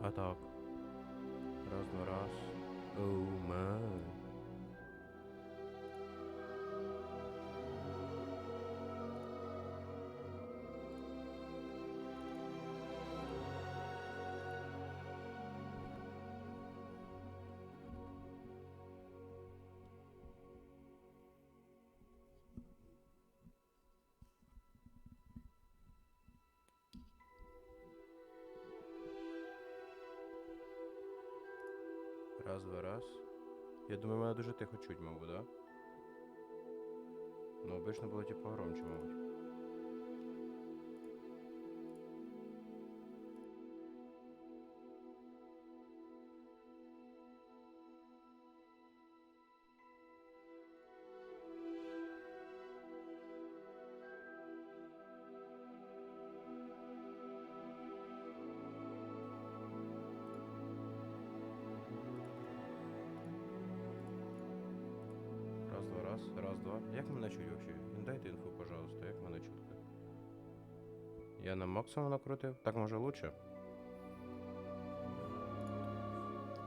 А так. Раз, два, раз. Оу, май. Раз, два, раз. Я думаю, мене дуже тихо чуть, мабуть, да? Ну, обично було типу громче, мабуть. Раз, два, раз, раз, два. Як мене чуть вообще? Дайте інфу, пожалуйста, як мене чутко. Я на максимум накрутив. Так може лучше?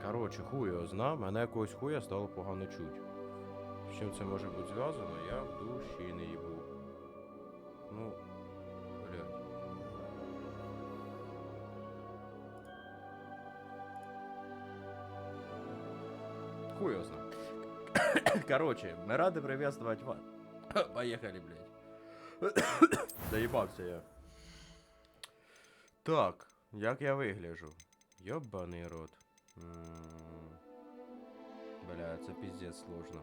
Короче, хуй його зна, мене якогось хуя стало погано чуть. З чим це може бути зв'язано, я в душі не їбу. Ну, блядь. Хуй його зна. Короче, мы рады приветствовать вас. Поехали, блядь. Доебался я. Так, як я вигляжу? Ёбаний рот. Бля, це пиздец сложно.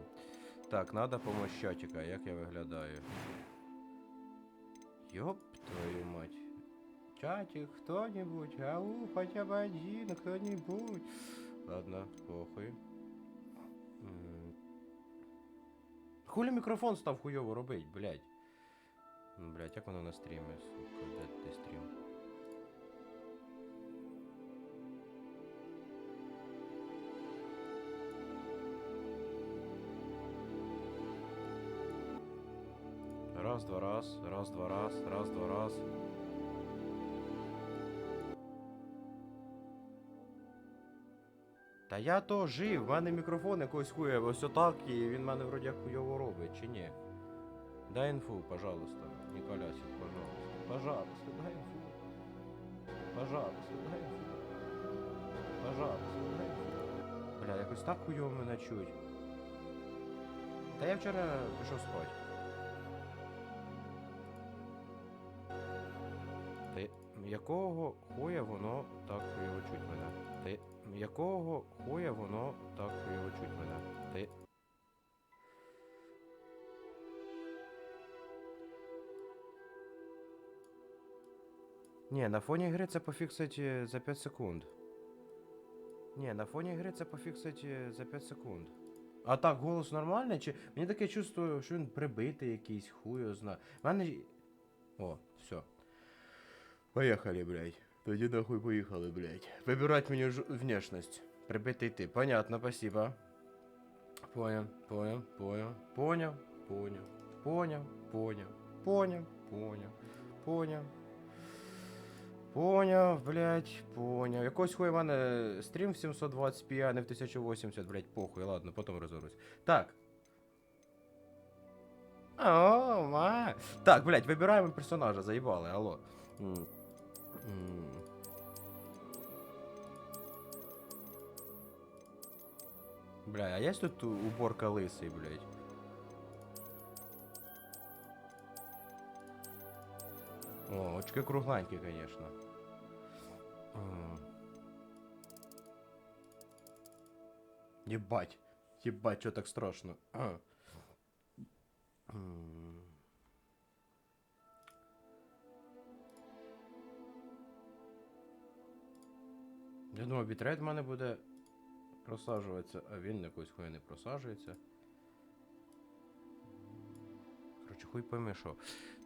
Так, надо помощь чатика, як я виглядаю. Ёб твою мать. Чатик, кто-нибудь, ау, хотя бы один, кто-нибудь. Ладно, похуй. Хулі мікрофон став хуйово робить, блядь. Блядь, як воно на стрімі, сука, де ти стрім? Раз, два, раз, раз, два, раз, раз, два, раз. Та я то жив, в мене мікрофон якось хуя, ось отак, і він в мене вроді як хуйово робить, чи ні? Дай інфу, пожалуйста, Ніколясик, пожалуйста. Пожалуйста, дай інфу. Пожалуйста, дай інфу. Пожалуйста, дай інфу. Бля, якось так хуйово мене чуть. Та я вчора пішов спати. Та якого хуя воно так хуйово чуть мене? Та якого хуя воно так хуйово чуть мене? Та ні, на фоні гри це пофіксить за 5 секунд. Ні, на фоні гри це пофіксить за 5 секунд. А так, голос нормальний? Чи мені таке чувство, що він прибитий якийсь, хуй його зна. В мене... О, все. Поехали, блядь. Тоді нахуй поїхали, блядь. Вибирать мені внешность. Прибитий ти. Понятно, спасибо. Понял, понял, понял, понял, понял, понял, понял, понял, понял, понял. Поняв, блядь, поняв. Якось хуй в мене стрім в 720p, а не в 1080, блядь, похуй, ладно, потім розберусь. Так. О, ма. Так, блядь, вибираємо персонажа, заїбали, алло. Бля, а є тут уборка лисий, блядь? О, очки кругленькі, конечно. Ебать. Ебать, что так страшно. Я думаю, бітрейт в мене буде просаджуватися, а він якось хуй не просаджується. Короче, хуй пойми що.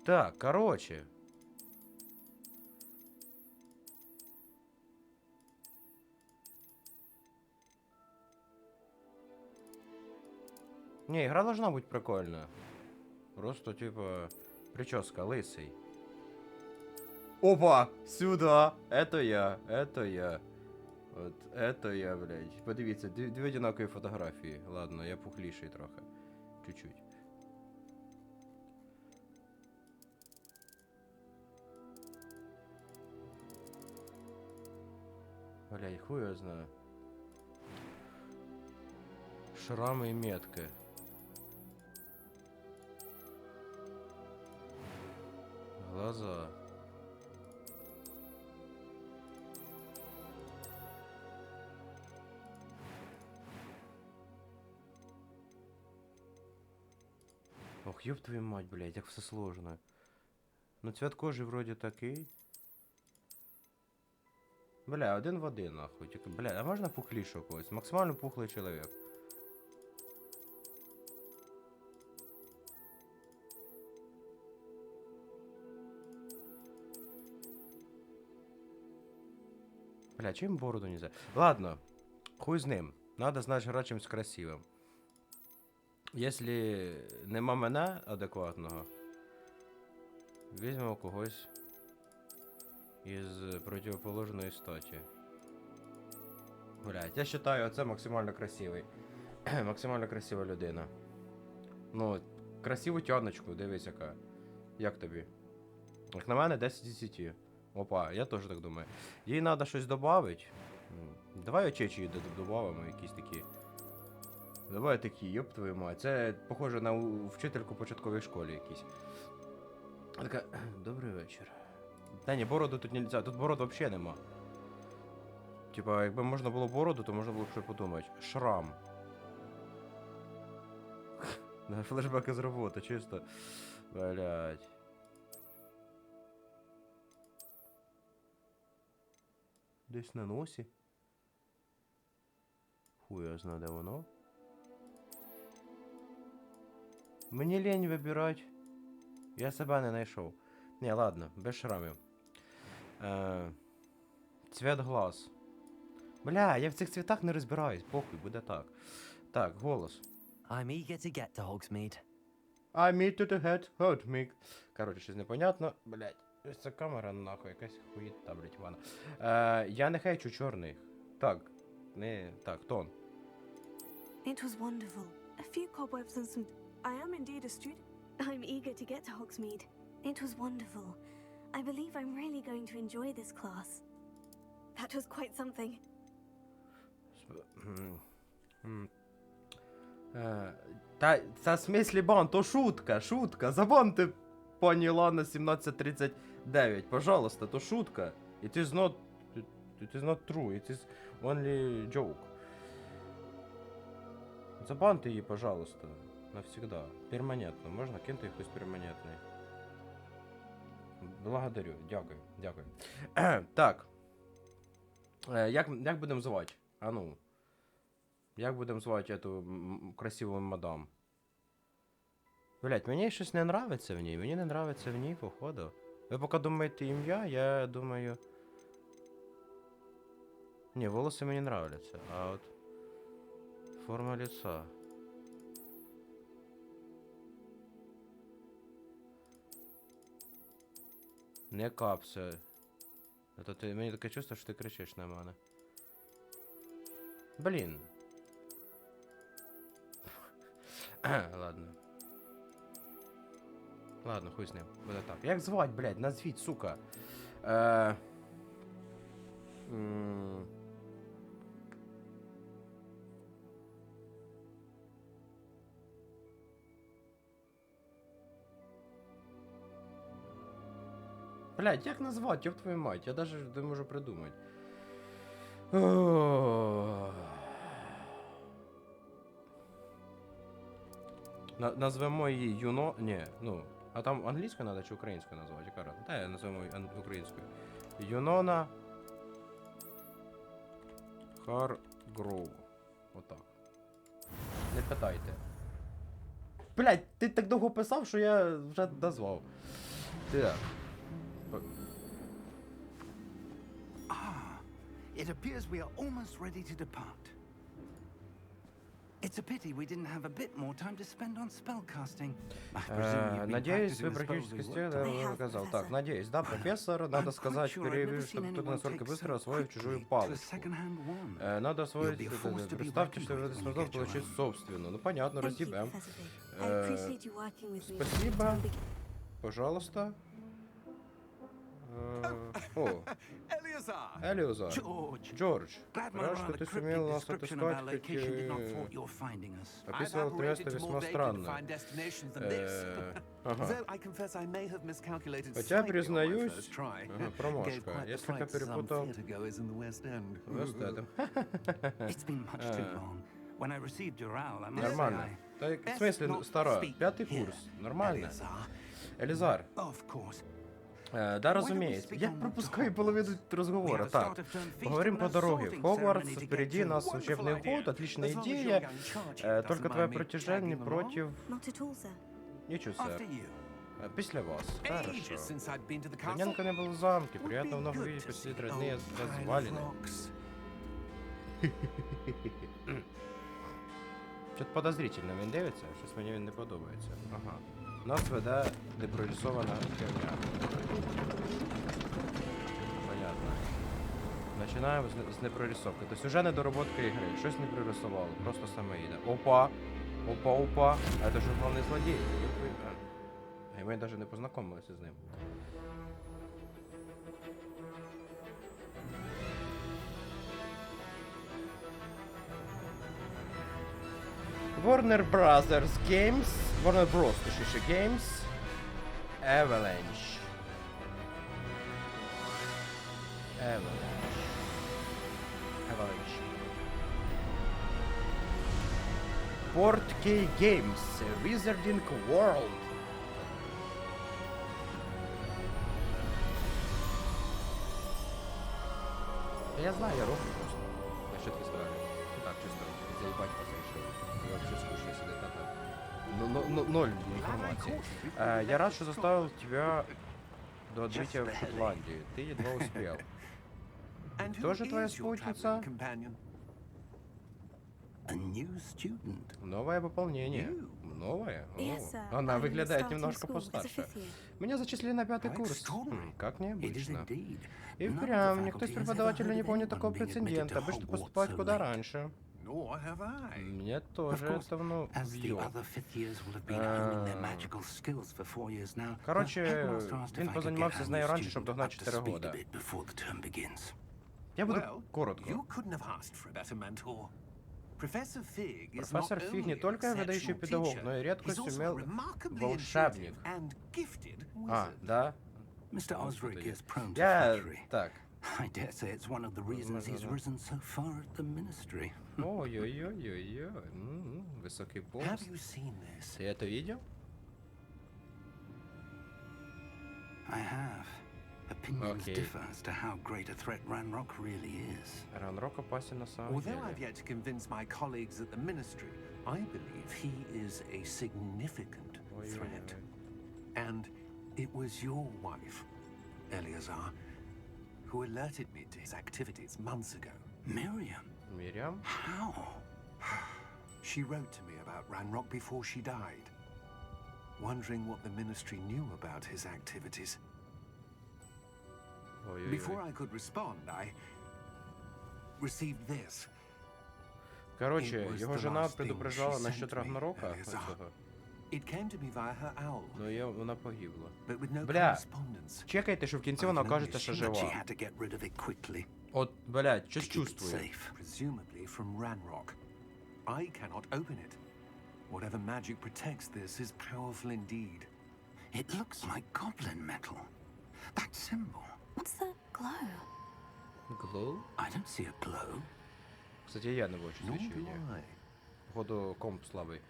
Так, короче. Не, игра должна быть прикольная. Просто, типа, прическа, лысый. Опа! Сюда! Это я, это я. Вот, это я, блядь. Подивіться, дві одинакові фотографії. Ладно, я пухліший трохи. Чуть-чуть. Блядь, хуй я знаю. Шрамы и метки. Глаза. Ох, ёб твою мать, блядь, як все сложно. Ну цвет кожи вроде такий. Бля, один в один, нахуй. Тільки, бля, а можна пухлішого когось? Максимально пухлий чоловік. Бля, чим бороду нельзя? Ладно, хуй з ним. Надо, значить, грати чимось красивим. Якщо нема мене адекватного, візьмемо когось із противоположної статі. Блядь, я вважаю, це максимально красивий. Максимально красива людина. Ну, красиву тяночку, дивись яка. Як тобі? Як на мене, 10 з 10. Опа, я теж так думаю. Їй треба щось додати. Давай очечі додамо, якісь такі. Давай такі, ёб твою мать. Це похоже на вчительку початкової школи якісь. Така, добрий вечір. Та ні, бороду тут нельзя, тут бороду взагалі нема. Типа, якби можна було бороду, то можна було б щось подумати. Шрам. Флешбеки з роботи, чисто. Блять. Десь на носі. Хуй я знаю, де воно. Мені лень вибирати. Я себе не знайшов. Ні, ладно, без шрамів. Цвет глаз. Бля, я в цих цвітах не розбираюсь, похуй, буде так. Так, голос. I'm eager to get to Hogsmeade. I'm eager to get Hogsmeade. Короче, щось непонятно. Блять, ось ця камера нахуй, якась хуїта, блять, Івана. Я не хейчу чорних. Так, не, так, тон. It was wonderful. A few cobwebs and some... I am indeed a student. I'm eager to get to Hogsmeade. It was wonderful. I believe I'm really going to enjoy this class. That was quite something. Та в смислі бан, то шутка, шутка. Забаньте пані Лана 1739, пожалуйста, то шутка. It is not true, it is only joke. Забаньте її, пожалуйста, навсегда. Перманентно, можна кинути якийсь перманентний. Благодарю, дякую, дякую. Так. Як будемо звати? А ну. Як будемо звати эту красиву мадам? Блять, мені щось не нравиться в ній. Мені не нравиться в ній, походу. Ви поки думаєте ім'я, я думаю... Ні, волоси мені нравляться, а от... Форма лица. Не капся. А то мені таке чувство, що ти кричиш на мене. Блін. Ладно. Ладно, хуй з ним. Буде так. Як звать, блядь? Назвіть, сука. Блядь, як назвати, ёб твою мать? Я даже не можу придумати. Назвемо її Юно... Ні, ну... А там англійською треба чи українською назвати? Яка разниця? Та я назвемо її українською. Юнона... Харгроу. Отак. Не питайте. Блядь, ти так довго писав, що я вже назвав. Так. It appears we are almost ready to depart. It's a pity we didn't have a bit more time to spend on spellcasting. I presume you've been Надеюсь, вы practicing the spells практически we стиль, worked on. я сказал. Так, надеюсь, да, профессор, надо сказать, чтобы кто-то настолько быстро освоил чужую палочку. Надо освоить, представьте, что вы смогли получить собственную. Ну, понятно, разъебем. Спасибо. Пожалуйста. О, Элиозар. Джордж. Рад, что ты сумел нас отыскать, хоть описывал место весьма странно. Ага. Хотя, признаюсь, промашка. Я слегка перепутал Вест-Эндом. Нормально. Так, в смысле, стара? 5-й курс. Нормально. Элизар. Да, разумеется. Я пропускаю половину разговора. Так, поговорим по дороге. В Хогвартс, впереди нас учебный год, отличная идея. Только твое протяжение против... Ничего, сэр. Після вас. Хорошо. Давненько не был в замке. Приятно вновь увидеть посетить родные развалины. Що-то подозрительно він дивиться, щось мені він не подобається. Ага. Нас веде непрорисована херня. Понятно. Починаємо з непрорисовки. Тобто вже недороботка ігри. Щось не прорисувало. Просто саме йде. Опа! Опа, опа! А це ж головний злодій. І ми навіть не познайомилися з ним. Warner Brothers Games, Warner Bros. Точніше Games, Avalanche. Board K Games, Wizarding World. Я знаю, я роблю просто. Я що таке справлю. Так, чисто заїбать вас решил. Я вообще скучно сидеть, а там. Ноль информации. Я рад, что заставил тебя до отбытия в Шотландии. Ты едва успел. Тоже твоя спутница? Новое пополнение. Новое? О, она выглядит немножко постарше. Меня зачислили на 5-й курс. Как необычно. И впрямь, никто из преподавателей не помнит такого прецедента. Обычно поступать куда раньше. Мне тоже это давно вьё. Короче, він позанімався з нею раніше, щоб догнати 4 года. Я буду коротко. Профессор Фиг не только выдающий педагог, но и редкость умел волшебник. А, да? Я... Так. I dare say it's one of the reasons he's risen so far at the ministry. Ой-ой-ой-ой-ой. Высокий пост. Have you seen this? Ты это видел? I have. Opinions differ as to how great a threat Ranrock really is. Ranrock опасен на самом Although деле. I've yet to convince my colleagues at the ministry, I believe he is a significant threat. And it was your wife, Eleazar, who alerted me to his activities months ago. Miriam? Miriam? How? She wrote to me about Ranrock before she died, wondering what the ministry knew about his activities. Before I could respond, I received this. Короче, его жена предупреждала насчет Рагнарока. It came to me via her owl. Но вона погибла. But with no Бля, correspondence. чекайте, що в кінці вона окажеться, що жива. От, блядь, щось чувствую. Presumably from Ranrock. I cannot open it. Whatever magic protects this is powerful indeed. It looks like goblin metal. That symbol. What's the glow? Glow? I don't see a glow. Кстати, я не бачу Nor do свічення. I. Походу, комп слабий.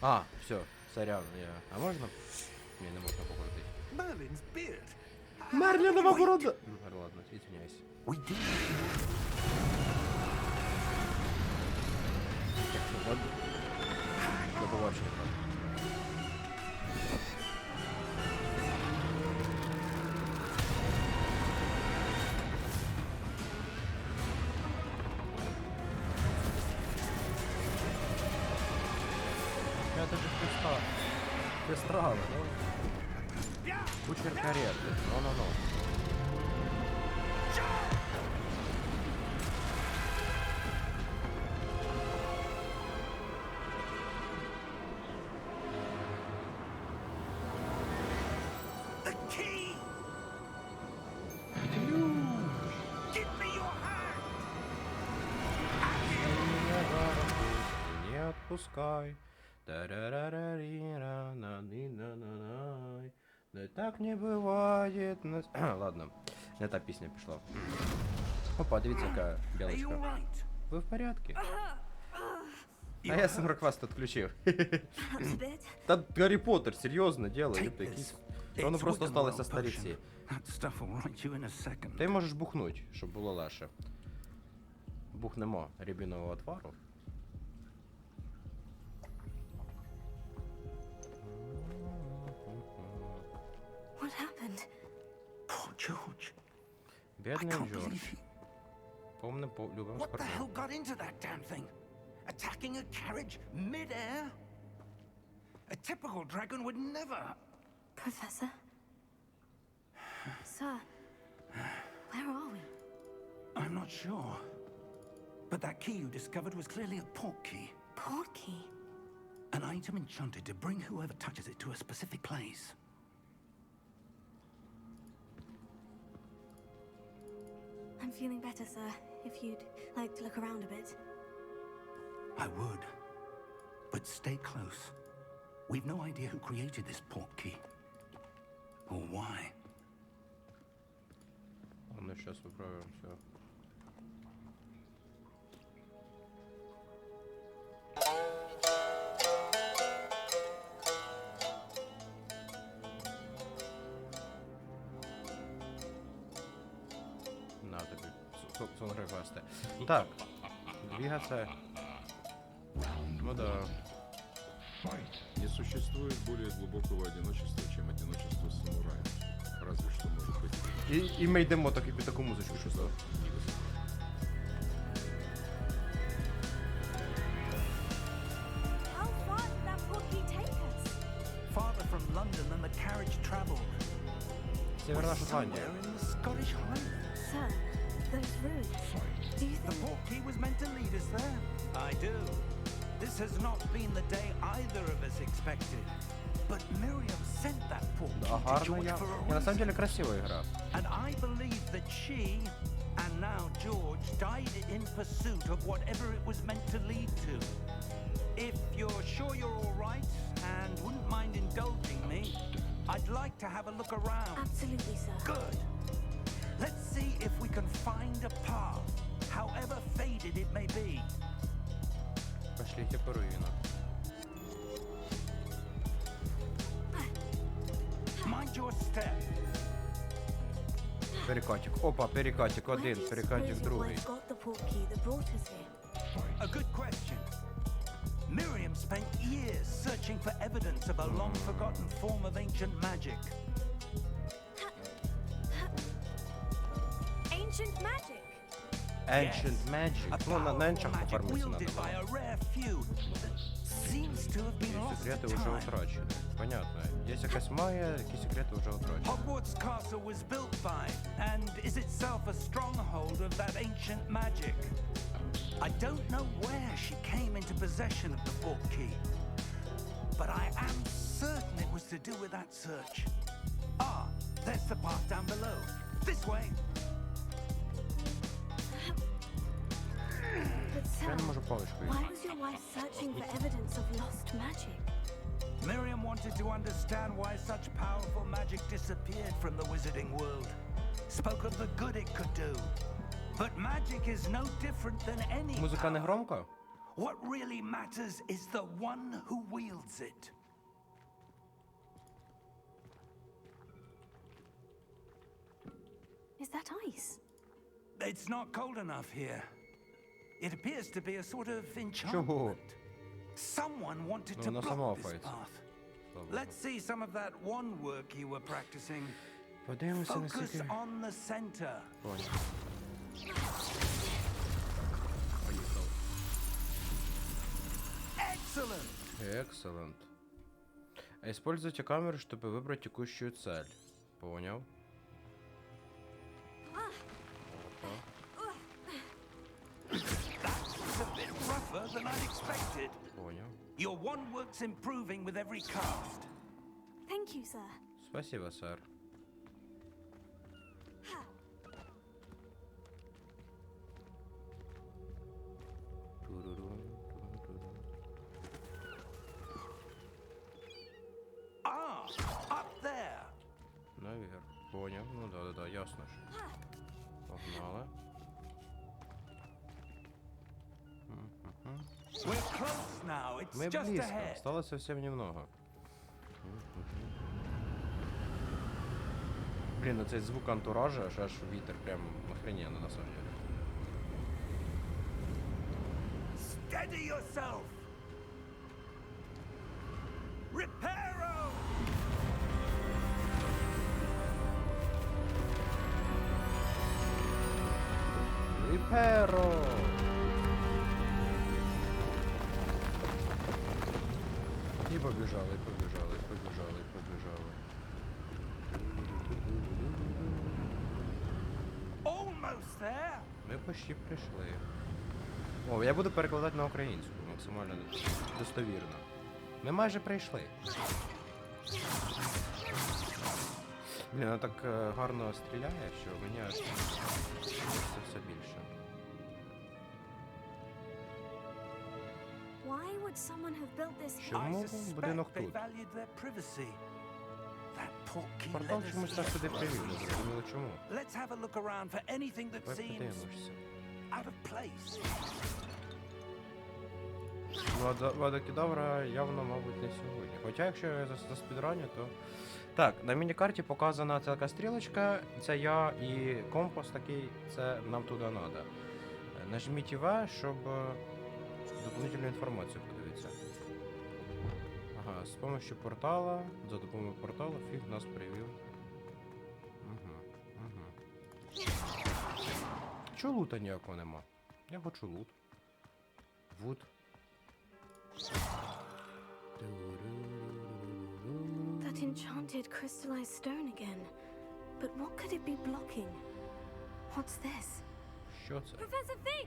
А, все, сорян, я... А можна? Ні, не можна покрутити. Merlin's beard. Мерлінова борода! Ну, ладно, извиняюсь. We did. До побачення. Я даже пристрали, ну? Кучер кареты, ну-ну-ну. The key! Give me your hand! Не отпускай. Тарарарарира-на-ни-на-на-най. Да так не бывает. Ладно, не та пісня пішла. Опа, дивіться, яка Are you білочка. alright? Ви в порядку? А я Сумеркваст відключив. Perhaps a bit. Та Гаррі Поттер, серйозно, діло, Take юпта, this. якісь. Воно It's просто Wiccan сталося World старіці. potion. That stuff will right you in a second. Ти можеш бухнуть, щоб було легше. Бухнемо рябінового отвару. What happened? Poor George. I Бідний can't Джордж. believe he... Помним, любим What the hell спортом. got into that damn thing? Attacking a carriage mid-air? A typical dragon would never... Professor? Sir, where are we? I'm not sure. But that key you discovered was clearly a port key. Port key? An item enchanted to bring whoever touches it to a specific place. I'm feeling better, sir. If you'd like to look around a bit. I would. But stay close. We've no idea who created this port key. Or why. Ладно, сейчас выправим все. На тобі. Сумерквасти. Так. Двигаться. Ну да. Не существует более глубокого одиночества, чем одиночество самурая. Разве что может быть. І ми йдемо так і під таку музичку, що став. How far did that port key take us? Farther from London than the carriage traveled. Северна Шотландія. Somewhere in the Scottish Highlands. Sir, those ruins. Do you The think... port key was meant to lead us there. I do. This has not been the day either of us expected. But Miriam sent that port key Да, to гарно George я. for a На самом reason. деле красивая игра. And I believe that she, and now George, died in pursuit of whatever it was meant to lead to. If you're sure you're all right and wouldn't mind indulging me, I'd like to have a look around. Absolutely, sir. Good. Let's see if we can find a path, however faded it may be. Пошлите по руинам. Mind your step. Перекатик. Опа, перекатик Where do один, you перекатик suppose your другий. wife got the port key that brought us here? A good question. Miriam spent years searching for evidence of a long-forgotten form of ancient magic. Ancient magic? Ancient Yes. Magic. A Ну, на powerful енчах magic пофармитися надо wielded by было. a rare few that seems to have been І lost секрети to вже time. утрачені. Понятно. Є якась магія, які секрети вже утрачені. Hogwarts Castle was built by, and is itself a stronghold of that ancient magic. I don't know where she came into possession of the port key, but I am certain it was to do with that search. Ah, there's the path down below. This way. But Я sir, не можу паличкою. why was your wife searching for evidence of lost magic? Miriam wanted to understand why such powerful magic disappeared from the wizarding world. Spoke of the good it could do. But magic is no different than any Музика не power. громко? What really matters is the one who wields it. Is that ice? It's not cold enough here. It appears to be a sort of Чого? enchantment. Someone wanted to вона сама block this опається. path. Слава Let's see some of that one work you were practicing. Богу. Подивимося на Focus скільки. on the center. Понял. Excellent! Excellent. Используйте камеру, чтобы выбрать текущую цель. Понял. Опа. That's a bit rougher than I'd expected. Понял. Your one work's improving with every cast. Thank you, sir. Спасибо, сэр. Ah, up there. Наверх. Понял. Ну да, ясно ж. Погнали. We're close now. It's Мы just близко. ahead. Осталось совсем немного. Блин, ну цей звук антуража, аж вітер прям охрененно на самом деле. Steady yourself. Reparo! Ріперо! І побіжали, побіжали, побіжали, побіжали. Almost there. Ми почти прийшли. О, я буду перекладати на українську, максимально достовірно. Ми майже прийшли. Блін, вона так гарно стріляє, що мені аж хочеться все більше. Why would someone have built this here? Чому I suspect будинок they тут? valued their privacy. That portkey Портал let us чомусь нас slip сюди across привів, не easily. зрозуміло чому. Let's have a look around for anything that Давай seems подивимося. out of place. Водокідавра явно, мабуть, не сьогодні. Хоча, якщо я за спідраню, то... Так, на міні-карті показана ця така стрілочка, це я, і компас такий, це нам туди треба. Нажміть В, щоб дополнительну інформацію подивитися. Ага, з допомогою портала, за допомогою порталу фіг нас привів. Угу. Чого лута ніякого нема? Я хочу лут. Вуд. That enchanted crystallized stone again. But what could it be blocking? What's this? Що це? Professor Fig!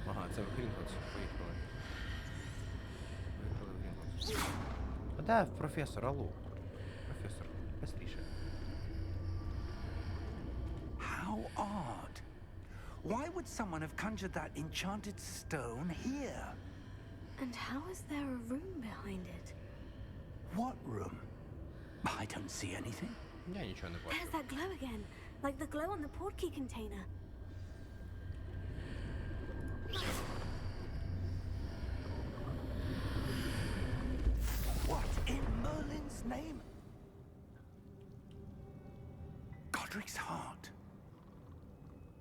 Ага, це в Грінготс. Поїхали. Поїхали в Грінготс. А де професор, алло? Професор, быстріше. How odd. Why would someone have conjured that enchanted stone here? And how is there a room behind it? What room? I don't see anything. Я нічого не бачу. There's that glow again, like the glow on the portkey container. What in Merlin's name? Godric's heart.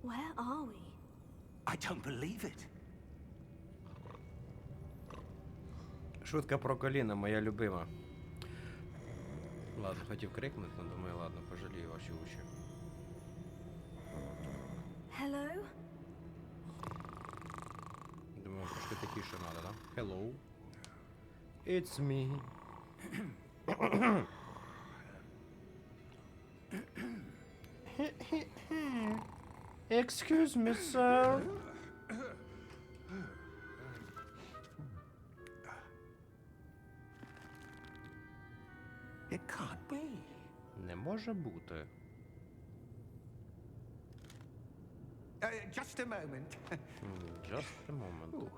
Where are we? I don't believe it. Шутка про коліна, моя любима. Ладно, хотів крикнути, але думаю, ладно, пожалію ваші уші. Hello? Думаю, трошки тихіше треба, да? Hello. It's me. Excuse me, sir. It can't be. Не може бути. Just a moment. Just a moment.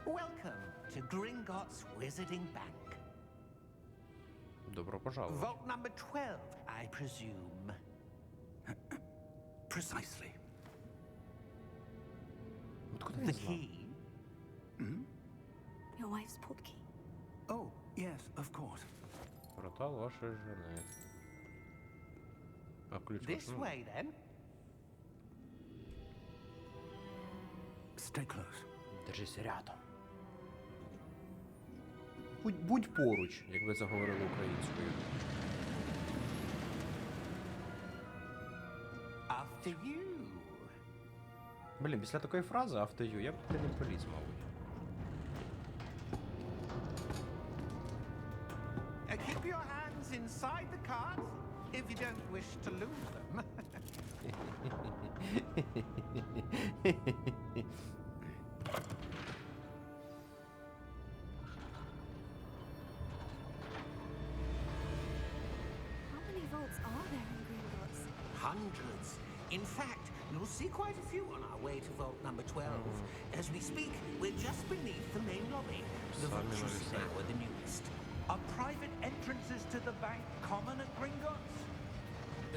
Welcome to Gringotts Wizarding Bank. Добро пожаловать. Vault number 12, I presume. Precisely. Откуда The він знав? key? Your wife's portkey. Oh, yes, of course. Портал вашої жени. А ключ This ваш, way, then. Stay close. Держись рядом. Будь поруч, як ви заговорили українською. After you. Блін, після такої фрази after you, я б туди не поліз, мабуть. Keep your hands inside the cards if you don't wish to lose them. How many vaults are there in Gringotts? Hundreds. In fact, you'll see quite a few on our way to vault number 12. As we speak, we're just beneath the main lobby. The Sami vaults you see napisali. now are the newest. Are private entrances to the bank common at Gringotts?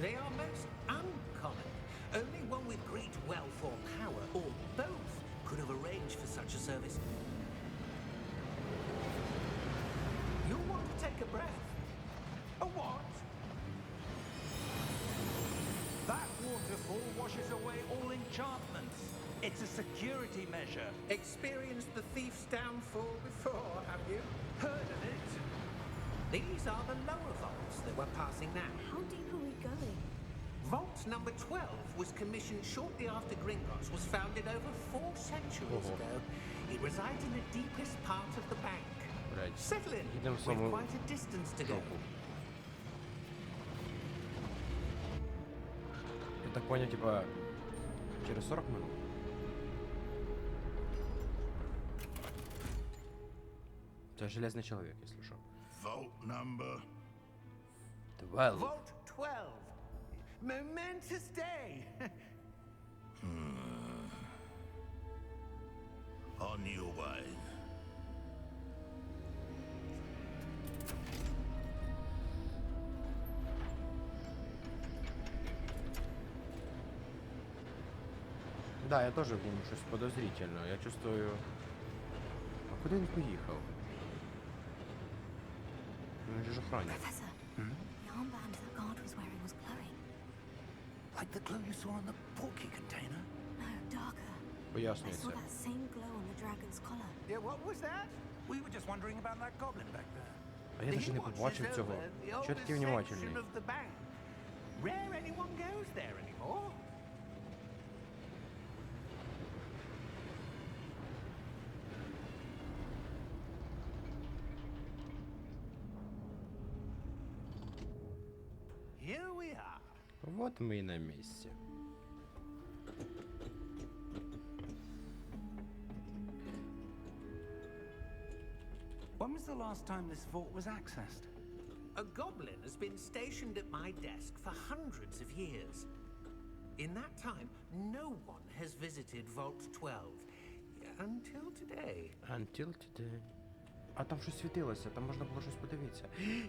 They are most uncommon. Only one with great wealth or power, or both, could have arranged for such a service. You'll want to take a breath. A what? That waterfall washes away all enchantments. It's a security measure. Experienced the thief's downfall before, have you? Heard of it? These are the lower vaults that we're passing now. How deep are we going? Vault number 12 was commissioned shortly after Gringotts was founded over 4 centuries ago. It resides in the deepest part of the bank. Блядь. Settle in. Їдемо в We've саму quite a distance to go. жопу. Я так понял, типа, через 40 минут. Это железный человек, если что. Vault number. 12. Vault 12. Momentous day. On your way. Да, я тоже помню щось подозрительно. Я чувствую. А куди він поїхав? Він же ж охранник. Professor, the armband that guard was wearing was glowing. Like the glow you saw on the portkey container? No, darker. I Пояснюється. saw that same glow on the dragon's collar. Yeah, what was that? We were just wondering about that goblin back there. А я навіть не побачив цього. Чого я такий внимательний? Rare anyone goes there anymore. Here we are. Вот ми і на місці. When was the last time this vault was accessed? A goblin has been stationed at my desk for hundreds of years. In that time, no one has visited Vault 12. Until today. Until today. А там щось світилося, там можна було щось подивитися.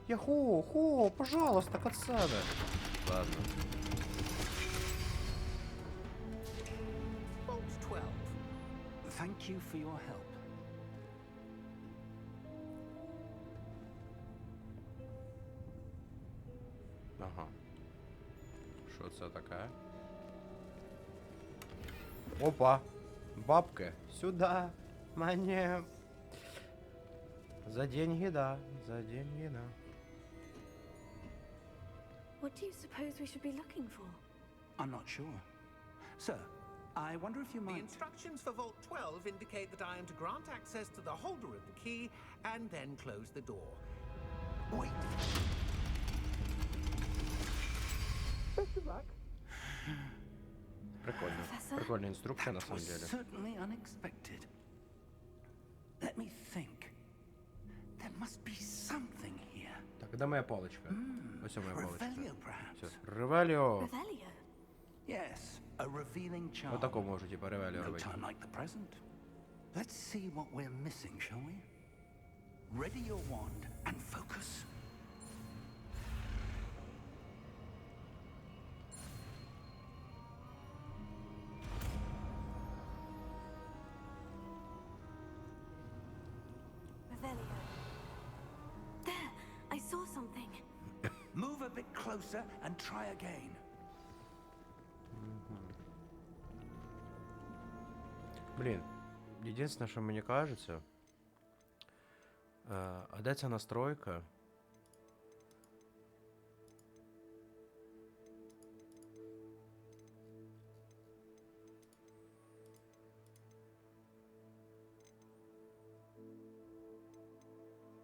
Яхо, пожалуйста, катсцена. Ладно. Vault 12. Thank you for your help. Ага. Що це таке? Опа! Бабки! Сюда! Мне! За деньги, да. За деньги, да. What do you suppose we should be looking for? I'm not sure. Sir, I wonder if you The might... instructions for Vault 12 indicate that I am to grant access to the holder of the key and then close the door. Wait! Best of luck. Прикольно. Профессор? Прикольная инструкция, на That самом was деле. certainly unexpected. Let me think. There must be something here. Так, Так, де моя паличка? Ось моя паличка. Revelio, perhaps? Все, ревеліо. Revelio. Yes, a revealing charm. Отако можу, типа, ревеліо No робити. time like the present. Let's see what we're missing, shall we? Ready your wand and focus. Revelio. There! I saw something. Move a bit closer and try again. Блін, єдине, що мені кажеться. А де ця настройка?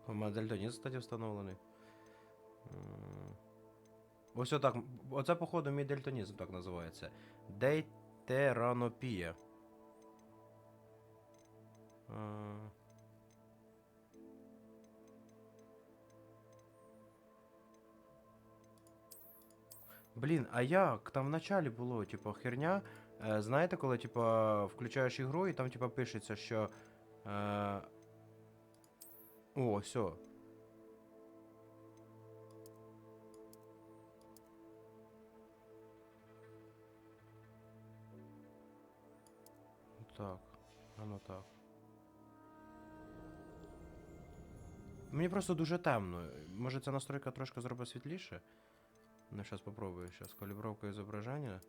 У мене дальтонізм, кстати, встановлений. Ось отак. Оце, походу, мій дальтонізм так називається. Дейтеранопія. Блін, а як? Там в началі було, типу, херня. Знаєте, коли, типу, включаєш ігру і там, типу, пишеться, що. О, все. Так, воно так. Мені просто дуже темно. Може ця настройка трошки зробить світліше? Ну, зараз попробую. Зараз калібровка зображення.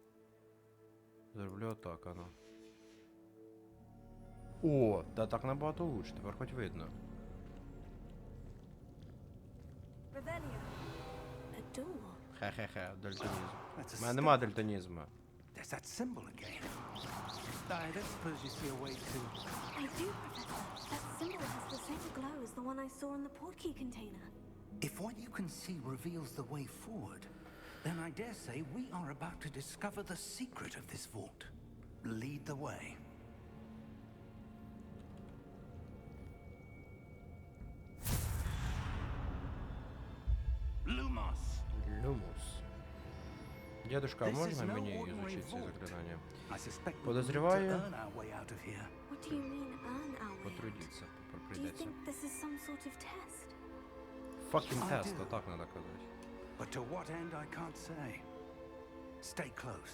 Зроблю отак, оно. О, да так набагато лучше, тепер хоч видно. Revelio. A door. Хе-хе-хе, дальтонізм. That's a У мене нема start. дальтонізму. There's that symbol again. I don't suppose you see a way to... I do, Professor. That symbol has the same glow as the one I saw in the portkey container. If what you can see reveals the way forward, then I dare say we are about to discover the secret of this vault. Lead the way. Lumos! Люмус. Дедушка, а This is можна no мені ordinary изучить ці vault. заклинання? I suspect we need to Подозреваю. earn our way out of here. What do you mean, earn our way out? Потрудиться, Do you прийдеться. think this is some sort of test? Fucking I тест, do. отак надо казати. But to what end, I can't say. Stay close.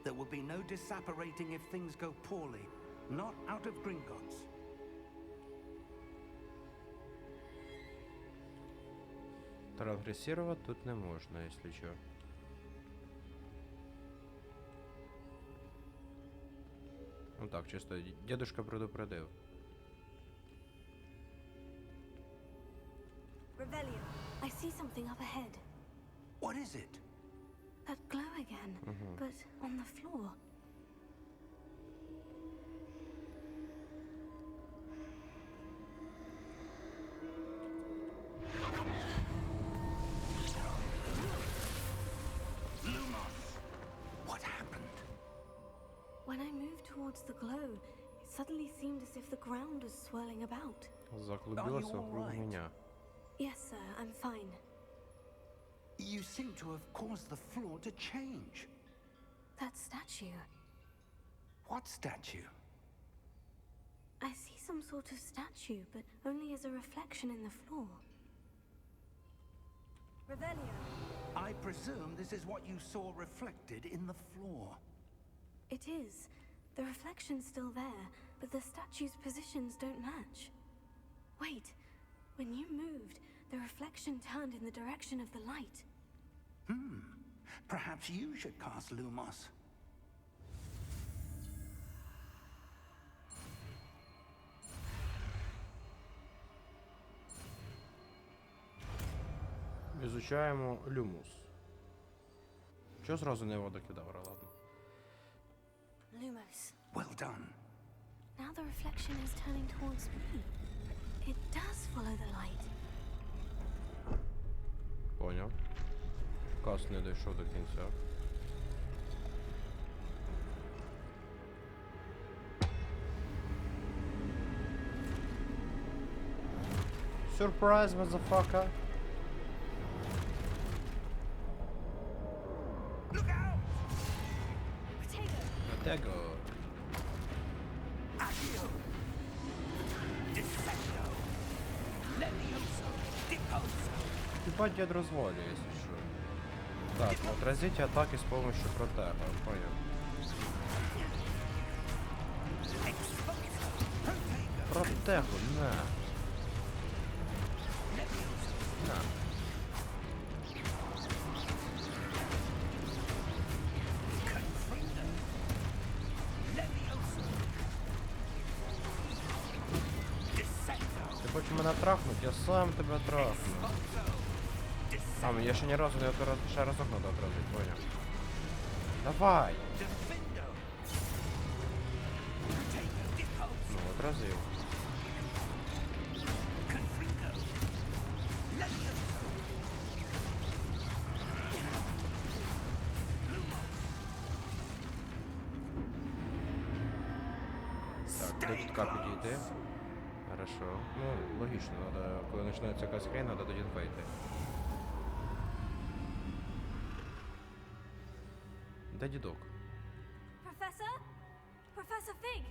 There will be no disapparating if things go poorly. Not out of Gringotts. Трансгрессировать тут не можна, если чё. Ну так, чисто дедушка предупредив. Revelio. I see something up ahead. What is it? That glow again, but on the floor. Lumos! What happened? When I moved towards the glow, it suddenly seemed as if the ground was swirling about. Заклубилася all вокруг right? меня. Yes, sir, I'm fine. You seem to have caused the floor to change. That statue. What statue? I see some sort of statue, but only as a reflection in the floor. Revelio. I presume this is what you saw reflected in the floor. It is. The reflection's still there, but the statue's positions don't match. Wait. When you moved, the reflection turned in the direction of the light. Perhaps you should cast Lumos. Изучаємо люмус. Чого зразу не водокидавра, ладно. Lumos. Well done. Now the reflection is turning towards me. It does follow the light. Поняв. Каст не дійшов до кінця. Сюрприз, мазафака. Протего. Accio. Dissecto. Levioso. Deposo. Ебать, дед розвалю, если что. Так, отразите атаки с помощью протега, понял. Exposo. Protego. Протегу, на. Levioso. На. Confringo. Levioso. Dissecto. Ти хочеш мене трахнуть? Я сам тебе трахну. Exposo. А, я ще ні разу не ще разок надо отразити, понял. Давай! Defendo. Protego. Deposo. Ну, отразив. Confringo. Levioso. Так, до тут підійти. Хорошо. Ну, логічно, надо, коли починається якась хрень, надо до дітка йти. Де дідок? Professor? Professor Fig?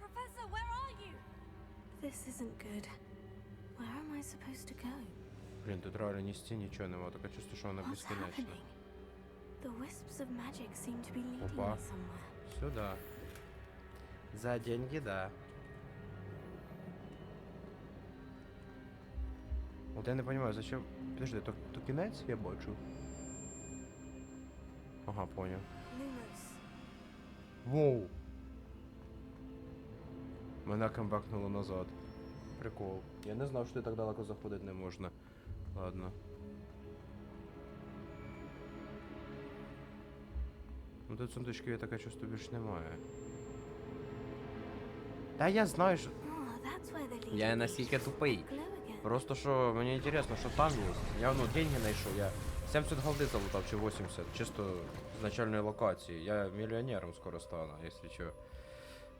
Professor, where are you? This isn't good. Where am I supposed to go? Блін, тут реально ні стін, нічого нема, таке чувство, що вона What's безкінечна. happening? The wisps of magic seem to be leading Опа. me somewhere. Сюда. За деньги, да. От я не понимаю, зачем... Подожди, то кінець я бачу. Ага, понял. Lumos. Воу! Мене камбекнуло назад. Прикол. Я не знав, що так далеко заходити не можна. Ладно. Ну тут сундучки, я таке чувство більш немає. Та я знаю, що... Oh, that's where they're leading Я me. наскільки тупий. Glow again. Просто що мені інтересно, що там є. Я ну деньги знайшов, я 70 голди залутав чи 80, чисто з начальної локації. Я мільйонером скоро стану, якщо що.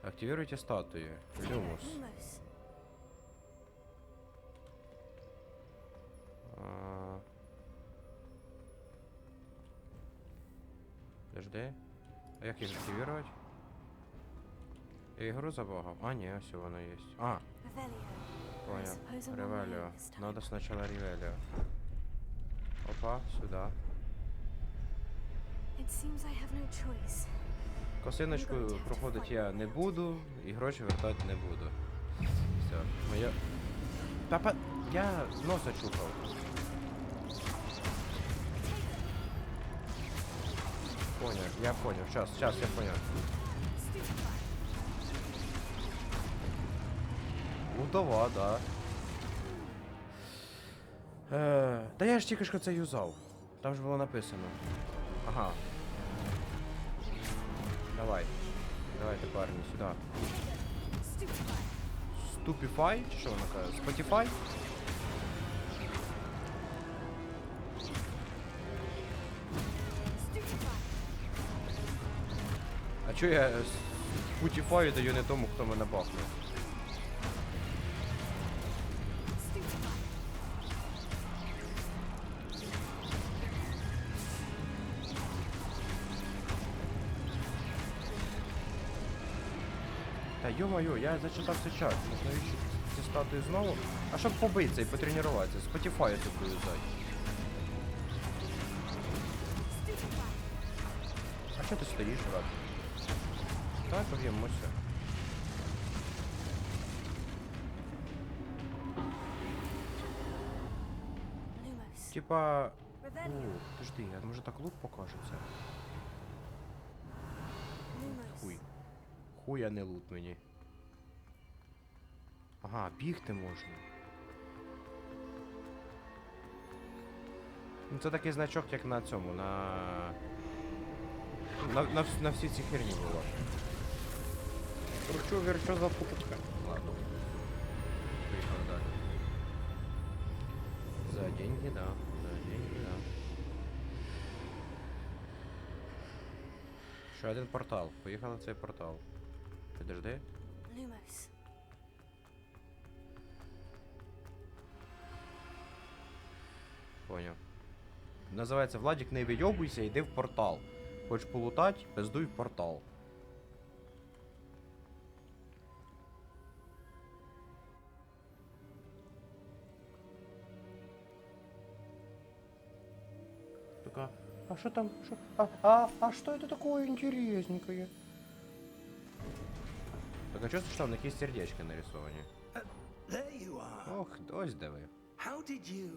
Активируйте статуї. Люмус. Lumos. Подожди. А як їх активувати? Я ігру забагав. А, ні, ось вона є. А, Revelio. I понял. suppose I'm on my Ревелио. own this time. Надо сначала Ревелио. Опа, сюда. It seems I have no choice. Косиночку проходить я не буду, і гроші вертати не буду. Все, моя... Папа, я носа чухав. Понял, я понял, сейчас я понял. Удова, да. Та я ж тільки що це юзав. Там ж було написано. Ага. Давай. Давайте, парні, сюди. Stupefy? Чи що вона каже? Spotify? А чо я Spotify даю не тому, хто мене бахнув? Та йо-моё, я зачитав цей чат. Навіщо ці статуї знову? А щоб побитися і потренуватися, Spotify тут вилізати. А чого ти стоїш, брат? Давай поб'ємося. Lumos. Типа... Revelio. Подожди, а може так лук покажеться? Lumos. Хуй. Хуй, а не лут мені. Ага, бігти можна. Ну це такий значок, як на цьому, на всі ці херні було. Кручу, верчу, запутка. Ладно. Поїхали далі. За деньги, да. За деньги, да. Ще один портал. Поїхали в цей портал. Підожди. Lumos. Поняв. Називається Владік, не вийобуйся, йди в портал. Хочеш полутать, пиздуй в портал. Така, а що там? Що? А що це такое інтересненькое? Так, а чувствую, що в них є сердечки нарисовані. There you are. Ох, ось де ви. How did you...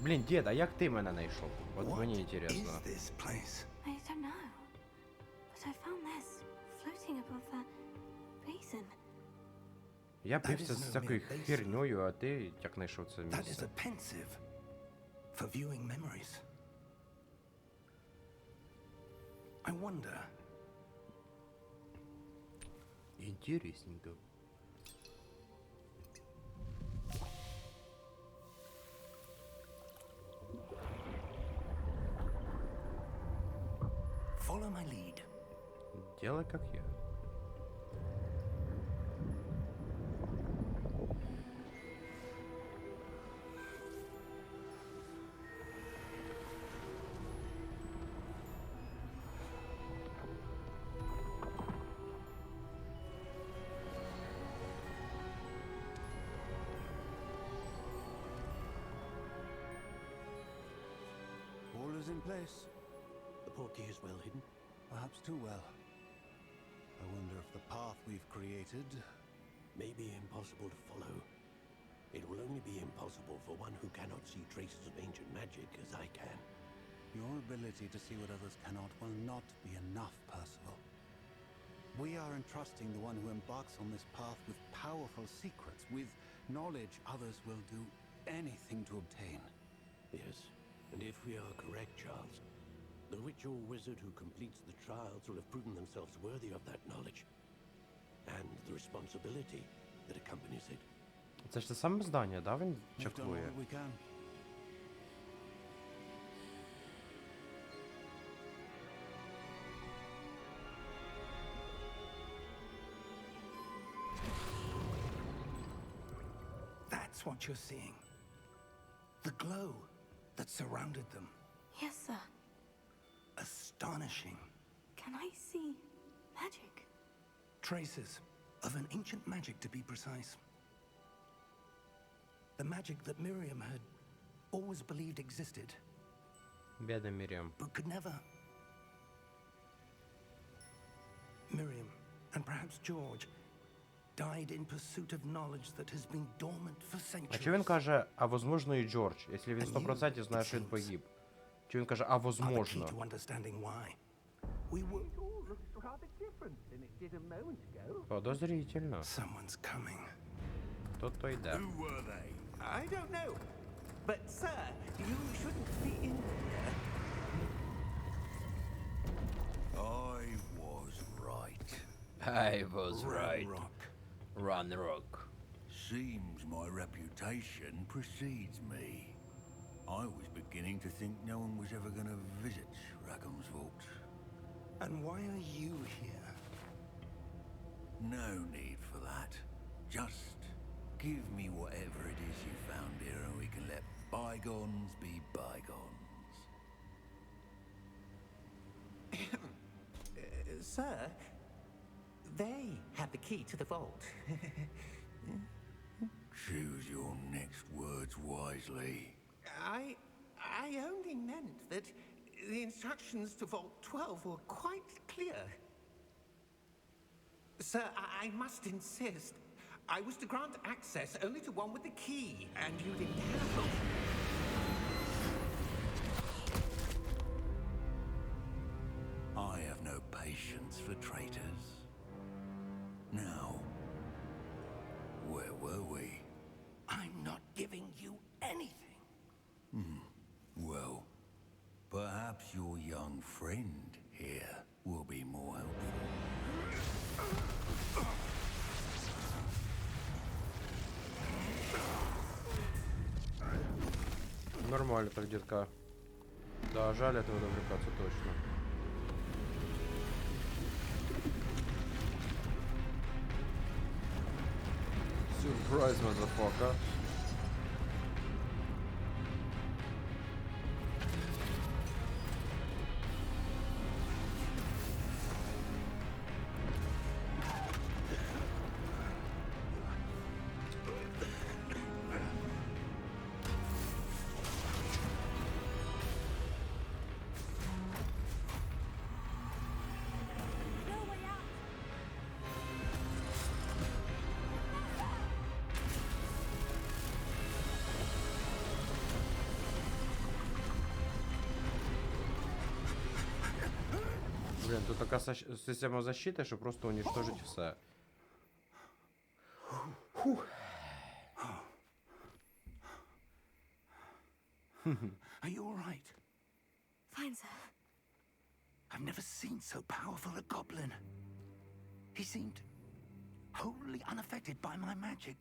Блін, дід, а як ти мене знайшов? От What мені is інтересно. this place? I don't know. But I found this floating above that basin. Я That бився is з no всякою mere basin. херньою, а ти як знайшов це That is місце? a pensive for viewing memories. I wonder... Інтересненько. Follow my lead. Делай как я. All is in place. The portkey is well hidden. Perhaps too well. I wonder if the path we've created... May be impossible to follow. It will only be impossible for one who cannot see traces of ancient magic as I can. Your ability to see what others cannot will not be enough, Percival. We are entrusting the one who embarks on this path with powerful secrets, with knowledge others will do anything to obtain. Yes, and if we are correct, Charles, the witch or wizard who completes the trials will have proven themselves worthy of that knowledge. And the responsibility that accompanies it. Це ж те саме здання, да, він We've done all чаклує? that we can. That's what you're seeing. The glow that surrounded them. Yes, sir. Astonishing. Can I see magic? Traces of an ancient magic, to be precise. The magic that Miriam had always believed existed, Бідна Мір'ям. but could never. Miriam, and perhaps George, died in pursuit of knowledge that has been dormant for А centuries. чи він каже, а возможно і Джордж, якщо він 100% знає, що він погиб? Чи він каже, а Are the key возможно? to understanding why. We were... Подозрительно. Someone's coming. Хто-то йде. Who were they? I don't know. But, sir, you shouldn't be in here. I was right. I was Run, Rock. Run Rock. Seems my reputation precedes me. I was beginning to think no one was ever going to visit Rackham's vault. And why are you here? No need for that. Just give me whatever it is you found here and we can let bygones be bygones. Sir, they have the key to the vault. Choose your next words wisely. I only meant that the instructions to Vault 12 were quite clear. Sir, I must insist. I was to grant access only to one with the key, and you didn't have... I have no patience for traitors. Now, where were we? I'm not giving you anything. Well, perhaps your young friend here will be more helpful. Нормально так, детка. Да, жаль этого добряка, це точно. Surprise, motherfucker. Блін, тут така система защити, що просто уничтожить все. Фух. Are you all right? Fine, sir. I've never seen so powerful a goblin. He seemed wholly unaffected by my magic.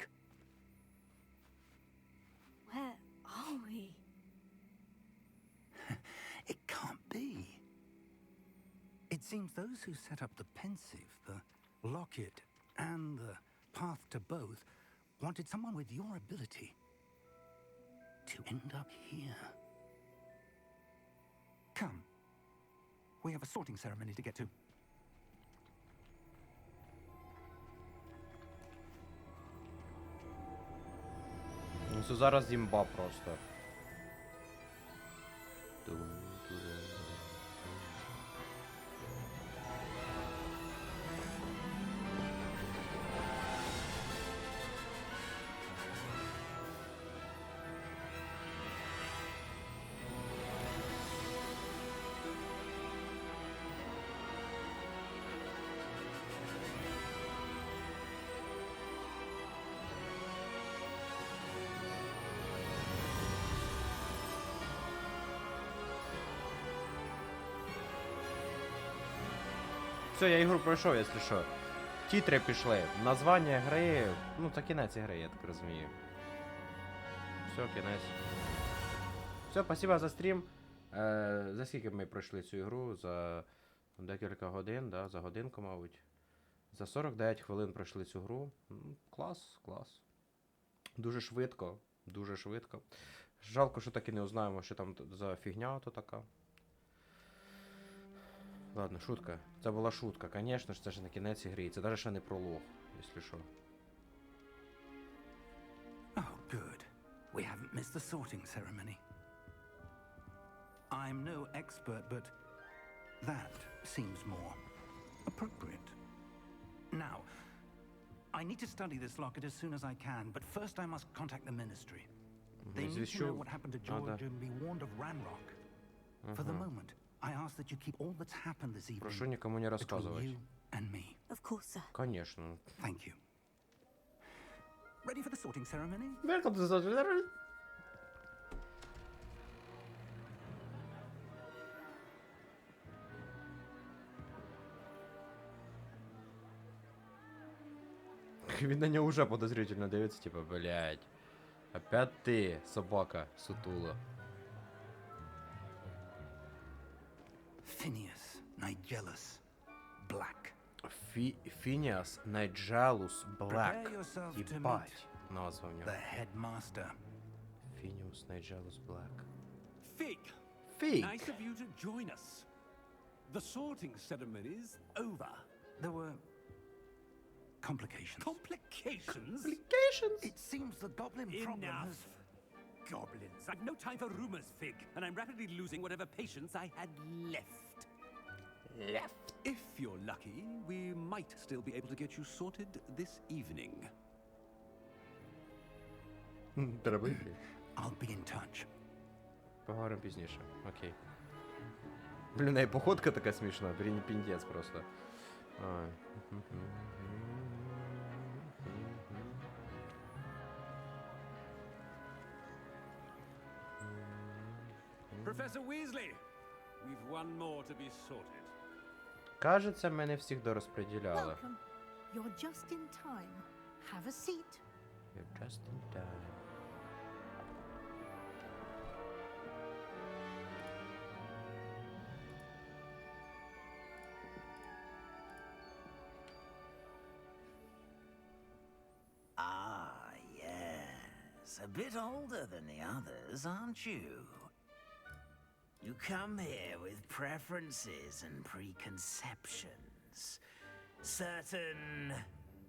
Where are we? It can't be. It seems those who set up the pensive, the locket, and the path to both wanted someone with your ability to end up here. Come. We have a sorting ceremony to get to. Ну, це зараз зімба просто. Все, я ігру пройшов, якщо що. Тітри пішли. Названня гри. Ну, це кінець гри, я так розумію. Все, кінець. Все, спасибо за стрім. За скільки ми пройшли цю ігру? За декілька годин, да? За годинку, мабуть. За 49 хвилин пройшли цю гру. Клас, клас. Дуже швидко. Дуже швидко. Жалко, що так і не узнаємо, що там за фігня то така. Ладно, шутка. Це була шутка. Звісно ж, це ж не кінець ігри. Це навіть ще не пролог, якщо що. Oh, good. We haven't missed the sorting ceremony. I'm no expert, but that seems more appropriate. Now, I need to study this locket as soon as I can, but first I must contact the ministry. They need to know what happened to George and be warned of Ranrock. For the moment, I ask that you keep all that's happened this evening Прошу никому не рассказывать. between you and me. Of course, sir. Конечно. Thank you. Ready for the sorting ceremony? Welcome to the sorting ceremony. Він на нього уже подозрительно дивиться, типа, блядь. Опять ты, собака, сутула. Phineas Nigellus Black. Phineas Nigellus Black. Prepare yourself to meet Ебать, назва в нього. the headmaster. Phineas Nigellus Black. Fig! Fig! Nice of you to join us. The sorting ceremony's over. There were complications. Complications? Complications? It seems the goblin problem Enough! has... Goblins. I've no time for rumors, Fig, and I'm rapidly losing whatever patience I had left. If you're lucky, we might still be able to get you sorted this evening. Треба йти. I'll be in touch. Поговоримо пізніше. Окей. Блін, і походка така смішна, піндець просто. Ай. Professor Weasley, we've one more to be sorted. Кажеться, мене всіх дорозподіляли. Welcome. You're just in time. Have a seat. You're just in time. Ah, yes. A bit older than the others, aren't you? You come here with preferences and preconceptions. Certain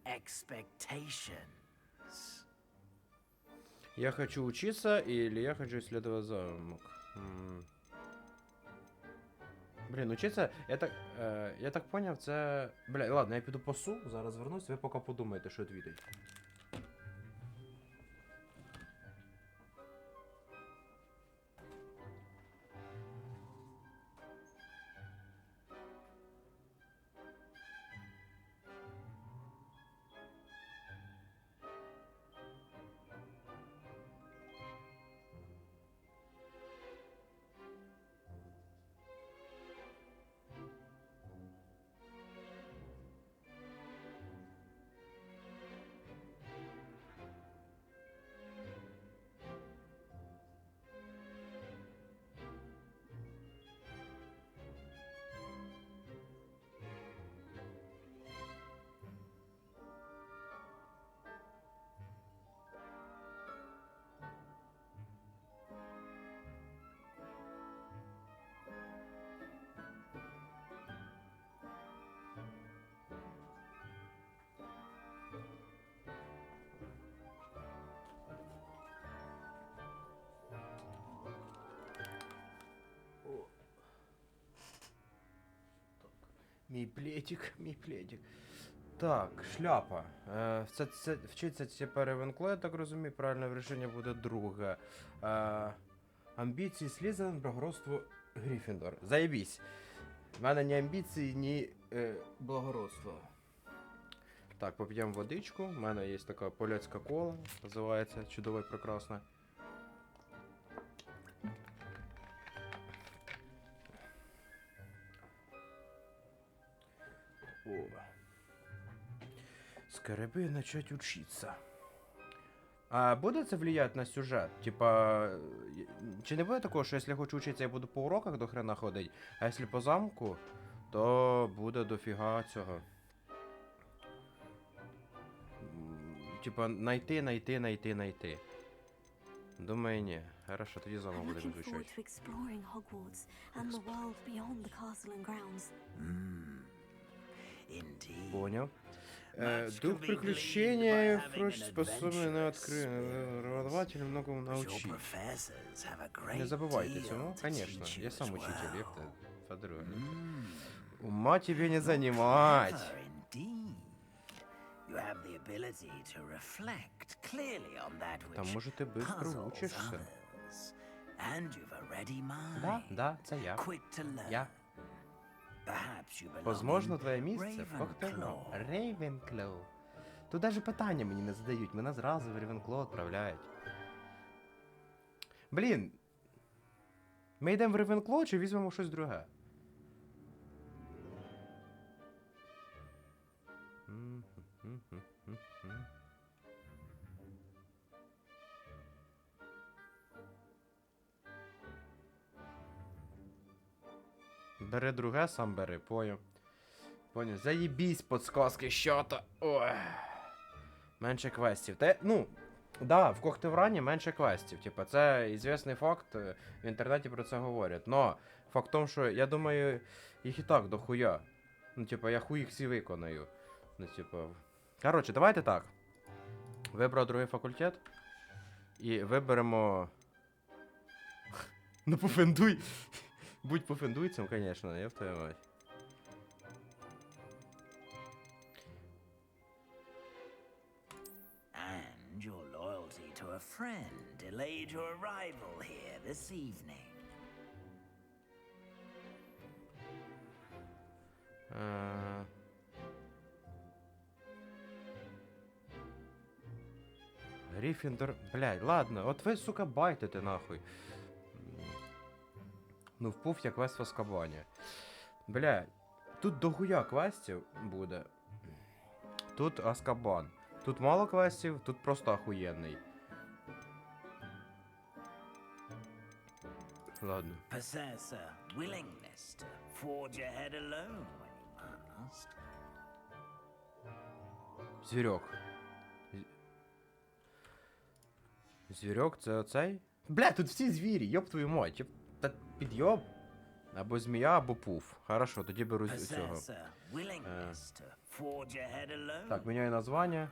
expectations. Я хочу учиться, или я хочу исследовать замок? Блін, учиться, я так поняв, це... Бля, ладно, я піду посу, зараз вернусь, ви поки подумаєте, що відвідати. Мій пледик, мій пледик. Так, шляпа. Це вчиться тепер Ревенкло, я так розумію. Правильне рішення буде друге. Амбіції Слізерин, благородство Гриффіндор. Заєбісь. В мене ні амбіції, ні благородство. Так, поп'ємо водичку. У мене є така поляцька кола. Називається чудова і прекрасна. О. Скорее начать учиться. А буде це влиять на сюжет? Типа, чи не буде такого, що якщо я хочу вчитися, я буду по уроках до хрена ходити, а якщо по замку, то буде дофіга цього. Типа, найти. Думаю, ні. Хорошо, тоді замок I'm буде looking forward вивчати. to exploring Hogwarts and the world beyond the castle and grounds. Indeed. Понял. Дух приключения, впрочем, способный на открытие. Преподаватель многому научить. Не забывайте цього, конечно. Я сам учитель, я подруга. Ума тебе не занимать. Там, може, ти быстро учишся. Да, це я. Я. Возможно, твоє місце в Когтевно. Рейвенклоу. Тут даже питання мені не задають, мене зразу в Рейвенклоу відправляють. Блін. Ми йдемо в Рейвенклоу чи візьмемо щось друге? Бери друге, сам бери, поняв. Поняв. Заєбісь, подсказки, що-то. Ой. Менше квестів. Ну, да, в Когтеврані менше квестів. Типа, це ізвісний факт, в інтернеті про це говорять. Но факт в тому, що я думаю, їх і так дохуя. Ну, типа, я хуй їх всі виконаю. Ну, типа. Коротше, давайте так. Вибрав другий факультет. І виберемо. Ну, пофендуй. Будь пофендуйцем, конечно, я в твою мать. And your loyalty to a friend delayed your arrival here this evening. Гриффіндор, блядь, ладно, от ви, сука, байтите нахуй. Ну, впув я квест в Азкабані. Блядь, тут дохуя квестів буде. Тут Азкабан. Тут мало квестів, тут просто охуєнний. Ладно. Possessor willingness to forge ahead alone when you must. Звірок. Звірок, це оцей? Бля, тут всі звірі, йоб твою мать. Та підйоб. Або змія, або пуф. Хорошо, тоді беру цього. Так, міняю названня.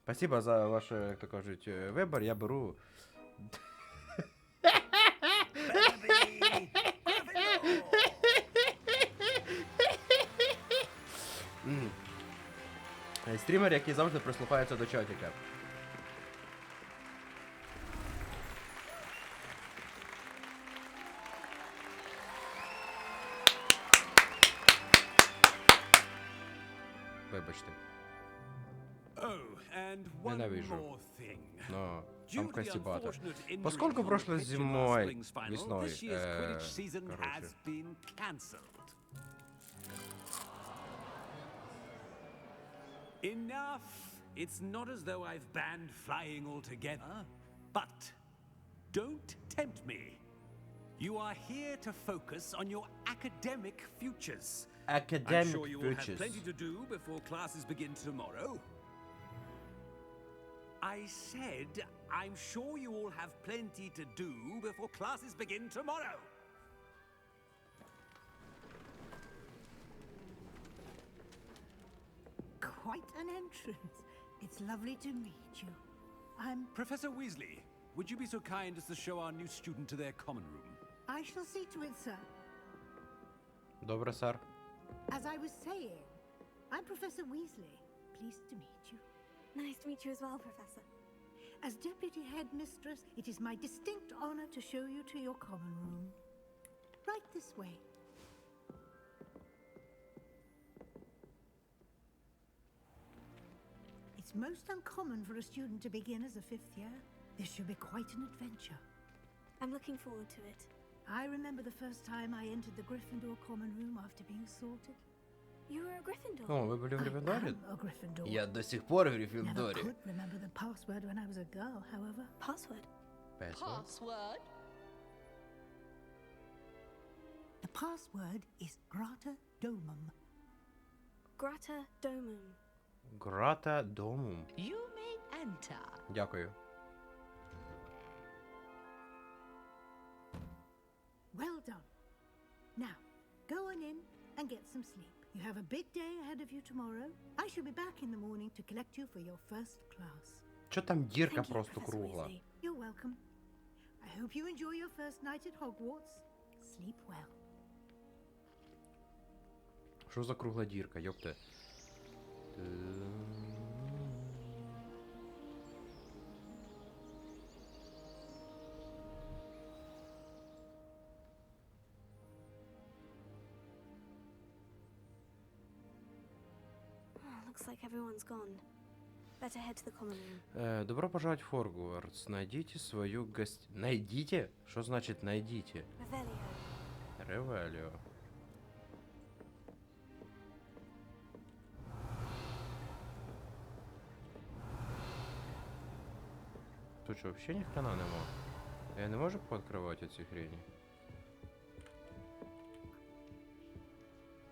Спасибо за ваш, як то кажуть, вибір. Я беру... Стрімер, який завжди прислухається до чатика. Вибачте. Ненавижу. Но там кости бата. Поскольку прошлой зимой, весной, Enough! It's not as though I've banned flying altogether, but don't tempt me. You are here to focus on your academic futures. Academic I'm sure you will have futures. plenty to do before classes begin tomorrow. I said, I'm sure you all have plenty to do before classes begin tomorrow. Quite an entrance. It's lovely to meet you. I'm Professor Weasley, would you be so kind as to show our new student to their common room? I shall see to it, sir. Добре, сер. As I was saying, I'm Professor Weasley. Pleased to meet you. Nice to meet you as well, Professor. As Deputy Headmistress, it is my distinct honor to show you to your common room. Right this way. It's most uncommon for a student to begin as a fifth year. This should be quite an adventure. I'm looking forward to it. I remember the first time I entered the Gryffindor common room after being sorted. You were a Gryffindor? О, ви були в Гриффіндорі? I am a Gryffindor. Я до сих пор в Never Гриффіндорі. could remember the password when I was a girl, however. Password? Password? The password is Grata Domum. Grata Domum. Грата домум. You may enter. Дякую. Well done. Now, go on in and get some sleep. You have a big day ahead of you tomorrow. I shall be back in the morning to collect you for your first class. Чо там дірка Thank you, просто Professor кругла? Weasley. You're welcome. I hope you enjoy your first night at Hogwarts. Sleep well. Що за кругла дірка, йопте? Looks like everyone's gone. Better head to the common room. Добро пожаловать в Хогвартс. Найдите свою гость... Найдите? Что значит найдите? Revelio. Ревелио. Тут что, вообще ни хрена нема? Я не можу пооткривати ці хрені?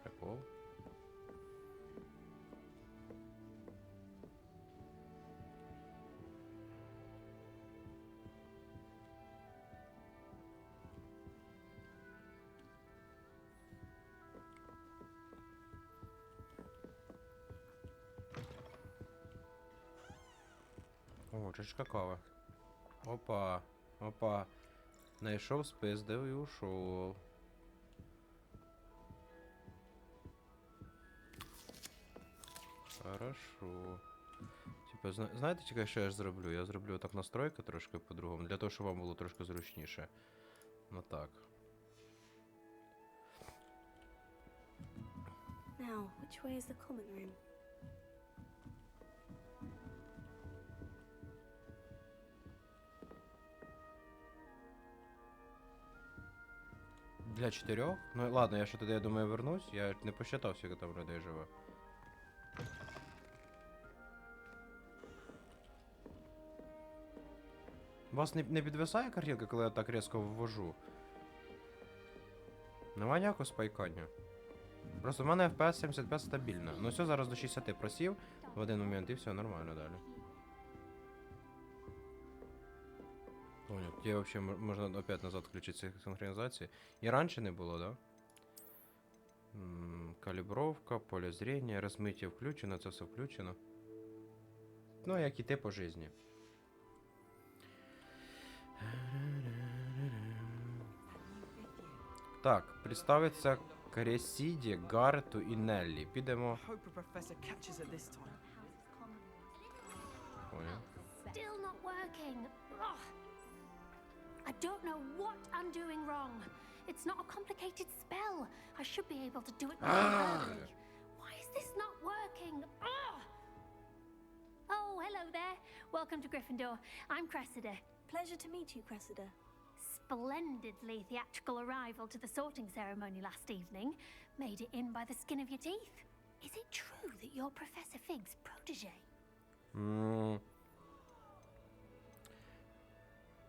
Прикол. О, чашка кави. Опа, опа. Найшов, спиздив і ушов. Хорошо. Типа, знаєте, тільки що я ж зроблю? Я зроблю так настройки трошки по-другому, для того, щоб вам було трошки зручніше. Ну так. Now, which way is the common room? Для 4? Ну ладно, я що тоді, я думаю, вернусь. Я не посчитав, скільки там людей живе. У вас не підвисає картинка, коли я так різко ввожу? Нема ніякого спайкання. Просто в мене FPS 75 стабільно. Ну все, зараз до 60 просів в один момент і все, нормально далі. Понял. Где вообще можно опять назад включить синхронизацию? И раньше не было, да? Калибровка, поле зрения, размытие включено, это все включено. Ну, як і те по жизни. Так, представиться Кресіді, Гарту і Неллі. Підемо. Понял. Still not working. Ugh. I don't know what I'm doing wrong. It's not a complicated spell. I should be able to do it early. Why is this not working? Ugh. Oh, hello there. Welcome to Gryffindor. I'm Cressida. Pleasure to meet you, Cressida. Splendidly theatrical arrival to the sorting ceremony last evening. Made it in by the skin of your teeth. Is it true that you're Professor Fig's protege?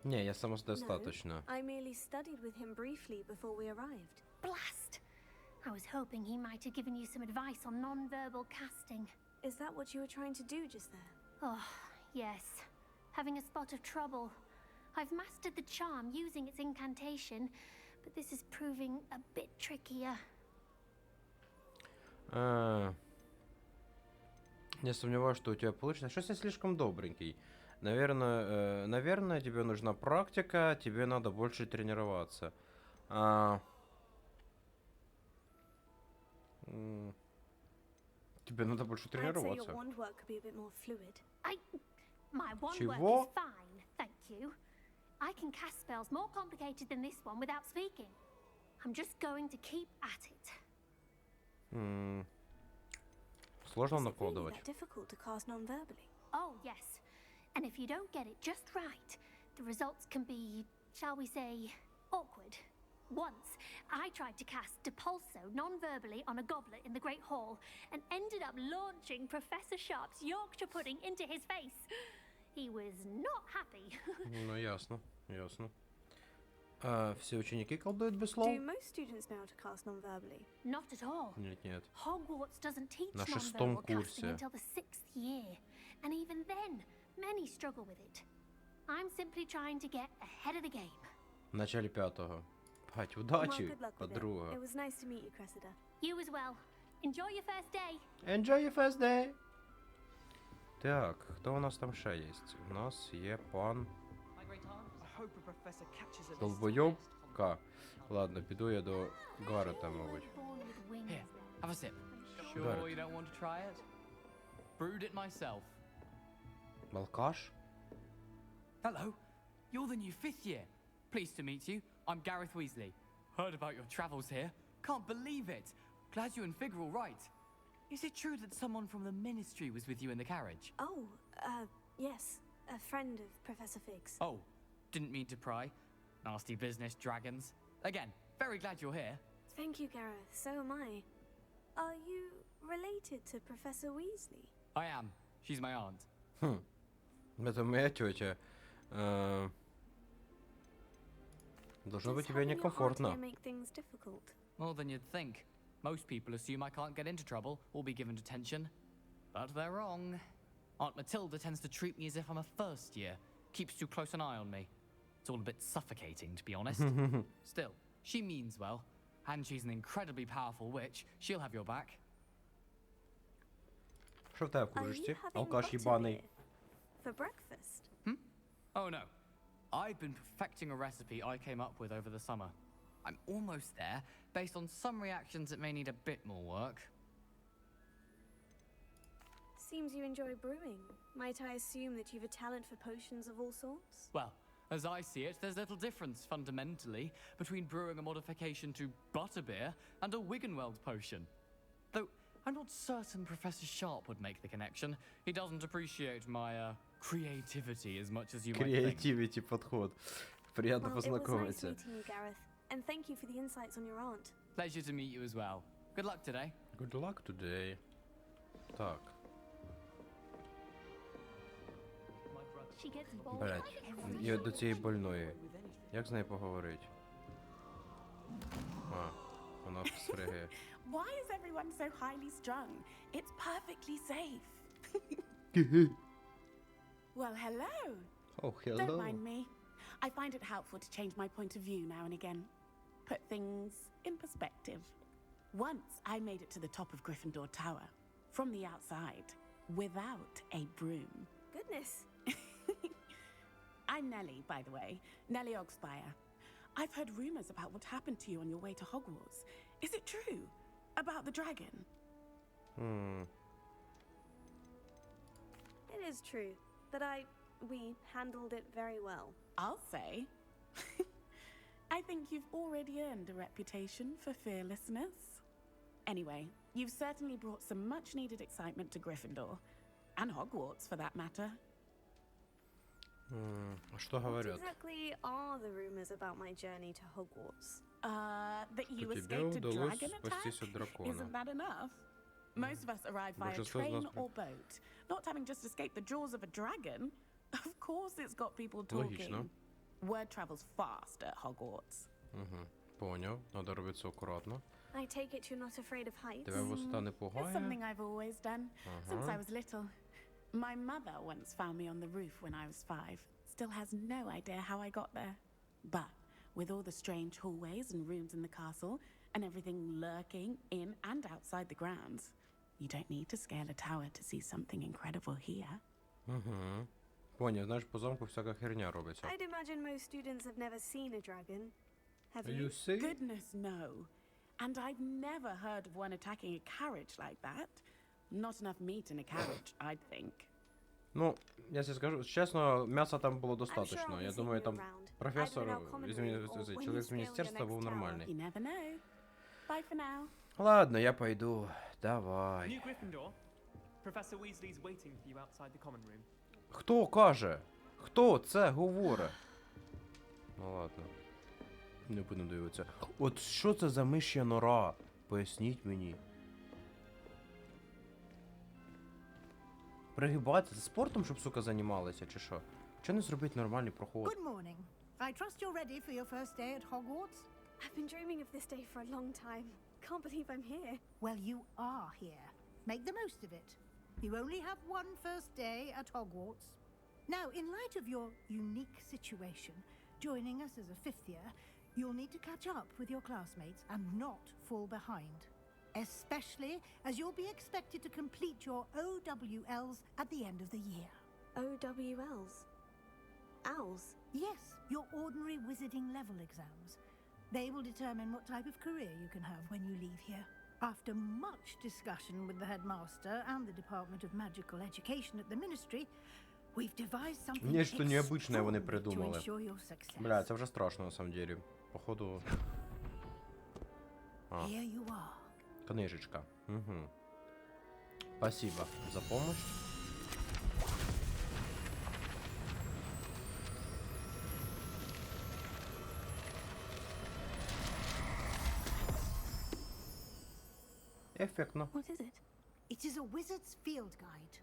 Не, я самодостаточно. No, I merely studied with him briefly before we arrived. Blast! I was hoping he might have given you some advice on non-verbal casting. Is that what you were trying to do just there? Oh, yes. Having a spot of trouble. I've mastered the charm using its incantation, but this is proving a bit trickier. Не сомневаюсь, что у тебя получится. Что-то я слишком добренький. Наверное, тебе нужна практика, тебе надо больше тренироваться. Тебе надо больше I'd say your тренироваться. wand work could be a bit more fluid. My wand work Чего? is fine, thank you. I can cast spells more complicated than this one without speaking. I'm just going to keep at it. Сложно Is it really накладывать. that difficult to cast non-verbally? Oh, yes. And if you don't get it just right, the results can be, shall we say, awkward. Once, I tried to cast Depulso non-verbally on a goblet in the Great Hall and ended up launching Professor Sharp's Yorkshire pudding into his face. He was not happy. Ну, ясно, ясно. Все ученики колдуют без слов? Do most students know how to cast non-verbally? Not at all. Нет, нет. Hogwarts doesn't teach На non-verbal шестом casting курсе. until the 6th year. And even then, many struggle with it. I'm simply trying to get ahead of the game. В начале 5-го. Бать, Well, удачи, good luck with it. подруга. It was nice to meet you, Cressida. You as well. Enjoy your first day. Enjoy your first day! Так, хто у нас там ще є? У нас є пан Долбойобка. Ладно, піду я до Гарета, мабуть. Here, have a sip. Got Sure it. you don't want to try it? Brewed it myself. Алкаш? Hello, you're the new 5th year. Pleased to meet you. I'm Gareth Weasley. Heard about your travels here. Can't believe it. Glad you and Fig are all right. Is it true that someone from the Ministry was with you in the carriage? Oh, yes. A friend of Professor Fig's. Oh, didn't mean to pry. Nasty business, dragons. Again, very glad you're here. Thank you, Gareth. So am I. Are you related to Professor Weasley? I am. She's my aunt. Это моя тетя. Должно быть Does тебе having your aunt некомфортно. here make things difficult? More than you'd think. Most people assume I can't get into trouble or be given detention. But they're wrong. Aunt Matilda tends to treat me as if I'm a first year. Keeps too close an eye on me. It's all a bit suffocating, to be honest. Still, she means well. And she's an incredibly powerful witch. She'll have your back. Що в тебе в Are you кружечці? having Алкаш їбаний. butterbeer for breakfast? Oh no. I've been perfecting a recipe I came up with over the summer. I'm almost there, based on some reactions that may need a bit more work. Seems you enjoy brewing. Might I assume that you've a talent for potions of all sorts? Well, as I see it, there's little difference, fundamentally, between brewing a modification to butterbeer and a Wiggenweld potion. Though, I'm not certain Professor Sharp would make the connection. He doesn't appreciate my, creativity as much as you might think. Креативити подход. Приятно Well, it was nice познакомиться. meeting you, Gareth. And thank you for the insights on your aunt. Pleasure to meet you as well. Good luck today. Good luck today. Так, She gets bored. блять. Я до цієї больної. Як з нею поговорити? Вона всригає. Why is everyone so highly strung? It's perfectly safe. Well, hello. Oh, Don't hello. mind me. I find it helpful to change my point of view now and again. Put things in perspective. Once I made it to the top of Gryffindor Tower, from the outside, without a broom. Goodness. I'm Nellie, by the way. Nellie Ogspire. I've heard rumors about what happened to you on your way to Hogwarts. Is it true? About the dragon? It is true that we handled it very well. I'll say. I think you've already earned a reputation for fearlessness. Anyway, you've certainly brought some much-needed excitement to Gryffindor. And Hogwarts, for that matter. А что What говорят? exactly are the rumors about my journey to Hogwarts? That you Что тебе escaped a удалось dragon attack? спастись от дракона. Isn't that enough? Most of us arrive via Большинство из train нас or boat. Not having just escaped the jaws of a dragon. Of course it's got people talking. Логично. Word travels fast at Hogwarts. Понял. Надо робити все акуратно. I take it you're not afraid of heights. Тебе висота не It's пугає? something I've always done since I Ага. was little. My mother once found me on the roof when I was 5. Still has no idea how I got there. But with all the strange hallways and rooms in the castle, and everything lurking in and outside the grounds, you don't need to scale a tower to see something incredible here. Поняв, знаєш, по замку всяка херня робиться. I'd imagine most students have never seen a dragon. Have you? You see? Goodness, no. And I've never heard of one attacking a carriage like that. Not enough meat in a carriage, I'd think. Ну, я тебе скажу, чесно, м'яса там було достатньо. Я думаю, там професор, чоловік з міністерства був нормальний. You never know. Bye for now. Ладно, я пойду. Давай. New Gryffindor. Professor Weasley's waiting for you outside the common room. Хто каже? Хто це говорить? Ну ладно. Не будемо дивитися. От що це за миш'я нора? Поясніть мені. Пригибатися? Це спортом, щоб, сука, займалися, чи що? Чого не зробити нормальний проход? Good morning. I trust you're ready for your first day at Hogwarts? I've been dreaming of this day for a long time. Can't believe I'm here. Well, you are here. Make the most of it. You only have one first day at Hogwarts. Now, in light of your unique situation, joining us as a fifth year, you'll need to catch up with your classmates and not fall behind. Especially as you'll be expected to complete your OWLs at the end of the year. OWLs? Owls? Yes, your ordinary wizarding level exams. They will determine what type of career you can have when you leave here. After much discussion with the headmaster and the Department of Magical Education at the Ministry, we've devised something Нечто необычное вони extraordinary to придумали. ensure your success. Бля, це вже страшно на самом деле. Походу. А, Here you are. книжечка. Угу. Спасибо за помощь. Ефектно. What is it? It is a wizard's field guide.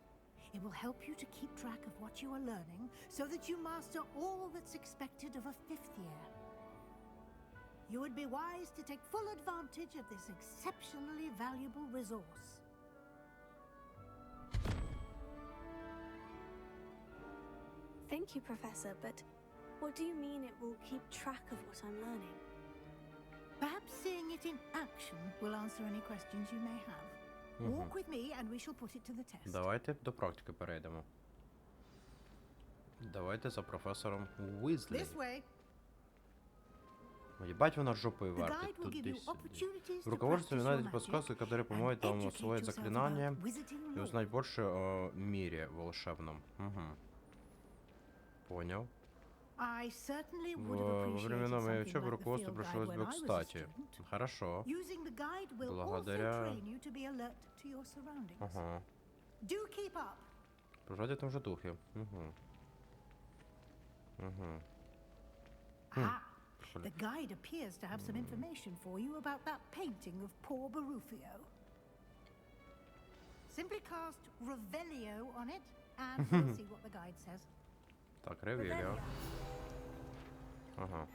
It will help you to keep track of what you are learning so that you master all that's expected of a fifth year. You would be wise to take full advantage of this exceptionally valuable resource. Thank you, Professor, but what do you mean it will keep track of what I'm learning? Perhaps seeing it in action will answer any questions you may have. Walk with me and we shall put it to the test. Давайте до практики перейдемо. Давайте за професором Уизлі. This way. Ебать, вона жопой вертит туда-сюда. В руководстве вы найдете подсказки, которые помогут вам освоить заклинания и узнать больше о мире волшебном. Угу. Понял. Во времена моей учебы руководство пришлось бы кстати. Хорошо. Благодаря... Ага. Продолжать в том же духе. Угу. Угу. The guide appears to have some information for you about that painting of poor Barufio. Simply cast Revelio on it, and we'll see what the guide says. Так, Ревелио. Ага.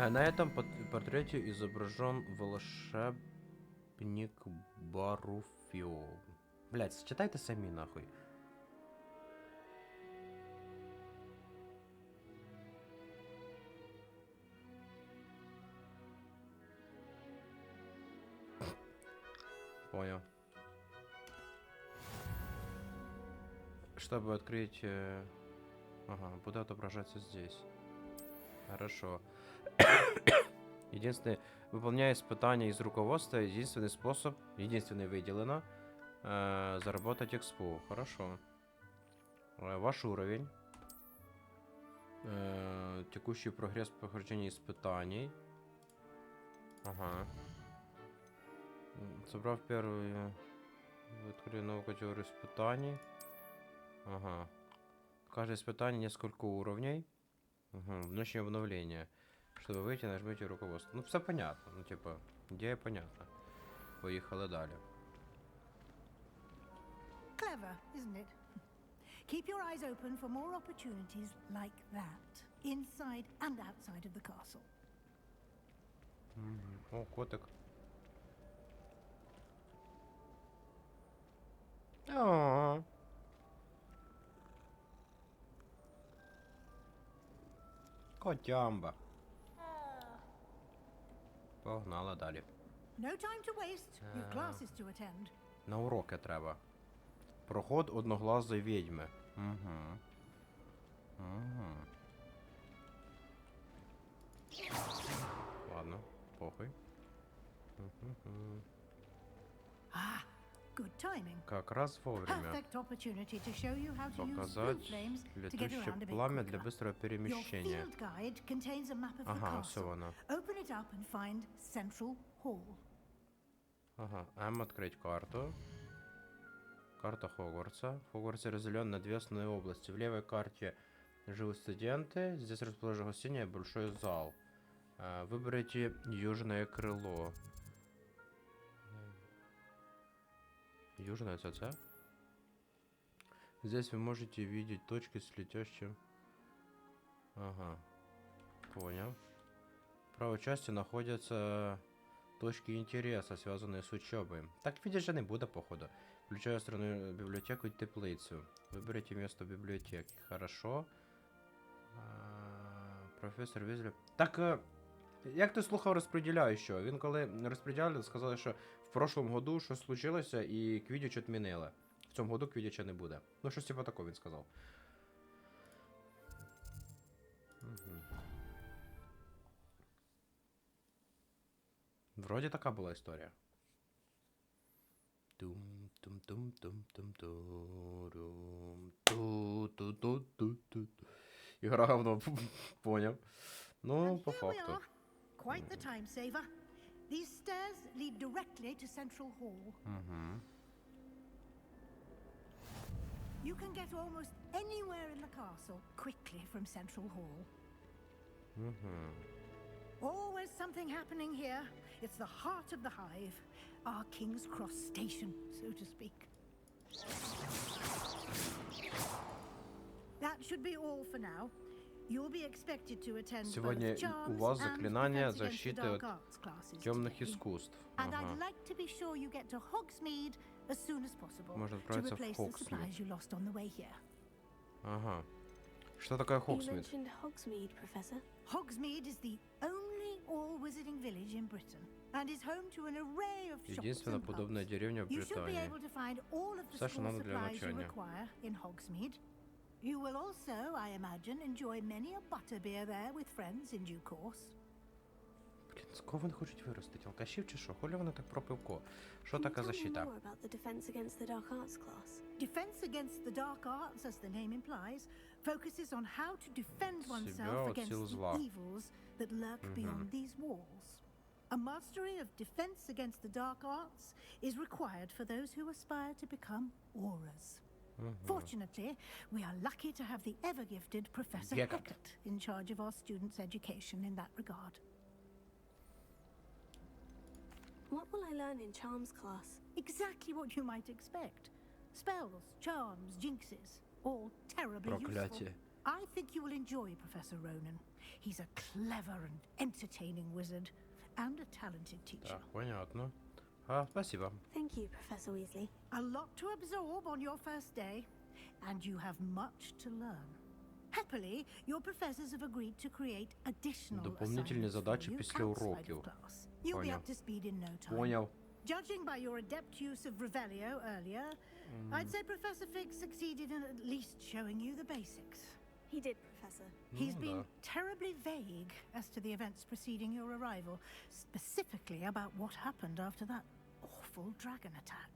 На этом портрете изображен волшебник Баруфио. Блять, читайте сами нахуй. Понял. Чтобы открыть... Ага, будет отображаться здесь. Хорошо. Единственный... Выполняя испытания из руководства, единственный способ, единственный выделено, заработать экспу. Хорошо. Ваш уровень. Текущий прогресс в прохождении испытаний. Ага. Собрав первый... Открою новую категорию испытаний. Ага. Каждое испытание несколько уровней. Угу. Внешнее обновление. Чтобы выйти, нажмите руководство. Ну, все понятно. Ну, типа, идея понятна. Поехали далее. Clever, isn't it? Keep your eyes open for more opportunities like that, inside and outside of the castle. О, котик. О. Котямба. Погнала далі. No time to waste. You've classes to attend. На уроки треба. Проход одноглазої відьми. Угу. Угу. Ладно, похуй. Ah, good timing. Как раз вовремя. Perfect opportunity to show you how to use blue Показать flames to get летущее around a bit пламя для quicker. быстрого Your перемещения. field guide contains a map of the Ага, все castle. оно. Open it up and find Central Hall. Ага, открыть карту. Карта Хогвартса. В Хогвартсе разделен на две основные области. В левой карте живут студенты. Здесь расположен гостиная и большой зал. Выберите южное крыло. Южное ЦЦ. Здесь вы можете видеть точки с летящим. Ага. Понял. В правой части находятся точки интереса, связанные с учебой. Так видишь, не буде, походу. Включаю островную библиотеку и теплицу. Выберите место в библиотеке. Хорошо. Професор Візлі. Так, як ти слухав розподіляючого? Він коли розподіляли, сказали, що в прошлому году щось случилося і Квідіч відмінили. В цьому году Квідіча не буде. Ну, щось типу такого він сказав. Угу. Вроді така була історія. Ігра говно, поняв. Ну, по факту. Quite the time saver. These stairs lead directly to Central Hall. You can get almost anywhere in the castle quickly from Central Hall. Always something happening here. It's the heart of the hive, our King's Cross station, so to speak. That should be all for now. You'll be expected to attend Сегодня both charms у вас and заклинание defense against the защиты dark от arts classes темных today. искусств. And Ага. I'd like to be sure you get to Hogsmeade as soon as possible Можно to отправиться в replace the Hogsmeade. supplies you lost on the way here. Ага. Что такое You Хогсмит? mentioned Hogsmeade, Professor. Hogsmeade is the only all-wizarding village in Britain and is home to an array of shops Единственная and подобная pubs. деревня в You should be Британии. able to find all of the Все, что school надо для supplies you навчания. require in Hogsmeade. You will also, I imagine, enjoy many a butterbeer there with friends in due course. Блін, з кого вони хочуть виростити? Алкашів чи що? Хулі вони так про пивко? Що Can you така tell me защита? more about the Defense Against the Dark Arts class? Defense against the dark arts, as the name implies, focuses on how to defend Себя oneself от against сил the зла. evils that lurk beyond these walls. A mastery of defense against the dark arts is required for those who aspire to become auras. Fortunately, we are lucky to have the ever-gifted Professor Gekert. Gekert in charge of our students' education in that regard. What will I learn in Charms class? Exactly what you might expect. Spells, charms, jinxes, all terribly Проклятие. useful. I think you will enjoy Professor Ronan. He's a clever and entertaining wizard and a talented teacher. Так, понятно. Спасибо. Thank you, Professor Weasley. A lot to absorb on your first day, and you have much to learn. Happily, your professors have agreed to create additional Дополнительные assignments задачи for you після outside уроків. of class. You'll be Понял. up to speed in no time. Понял. Judging by your adept use of Revelio earlier, I'd say Professor Fig succeeded in at least showing you the basics. He did, Professor. He's Ну been да. terribly vague as to the events preceding your arrival, specifically about what happened after that awful dragon attack.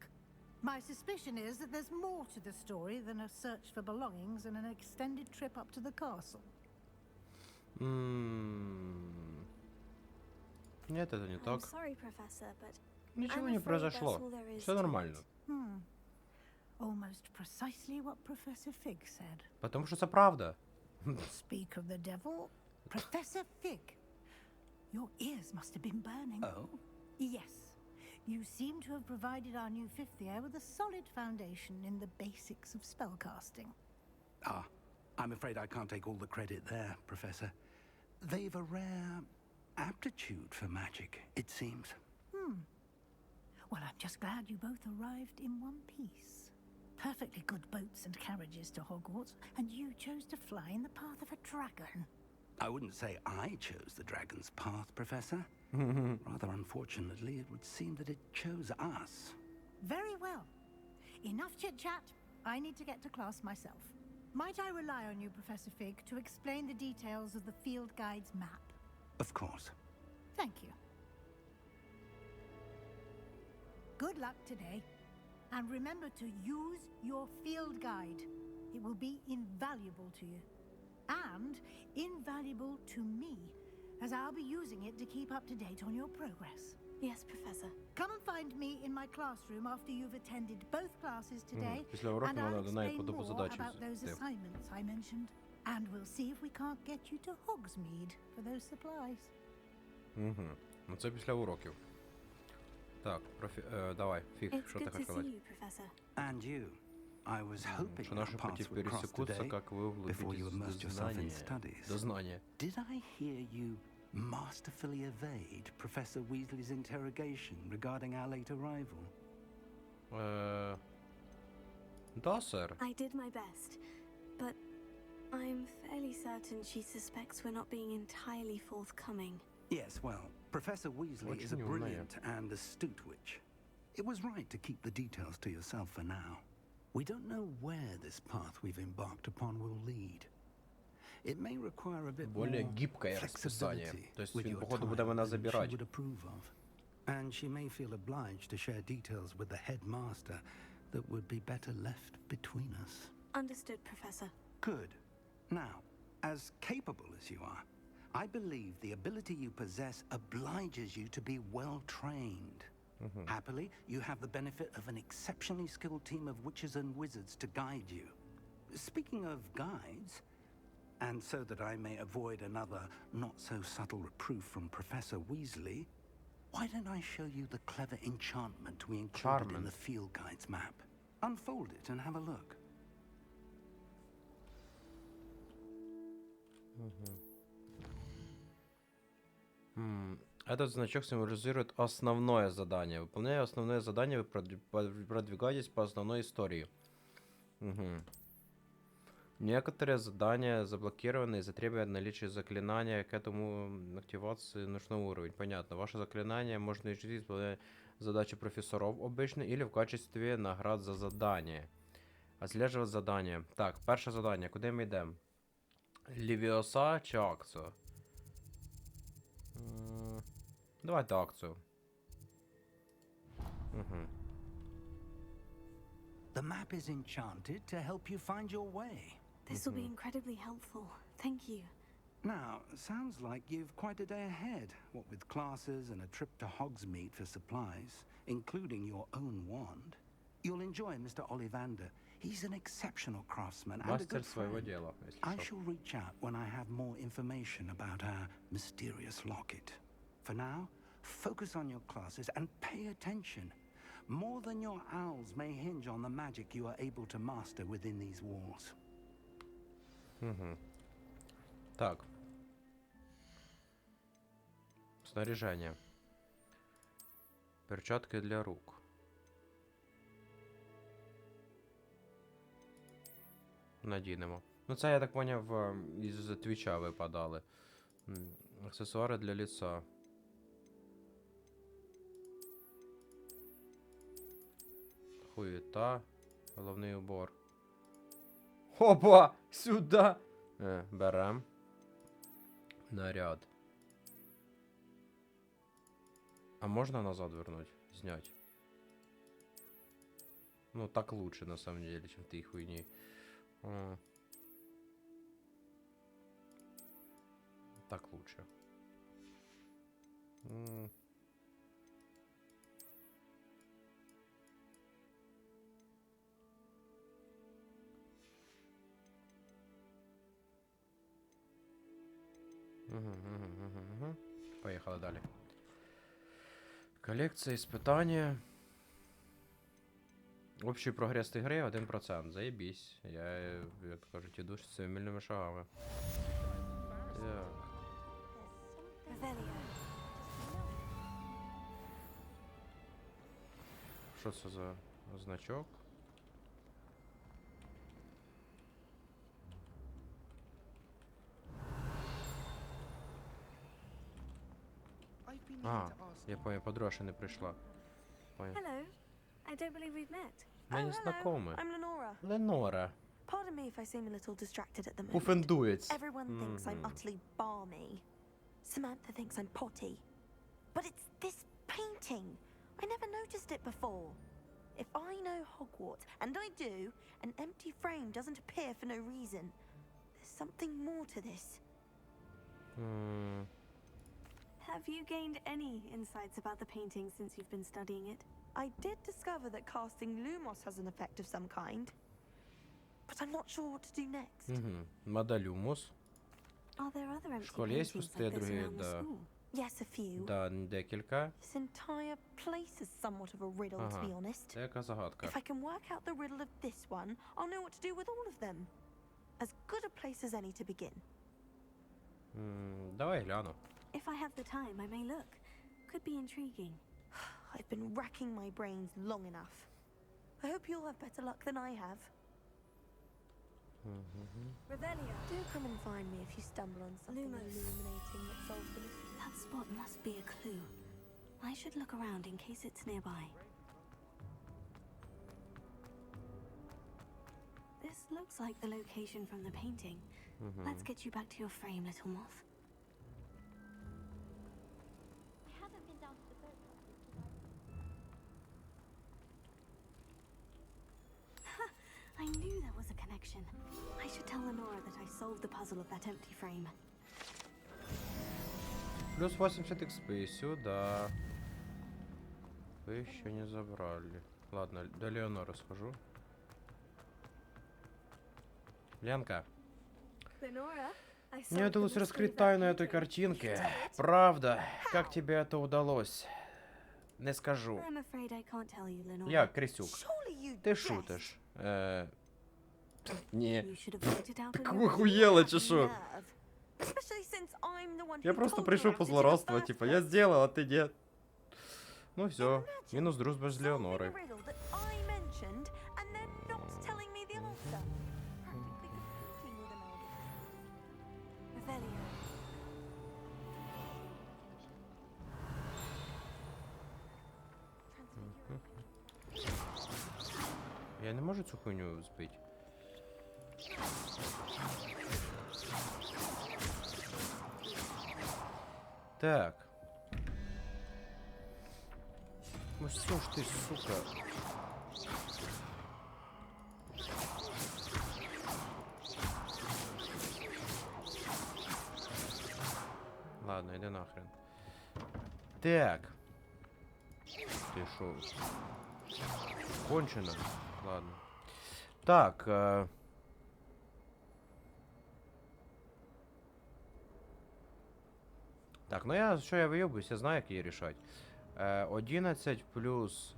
My suspicion is that there's more to the story than a search for belongings and an extended trip up to the castle. Нет, это не I'm так. sorry, Professor, but Ничего I'm не afraid произошло. that's all there is Все to нормально. Almost precisely what Professor Fig said. Потому что це правда. Speak of the devil, Professor Fig. Your ears must have been burning. Oh? Yes. You seem to have provided our new fifth year with a solid foundation in the basics of spellcasting. Ah, I'm afraid I can't take all the credit there, Professor. They've a rare aptitude for magic, it seems. Well, I'm just glad you both arrived in one piece. Perfectly good boats and carriages to Hogwarts, and you chose to fly in the path of a dragon. I wouldn't say I chose the dragon's path, Professor. Rather unfortunately, it would seem that it chose us. Very well. Enough chit-chat. I need to get to class myself. Might I rely on you, Professor Fig, to explain the details of the field guide's map? Of course. Thank you. Good luck today. And remember to use your field guide. It will be invaluable to you. And invaluable to me, as I'll be using it to keep up to date on your progress. Yes, Professor. Come and find me in my classroom after you've attended both classes today, Після уроку and I'll вона до неї explain по more задачі about those взяти. assignments I mentioned. And we'll see if we can't get you to Hogsmeade for those supplies. Ну це після уроків. Так, давай, Фіг, It's що ти good to хочеш see сказати? you, Professor. And you. I was hoping Що our наші путі paths would cross пересекутся, today как вы before you immersed yourself in углубитесь studies. до знания. Did I hear you masterfully evade Professor Weasley's interrogation regarding our late arrival? Да, сэр. I did my best, but I'm fairly certain she suspects we're not being entirely forthcoming. Yes, well, Professor Weasley is a Очень умная. brilliant and astute witch. It was right to keep the details to yourself for now. We don't know where this path we've embarked upon will lead. It may require a bit Более more гибкое расписание. flexibility То есть with він, your походу, time буде мене than she забирати. would approve of. And she may feel obliged to share details with the headmaster that would be better left between us. Understood, Professor. Good. Now, as capable as you are, I believe the ability you possess obliges you to be well trained. Happily, you have the benefit of an exceptionally skilled team of witches and wizards to guide you. Speaking of guides, and so that I may avoid another not-so-subtle reproof from Professor Weasley, why don't I show you the clever enchantment we included in the field guide's map? Unfold it and have a look. Этот значок символизирует основное задание. Выполняя основное задание, вы продвигаетесь по основной истории. Некоторые задания заблокированы из-за требования наличия заклинания. К этому активации нужен уровень. Понятно. Ваше заклинание можно исполнять задачи профессоров обычно или в качестве наград за задание. Отслеживать задание. Так, перше задання. Куди ми йдемо? Лівіоса чи акцію? Давайте акцію. The map is enchanted to help you find your way. This will be incredibly helpful. Thank you. Now, sounds like you've quite a day ahead, what with classes and a trip to Hogsmeade for supplies, including your own wand. You'll enjoy Mr. Ollivander. He's an exceptional craftsman and a Мастер good своего friend. дела, если I что. shall reach out when I have more information about our mysterious locket. For now, focus on your classes and pay attention. More than your owls may hinge on the magic you are able to master within these walls. Так. Снаряжение. Перчатки для рук. Надінемо. Ну це, я так поняв, із твіча випадали. Аксесуари для лица. Хуєта. Головний убор. Опа! Сюди! Берем. Наряд. А можно назад вернуть? Снять? Ну, так лучше, на самом деле, чем ты хуйни. Так лучше. Поехали далі. Колекція, іспитання. Общий прогрес ігри 1%. Заєбісь. Я, як кажуть, іду з семимильними шагами. Так. Що це за значок? А, я понял, подруга ще не прийшла. Понял. Hello. I don't believe we've met. Ми не знакомі. I'm Lenora. Ленора. Pardon me if I seem a little distracted at the moment. Пуфендуєць. Everyone thinks I'm utterly balmy. Samantha thinks I'm potty. But it's this painting. I never noticed it before. If I know Hogwarts, and I do, an empty frame doesn't appear for no reason. There's something more to this. Have you gained any insights about the painting since you've been studying it? I did discover that casting Lumos has an effect of some kind. But I'm not sure what to do next. Мадалюмус. Are there other В empty школі є paintings пусті like this другі, around the да. school? Yes, a few. Да, декілька. This entire place is somewhat of a riddle, to be honest. Це яка загадка. If I can work out the riddle of this one, I'll know what to do with all of them. As good a place as any to begin. Давай гляну. If I have the time, I may look. Could be intriguing. I've been racking my brains long enough. I hope you'll have better luck than I have. Revelio. Do come and find me if you stumble on something illuminating that solves the mystery. That spot must be a clue. I should look around in case it's nearby. This looks like the location from the painting. Let's get you back to your frame, little moth. I haven't been down to the boat club since 2000. I knew there was a connection. I should tell Lenora that I solved the puzzle of that empty frame. Плюс 80 XP сюда. Вы еще не забрали. Ладно, до Леонора схожу. Ленка. Мне удалось раскрыть тайну этой картинки. Правда, как тебе это удалось? Не скажу. Я, Крисюк. Ты шутишь. Не. Так вы охуела, чи шо? Я просто пришел позлорадствовать, типа, я сделал, а ты нет. Ну все, минус дружба с Леонорой. Я не можу цю хуйню збити. Так. Ну что ж ты, сука. Ладно, иди нахрен. Так. Ты шо? Кончено. Ладно. Так. Так, ну я, що я вийобуюсь, я знаю, як її рішати. 11 плюс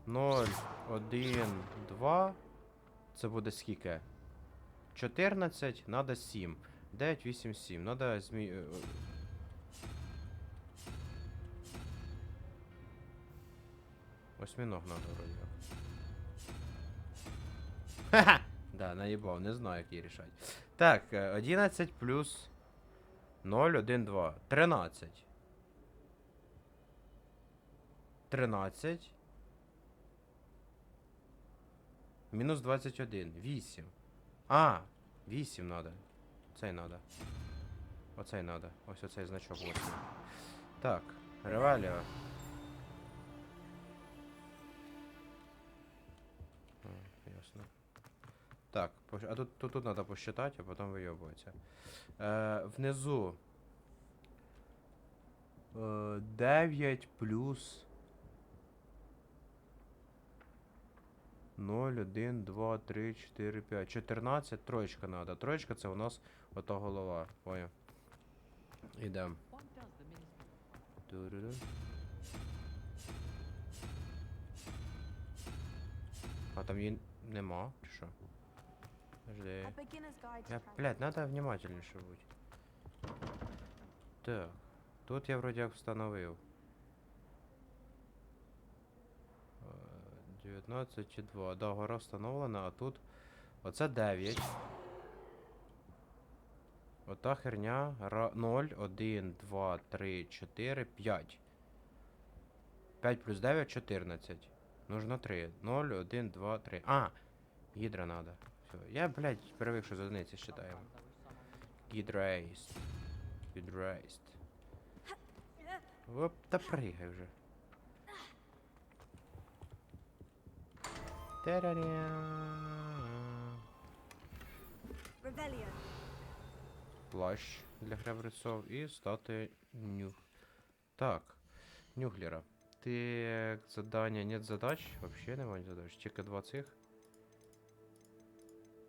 0, 1, 2. Це буде скільки? 14, надо 7. 9, 8, 7. Надо Осьминог надо вроде. Ха-ха! Да, наїбав, не знаю, як її рішати. Так, 11 плюс 0, 1, 2. 13. 13. Мінус 21. 8. А, 8 надо. Цей надо. Оцей надо. Ось оцей значок 8. Так, Ревеліо. Ясно. Так, а тут надо посчитать, а потом выебываться. Внизу 9 плюс 0, 1, 2, 3, 4, 5. 14, троечка надо. Троечка це у нас ота голова. Понял. Ідем. А там її нема, чи що? Подожди. Я, блядь, надо внимательніше бути. Так. Тут я вроді як встановив. 19,2. Да, гора встановлена, а тут... Оце 9. Ота херня. 0, 1, 2, 3, 4, 5. 5 плюс 9, 14. Нужно 3. 0, 1, 2, 3. А! Гідра надо. Все. Я, блядь, привик, що з одиниці считаємо. Гідрейст. Гідрейст. Оп, та пригай вже. Плащ для храбрецов і стати Так, Нюхлера. Ты задания, нет задач? Вообще немає задач. Тільки 2 цих.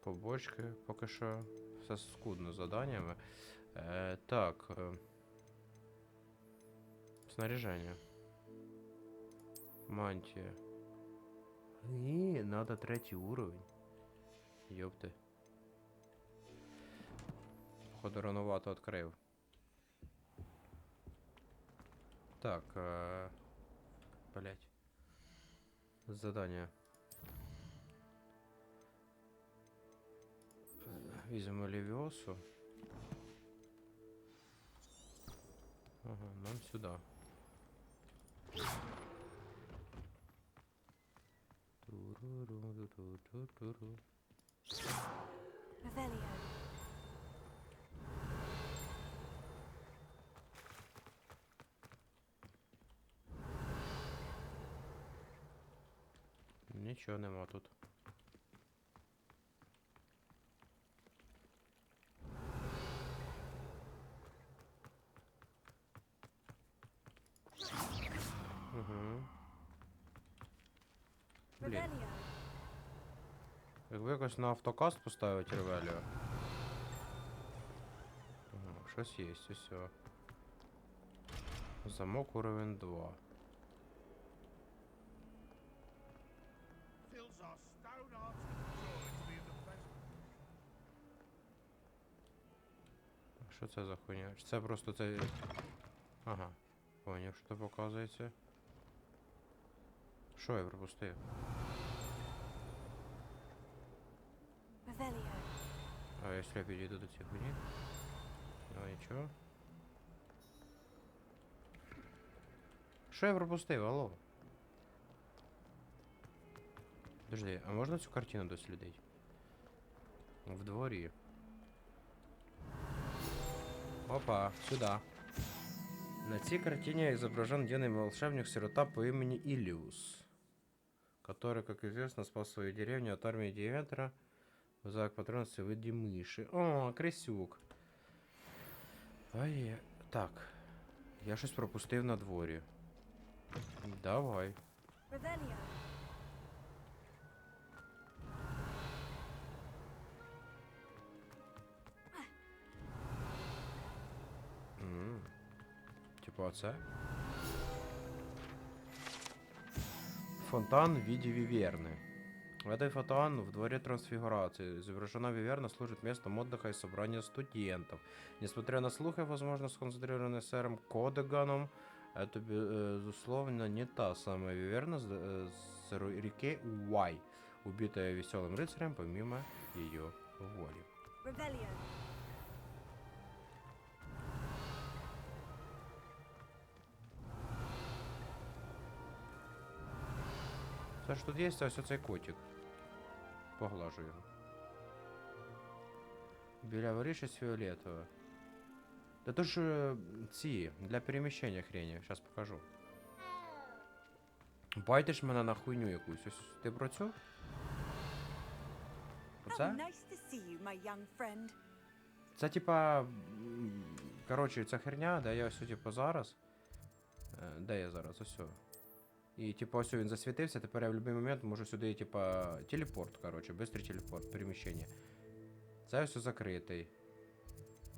Побочки поки що. Все скудно з заданнями. Так. Снаряжение. Мантия. І, надо 3-й уровень. Ёпты. Походу рановато відкрив. Так, блять. Задание. Візьмемо Левіосу. Ага, нам сюди. Нічого нема тут. Угу. Блін. Якби якось на автокаст поставити Ревеліо. Ага, щось є, все. Замок уровень 2. Що це за хуйня? Чи це просто це... Ага, поняв, що показується. Що я пропустив? А якщо я підійду до цих хуйні? Ну нічого. Що я пропустив, алло? Подожди, а можна цю картину дослідити? В дворі. Опа, сюда. На цій картине изображен юный волшебник-сирота по имени Илиус, который, как известно, спас свою деревню от армии Диветра, вызывая к патронности в виде мыши. О, крисюк. Ай, так. Я щось пропустив на дворі. Давай. Типа оце? Фонтан в виде виверны. Этот фонтан в дворе трансфигурации. Изображена виверна служит местом отдыха и собрания студентов. Несмотря на слухи, возможно, сконцентрированные сэром Кодеганом, это, безусловно, не та самая виверна с реки Уай, убитая веселым рыцарем помимо ее воли. Та ж тут є ось оцей котик. Поглажу його. Біля воріша з фіолетового. Да то ж ці, для переміщення хрені. Зараз покажу. Байтиш мене на хуйню якусь. Ось ти про цю? Оце? Це типа... Коротше, ця херня, де я ось типу зараз. Де я зараз? Ось. І типу ось він засвітився, тепер я в будь-який момент можу сюди, типа, телепорт, коротше, бистрий телепорт, переміщення. Це ось закритий.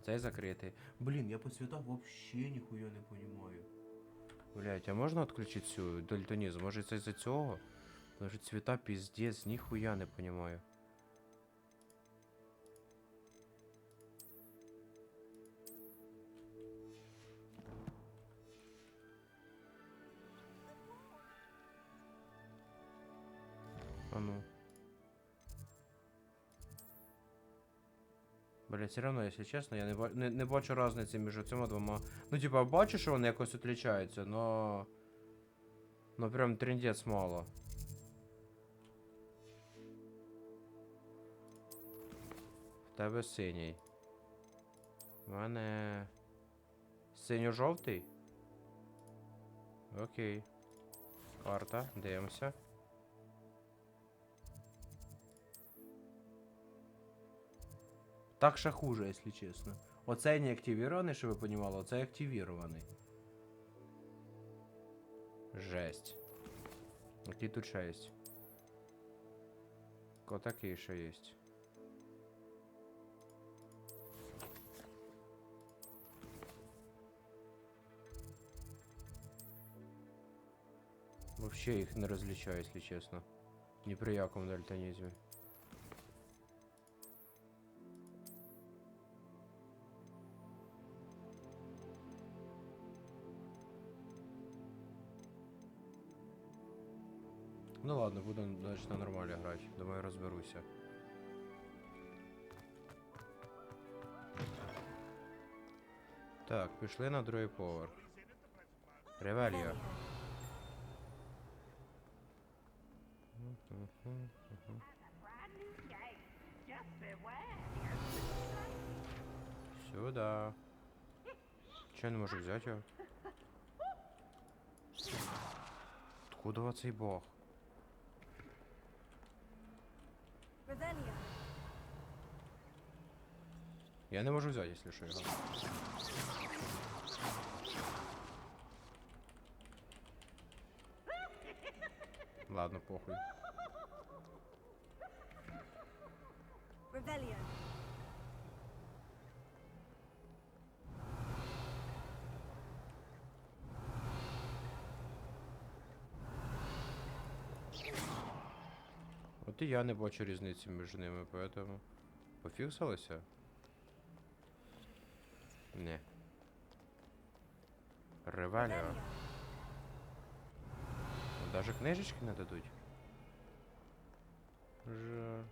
Цей закритий. Блін, я по цвітах вообще ніхуя не понімаю. Блять, а можна відключити цю дальтонізм? Може це із-за цього? Тому що цвіта піздець, ніхуя не понімаю. А ну. Блять, все равно, якщо чесно, я не бачу різниці між цими двома. Ну, типа, бачу, що вони якось відрізняються, но... Ну, прям трындець мало. тебе синій. У мене синьо-жовтий? Окей. Карта, дивимося. Так ще хуже, якщо чесно. Оцей не активірований, щоб ви понімали, оцей активірований. Жесть. Який тут ще є? Такий ще є. Вообще їх не розлічаю, якщо чесно. Ні при якому дальтонізмі. Ну ладно, буду значить на нормалі грати. Думаю, розберуся. Так, пішли на другий поверх. Ревелія. Сюда. Чого я не можу взяти його? Откуда цей бог? Я не можу взяти, якщо що, його. Ладно, похуй. От і я не бачу різниці між ними, поэтому... Пофіксилося? Не. Ревелія. Даже книжечки не дадуть. Жаль.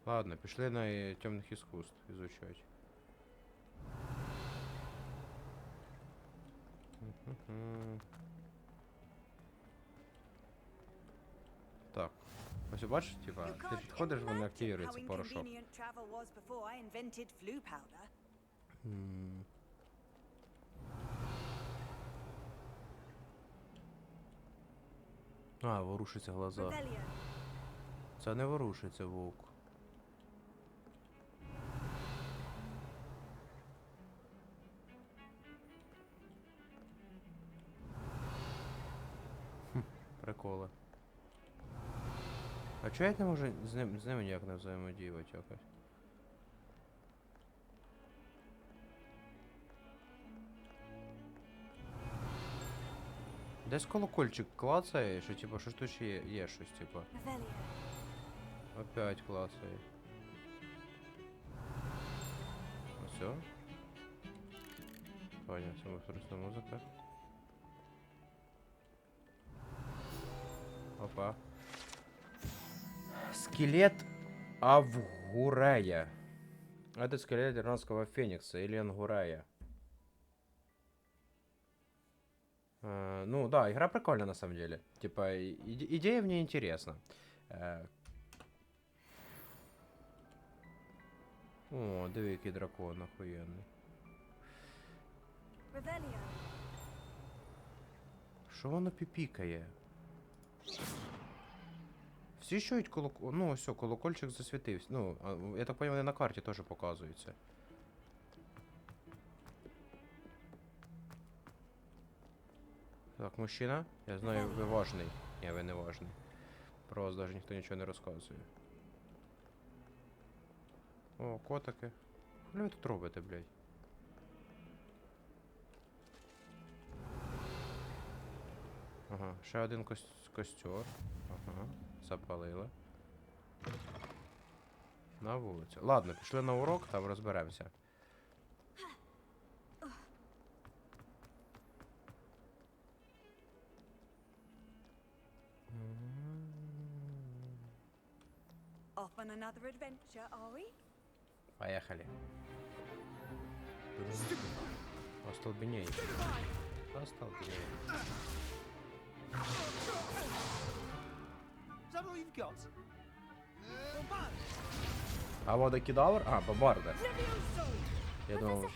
Ладно, пішли на темних іскусств изучать. Так. Ось бачиш, типа, ти підходиш, воно активується порошок. А, ворушиться глаза. Це не ворушиться вовк. Приколи. А чого я не можу з ними ніяк не взаємодіювати якось? Десь колокольчик клацає, що типа, що тут ще є щось, типа. Опять клацає. Ну все. Понял, це просто музика. Опа. Скелет Авгурея. Это скелет иранского феникса или Ангурея. Ну да, игра прикольная на самом деле. Типа, идея в ней интересна. О, диви, який дракон охуєнний. Що воно піпікає? Всі чують колокол... Ну, все, колокольчик засвітився. Ну, я так понял, на карті теж показується. Так, мужчина, я знаю, ви важний. Ні, ви не важний. Про вас навіть ніхто нічого не розказує. О, котики. Що ви тут робите, блядь? Ага, ще один костер. Ага, запалили. На вулицю. Ладно, пішли на урок, там розберемося. Off on another adventure, are we? Поехали. Остолбеней. Остолбеней. Is that all you've got? Well, man. А водокидавр? А, бабарда. Я думав...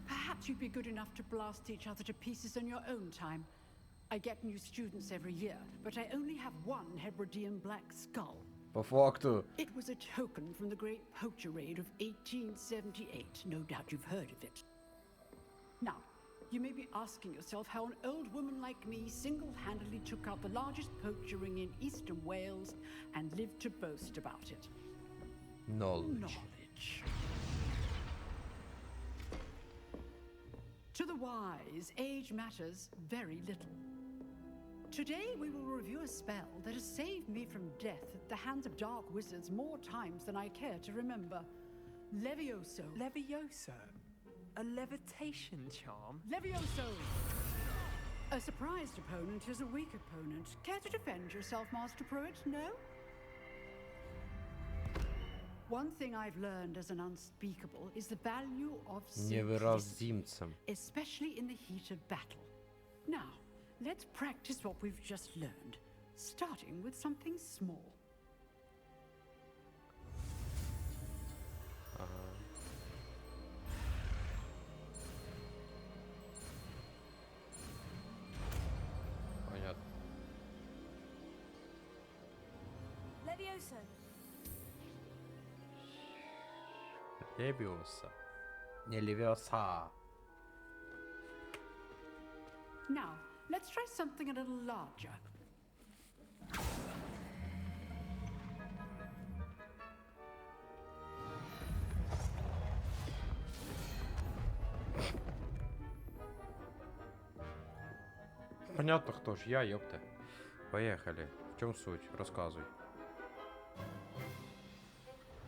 Perhaps you'd be good enough to blast each other to pieces on your own time. I get new students every year, but I only have one Hebridean black skull. По факту. It was a token from the Great Poacher Raid of 1878. No doubt you've heard of it. Now, you may be asking yourself how an old woman like me single-handedly took out the largest poacher ring in eastern Wales and lived to boast about it. Knowledge. To the wise, age matters very little. Today we will review a spell that has saved me from death at the hands of dark wizards more times than I care to remember. Levioso. Levioso? A levitation charm? Levioso! A surprised opponent is a weak opponent. Care to defend yourself, Master Pruitt? No? One thing I've learned as an unspeakable is the value of Невыразимцем. especially in the heat of battle. Now, let's practice what we've just learned, starting with something small. Понятно. Levioso. Левиоса. Не Левиоса. Now, let's try something a little larger. Понятно, кто ж я, ёпта. Поехали. В чем суть? Рассказывай.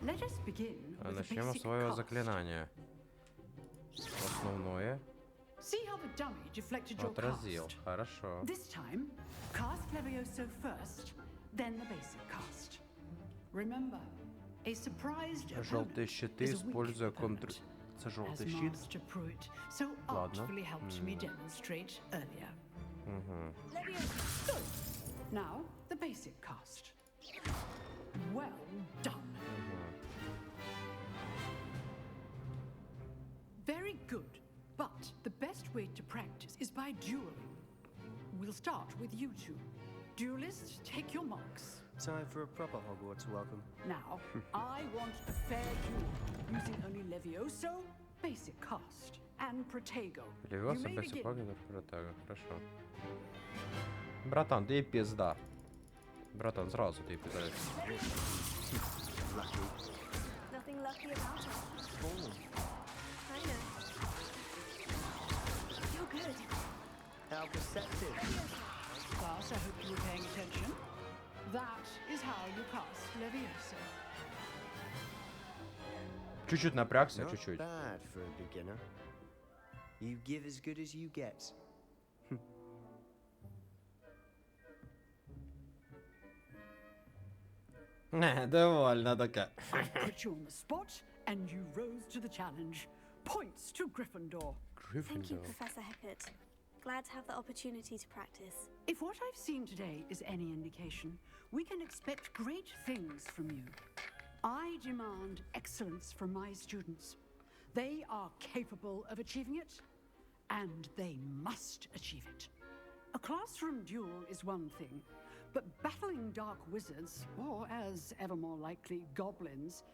Let us begin with the Начнем с basic своего cast. заклинания. Основное. See how the dummy deflected your Отразил. cast. Хорошо. This time, cast Levioso first, then the basic cast. Remember, a surprised Желтые opponent щиты, is a weak используя контр... opponent, Это желтый as щит? Master Pruitt so Ладно. artfully helped me demonstrate earlier. Угу. Good. Now, the basic cast. Well done. Very good. But the best way to practice is by dueling. We'll start with you two. Duelists, take your marks. Time for a proper Hogwarts welcome. Now, I want a fair duel, using only Levioso, basic cast, and Protego. You Левиоса, may Бесси begin. Погнер, Протага. Хорошо. Братан, ты пизда. Братан, сразу ты пизда. Nothing lucky about it. I know. You're good. How perceptive. Class, I hope you were paying attention. That is how you cast Levioso. Чуть-чуть напрягся, Not чуть-чуть. bad for a beginner. You give as good as you get. Довольно такая. I put you on the spot, and you rose to the challenge. Points to Gryffindor. Thank you, Professor Hecat. Glad to have the opportunity to practice. If what I've seen today is any indication, we can expect great things from you. I demand excellence from my students. They are capable of achieving it, and they must achieve it. A classroom duel is one thing, but battling dark wizards, or as ever more likely, goblins,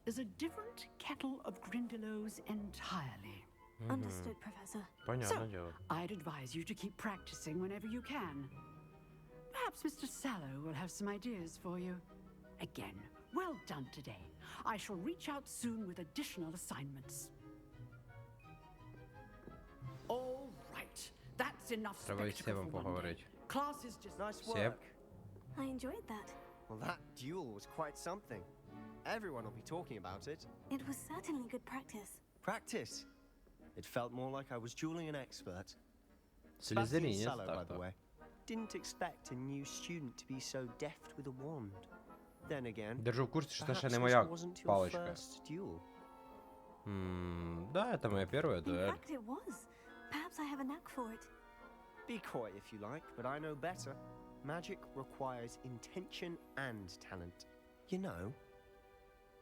is a different kettle of Grindylows entirely. Understood, Professor. Понятное дело. I'd advise you to keep practicing whenever you can. Perhaps Mr. Sallow will have some ideas for you. Again, well done today. I shall reach out soon with additional assignments. All right, that's enough Треба із spectacle Себом for one day. поговорити. Class is just Nice Seb? work. I enjoyed that. Well, that duel was quite something. Everyone will be talking about it. It was certainly good practice. Practice. It felt more like I was dueling an expert. Слизерин, Sebastian yes, Sallow, by так, the так. way, didn't expect a new student to be so deft with a wand. Then again, Держу в курсе, что perhaps это не this моя wasn't your палочка. first duel. Да, это моя первая In дуэль. fact, it was. Perhaps I have a knack for it. Be coy if you like, but I know better. Magic requires intention and talent. You know,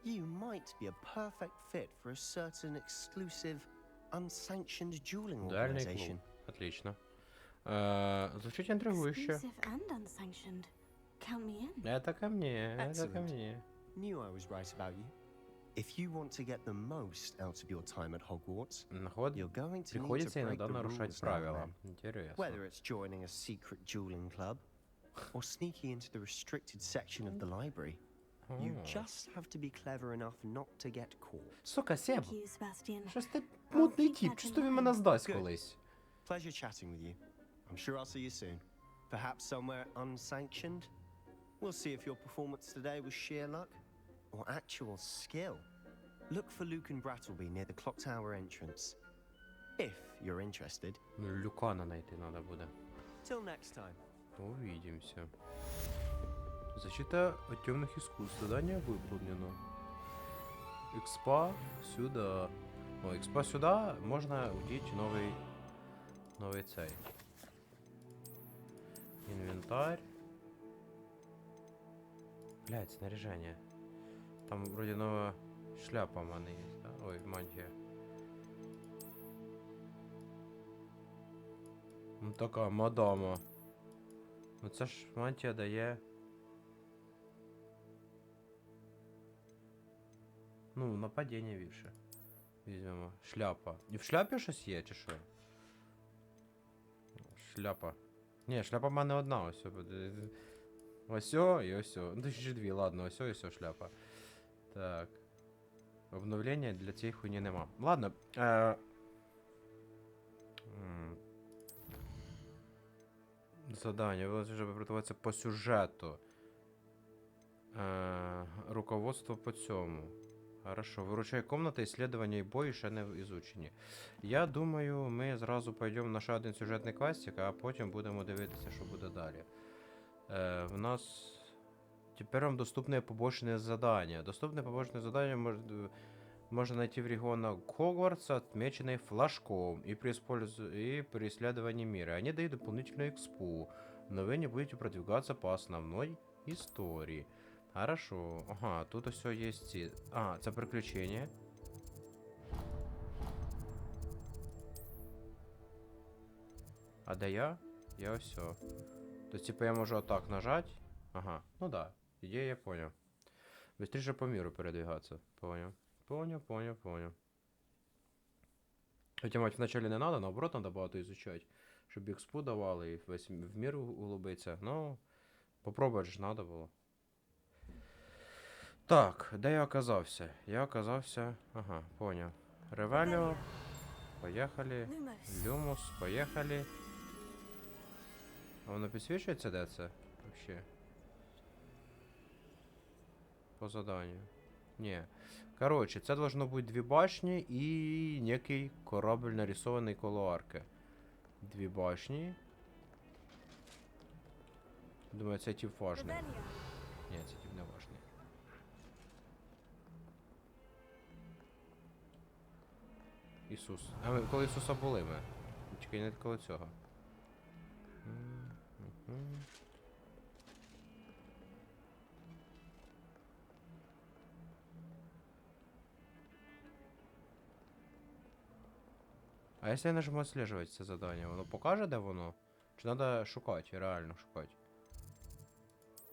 You might be a perfect fit for a certain exclusive, unsanctioned dueling Дуельний organization. клуб. Отлично. Звучить інтригующе. Exclusive and unsanctioned. Count me in. Это ко мне, это ко Excellent. мне. Knew I was right about you. If you want to get the most out of your time at Hogwarts, you're going to need to Приходится break иногда the narушать rules now and правила. then. Интересно. Whether it's joining a secret dueling club or sneaking into the restricted section of the library, you just have to be clever enough not to get caught. Сука, Себ, Thank you, Sebastian. щось ти мутний тіп, чисто він мене здасть колись. Pleasure chatting with you. I'm sure I'll see you soon. Perhaps somewhere unsanctioned? We'll see if your performance today was sheer luck or actual skill. Look for Luke and Brattleby near the clock tower entrance. If you're interested. Люкана найти надо буде. Till next time. Увидимся. Защита от темных искусств. Задание выполнено. Экспа сюда. О, экспа сюда. Можно удить новый цей. Инвентарь. Блять, снаряжение. Там вроде новая шляпа в мене є, да? Ой, мантія. Ну така мадама. Ну це ж мантія дає. Ну, нападіння більше. Візьмемо. Шляпа. І в шляпі щось є, чи що? Шляпа. Ні, шляпа в мене одна, ось. Ось і ось. Ну, точніше дві, ладно, ось і ось шляпа. Так. Обновлення для цієї хуйні нема. Ладно. Задання. Ви вже приготуватися по сюжету. Руководство по цьому. Хорошо. Виручай комната, исследования и бой ще не изучені. Я думаю, ми зразу пойдемо на ще один сюжетний квестик, а потім будемо дивитися, що буде далі. В нас... Теперь вам доступны побочные задания. Доступные побочные задания можно найти в регионах Хогвартса, отмеченные флажком, и при исследовании мира. Они дают дополнительную экспу, но вы не будете продвигаться по основной истории. Хорошо. Ага, тут все есть. А, это приключения. А да я? Я все. То есть, типа, я могу вот так нажать. Ага, ну да. Идею я понял. Быстрее по миру передвигаться. Понял. Понял. Хотя, мать, вначале не надо, наоборот, надо багато изучать. Щоб експу давали і весь в мир углубиться. Ну, попробувати ж надо було. Так, де я оказався? Я оказався... Ага, понял. Ревеліо. Поїхали. Люмус, поїхали. А воно підсвічується, де це? Вообще. По заданию. Не. Короче, це должно бути дві башні і некий корабль, нарисований коло арки. Дві башні. Думаю, це тип важний. Ні, це тип не важний. Ісус. А ми коли Ісуса були ми? Тільки не коло цього. А если я нажму отслеживать це задание, воно покаже, де воно? Чи треба шукати, реально шукати?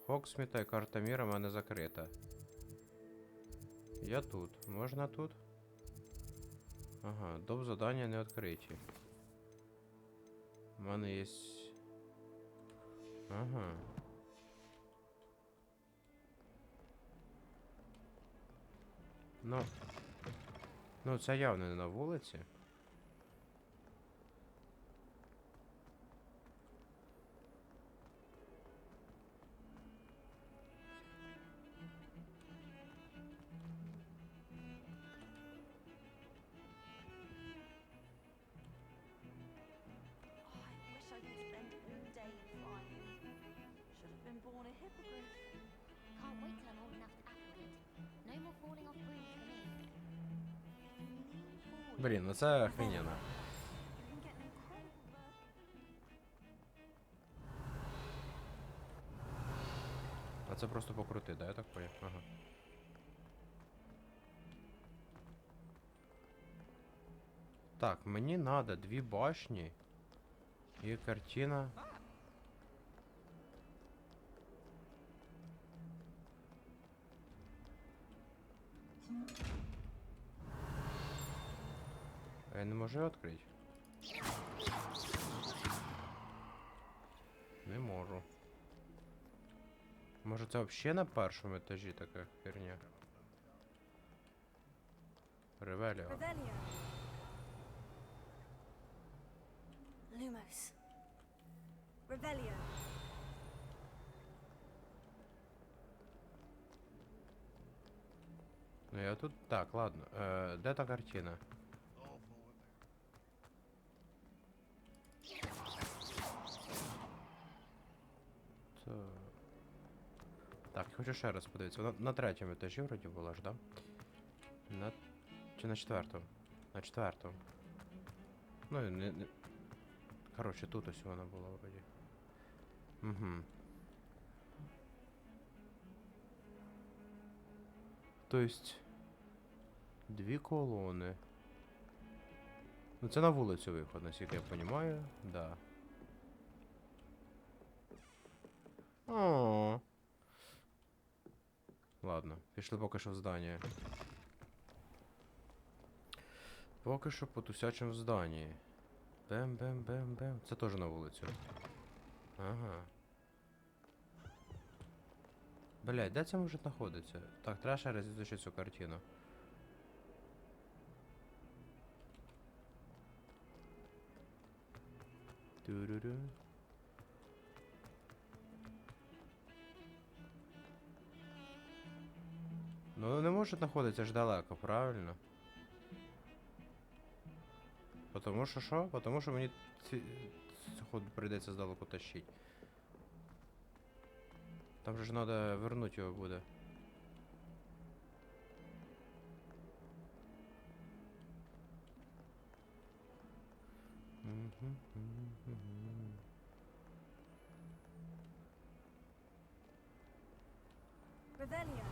Хогсміта і карта міра в мене закрита. Я тут. Можна тут? Ага, доп задання не відкриті. У мене є... Ага. Ну, це явно не на вулиці. Блін, ну це охрененно. А це просто покрути, да, я так понял? Ага. Так, мені надо 2 башні і картина. А я не можу відкрити? Не можу. Може це взагалі на першому етажі така херня? Ревеліо. Revelio. Lumos. Revelio. Ну я тут... Так, ладно. Де та картина? Так, я хочу ще раз подивитися. На 3-му етажі вроді була ж, да? Чи на 4-му? На 4-му. Ну, не... Коротше, тут ось вона була вроді. Угу. Тобто... 2 колони. Ну це на вулицю виход, наскільки я розумію. Да. О. Ладно, пішли поки що в здання. Поки що потусячим в зданні. Бем-бем-бем-бем. Це теж на вулицю. Ага. Блядь, де це може знаходитися? Так, треба ще раз изучити цю картину. Ту-ру-ру. Ну не може знаходитися ж далеко, правильно? Потому що що? Потому що мені ход прийдеться здалеку тащити. Там же ж треба вернути його буде. Revelio.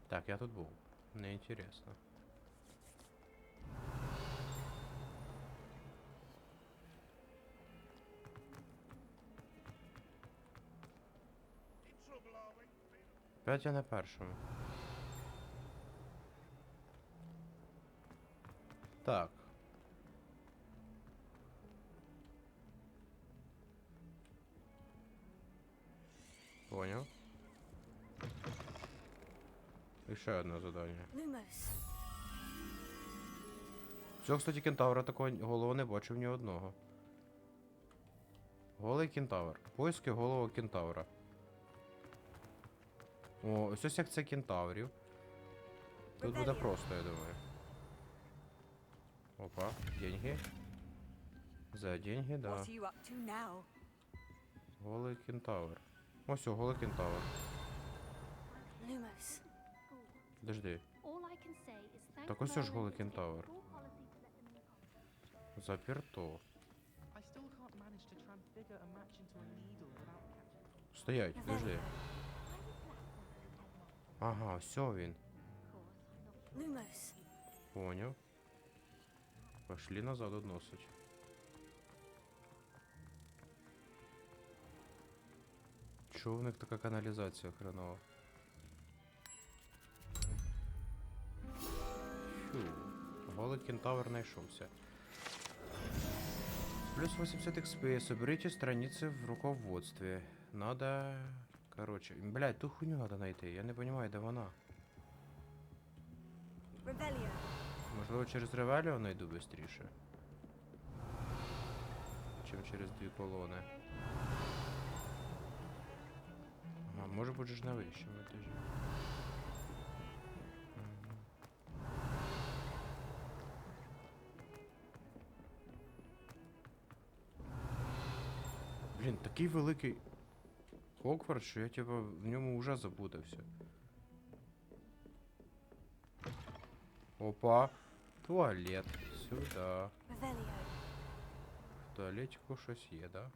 Так, я тут був. Мне интересно. Опять я на першому. Так. Понял. Еще одно задание. Lumos. Цього, кстати, кентавра такого голову не бачив ні одного. Голий кентавр. Поиски голого кентавра. О, ось секція кентаврів. Тут буде просто, я думаю. Опа, деньги. За деньги, да. What are you up to now? Голий кентавр. Ось, голий кентавр. Lumos. Подожди. All I can say is thank Так ось ж Merlin голий for taking кентавр. full policy to let them in contact. Заперто. I still can't manage to transfigure a match into a needle without catching. Стоять, подожди. Ага, все він. Lumos. Понял. Пошли назад односить. Чого в них така каналізація хренова? Фу. Голий кентавр знайшовся. Плюс 80 XP. Соберите страницы в руководстве. Надо... Короче, блядь, ту хуйню надо найти. Я не понимаю, де вона. Revelio. Можливо, через Ревеліо найду быстріше. Чим через 2 колони. А, може бути ж на вищому етажі. Блін, такий великий Хогвартс, що я типа в ньому вже забудався. Опа, туалет. Сюда. Revelio. В туалетику щось є, да?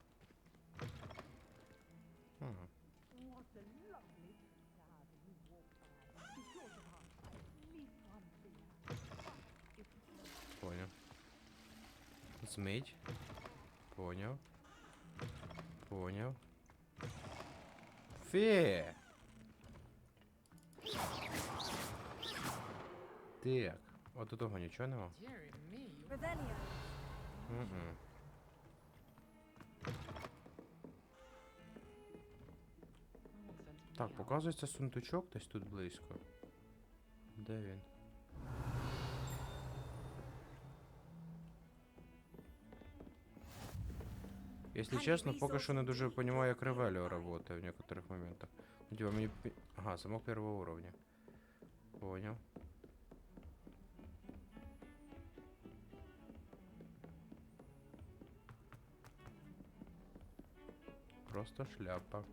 Змить. Поняв. Поняв. Фе! Так. От у того нічого нема. Мгм. Так, показується сундучок десь тут близько. Де він? Если честно, поки що не дуже розумію, як Ревеліо працює в некоторых моментах. Ну, типа, мені... Ага, замок первого уровня. Понял. Просто шляпа.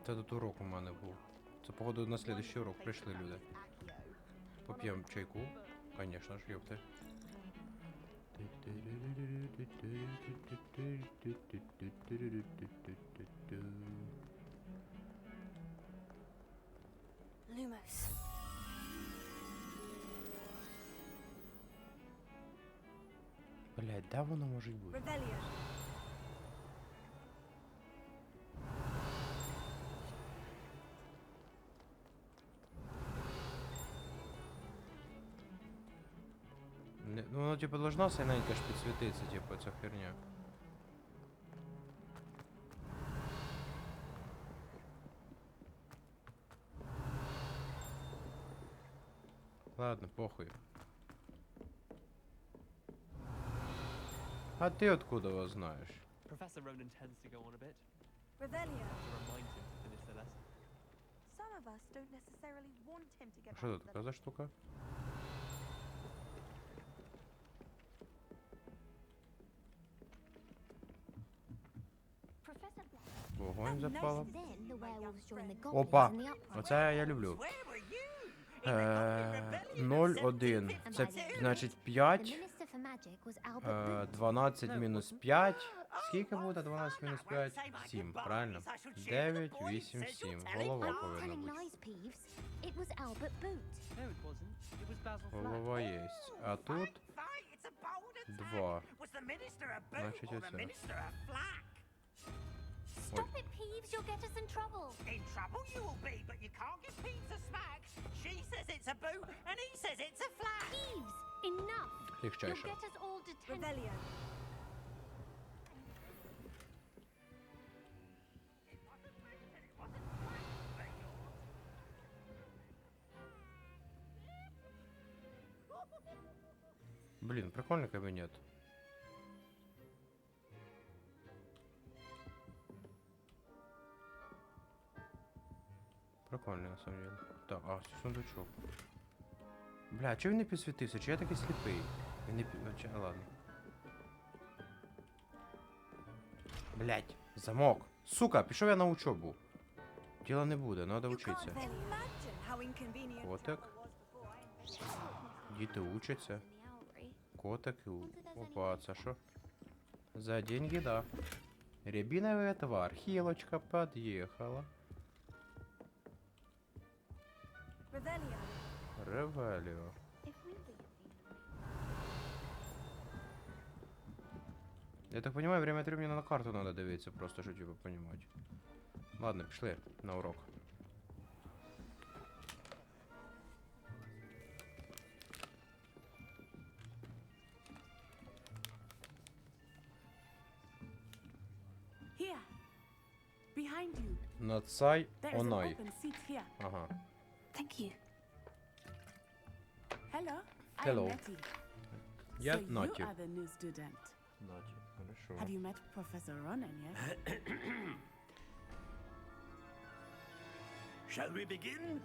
Це тут урок у мене був. Це, походу, на следующий урок прийшли люди. Поп'ємо чайку. Конечно ж, ёпты. Lumos. Блядь, да воно може бути? Ну, воно, типу, должна синенька ж підсвітитися, типу, ця херня. Ладно, похуй. А ти откуда його знаєш? Professor Ronan tends to go on a bit. Revelio. To remind him to finish the lesson. Some of us don't necessarily want him to get А що тут така за штука? Вогонь запала. Опа! Оце я люблю. 0-1. Це значить 5. 12 мінус 5. Скільки буде 12 мінус 5? 7, правильно? 9, 8, 7. Голова повинна бути. Голова є. А тут 2. Значить оце. Stop it, Peeves, you'll get us in trouble. In trouble you will be, but you can't give Peeves a smack. She says it's a boot, and he says it's a flag. Peeves, enough. Легчайше. You'll get us all detention. Блин, прикольный кабинет. Прикольний, на самом деле. Так, а, сундучок. Бля, а чого він не підсвітився? Чи я такий сліпий? Він не під... Ладно. Блять, замок. Сука, пішов я на учебу. Діла не буде, надо вчитися. Котик. Діти учаться. Котик. Опа, це що? За деньги, да. Рябиновый отвар. Хилочка подъехала. Ревелио. Я так понимаю, время от времени на карту надо дивиться, просто чтобы типа понимать. Ладно, пішли на урок. Here, behind you. Нацай There's an онай. open seat here. Ага. Thank you. Hello, Hello. I'm Nettie. Я So Наті. you are the new student. Наті, хорошо. Have you met Professor Ronan yet? Shall we begin?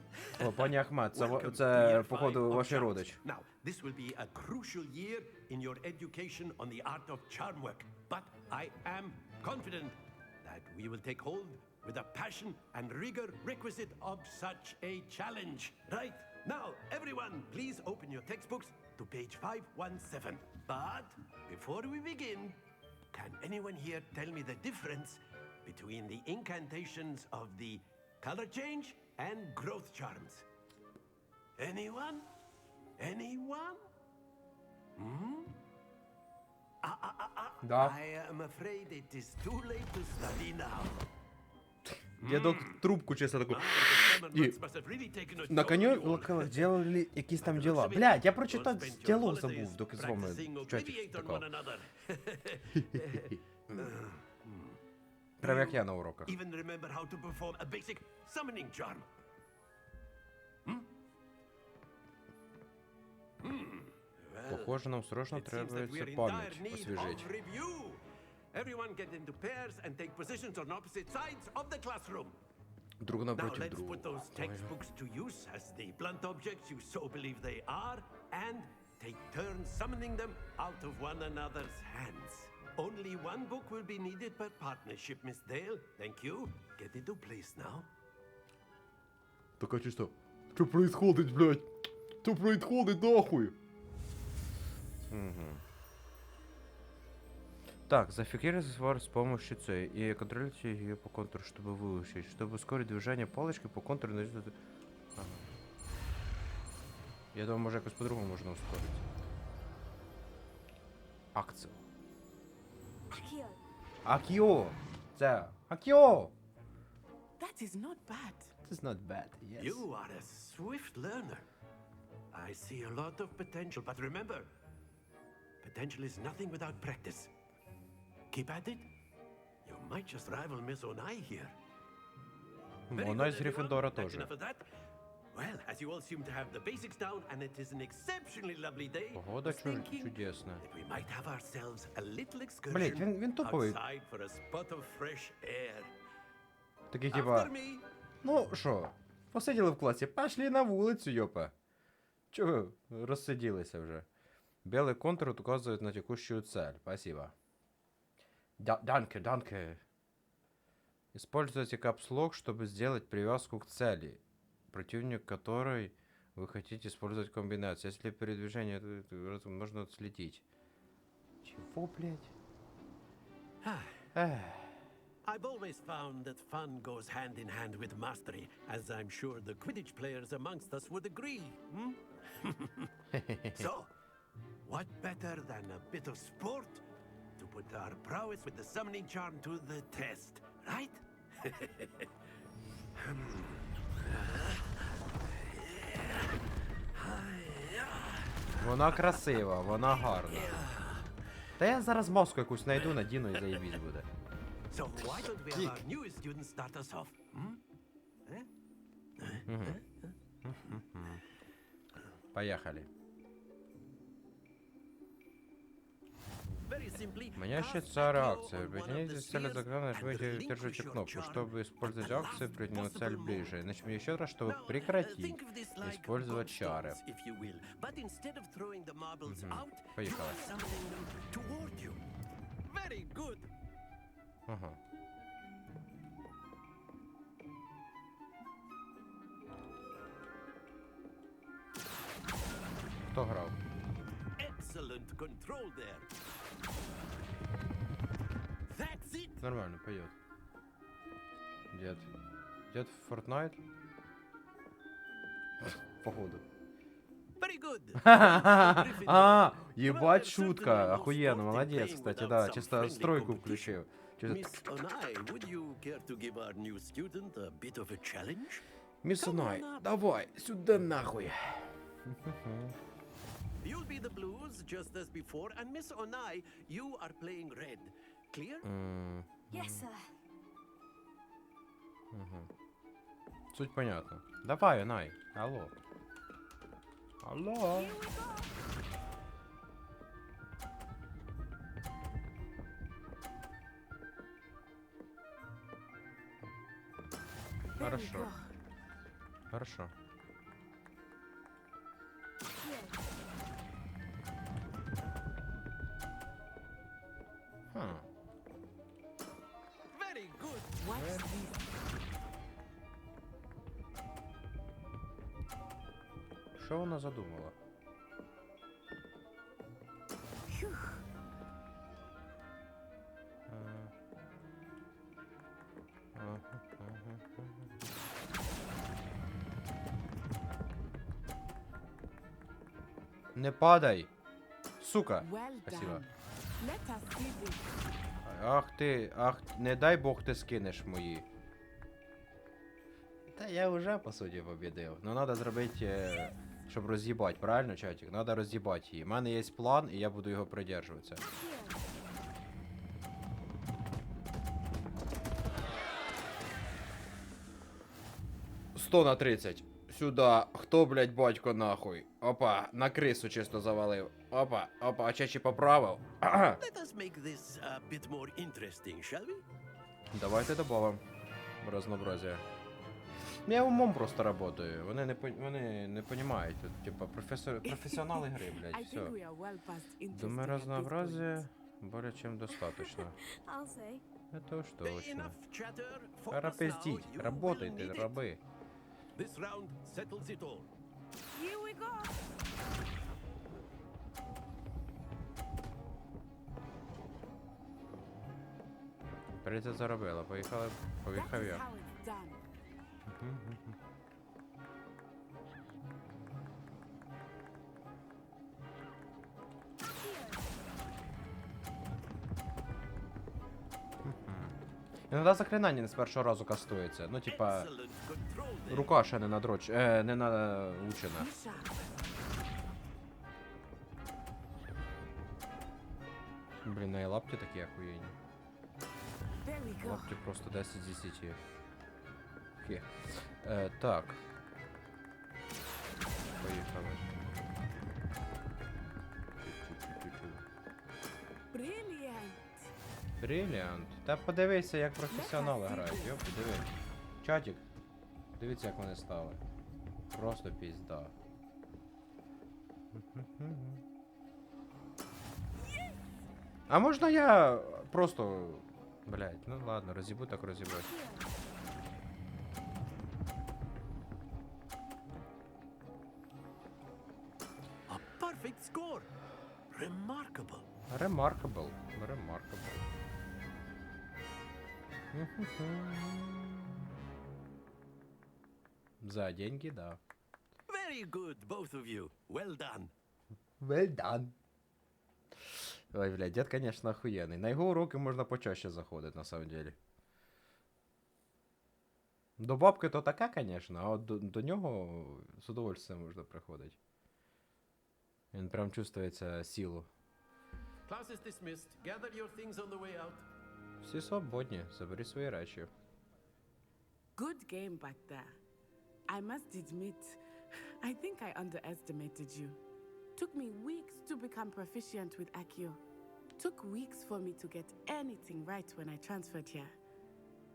О, пані Ахмед, Welcome це to year походу, five of ваш charms. родич. Now, this will be a crucial year in your education on the art of charm work. But I am confident that we will take hold with the passion and rigor requisite of such a challenge. Right, now, everyone, please open your textbooks to page 517. But before we begin, can anyone here tell me the difference between the incantations of the color change and growth charms? Anyone? Anyone? Hmm? Да. I am afraid it is too late to study now. Дідок трубку чисто таку. І на каньйонах делали якісь там діла. Блядь, я прочитав діалог забув, доки з вами в чаті такого. Прям як я на уроках. Even remember how to perform a basic summoning charm. Похоже, нам срочно требується пам'ять освіжити. Everyone get into pairs and take positions on opposite sides of the classroom. Друг Now напротив let's друга. put those textbooks to use as the blunt objects you so believe they are, and take turns summoning them out of one another's hands. Only one book will be needed per partnership, Miss Dale. Thank you. Get into place now. Така чисто. Що происходить, блядь? Що происходить, нахуй? Угу. Так, зафиксируйте свар с помощью C и контролируйте ее по контуру, чтобы выучить. Чтобы ускорить движение палочки по контуру. Ага. Я думаю, може якось по-другому можна ускорити. Акцію. Akio. Акіо! Це Акіо! That is not bad. It's not bad, yes. You are a swift learner. I see a lot of potential, but remember, potential is nothing without practice. Keep at it. You might just rival Miss Onai here. Вона із Гриффіндора теж. Enough of that. Well, as you all seem to have the basics down, and it is an exceptionally lovely day, Погода I was thinking чудесна. that we might have ourselves a little Блять, excursion він туповий. outside for a spot of fresh air. Такий типа, ну що, посиділи в класі, пішли на вулицю, йопа. Чого розсиділися вже? Белый контур указывает на текущую цель. Спасибо. Данке. Используйте капслок, чтобы сделать привязку к цели, противник которой вы хотите использовать комбинацию. Если передвижение, то можно отследить. Чего, блядь? I've always found that fun goes hand in hand with mastery, as I'm sure the Quidditch players amongst us would agree. Hmm? So, what better than a bit of sport to put our prowess with the summoning charm to the test, right? Вона красива, вона гарна. Та я зараз маску якусь знайду, надіну і заєбісь буде. So why don't we have our newest student start us off? Hmm? Поехали. Very simply, Манящая реакция. Притяните цель закона, нажмите держите кнопку, чтобы использовать акцию, притянуть цель ближе. Нажмите еще раз, чтобы прекратить использовать чары. Поехали. Very good. Ага. Хто грав? Excellent control there. That's it. Нормально, поет. Дед. Дед в Fortnite? Походу. Very good. А, ебать шутка. Охуенно, молодец, кстати, да. Чисто стройку включил. Miss Onai, would you care to give our new student a bit of a challenge? Мисс Онай, давай, сюда нахуй. You'll be the blues just as before, and Miss Onai, you are playing red. Clear? Yes, sir. Суть понятна. Давай, Онай. Алло. Алло. Хорошо. Хорошо. Хм. Very good. What's this? Що вона задумала? Не падай! Сука! Спасибо. Ах ти, не дай Бог ти скинеш мої. Та я вже, по суті, побідив. Ну, треба зробити, щоб роз'їбати, правильно, чатик? Треба роз'їбати її. У мене є план, і я буду його придержуватися. «100 на 30. Сюда. Хто, блядь, батько, нахуй? Опа, на крису чисто завалив. Опа, опа, чечі поправив. Let us make this a bit more interesting, shall we? Давайте добавим разнообразие. Я умом просто работаю. Вони не понимають. Тут, типа, професіонали гри, блядь, все. Думаю, разнообразие более чем достаточно. Это уж точно. Пора пиздить. Работайте, рабы. This round settles it all. Here we go. Прийти заробила. Поїхав я. Іноді заклинання не з першого разу кастується. Ну, типа, рука ще не не научена. Блін, на лапті такі охуєнні. Лапті просто 10 з 10. Хе. Так. Поїхали. Брилліант. Та подивися, як професіонали грають. Йоп, диви. Чатик. Дивіться, як вони стали. Просто пізда. А можна я просто... Блять, ну ладно, роз'їбу так роз'їбать. A perfect score. Remarkable. Remarkable. За деньги, да. Very good, both of you. Well done. Well done. Ой, блядь, дед, конечно, охуенный. На його уроки можна почаще заходити, на самом деле. До бабки то така, конечно, а от до нього з удовольствием можна приходити. Він прям чувствується силу. Class is dismissed. Gather your things on the way out. Всі свободні, забери свої речі. Good game back there. I must admit, I think I underestimated you. Took me weeks to become proficient with Accio. Took weeks for me to get anything right when I transferred here.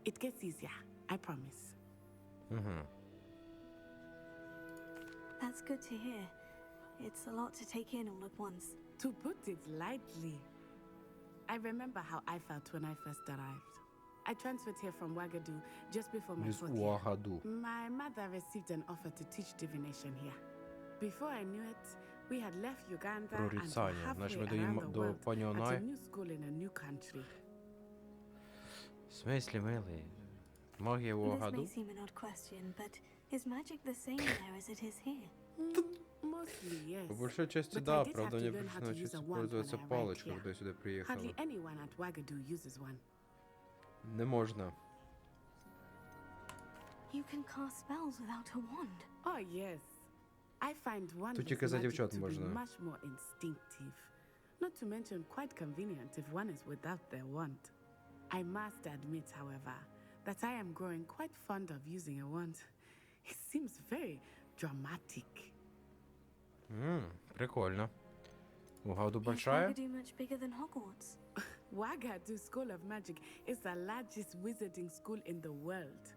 It gets easier, I promise. That's good to hear. It's a lot to take in all at once. To put it lightly, I remember how I felt when I first arrived. I transferred here from Wagadu just before my fourth year. My mother received an offer to teach divination here. Before I knew it, we had left Uganda and were halfway around the world at a new school in a new country. В смысле, милый? Магия в This Уагаду? may seem an odd question, but is magic the same there as it is here? Mostly, yes. По большой части, But I да, did правда, have мне to learn how пришлось to use научиться a wand when пользоваться I arrived палочкой, here. когда я сюда приехала. Hardly anyone at Wagadu uses one. Не можна. You can cast spells without a wand. Oh, yes. I find wandless тільки за magic дівчат to be можна. much more instinctive. Not to mention quite convenient if one is without their wand. I must admit, however, that I am growing quite fond of using a wand. It seems very dramatic. Прикольно. Уагаду Is большая? Wagadu much bigger than Hogwarts? Wagadu School of Magic is the largest wizarding school in the world.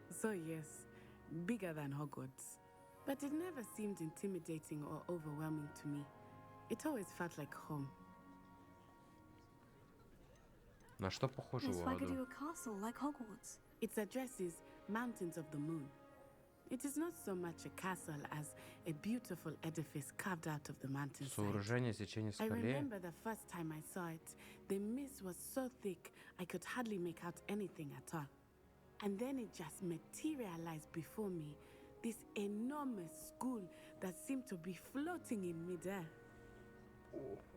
So yes, bigger than Hogwarts. But it never seemed intimidating or overwhelming to me. It always felt like home. На що похоже Yes, why could вгаду? you a castle like Hogwarts? Its address is Mountains of the Moon. It is not so much a castle as a beautiful edifice carved out of the mountainside. Сооруження зічені I скалі. remember the first time I saw it, the mist was so thick I could hardly make out anything at all. And then it just materialized before me, this enormous school that seemed to be floating in midair.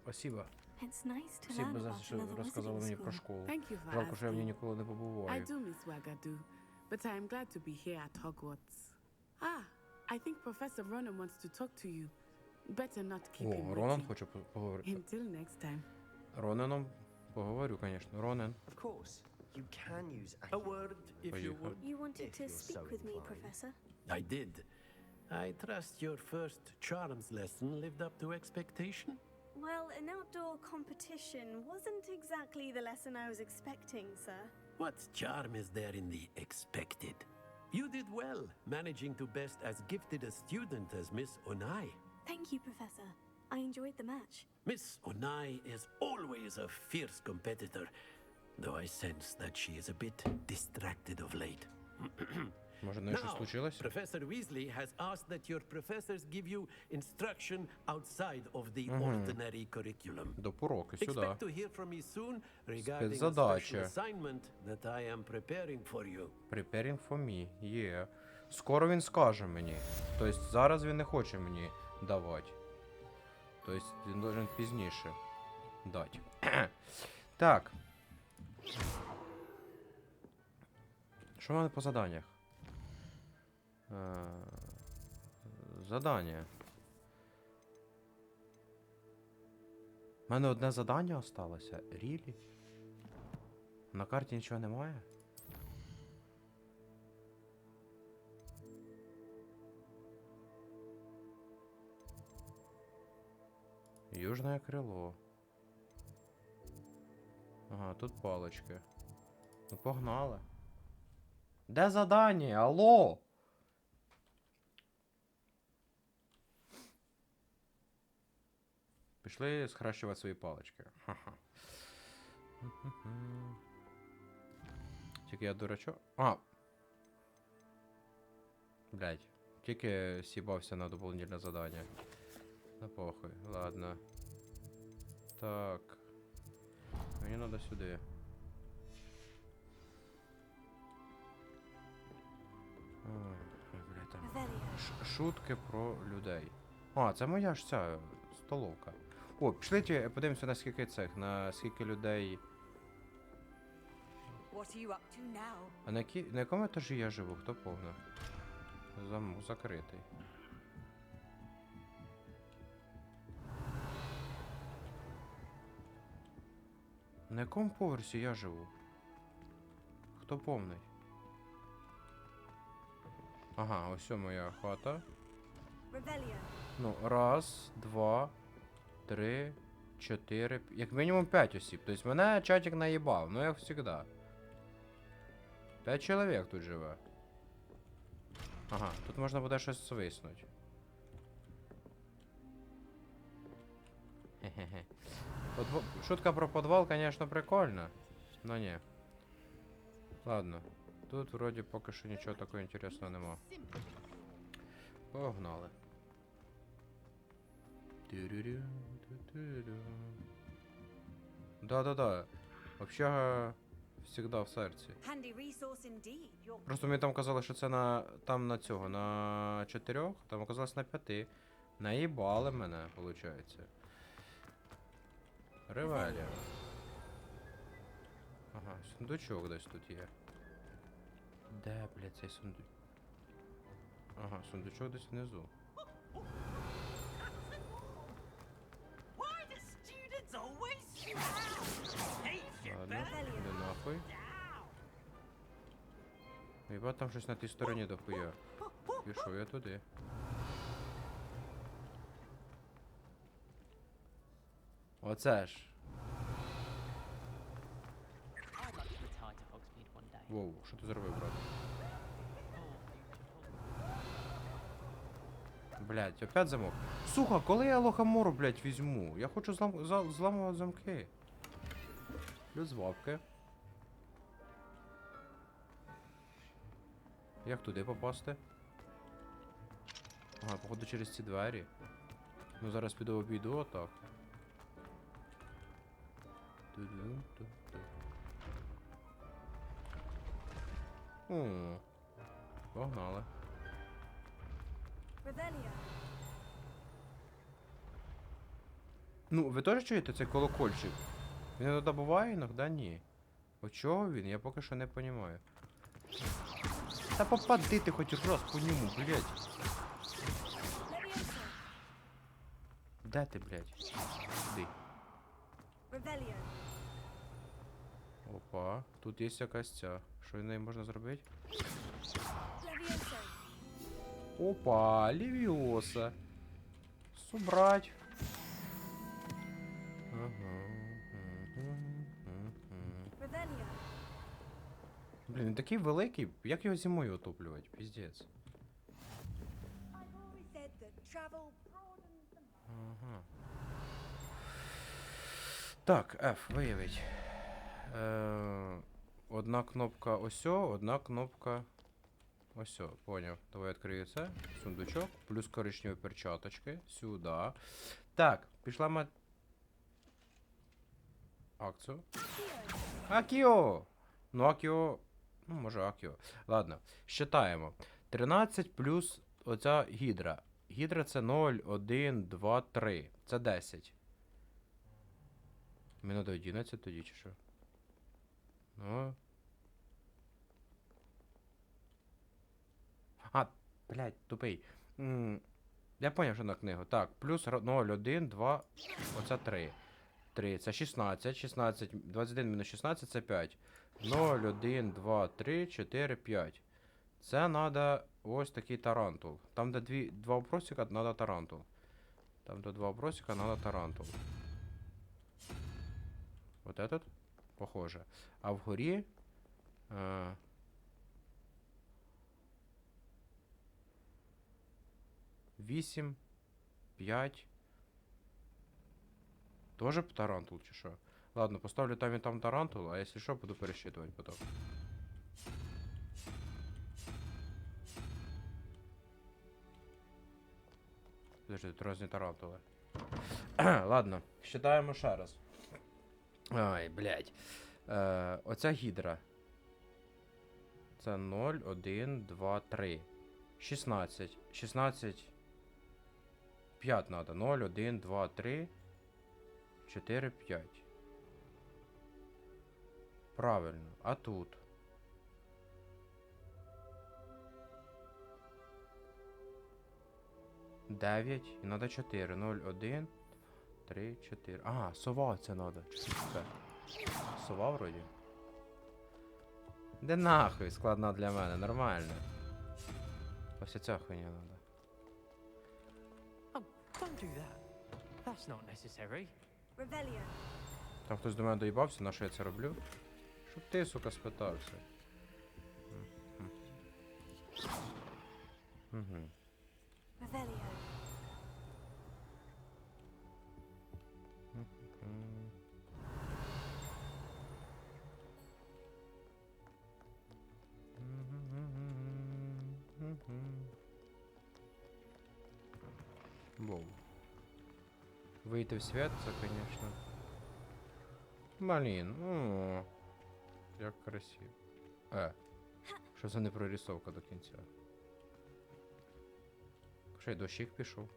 Спасибо. It's nice to learn Спасибо за about що another розказали wizarding мені про school. школу. Thank you for Жалко, що я в ній asking. ніколи не I побуваю. do miss Wagadu, but I am glad to be here at Hogwarts. Ah, I think Professor Ronan wants to talk to you. Better not keep him О, Ронан waiting. хоче поговорити. Until next time. Ронаном поговорю, звісно. Ронен. Of course, you can use A word, if you Поїхав. would. You wanted If to you're speak so with me, inclined. Professor? I did. I trust your first charms lesson lived up to expectation. Well, an outdoor competition wasn't exactly the lesson I was expecting, sir. What charm is there in the expected? You did well, managing to best as gifted a student as Miss Onai. Thank you, Professor. I enjoyed the match. Miss Onai is always a fierce competitor, though I sense that she is a bit distracted of late. Може, в неї щось Now, случилось? Professor Weasley has asked that your professors give you instruction outside of the ordinary curriculum. Доп. Уроки сюди. Expect to hear from me soon regarding a special Спецзадача. assignment that I am preparing for you. Preparing for me. Є. Скоро він скаже мені. Тобто зараз він не хоче мені давати. Тобто він должен пізніше дати. Так. Що в мене по заданнях? Задання. У мене одне задання осталося. Рілі? На карті нічого немає? Южное крило. Ага, тут палочки. Ну погнали. Де задання? Алло? Пішли схрещувати свої палички. Ха-ха. Тільки я дурачок. А! Блядь. Тільки сібався на дополнительне задання. Ну похуй, ладно. Так. Мені надо сюди. Ой, блядь, там. Шутки про людей. А, це моя ж ця столовка. О, пішліть, подивимося, наскільки цих, наскільки людей. What are you up to now? А на якому етажі я живу? Хто повне? Замок закритий. На якому поверсі я живу? Хто повний? Ага, ось моя хата. Revelio. Ну, раз, два, три, чотири, як мінімум 5 осіб. Тобто мене чатик наїбав, ну як завжди. 5 чоловік тут живе. Ага, тут можна буде щось свиснути. Хе-хе-хе. Шутка про підвал, конечно, прикольна. Но ні. Ладно. Тут вроді поки що нічого такого інтересного нема. Погнали. Да-да-да. Общага всегда в серці. Handy resource indeed. You're Просто мені там казали, що це там на цього, на 4, там оказалось на 5. Наїбали мене, виходить. Ревелія. Ага, сундучок десь тут є. Де, блядь, цей сундук? Ага, сундучок десь внизу. Ладно, іди нахуй. Єба, там щось на тій стороні дохуя. Пішов я туди. Оце ж. I'd like to retire to Hogsmeade one day. Воу, що ти зробив, брат? Блядь, опять замок. Сука, коли я лохомору, блядь, візьму? Я хочу зламувати замки. Плюс бабки. Як туди попасти? Ага, походу через ці двері. Ну зараз піду обійду отак. О, погнали. Ну, ви теж чуєте цей колокольчик? Він іноді буває, іноді ні. От чого він? Я поки що не розумію. Та попади ти хоч раз по ньому, блядь. Де ти, блядь? Куди? Опа, тут є якась ця. Що з нею можна зробити? Опа, левіоса. Собрать. Блін, він такий великий, як його зимою отоплювати? Піздець. Ага. Так, F, виявить. Одна кнопка осьо, одна кнопка осьо. Поняв. Давай відкрию це. Сундучок. Плюс коричневі перчаточки. Сюди. Так, пішла акцію. Акіо! Ну, Акіо... Ну, може Акіо. Ладно, считаємо. 13 плюс оця гідра. Гідра це 0, 1, 2, 3. Це 10. Мені треба 11 тоді, чи що? Ну. А, блядь, тупий. Я поняв, що на книгу. Так, плюс 0, 1, 2, оце 3. 3, це 16, 16, 21 мінус 16, це 5. 0, 1, 2, 3, 4, 5. Це надо ось такий тарантул. Там, де два вопросика, надо тарантул. Там, де два вопросика, надо тарантул. Вот этот? Похоже. А вгорі... 8, 5. Тоже тарантул, чи що? Ладно, поставлю там і там тарантул, а якщо що, буду пересчитувати потім. Подожди, тут різні тарантули. Ладно, считаємо ще раз. Ай, блядь. Оця гідра. Це 0, 1, 2, 3. 16. 16. 5 надо. 0, 1, 2, 3. 4, 5. Правильно. А тут? Дев'ять. І надо 4. 0, 1, 3, 4. Ага, сова це надо. Сова вроді. Де нахуй складна для мене, нормально. Ось ця хуйня надо. Don't do that. That's not necessary. Там хтось до мене доїбався, на що я це роблю? Щоб ти, сука, спитався. Угу. Воу. Вийти в світ, це, конечно. Блін, як красиво. Що за непрорисовка до кінця? Ще й дощик пішов.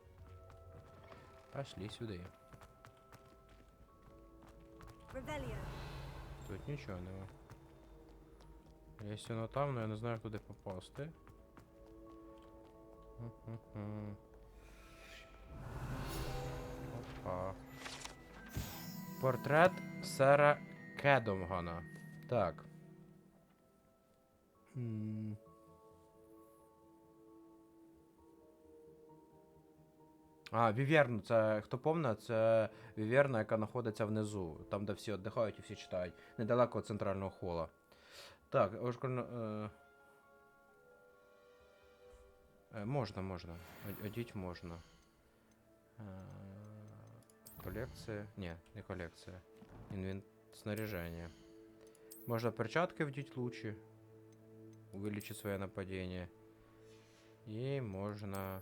Пошли сюди. Тут нічого нема. Якщо воно там, но я не знаю, куди попасти. Опа. Портрет сера Кедомгана. Так. А, Віверн, це, хто помне, це Віверна, яка знаходиться внизу. Там, де всі віддихають і всі читають. Недалеко від центрального хола. Так, школьно... Можна. Одіть можна. Колекція. Ні, не колекція. Снаряжение. Можно перчатки вдеть лучше. Увеличить свое нападение. И можно...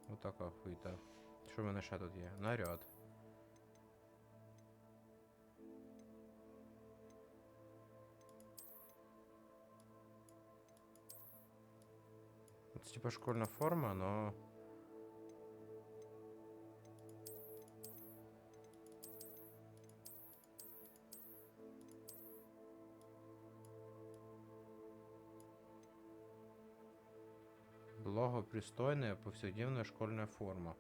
Вот така хуйта. Що в мене ще тут є? Наряд. Это типа школьная форма, но... Благопристойная повседневная школьная форма.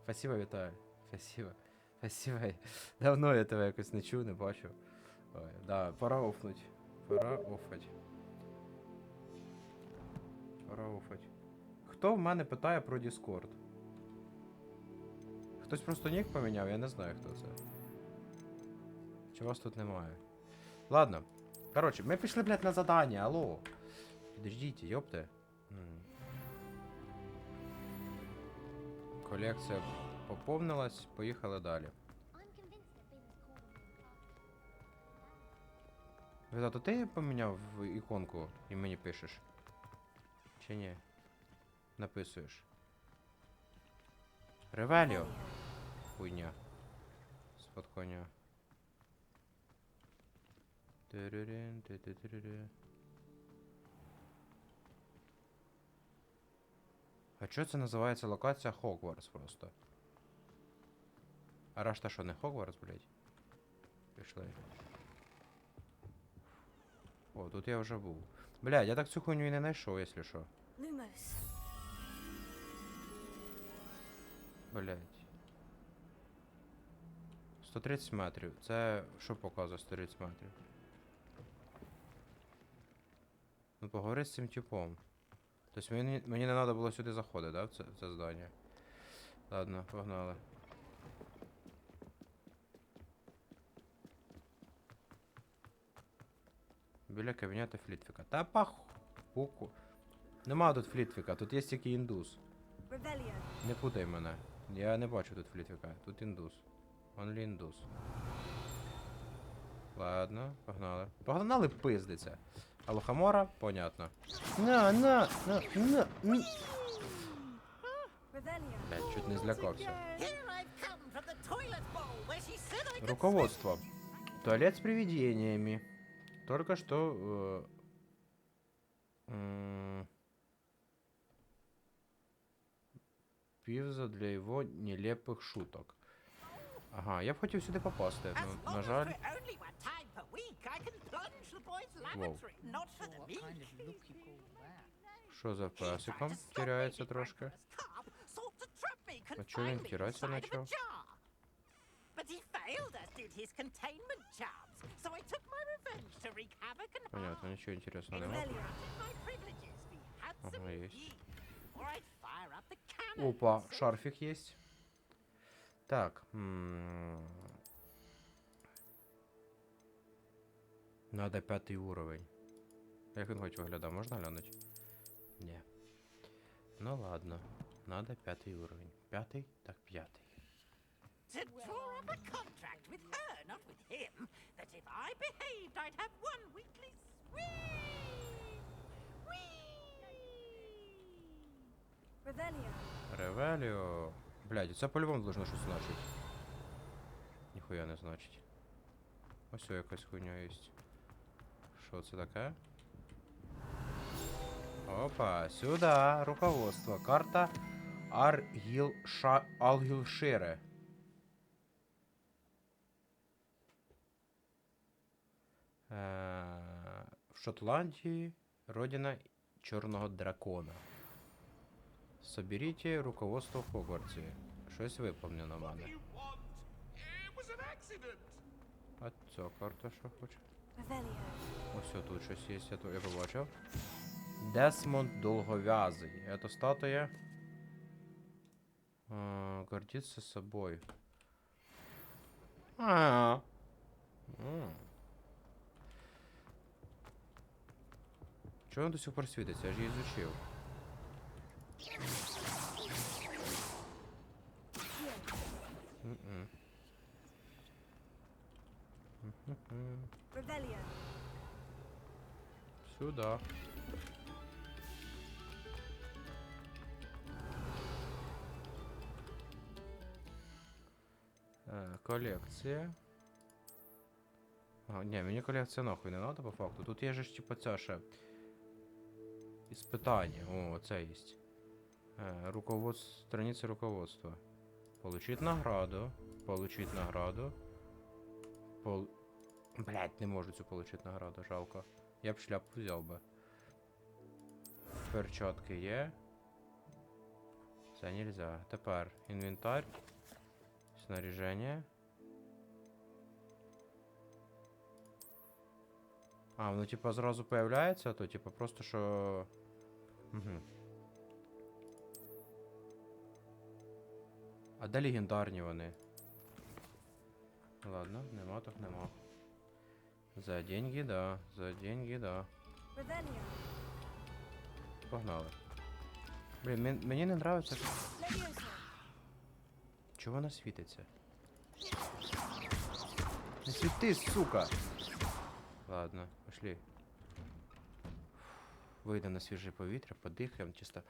Спасибо, Віталій. Спасибо. Давно я тебе якось не чув, не бачив. Ой, да, пора офнуть. Пора офать. Хто в мене питає про Discord? Хтось просто нік поміняв, я не знаю, хто це. Чи вас тут немає? Ладно. Короче, ми пішли, блядь, на задання, алло. Підождіть, ёпте. Колекція поповнилась, поїхали далі. Віта, то ти поміняв іконку і мені пишеш? Чи ні? Написуєш. Ревеліо. Хуйня. З-под коня. А чого це називається локація Хогвартс просто? А решта що, не Хогвартс, блядь? Пішли. О, тут я вже був. Блядь, я так цю хуйню і не знайшов, якщо що. Блядь. 130 метрів. Це що показує 130 метрів? Ну поговори з цим типом. Тобто мені не треба було сюди заходити, да, в це здання? Ладно, погнали. Біля кабінету Флітвіка. Та пахуку. Нема тут Флітвіка, тут є тільки індус. Не путай мене. Я не бачу тут Флітвіка, тут індус. Only індус. Ладно, погнали. Погнали пиздиться. А Лохомора? Понятно. Блядь, чуть не злякався. Руководство. Туалет с привидениями. Только что... півза для його нелепих шуток. Ага, я б хотів сюди попасти, но, на жаль... Воу. Що за песиком? Теряється трошки. А чого він тиратися почав? Понятно, ничего интересного нема. Ага, есть. Опа, шарфик есть. Так. Надо 5 уровень. Як він хоч виглядає, можна глянути? Ні. Ну ладно. Надо 5 уровень. 5? Так 5. To draw up a contract with her, not with him, that if I behaved, I'd have one weekly Ревеліо. Блядь, це по-любому должно щось значить. Ніхуя не значить. Ось якась хуйня є. Що це таке? Опа, сюда, руководство. Карта Алгілшире. В Шотландії родина Чорного дракона. Соберіть руководство в Хогвартсі. Щось виповнено в мене. А ця карта що хоче? Ось тут щось є, я побачив. Десмонд Довговязий. Це статуя Гордиться собою. А. Чого він до сих пор світиться? Я ж її изучив. Сюда. Колекція. А, ні, мені колекція нахуй не надо по факту. Тут є ж типа ця ще іспитання. О, це є. Страниця руководства. Получить награду. Получить награду. Блять, не можу цю получить награду, жалко. Я б шляпу взяв би. Перчатки є. Це нельзя. Тепер інвентар. Снаряження. А, воно типа зразу появляється, то типа просто що... Угу. А де легендарні вони? Ладно, нема, так нема. За деньги, да. За деньги, да. Погнали. Блін, мені не нравится. Чого вона світиться? Не світи, сука! Ладно, пошли. Вийдемо на свіже повітря, подихаємо чисто.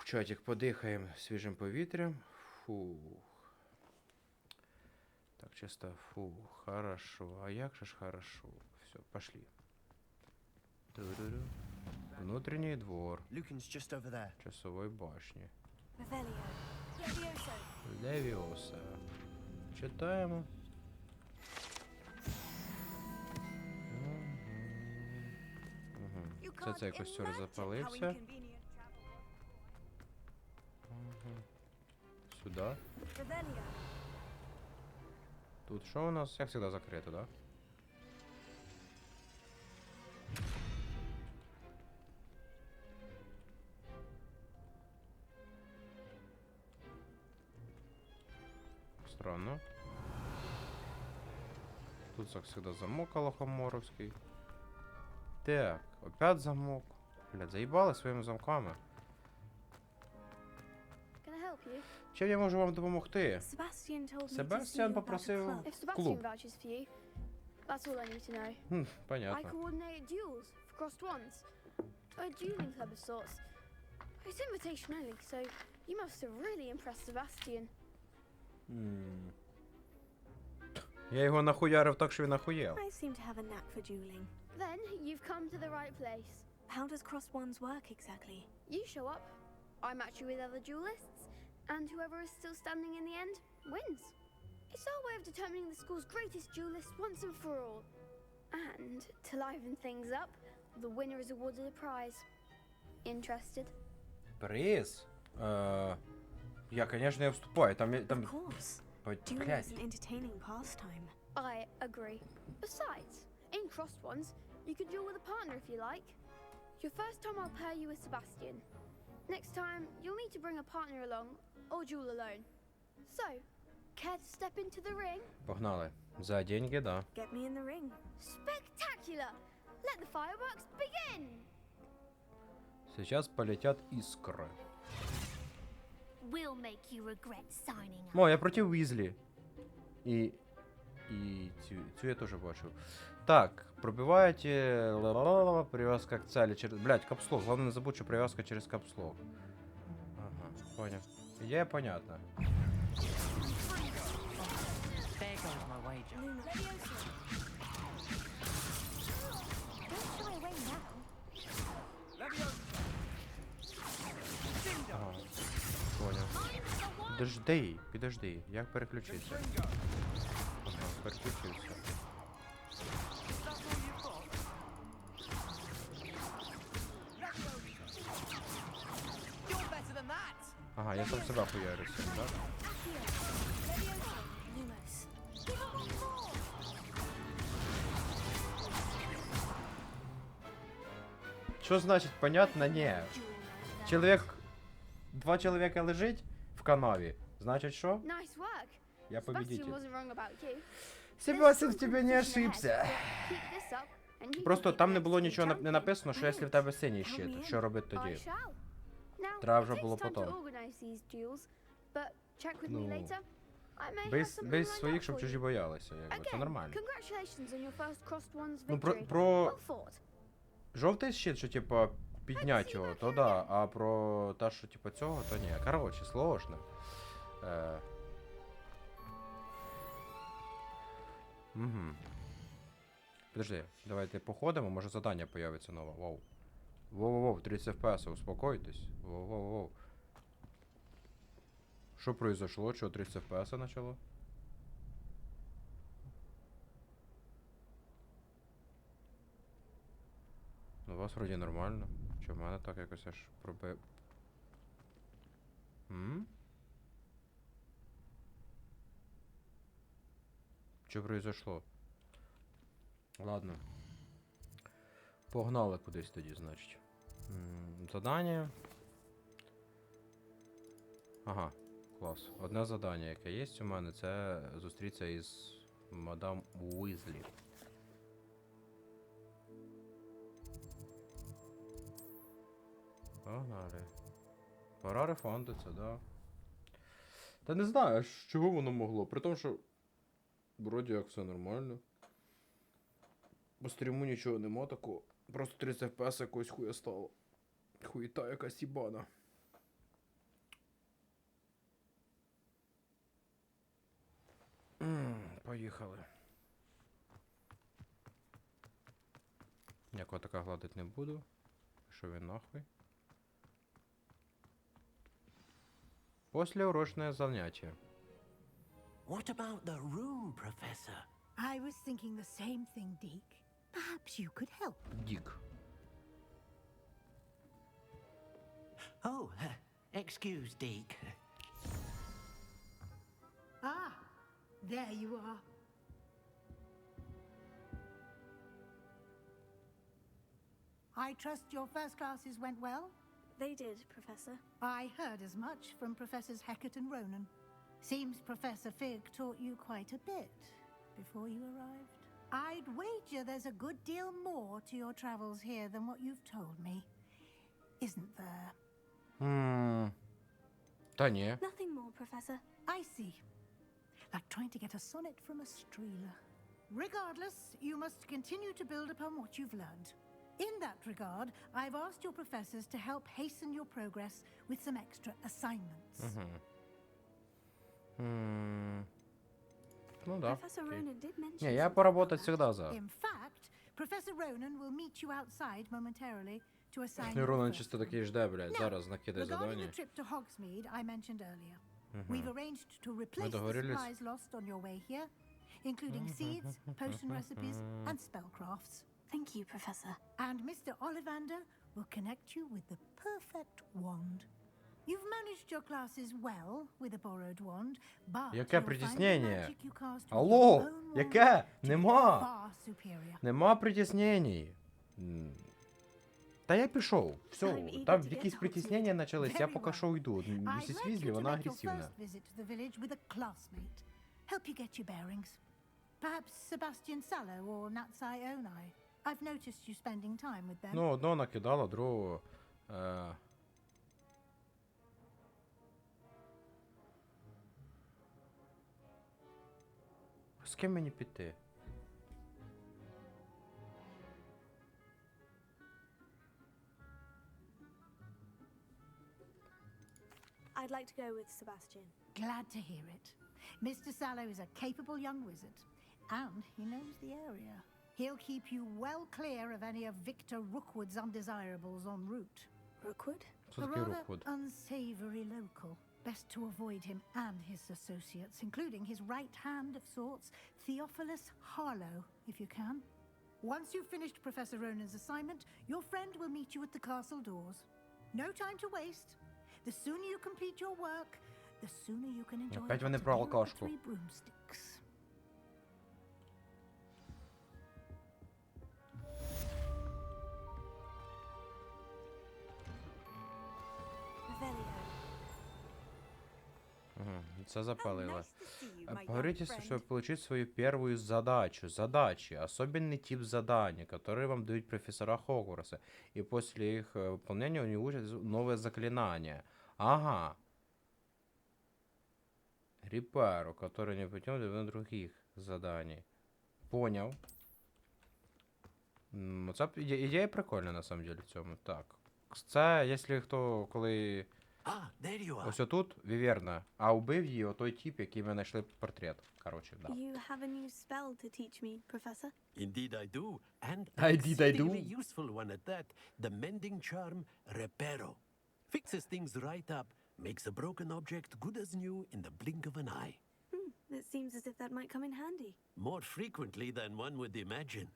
Чотик, подихаємо свіжим повітрям. Фух. Так, чисто, фух, хорошо. А як же ж хорошо? Все, пошли. Ту-ду-ду. Внутренний двор. Часовой башни. Левіоса. Читаємо. Це цей костюр запалився. Сюда. Тут що у нас? Як завжди закрито, да? Странно. Тут, как всегда, замок лохоморовский. Так, опять замок. Блядь, заебало своими замками. Чим я можу вам допомогти? Себастьян попросив клуб. Понятно. Я його нахуярив так, що він нахуєв. I seem to have a knack for dueling. Then you've come to the right place. How does cross ones work exactly? You show up, I match you with other duelists, and whoever is still standing in the end wins. It's our way of determining the school's greatest duelist once and for all. And to liven things up, the winner is awarded a prize. Interested? Приз? Я, конечно, не вступаю. Там... Of course. Dueling is an entertaining pastime. I agree. Besides, in crossed ones, you could duel with a partner if you like. Your first time I'll pair you with Sebastian. Next time, you'll need to bring a partner along, or duel alone. So, care to step into the ring? Погнали. За деньги, да. Get me in the ring. Spectacular! Let the fireworks begin! Сейчас полетят искры. We'll make you regret signing up. О, я проти Уизли. І цю я теж бачив. Так, пробиваєте... Ла-ла-ла-ла, привязка к цели через... Блять, капслог. Главное не забудь, что привязка через капслог. Ага, понял. Идея понятна. Ага, понял. Підожди, як переключитися? Ага, переключився. Ага, я сам себе хуярюся, так? Що значить понятно? Ні. Два чоловіка лежить, в канаві. Значить що? Nice work. Я Sebastian победитель. wasn't wrong about you. Себастьян в тебе не ошибся. Keep this up, and you Просто can be там the не next було big нічого champion. не написано, що якщо в тебе синій Count me щит, in. що робити I тоді? shall. Now, Треба it вже takes було time to потім. organize these duels, but check with me Ну, later. I may have без something lined своїх, up щоб for чужі you. боялися, якби, це Again, нормально. congratulations on your first crossed ones Ну, victory. про Well fought. жовтий щит, що типа піднять його, то да, а про те, що типа цього, то ні. Короче, сложно. Угу. Подожди, давайте походимо, може задання появиться нове. Воу. Воу-воу-воу, 30 FPS, успокойтесь. Воу-воу-воу. Що произошло? Чого 30 FPS начало? Ну, у вас вроді нормально. Чо, в мене так якось аж пробив. Що произошло? Ладно. Погнали кудись тоді, значить. Задання. Ага, клас. Одне завдання, яке є у мене, це зустрітися із мадам Уізлі. Погнали. Пора рефандиться, да. Та не знаю, з чого воно могло. При тому, що вроді як все нормально. По стріму нічого нема такого. Просто 30 FPS якось хуя стало. Хуєта якась їбана. Поїхали. Ніякого така гладить не буду. Що він нахуй? Послеурочное занятие. What about the room, Professor? I was thinking the same thing, Deke. Perhaps you could help. Дик. Oh, excuse, Deke. Ah, there you are. I trust your first classes went well? They did, Professor. I heard as much from Professors Hecat and Ronan. Seems Professor Fig taught you quite a bit before you arrived. I'd wager there's a good deal more to your travels here than what you've told me. Isn't there? Та ні. Nothing more, Professor. I see. Like trying to get a sonnet from a streeler. Regardless, you must continue to build upon what you've learned. In that regard, I've asked your professors to help hasten your progress with some extra assignments. Ну да. Professor Ronan did mention Не, я something поработать about всегда за. In fact, Professor Ronan will meet you outside momentarily to assign your Ронан first чисто one. такий жде, блядь, Now, зараз накидай regarding the задання. trip to Hogsmeade I mentioned earlier, Мгм. we've arranged to replace the договорились. supplies lost on your way here, including seeds, potion recipes, and spellcrafts. Thank you, Professor. And Mr. Ollivander will connect you with the perfect wand. You've managed your classes well with a borrowed wand, but Яке you'll find the притіснення? magic you cast with Алло, your own wand яке? to be Нема. far superior. Нема притіснень. Та я пішов. Все, там якісь притіснення почались, я поки що йду. I'd Місіс like Візлі, you to вона make your агресивна. first visit to the village with a classmate. Help you get your bearings. Perhaps Sebastian Sallow or Natsai Onai. I've noticed you spending time with them. Ну, одного накидало, другого. З ким мені піти? I'd like to go with Sebastian. Glad to hear it. Mr. Sallow is a capable young wizard, and he knows the area. He'll keep you well clear of any of Victor Rookwood's undesirables en route. Rookwood? Що A таке rather Руквуд? unsavory local. Best to avoid him and his associates, including his right hand of sorts, Theophilus Harlow, if you can. Once you've finished Professor Ronan's assignment, your friend will meet you at the castle doors. No time to waste. The sooner you complete your work, the sooner you can enjoy Опять вони lots про of алкашку. three broomsticks. Revelio. Це запалило. Поговорите, чтобы получить свою первую задачу. Задачи. Особенный тип задания, которые вам дают профессора Хогвартса. И после их выполнения они учат новое заклинание. Ага. Репару, который не путем для других заданий. Понял. Це ідея прикольна, на самом деле, в цьому. Так. Це, якщо хто, коли... Ось отут, Віверна, а убив її отой тип, який ми знайшли портрет. Короче, да. You have a new spell to teach me, Professor? Indeed I do, and I an did, I do. exceedingly useful one at that. The mending charm, Reparo. Fixes things right up, makes a broken object good as new in the blink of an eye. It seems as if that might come in handy. More frequently than one would imagine.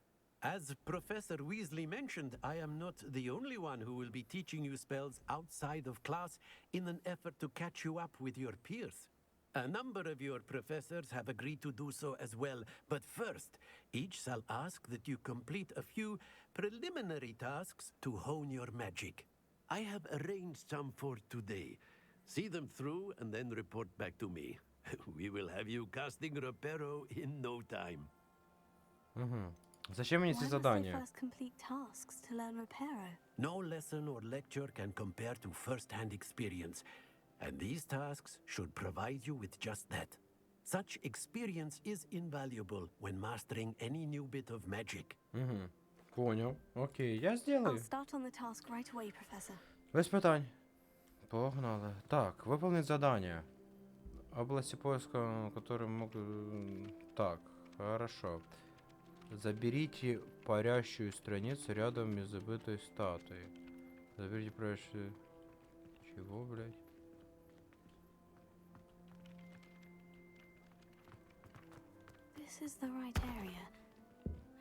As Professor Weasley mentioned, I am not the only one who will be teaching you spells outside of class in an effort to catch you up with your peers. A number of your professors have agreed to do so as well, but first, each shall ask that you complete a few preliminary tasks to hone your magic. I have arranged some for today. See them through and then report back to me. We will have you casting Reparo in no time. Зачем мені ці Why must I задання? first complete tasks to learn Reparo? No lesson or lecture can compare to first-hand experience, and these tasks should provide you with just that. Such experience is invaluable when mastering any new bit of magic. Понял. Окей, я I'll сделаю. start on the task right away, Professor. Без питань. Погнали. Так, выполнить задание. Области поиска, которые могут... Так, хорошо. Заберите парящую страницу рядом с забытой статуей. Заберите парящую... Чего, блядь? This is the right area.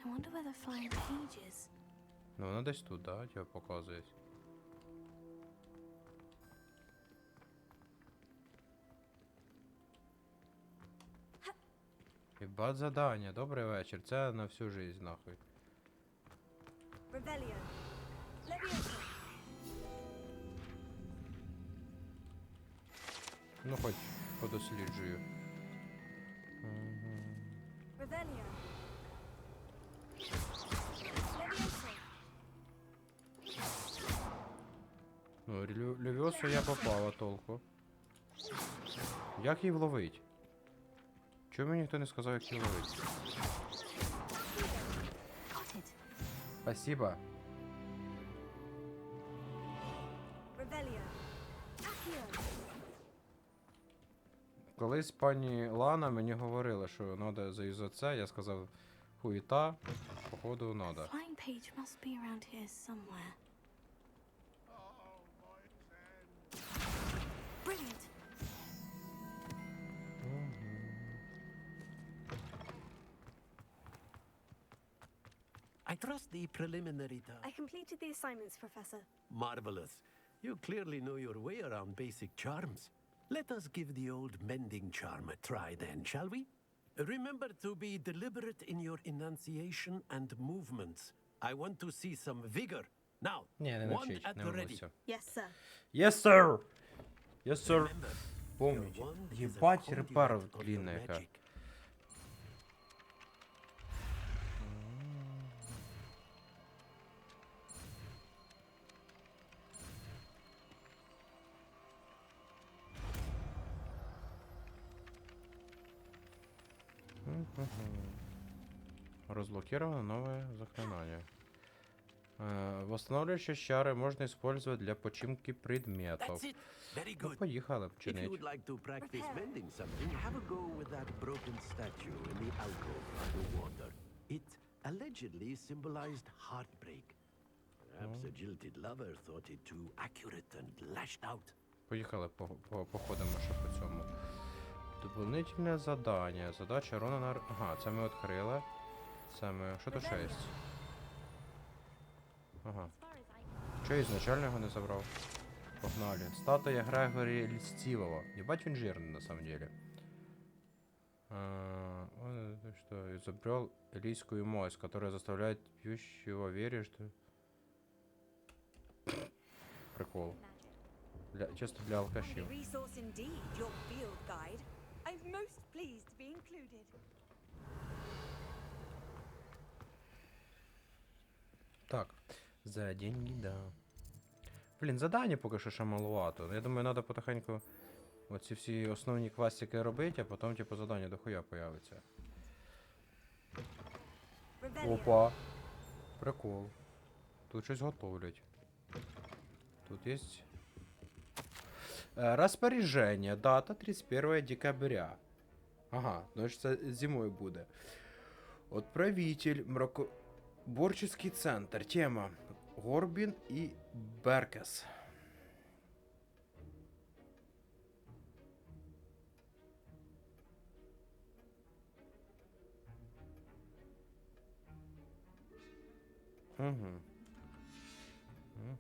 I wonder where the flying page is. Ну, вона десь тут, да? Тебе показує. Ебать задання. Добрий вечір. Це на всю жизнь, нахуй. Revelio. Leviosa. Ну, хоч подосліджую. Revelio. Leviosa. Ну, Левіосу я попала толку. Як її вловить? Чому мені ніхто не сказав, як її ловить? Спасибо. Revelio. Accio. Колись пані Лана мені говорила, що треба заюзати це, я сказав, хуєта, походу, треба. Flying page must be around here somewhere. Brilliant. I trust the preliminary task. I completed the assignments, Professor. Marvelous. You clearly know your way around basic charms. Let us give the old mending charm a try then, shall we? Remember to be deliberate in your enunciation and movements. I want to see some vigor. Now, Не one навчить, at не the ready. волнуйся. Yes, sir. Yes, sir! Yes, sir! Remember, Помните. your wand is a Ебать, conduit репара of your длинная яка. magic. Разблокировано новое заклинание. Восстанавливающие чары можно использовать для починки предметов. That's it. Very Ну, good. поїхали If you починить. would like to practice mending something, have a go with that broken statue in the alcove underwater. It allegedly symbolized heartbreak. Perhaps a jilted lover thought it too accurate and lashed out. Поїхали, походимо ще по цьому. Дополнительне задання. Задача Рона на... Ага, це ми відкрили. Це ми... Що тут ще є? Ага. Чого я ізначально його не забрав? Погнали. Статуя Грегорі Льстивого. Ебать він жирный, на самом деле. Он что, изобрел элийскую мазь, которая заставляет пьющего верить, что... Прикол. Чисто для алкашів. Resource indeed, your field guide. I'm most pleased to be included. Так, за деньги, да. Блін, задання поки що ще маловато. Я думаю, треба потихеньку оці всі основні квестики робити, а потім, типу, задання дохуя появиться. Опа. Прикол. Тут щось готовлять. Тут є... Розпорядження. Дата 31 декабря. Ага, значить це зимою буде. Отправитель, мракоборческий центр. Тема. Горбін і Беркес. Угу.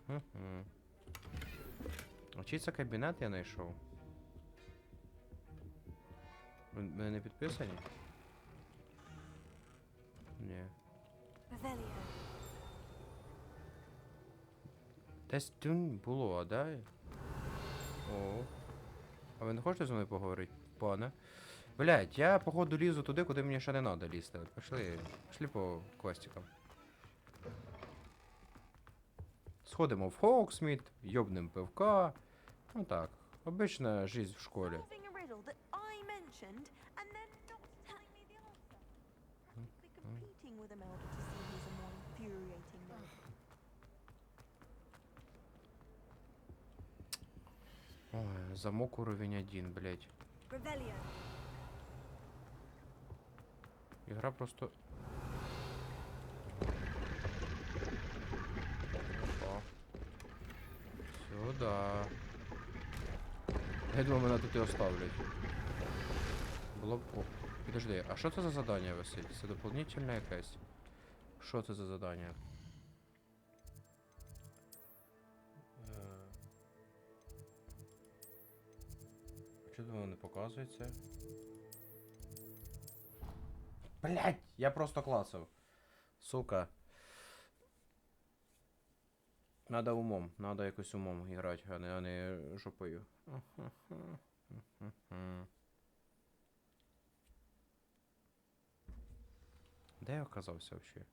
Угу. Очіться кабінет я знайшов. Ви не підписані? Ні. Десь тут було, да? О. А ви не хочете зі мною поговорити, пане? Блять, я походу лізу туди, куди мені ще не треба лізти. Пішли по квестикам. Сходимо в Хогсміт, йобнем пивка. Ну так, обична жизнь в школі. Ой, замок уровень 1, блять. Игра просто... Опа. Сюда. Я думаю, мене тут і оставлять. Було б... О, підожди, а що це за задання, Василь? Це дополнительне якесь? Що це за задання? Чого воно не показується? Блять, я просто клацав. Сука. Надо умом, надо якось умом грати, а не жопою. Де я оказався взагалі?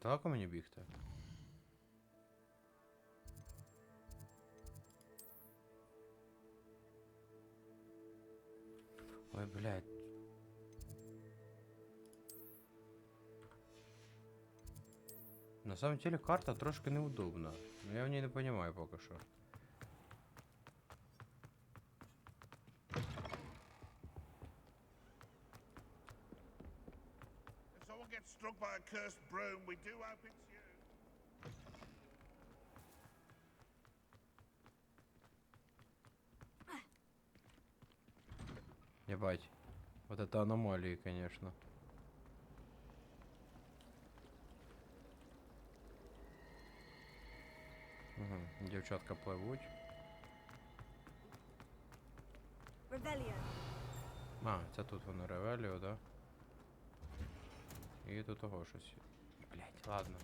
Далеко мені бігти? Ой, блядь. На самом деле карта трошки неудобна. Но я в ней не понимаю пока что. If someone gets struck by a cursed broom, we do hope it's you. Ебать. Вот это аномалии, конечно. Угу. Дівчатка пливуть. А, це тут воно Ревеліо, да? І тут того щось. Блять, ладно.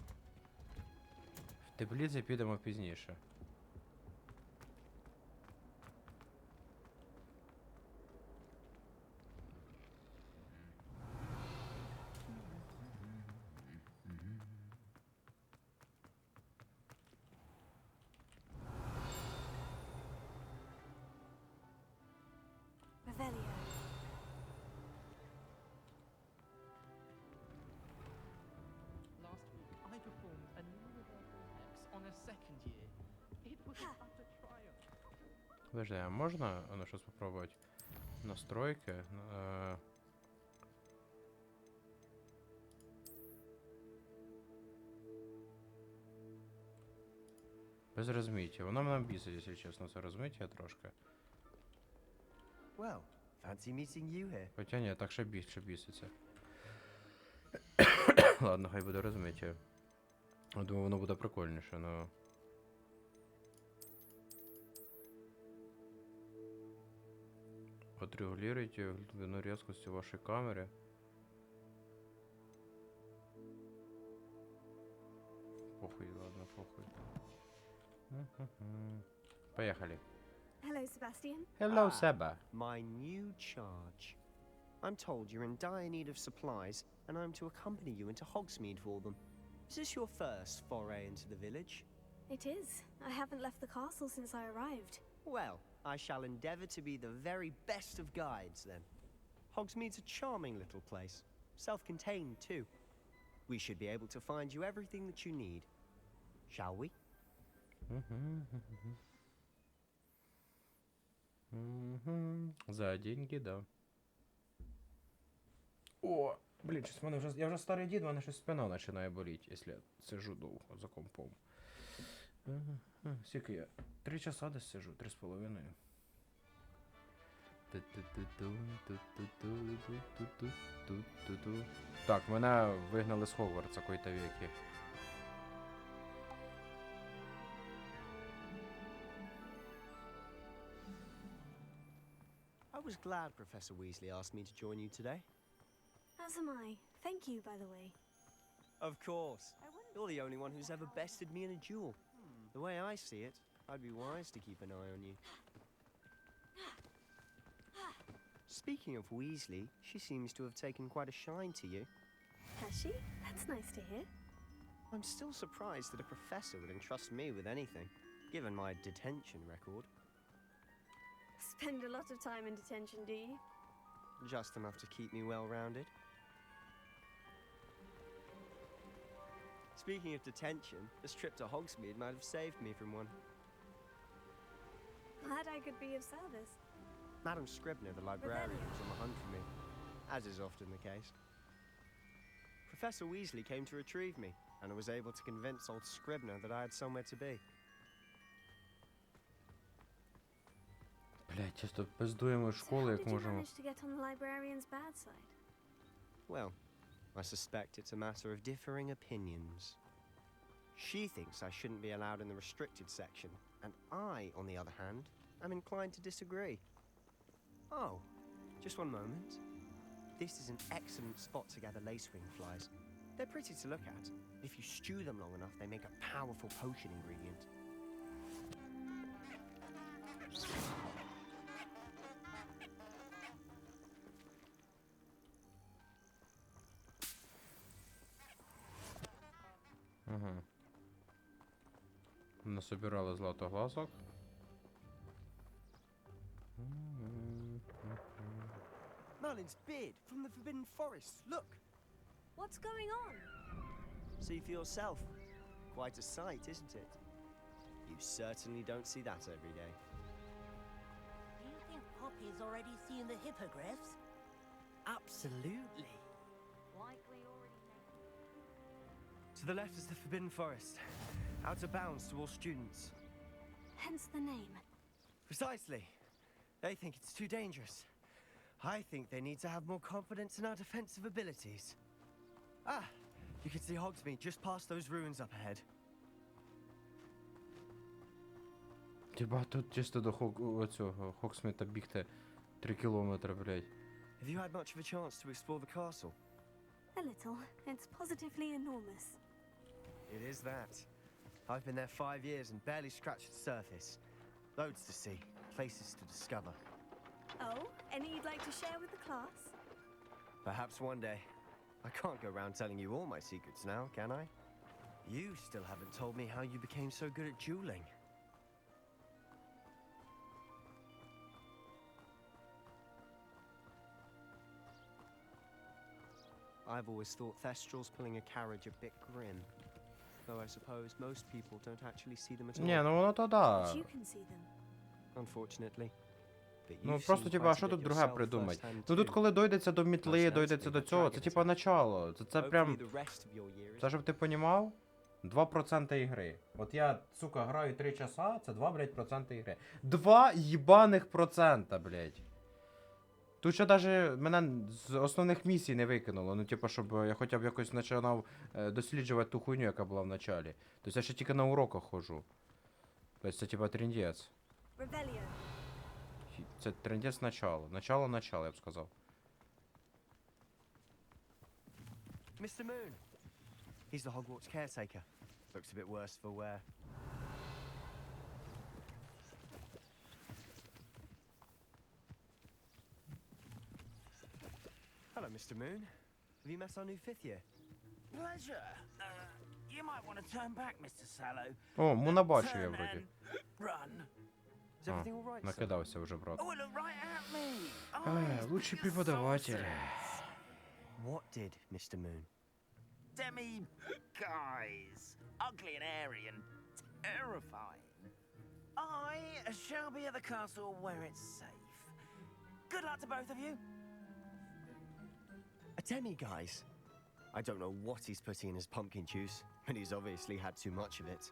В теплиці підемо пізніше. Last week, I performed a universal hex on a second year. It was an utter triumph. Подожди, а можна ну, щось спробувати? Настройки. Без розмиття. Воно мене бісить, якщо чесно, це розмиття трошки. Well, fancy meeting you here. Хоча ні, так ще більше біситься. Ладно, хай буде розмиття. Я думаю, воно буде прикольніше, но... Отрегулируйте глубину резкости вашей камеры. Похуй, ладно, похуй. Поехали. Hello, Sebastian. Hello, Seba. My new charge. I'm told you're in dire need of supplies, and I'm to accompany you into Hogsmeade for them. Is this your first foray into the village? It is. I haven't left the castle since I arrived. Well, I shall endeavour to be the very best of guides, then. Hogsmeade's a charming little place. Self-contained, too. We should be able to find you everything that you need. Shall we? За деньги, да. О, блін, щось в мене вже... Я вже старий дід, в мене щось спина починає боліти, якщо я сижу довго за компом. Скільки я? 3 часа десь сижу, 3,5. Так, мене вигнали з Хогвартса какой-то веки. I was glad Professor Weasley asked me to join you today. As am I. Thank you, by the way. Of course. You're the only one who's ever bested me in a duel. The way I see it, I'd be wise to keep an eye on you. Speaking of Weasley, she seems to have taken quite a shine to you. Has she? That's nice to hear. I'm still surprised that a professor would entrust me with anything, given my detention record. Spend a lot of time in detention, do you? Just enough to keep me well-rounded. Speaking of detention, this trip to Hogsmeade might have saved me from one. Glad I could be of service. Madam Scribner, the librarian, was on the hunt for me, as is often the case. Professor Weasley came to retrieve me, and I was able to convince old Scribner that I had somewhere to be. Блять, чисто пиздуємо школи, як можемо. To get on the librarian's bad side. Well, I suspect it's a matter of differing opinions. She thinks I shouldn't be allowed in the restricted section, and I, on the other hand, am inclined to disagree. Oh, just one moment. This is an excellent spot to gather lacewing flies. They're pretty to look at. If you stew them long enough, they make a powerful potion ingredient. Ага. Насобирали златоглазок. Merlin's beard from the Forbidden Forest. Look! What's going on? See for yourself. Quite a sight, isn't it? You certainly don't see that every day. Do you think Poppy's already seen the hippogriffs? Absolutely. Likely already know. To the left is the Forbidden Forest. Out of bounds to all students. Hence the name. Precisely. They think it's too dangerous. I think they need to have more confidence in our defensive abilities. Ah, you can see Hogsmeade just past those ruins up ahead. Тіба тут чисто до оцього Хогсміта бігти 3 кілометри, блять. Have you had much of a chance to explore the castle? A little. It's positively enormous. It is that. I've been there 5 years and barely scratched the surface. Loads to see, places to discover. Oh, any you'd like to share with the class? Perhaps one day. I can't go around telling you all my secrets now, can I? You still haven't told me how you became so good at dueling. I've always thought Thestrals pulling a carriage a bit grim. Though I suppose most people don't actually see them at all. Ні, ну воно то да. But you can see them. Unfortunately. But Ну you've просто seen типа, quite а a що bit тут друге yourself придумати? firsthand Ну тут too. коли дойдеться до мітли, дойдеться до цього, це типа начало. Це прям... Hopefully the rest of your year is Це щоб ти понімав, 2% ігри. От я, сука, граю 3 часа, це 2, блядь, процента ігри. 2 їбаних процента, блядь. Тут ще даже мене з основних місій не викинуло. Ну, типу, щоб я хоча б якось починав досліджувати ту хуйню, яка була в началі. Тобто я ще тільки на уроках ходжу. Тобто це типа тріндець. Revelio. Це трендець начало. Начало, я б сказав. Mr. Moon. He's the Hogwarts caretaker. Looks a bit worse for wear. Hello, Mr. Moon. Have you met our new fifth year? Pleasure. You might want to turn back, Mr. Sallow. О, Муна бачив я Turn вроді. and run. Is everything all right, sir? Накидався вже, брат. Oh, look right at me. Лучший преподаватель. What did, Mr. Moon? Demi guys. Ugly and airy and terrifying. I shall be at the castle where it's safe. Good luck to both of you. A demi-guise? I don't know what he's putting in his pumpkin juice, but he's obviously had too much of it.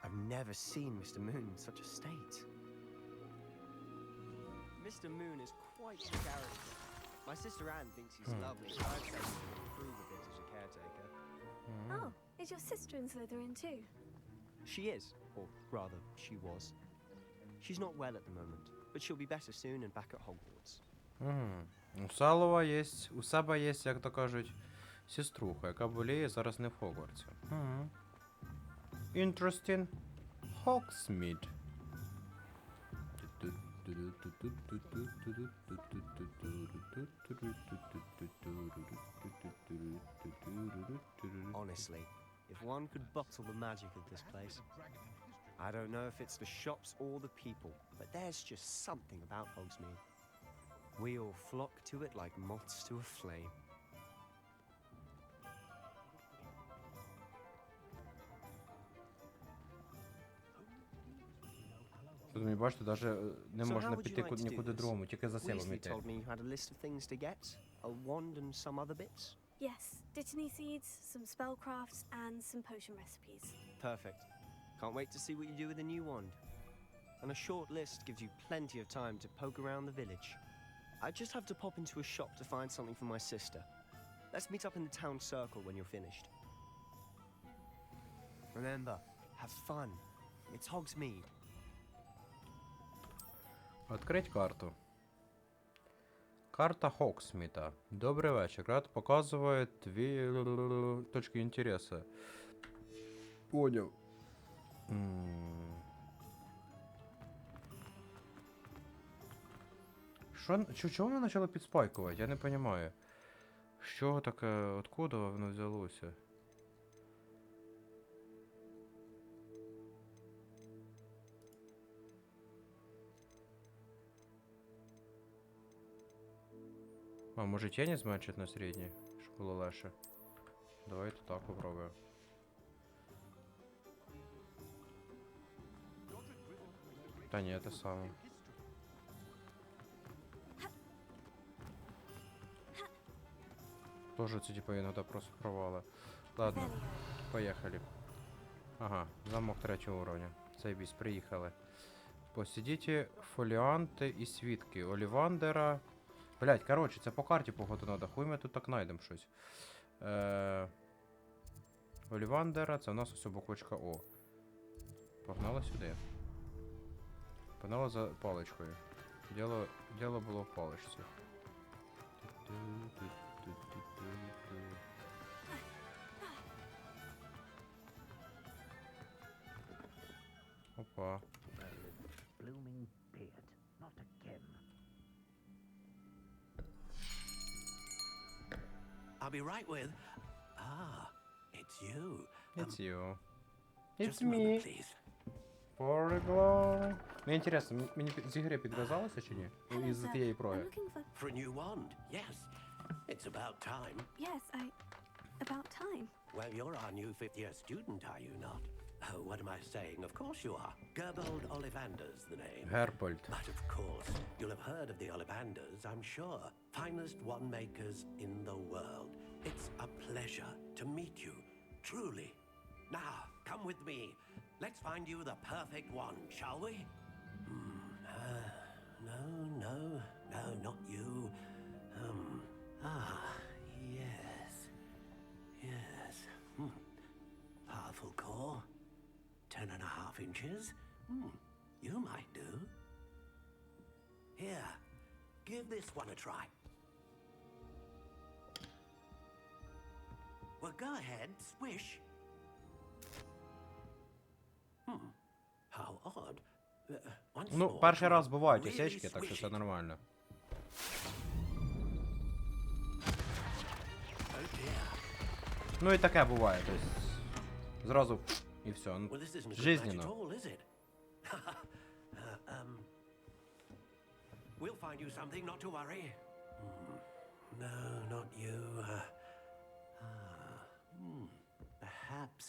I've never seen Mr. Moon in such a state. Mr. Moon is quite a character. My sister Anne thinks he's lovely, but I'd say he can improve a bit as a caretaker. Oh, is your sister in Slytherin too? She is, or rather, she was. She's not well at the moment, but she'll be better soon and back at Hogwarts. У Саба є, як то кажуть, сеструха, яка боліє зараз не в Хогвартсі. Interesting. Hogsmeade. Honestly, if one could bottle the magic of this place, I don't know if it's the shops or the people, but there's just something about Hogsmeade. We all flock to it like moths to a flame. Тут, мені бачите, навіть не можна піти нікуди другому, тільки за себе Weasley йти. told me you had a list of things to get, a wand and some other bits. Yes, dittany seeds, some spellcrafts, and some potion recipes. Perfect. Can't wait to see what you do with the new wand. And a short list gives you plenty of time to poke around the village. I just have to pop into a shop to find something for my sister. Let's meet up in the town circle when you're finished. Remember, have fun. It's Hogsmeade. Відкрить карту. Карта Хогсміта. Добрий вечір. Карта показує дві точки інтересу. Поняв. Чого воно почало підспайкувати? Я не розумію. Що таке, откуда воно взялося? А, може тіні зменшить на середній, щоб було легше. Давайте так попробуємо. Та ні, те саме. Тоже це типа іноді просто провали. Ладно, поїхали. Ага, замок 3-го уровня. Заебись, приїхали. Посидіть фоліанти і свідки. Олівандера. Блять, короче, це по карті походу надо. Хуй ми тут так знайдемо щось. Олівандера, це у нас ось буквочка О. Погнали сюди. Погнали за паличкою. Діло було в паличці. Опа. Blooming beard, not again. I'll be right with. Ah, it's you. It's you. Just It's a moment, me. please. Поригла. Мені інтересно, мені з ігри підв'язалося чи ні? Із тієї проги. For a new wand, yes. It's about time. Yes, about time. Well, you're our new fifth-year student, are you not? Oh, what am I saying? Of course you are. Gerbold Ollivander's the name. Gerbold. But of course, you'll have heard of the Ollivanders, I'm sure. Finest wand-makers in the world. It's a pleasure to meet you, truly. Now, come with me. Let's find you the perfect wand, shall we? No, not you. Yes. Powerful core. 10.5 inches. You might do. give this one a try. Well, go ahead, swish. How odd. Once Ну, more, перший come раз on, бувають really осечки, так що swish це it. нормально. Ну і таке буває, тобто зразу і все. Well, this isn't a good match at Жизненно. all, is it? We'll find you something, not to worry. No, not you. Perhaps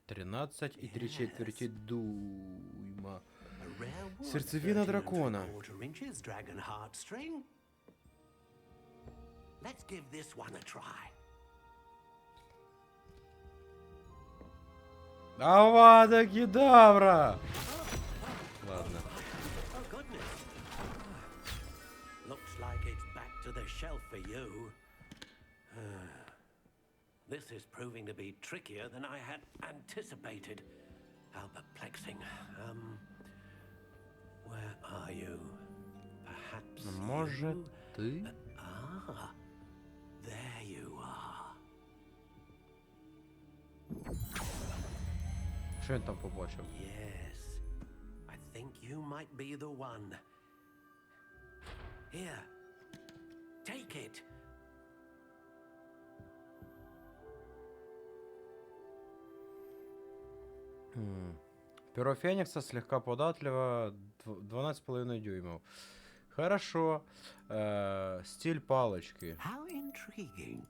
13,3 дюйма. a rare wood, Серцевина 13 дракона. 3/4 inches, dragon heartstring. Let's give this one a try. Авада кедавра! Ладно. Oh, goodness. Looks like it's back to the shelf for you. This is proving to be trickier than I had anticipated. How perplexing. Where are you? Perhaps Может, you? ты? There you are. Що він там побачив? Yes. I think you might be the one. Here. Take it. Перо Феникса слегка податливо, 12,5 дюймов. Хорошо. Стиль палочки. How intriguing.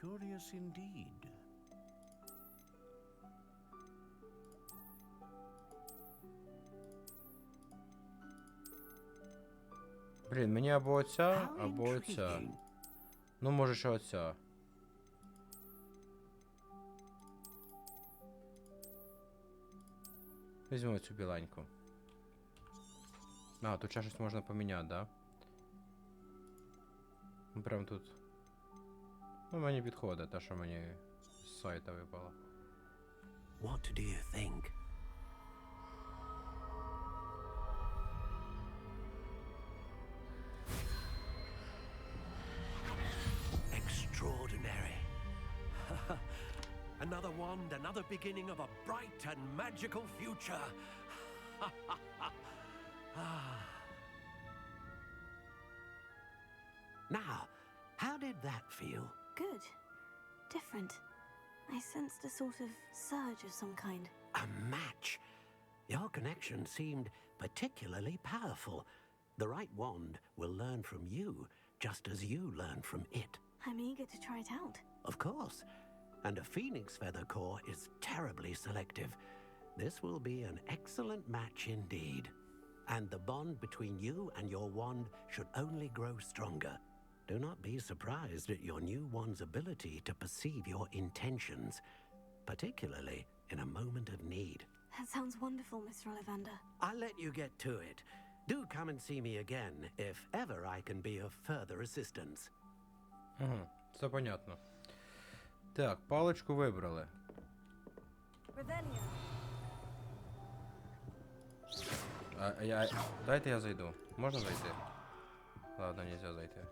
Curious indeed. Блін, мені або оця, How або оця. intriguing. Ну, може, ще оця. Візьму цю біленьку. А, тут ще щось можна поміняти, да? Ну, прям тут. Ну, мені підходить те, що мені з сайта випало. What do you think? Extraordinary. Another wand, another beginning of a bright and magical future. Now, how did that feel? Good. Different. I sensed a sort of surge of some kind. A match. Your connection seemed particularly powerful. The right wand will learn from you, just as you learn from it. I'm eager to try it out. Of course. And a phoenix feather core is terribly selective. This will be an excellent match indeed. And the bond between you and your wand should only grow stronger. Do not be surprised at your new wand's ability to perceive your intentions, particularly in a moment of need. That sounds wonderful, Mr. Ollivander. I'll let you get to it. Do come and see me again if ever I can be of further assistance. Угу, все понятно. Так, паличку вибрали. Дайте я зайду. Можна зайти? Ладно, нельзя зайти.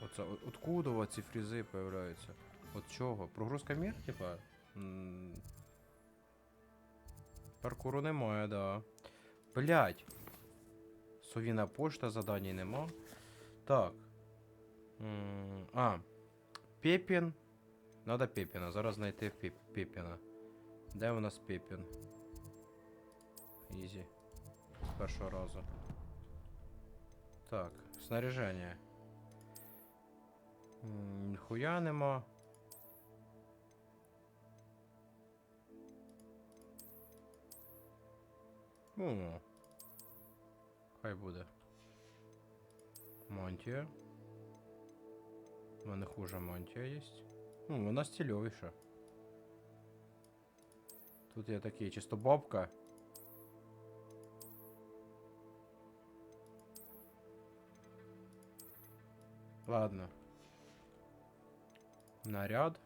Оце, откуда ці фрізи появляються? От чого? Прогрузка мір, типа? Паркуру немає, да. Блять. Совіна пошта, задань нема. Так. Пепін. Надо Пепіна. Зараз знайти Пепіна. Де у нас Пепін? Ізі. З першого разу. Так, снаряження. Ніхуя нема. Ну. Хай буде. Мантія. У мене хуже мантія є. Ну, вона стильовіша. Тут я такий чисто бабка. Ладно. Наряд.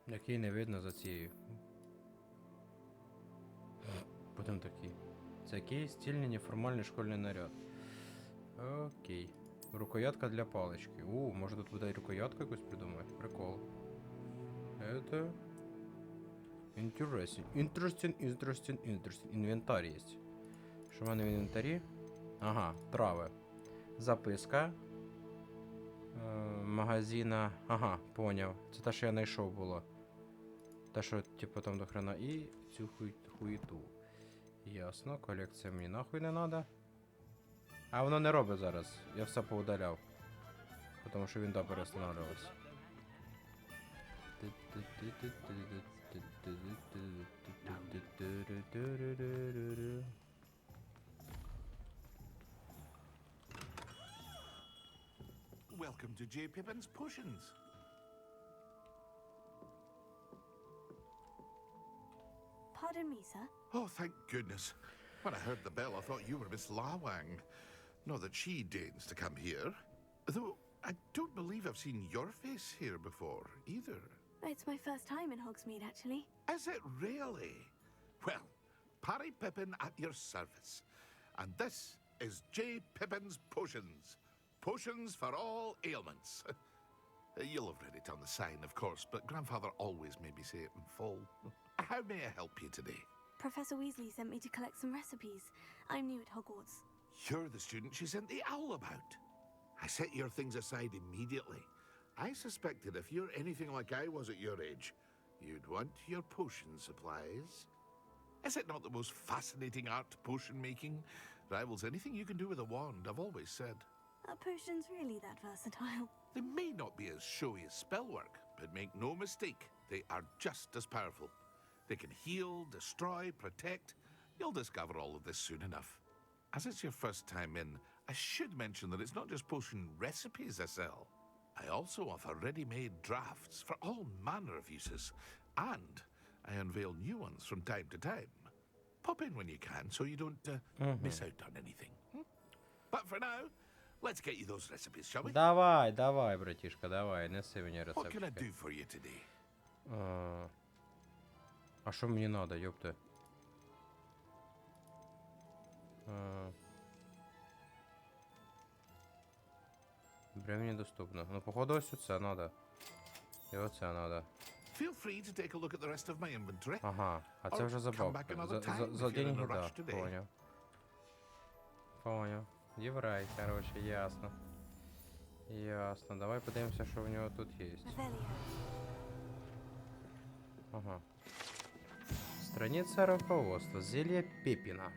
Який не видно за цією. Потім такий. Це який стильний неформальний школьний наряд. Окей. Рукоятка для палички. Може тут буде і рукоятку якусь придумати? Прикол. Это... Interesting. Інвентар є. Що в мене в інвентарі? Ага, трави. Записка. Магазина. Ага, поняв. Це те, що я знайшов було. Те, що, типу, там до хрена. І цю хуєту. Ясно, колекція мені нахуй не надо. А воно не робить зараз. Я все поудаляв. Тому що він перестановлювався. Welcome to J. Pippin's Potions. Pardon me, sir. Oh, thank goodness. When I heard the bell, I thought you were Miss Lawang. Not that she deigns to come here. Though, I don't believe I've seen your face here before, either. It's my first time in Hogsmeade, actually. Is it really? Well, Parry Pippin at your service. And this is J. Pippin's Potions. Potions for all ailments. You'll have read it on the sign, of course, but Grandfather always made me say it in full. How may I help you today? Professor Weasley sent me to collect some recipes. I'm new at Hogwarts. You're the student she sent the owl about. I set your things aside immediately. I suspected if you're anything like I was at your age, you'd want your potion supplies. Is it not the most fascinating art, potion making? Rivals anything you can do with a wand, I've always said. Are potions really that versatile? They may not be as showy as spellwork, but make no mistake, they are just as powerful. They can heal, destroy, protect. You'll discover all of this soon enough. As it's your first time in, I should mention that it's not just potion recipes I sell. I also offer ready-made drafts for all manner of uses, and I unveil new ones from time to time. Pop in when you can so you don't miss out on anything. But for now, let's get you those recipes, shall we? Давай, братишка, давай, неси мені What can I рецептики. do for you today? А що мені надо, ёпта? Времени доступно. Ну, походу, ось оце надо. І оце надо. Feel free to take a look at the rest of my inventory. Ага, а це Or вже come забавка. back another time За if you're in деньги, a да, rush today. поняв. Поняв. Єврей, короче, ясно. Ясно. Давай подивимося, що в нього тут є. Ага. Страница руководства. Зелье Пеппина.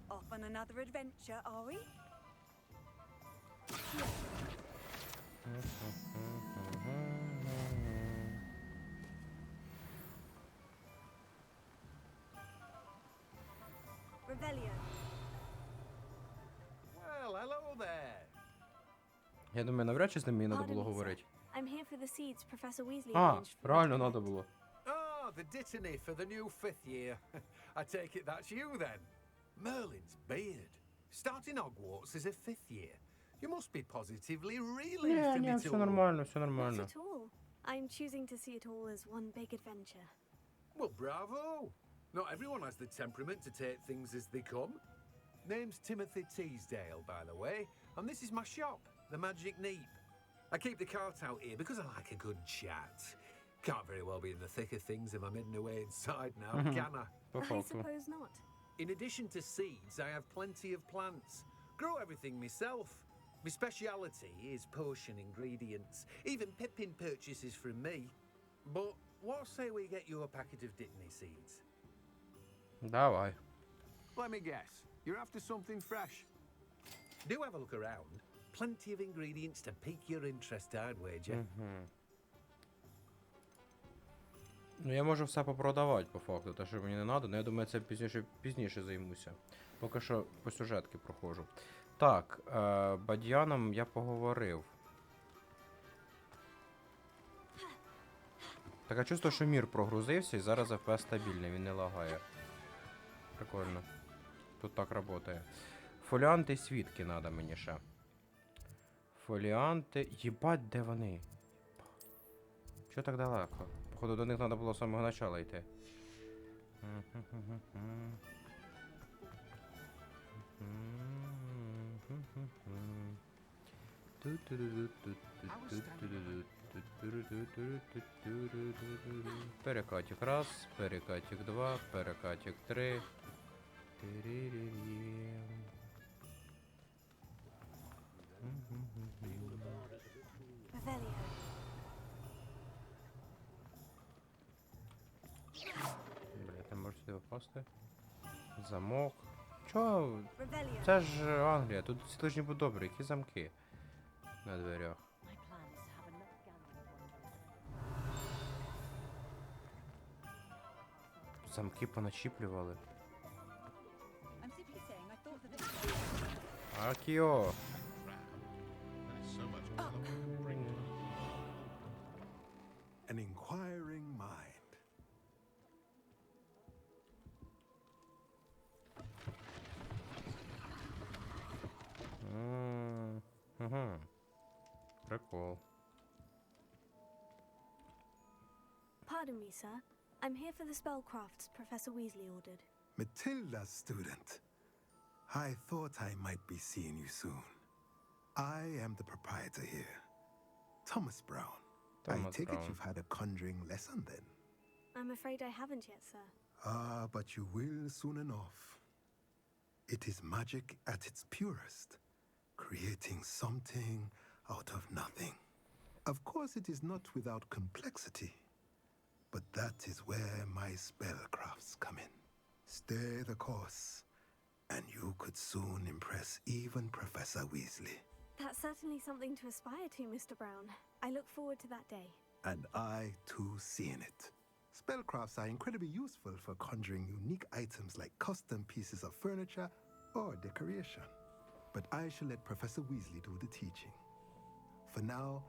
Off on another adventure, are we? Revelio. Well, hello there. Я думаю, навряд чи з ним мені треба Pardon було me, sir. говорити. I'm here for the seeds Professor Weasley А, arranged for me to реально collect. треба було. Ah, the dittany for the new 5th year. I take it that's you then. Merlin's beard. Starting Hogwarts as a 5th year. You must be positively reeling from Ні, it все all. нормально, все Not нормально. at all. I'm choosing to see it all as one big adventure. Well, bravo. Not everyone has the temperament to take things as they come. Name's Timothy Teasdale, by the way, and this is my shop, the Magic Neep. I keep the cart out here because I like a good chat. Can't very well be in the thick of things if I'm hidden away inside now, can I? I suppose not. In addition to seeds, I have plenty of plants. Grow everything myself. My speciality is potion ingredients. Even Pippin purchases from me. But what say we get you a packet of Dittany seeds? Давай. Let me guess. You're after something fresh. Do have a look around. Plenty of ingredients to pique your interest, I'd wager. Ну я можу все попродавати по факту, те, що мені не треба, але я думаю, це пізніше займуся. Поки що по сюжетки проходжу. Так, Бадьяном я поговорив. Таке чувство, що мір прогрузився і зараз FPS стабільний, він не лагає. Прикольно. Тут так працює. Фоліанти і свідки треба мені ще. Фоліанти. Єбать, де вони? Чого так далеко? Походу до них треба було з самого початку йти. Перекатик раз, перекатик два, перекатик три. Бля, ти можеш сюди попасти. Замок. Чо? Це ж Англія, тут всі должні бути добрі, які замки на дверях. Замки поначіплювали. Акіо! An inquiring mind. Прикол. Pardon me, sir. I'm here for the spellcrafts Professor Weasley ordered. Matilda's student. I thought I might be seeing you soon. I am the proprietor here, Thomas Brown. I take it you've had a conjuring lesson then? I'm afraid I haven't yet, sir. Ah, but you will soon enough. It is magic at its purest, creating something out of nothing. Of course, it is not without complexity, but that is where my spellcrafts come in. Stay the course, and you could soon impress even Professor Weasley. That's certainly something to aspire to, Mr. Brown. I look forward to that day. And I, too, seeing it. Spellcrafts are incredibly useful for conjuring unique items like custom pieces of furniture or decoration. But I shall let Professor Weasley do the teaching. For now,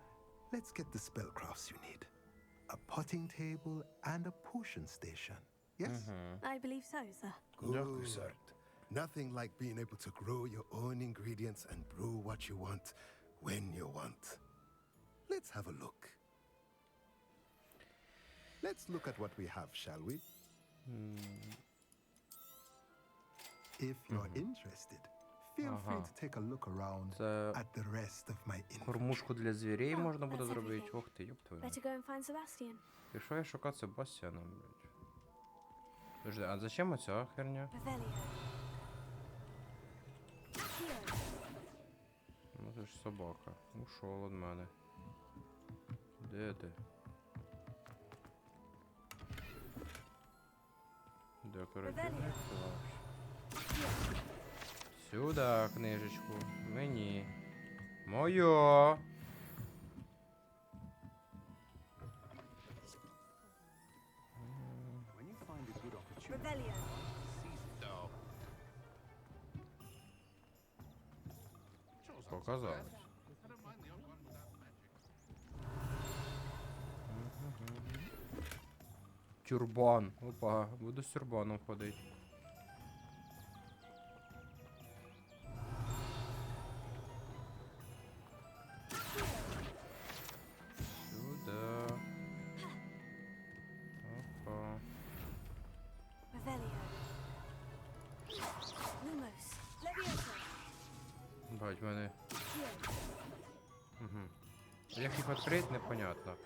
let's get the spellcrafts you need. A potting table and a potion station. Yes? I believe so, sir. Good. Nothing like being able to grow your own ingredients and brew what you want when you want. Let's have a look. Let's look at what we have, shall we? If you're interested, feel free to take a look around at the rest of my inventory. Кормушку для звірей можна буде зробити. Ох ти, ёб твою. Better go and find Sebastian. Пішов я шукати Себастьяна, блядь. Подожди, а зачем оця херня? Ну це ж собака. Ушов від мене. Де ти? Декоративний плащ. Сюди книжечку. Мені. Моє. Показалось. Тюрбан. Опа, буду з тюрбаном ходити. Сюда. Опа. Бать, в мене. Угу. Як їх відкрити, непонятно.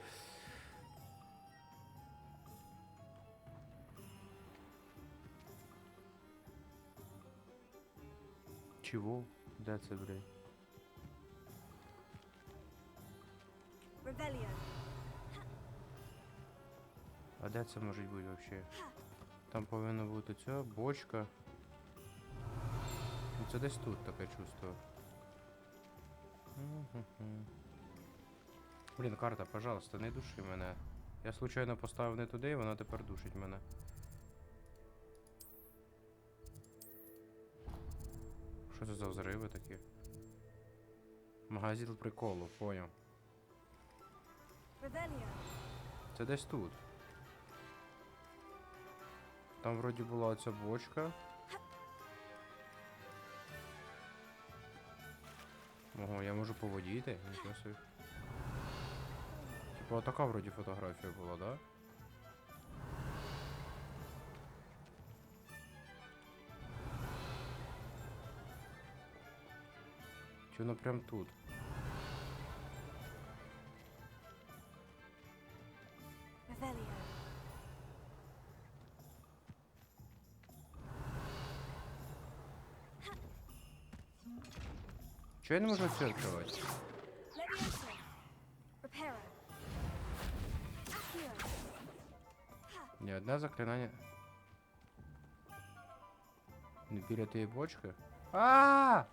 Чего? Де це, блядь? А де це може бути вообще? Там повинна бути ця бочка. Ну це десь тут таке чувство. Блін, карта, пожалуйста, не души мене. Я случайно поставив не туди, і вона тепер душить мене. Що це за взриви такі? Магазин приколу, поняв. Це десь тут. Там вроді була оця бочка. Ого, я можу по воді йти? Нічого собі. Типа отака вроді фотографія була, да? Чи воно прям тут? Чого я не можу це відкривати? Ні, одне заклинання. Не біля тієї бочки. А!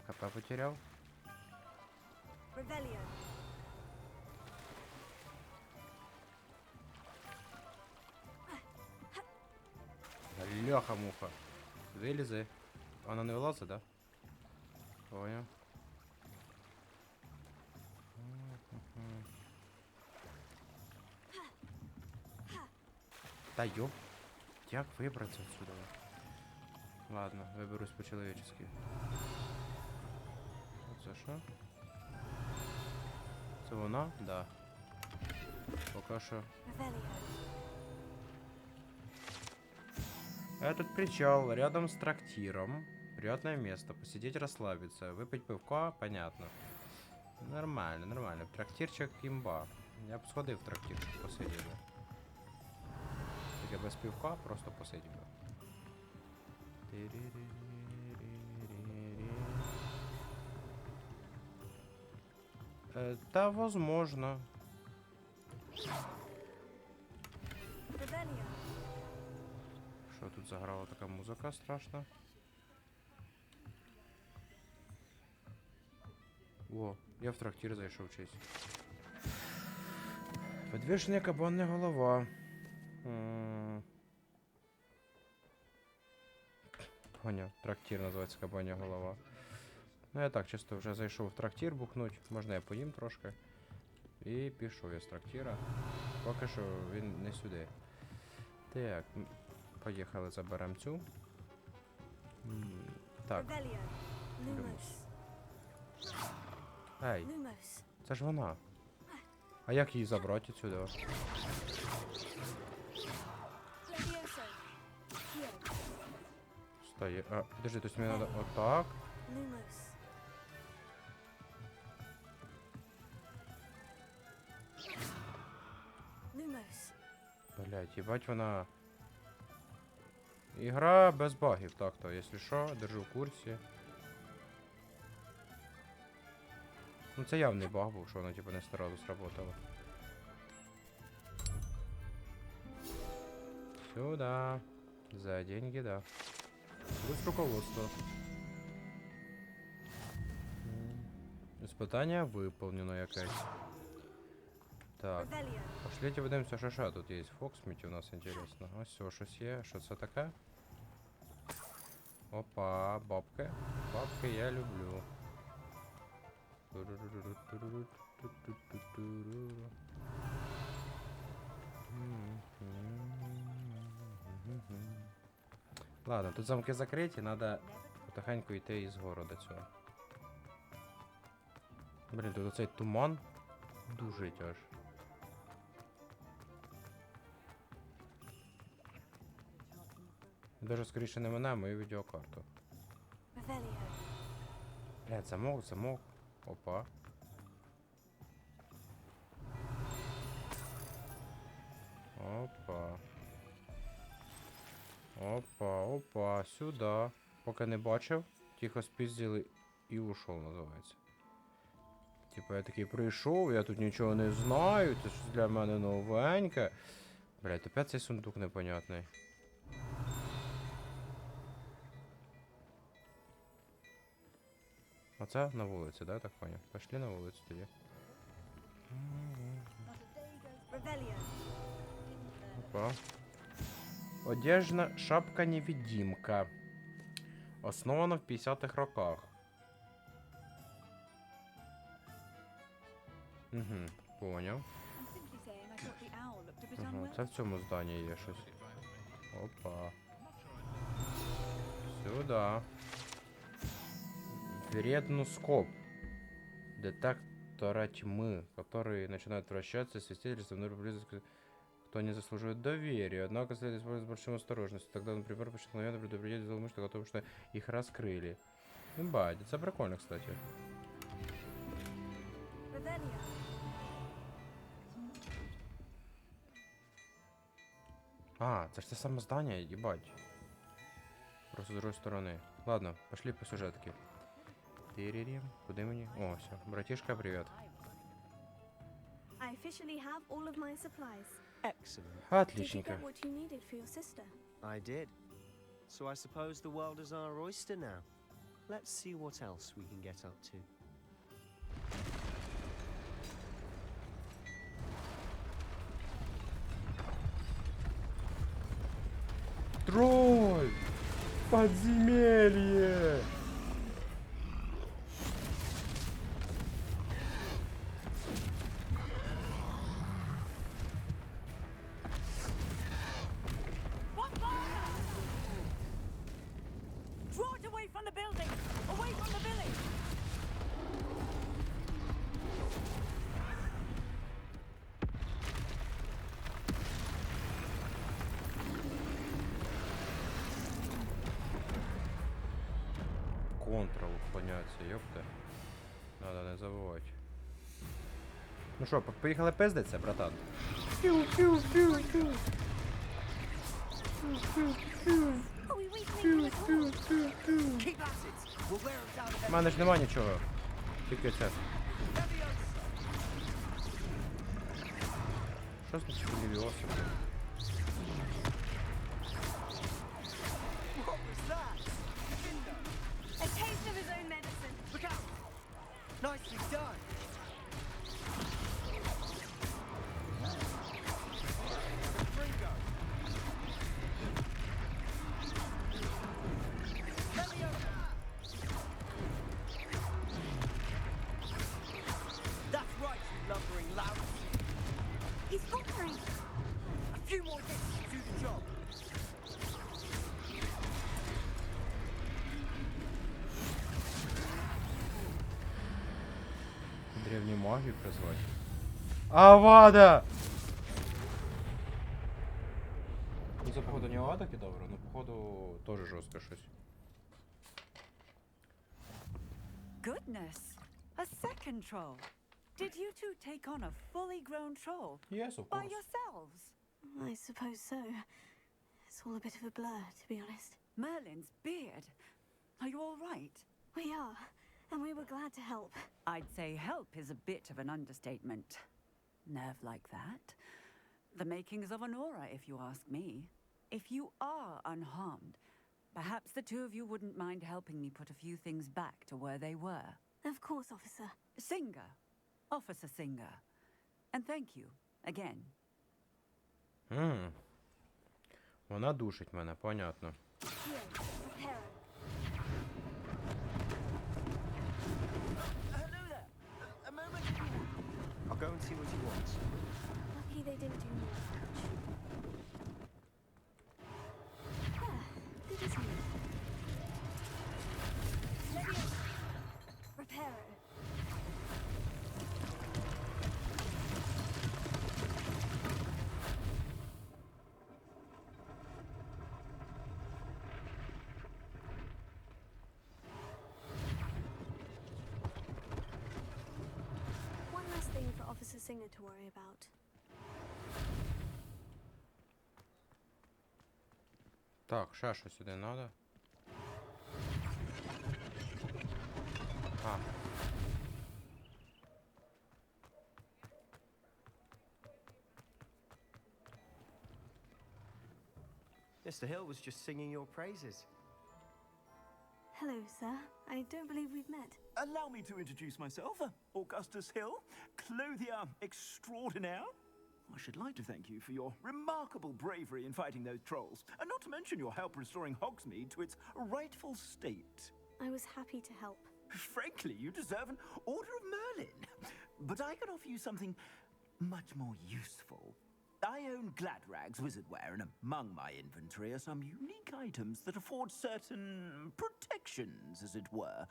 КП потеряв. Льоха-муха. Вилізи. Вона не вилазить, да? Понял. Та ёп. Як вибратися отсюда? Ладно, виберусь по-человечески. Оце що? Це вона? Да. Пока що. Этот причал рядом с трактиром. Приятное место. Посидеть, расслабиться. Выпить пивка, понятно. Нормально, нормально. Трактирчик имба. Я б сходив в трактир, посидів. Тільки без пивка, просто посидів. Та возможно. Що тут заграла така музика страшна? О, я в трактир зайшов чись. Подвішена кабанна голова. Поняв, трактир називається кабанна голова. Ну я так чисто вже зайшов в трактир бухнуть. Можна я поїм трошки. І пішов я з трактира. Поки що він не сюди. Так, поїхали, заберемо цю. Так. Люмус. Ей, це ж вона. А як її забрати сюди? Стой, а, подожди, то есть мне надо вот так? Блять, ебать вона. Ігра без багів, так-то, якщо що, держу в курсі. Ну це явний баг був, що воно типу не сразу сработало. Сюда. За деньги, да. Плюс руководство. Испытание выполнено якесь. Так. Пошлите подивимося, що ще тут є. В Фоксміті у нас інтересно. Ось все, щось є. Що це таке? Опа, бабки. Бабки я люблю. Ладно, тут замки закриті, треба потихеньку йти із города цього. Блін, тут оцей туман дужить аж. Даже скоріше не мене, а мою відеокарту. Блядь, замок, замок. Опа. Опа. Опа, опа, сюди. Поки не бачив, тихо спіздили і ушов, називається. Типа я такий прийшов, я тут нічого не знаю, це щось для мене новеньке. Блядь, опять цей сундук непонятний. А це на вулиці, да, так поняв? Пошли на вулицю тоді. Revelio. Опа. Одежна шапка-невидимка. Основана в 50-х роках. Угу, поняв. I'm simply saying I thought the owl looked a bit Ага, unwell. це в цьому зданні є щось. Опа. Сюда. Вредноскоп. Детектора тьмы, который начинает вращаться, свидетельством близости, кто не заслуживает доверия. Однако следует использовать с большой осторожностью. Тогда, например, почему предупредить злоумышленников о том, что их раскрыли. Ебать, это прикольно, кстати. Revelio. А, это ж те саме здание, ебать. Просто с другой стороны. Ладно, пошли по сюжетке. Тиририм, куда мне? О, все. Братишка, привет. I officially have all of my supplies. Excellent. Did you Отличненько. get what you needed for your sister? I did. So I suppose the world is our oyster now. Let's see what else we can get up to. Тролль! Подземелье! Draw it away from the building! Away from the village! Контрол уклоняться, ёпта. Надо не забывать. Ну что, поехали пиздиться, братан? У мене ж нема нічого. Тільки це. Що значить Левіоса? A taste of his own medicine. Look out! Nicely done. That's right, you lumbering lout. He's conquering. A few more hits to do the job. Древнюю магию призвать. Авада! Ну, це, походу, не Авада кидавра, но, походу, тоже жестко щось. Goodness! A second troll. Did you two take on a fully grown troll? Yes, of By course. yourselves? I suppose so. It's all a bit of a blur, to be honest. Merlin's beard. Are you all right? We are, and we were glad to help. I'd say help is a bit of an understatement. Nerve like that. The makings of an aura, if you ask me. If you are unharmed, perhaps the two of you wouldn't mind helping me put a few things back to where they were. Of course, officer. Singer. Officer Singer. And thank you, again. Вона душить мене, понятно. Hello there. A moment. I'll go and see what he wants. Lucky they didn't do more damage. Ah, good as new. Reparo. One last thing for Officer Singer to worry about. Так, ще що сюди надо. А. Mr. Hill was just singing your praises. Hello, sir. I don't believe we've met. Allow me to introduce myself. Augustus Hill, clothier extraordinaire. I should like to thank you for your remarkable bravery in fighting those trolls, and not to mention your help restoring Hogsmeade to its rightful state. I was happy to help. Frankly, you deserve an Order of Merlin. But I can offer you something much more useful. I own Gladrag's wizardware, and among my inventory are some unique items that afford certain protections, as it were.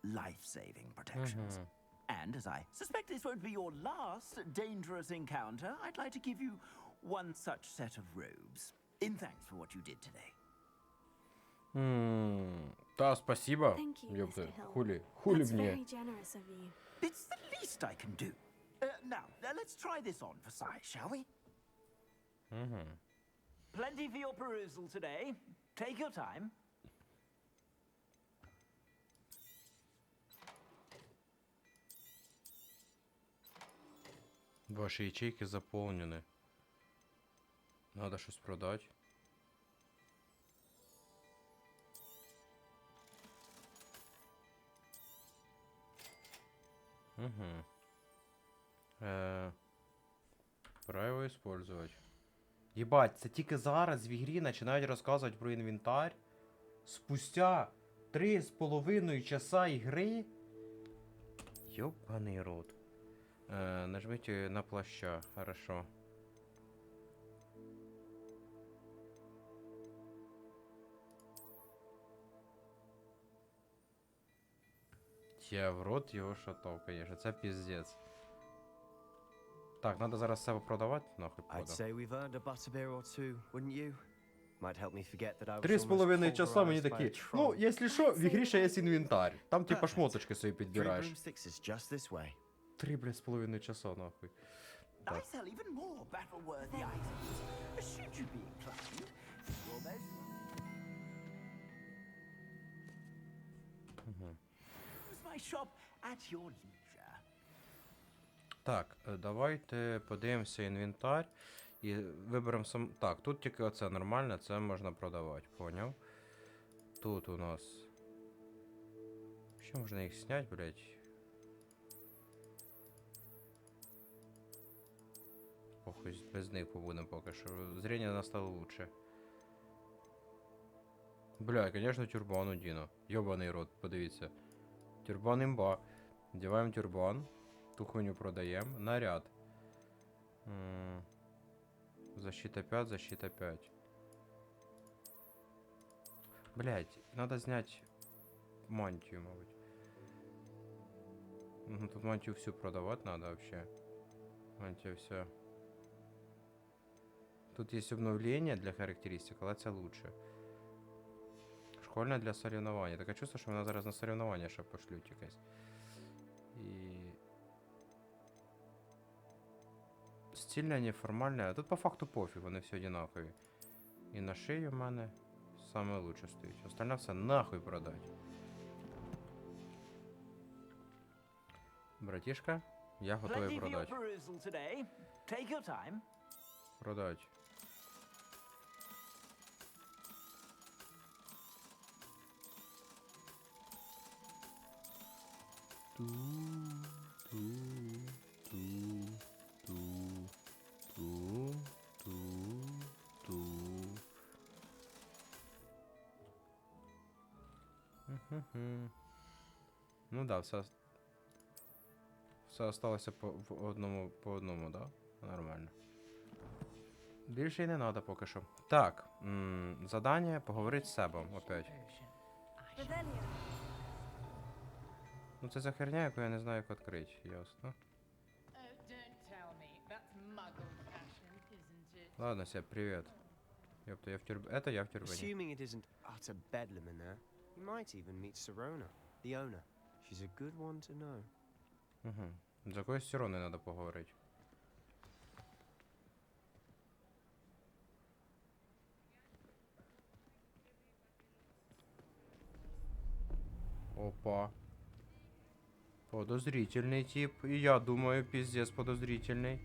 Life-saving protections. And as I suspect this won't be your last dangerous encounter, I'd like to give you one such set of robes, in thanks for what you did today. Та, спасибо. Thank you, Ёпта, Mr. Hill. хули That's мне. very generous of you. It's the least I can do. Now, let's try this on for size, shall we? Plenty for your perusal today. Take your time. Ваші ячейки заповнені. Надо щось продати. Право использовать. Єбать, це тільки зараз в ігрі починають розказувати про інвентар. Спустя 3,5 часа ігри. Ёбаний рот. Нажмите на плаща, хорошо. Я в рот його шатав, конечно, це піздець. Так, надо зараз себе продавати, нахуй I'd продам. say we've earned a butterbeer or two, wouldn't you? Might help me forget that I was 3,5 часа мені almost pulverized by такі. a Ну, troll. якщо що, в ігрі ще є інвентар. Там типа шмоточки собі Three підбираєш. broomsticks is just this way. 3,5 часа, нахуй. I Так. sell even more battle-worthy items. Should you be inclined, your best. Use my shop at your leisure. Так, давайте подивимося інвентар і виберемо сам. Так, тут тільки оце нормально, це можна продавати, поняв? Тут у нас. Ще можна їх зняти, блядь. Похуй, без них побудемо поки що. Зрення настало лучше. Бля, конечно, тюрбан одіну. Йобаний рот, подивіться. Тюрбан імба. Одіваємо тюрбан. Ту хуйню продаємо. Наряд. Защита 5, защита 5. Блять, надо снять мантию, мабуть. Тут мантию всю продавать надо вообще. Мантия вся. Тут есть обновление для характеристик, але це лучше. Школьне для соревновання. Таке чувство, що мене зараз на соревновання ще пошлють якесь. І... Стильне, неформальне. А тут по факту пофіг, вони всі одинакові. І на шиї в мене саме лучше стоїть. Остальне все нахуй продать. Братішка, я готовий продати. Продать. Ну да, все осталося по одному, да? Нормально. Більше й не треба поки що. Так, задання поговорити з Себом опять. Ну це за херня, яку я не знаю, як відкрити, ясно. Ладно, Себ, привет. Ёпта, я в тюрбане. Это я в тюрбане. Assuming it isn't utter bedlam in there, you might even meet Sirona, the owner. She's a good one to know. Угу. За якоюсь Сироною треба поговорити. Опа. Подозрительный тип. И я думаю, пиздец подозрительный.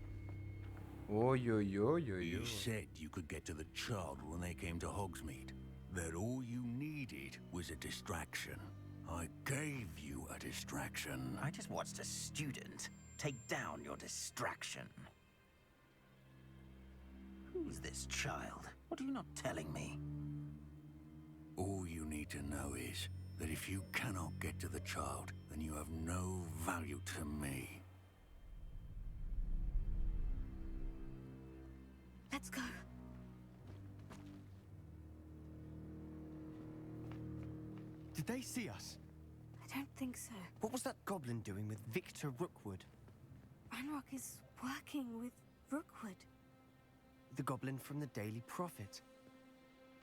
Ой-ой-ой-ой-ой. You said you could get to the child when they came to Hogsmeade. That all you needed was a distraction. I gave you a distraction. I just watched a student take down your distraction. Who's this child? What are you not telling me? All you need to know is that if you cannot get to the child, then you have no value to me. Let's go. Did they see us? I don't think so. What was that goblin doing with Victor Rookwood? Ranrock is working with Rookwood. The goblin from the Daily Prophet.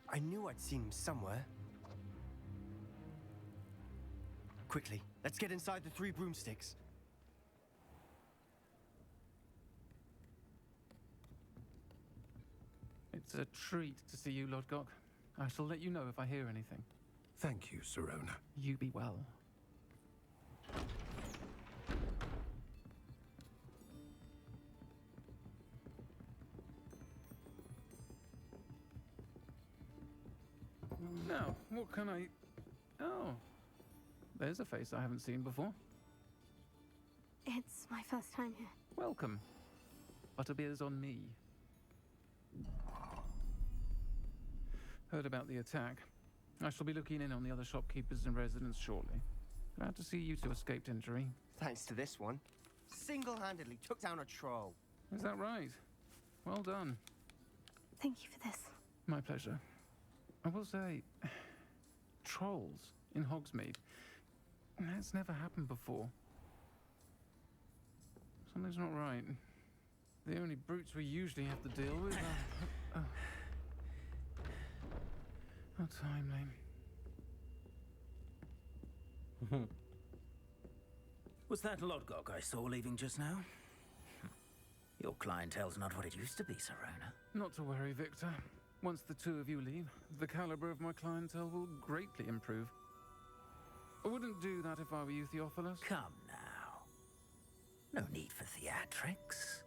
I knew I'd seen him somewhere. Quickly, let's get inside the 3 broomsticks. It's a treat to see you, Lord Gog. I shall let you know if I hear anything. Thank you, Sirona. You be well. Now, what can I... Oh, there's a face I haven't seen before. It's my first time here. Welcome. Butterbeer's on me. Heard about the attack. I shall be looking in on the other shopkeepers and residents shortly. Glad to see you two escaped injury. Thanks to this one. Single-handedly took down a troll. Is that right? Well done. Thank you for this. My pleasure. I will say, trolls in Hogsmeade. That's never happened before. Something's not right. The only brutes we usually have to deal with are... How timely. Was that Lodgok I saw leaving just now? Your clientele's not what it used to be, Sirona. Not to worry, Victor. Once the two of you leave, the caliber of my clientele will greatly improve. I wouldn't do that if I were you, Theophilus. Come now. No need for theatrics.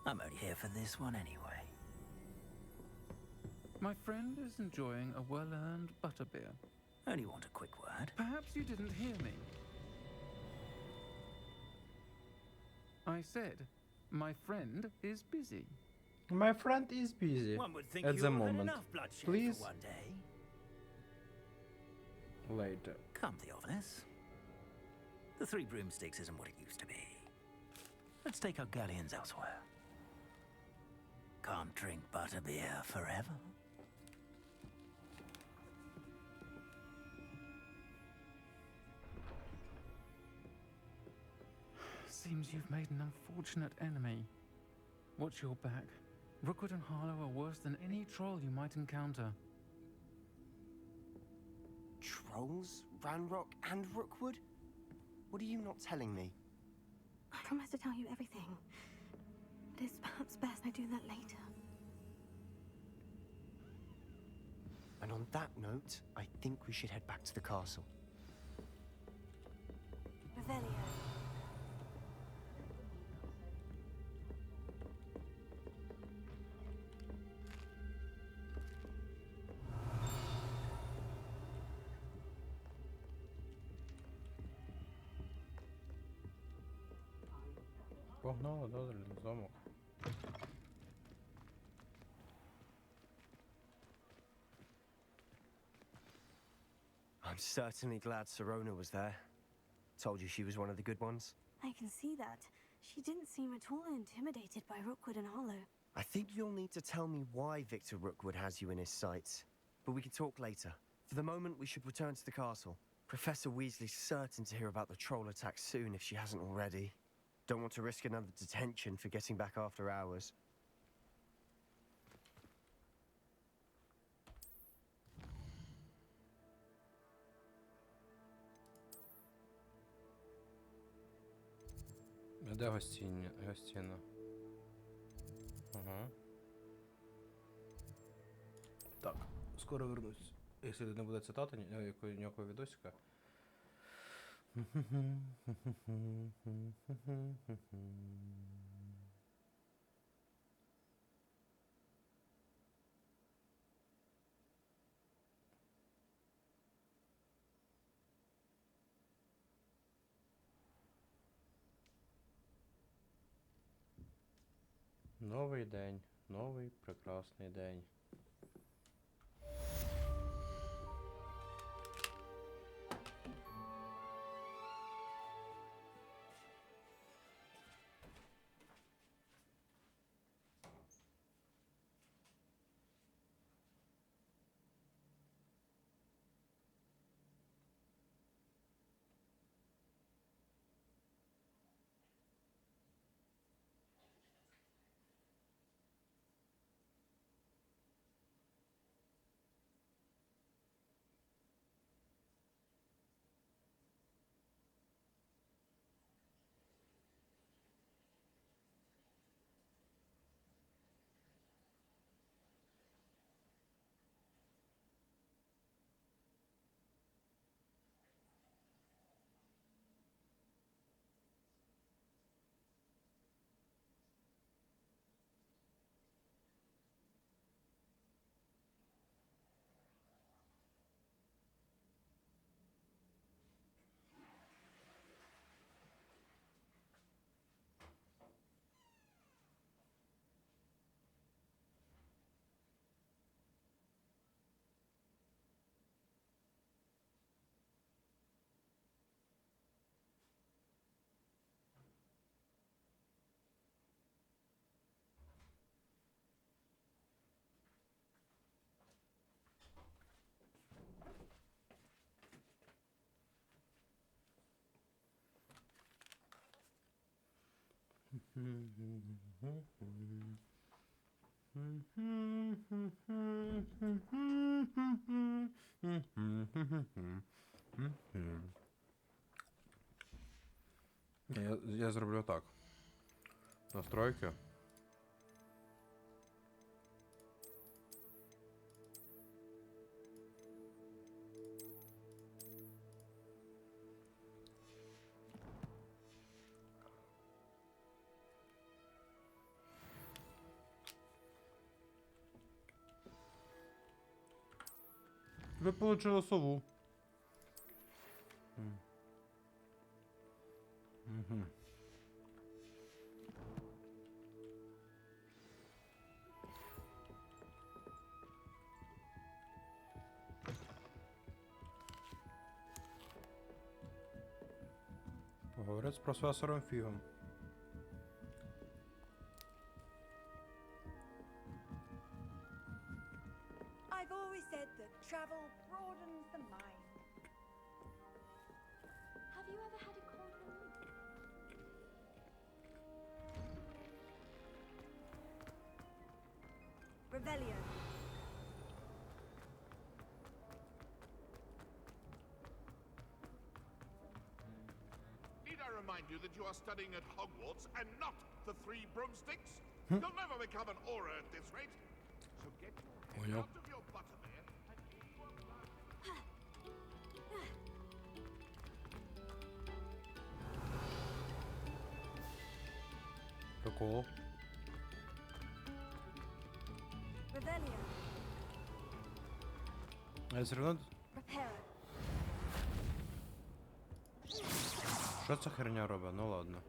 I'm only here for this one anyway. My friend is enjoying a well-earned butterbeer. Only want a quick word. Perhaps you didn't hear me. I said, my friend is busy. My friend is busy One would think at you the had moment. enough bloodshed Please. for one day. Later. Come, Theophilus. The 3 broomsticks isn't what it used to be. Let's take our galleons elsewhere. Can't drink butterbeer forever. Seems you've made an unfortunate enemy. Watch your back. Rookwood and Harlow are worse than any troll you might encounter. Trolls? Ranrock and Rookwood? What are you not telling me? I promise to tell you everything. But it's perhaps best I do that later. And on that note, I think we should head back to the castle. Revelio. Погнали до замок. I'm certainly glad Sirona was there. Told you she was one of the good ones. I can see that. She didn't seem at all intimidated by Rookwood and Hollow. I think you'll need to tell me why Victor Rookwood has you in his sights. But we can talk later. For the moment, we should return to the castle. Professor Weasley's certain to hear about the troll attack soon if she hasn't already. Don't want to risk another detention for getting back after hours. Де гостина? Ага. Так, скоро вернусь. Якщо не буде цитати, ніякого відосика. Новий день, новий прекрасний день. Я зроблю так. Настройки. Ви получили сову. Угу. Поговорити з професором Фігом. I've always said that travel broadens the mind. Have you ever had a cold one? Revelio. Need I remind you that you are studying at Hogwarts and not the Three Broomsticks? You'll never become an aura at this rate. So get your head out of your butterbeer and into a Прикол. Revelio. Я все одно... Prepare. Що ця херня робить? Ну ладно.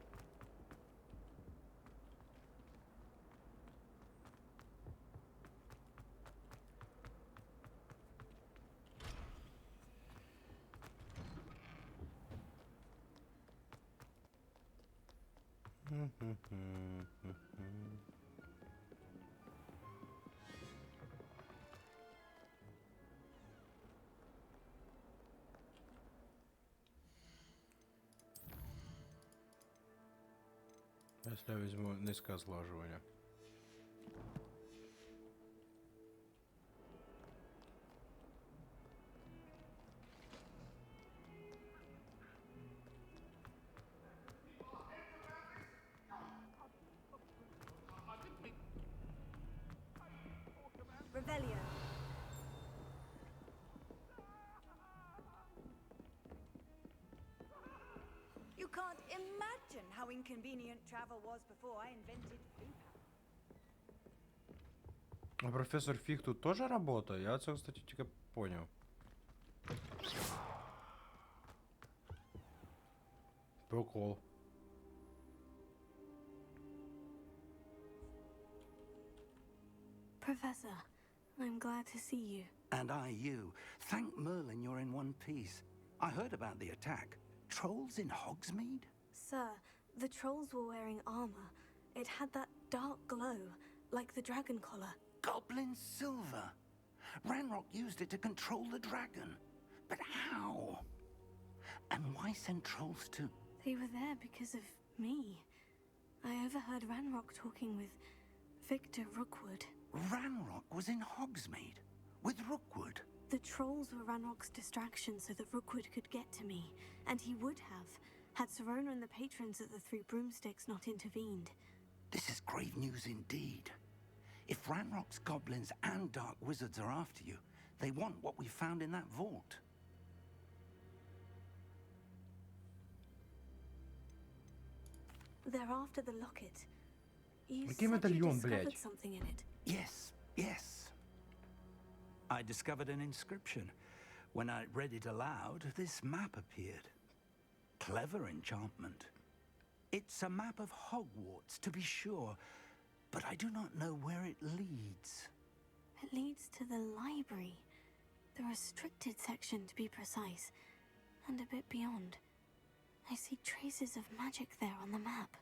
Если я возьму низкое слаживание. Revelio. You can't imagine how inconvenient travel was before I invented blue power. А профессор Фиг тут тоже работает? Я это, кстати, только понял. Прикол. Professor, I'm glad to see you. And I you. Thank Merlin you're in one piece. I heard about the attack. Trolls in Hogsmeade? Sir, the trolls were wearing armor. It had that dark glow, like the dragon collar. Goblin silver. Ranrock used it to control the dragon. But how? And why send trolls to... They were there because of me. I overheard Ranrock talking with Victor Rookwood. Ranrock was in Hogsmeade? With Rookwood? The trolls were Ranrock's distraction so that Rookwood could get to me. And he would have, had Serona and the patrons at the Three Broomsticks not intervened. This is grave news indeed. If Ranrock's goblins and dark wizards are after you, they want what we found in that vault. They're after the locket. You Какой said you медальон, discovered блядь? something in it. Yes. I discovered an inscription. When I read it aloud, this map appeared. Clever enchantment. It's a map of Hogwarts, to be sure, but I do not know where it leads. It leads to the library. The restricted section, to be precise. And a bit beyond. I see traces of magic there on the map.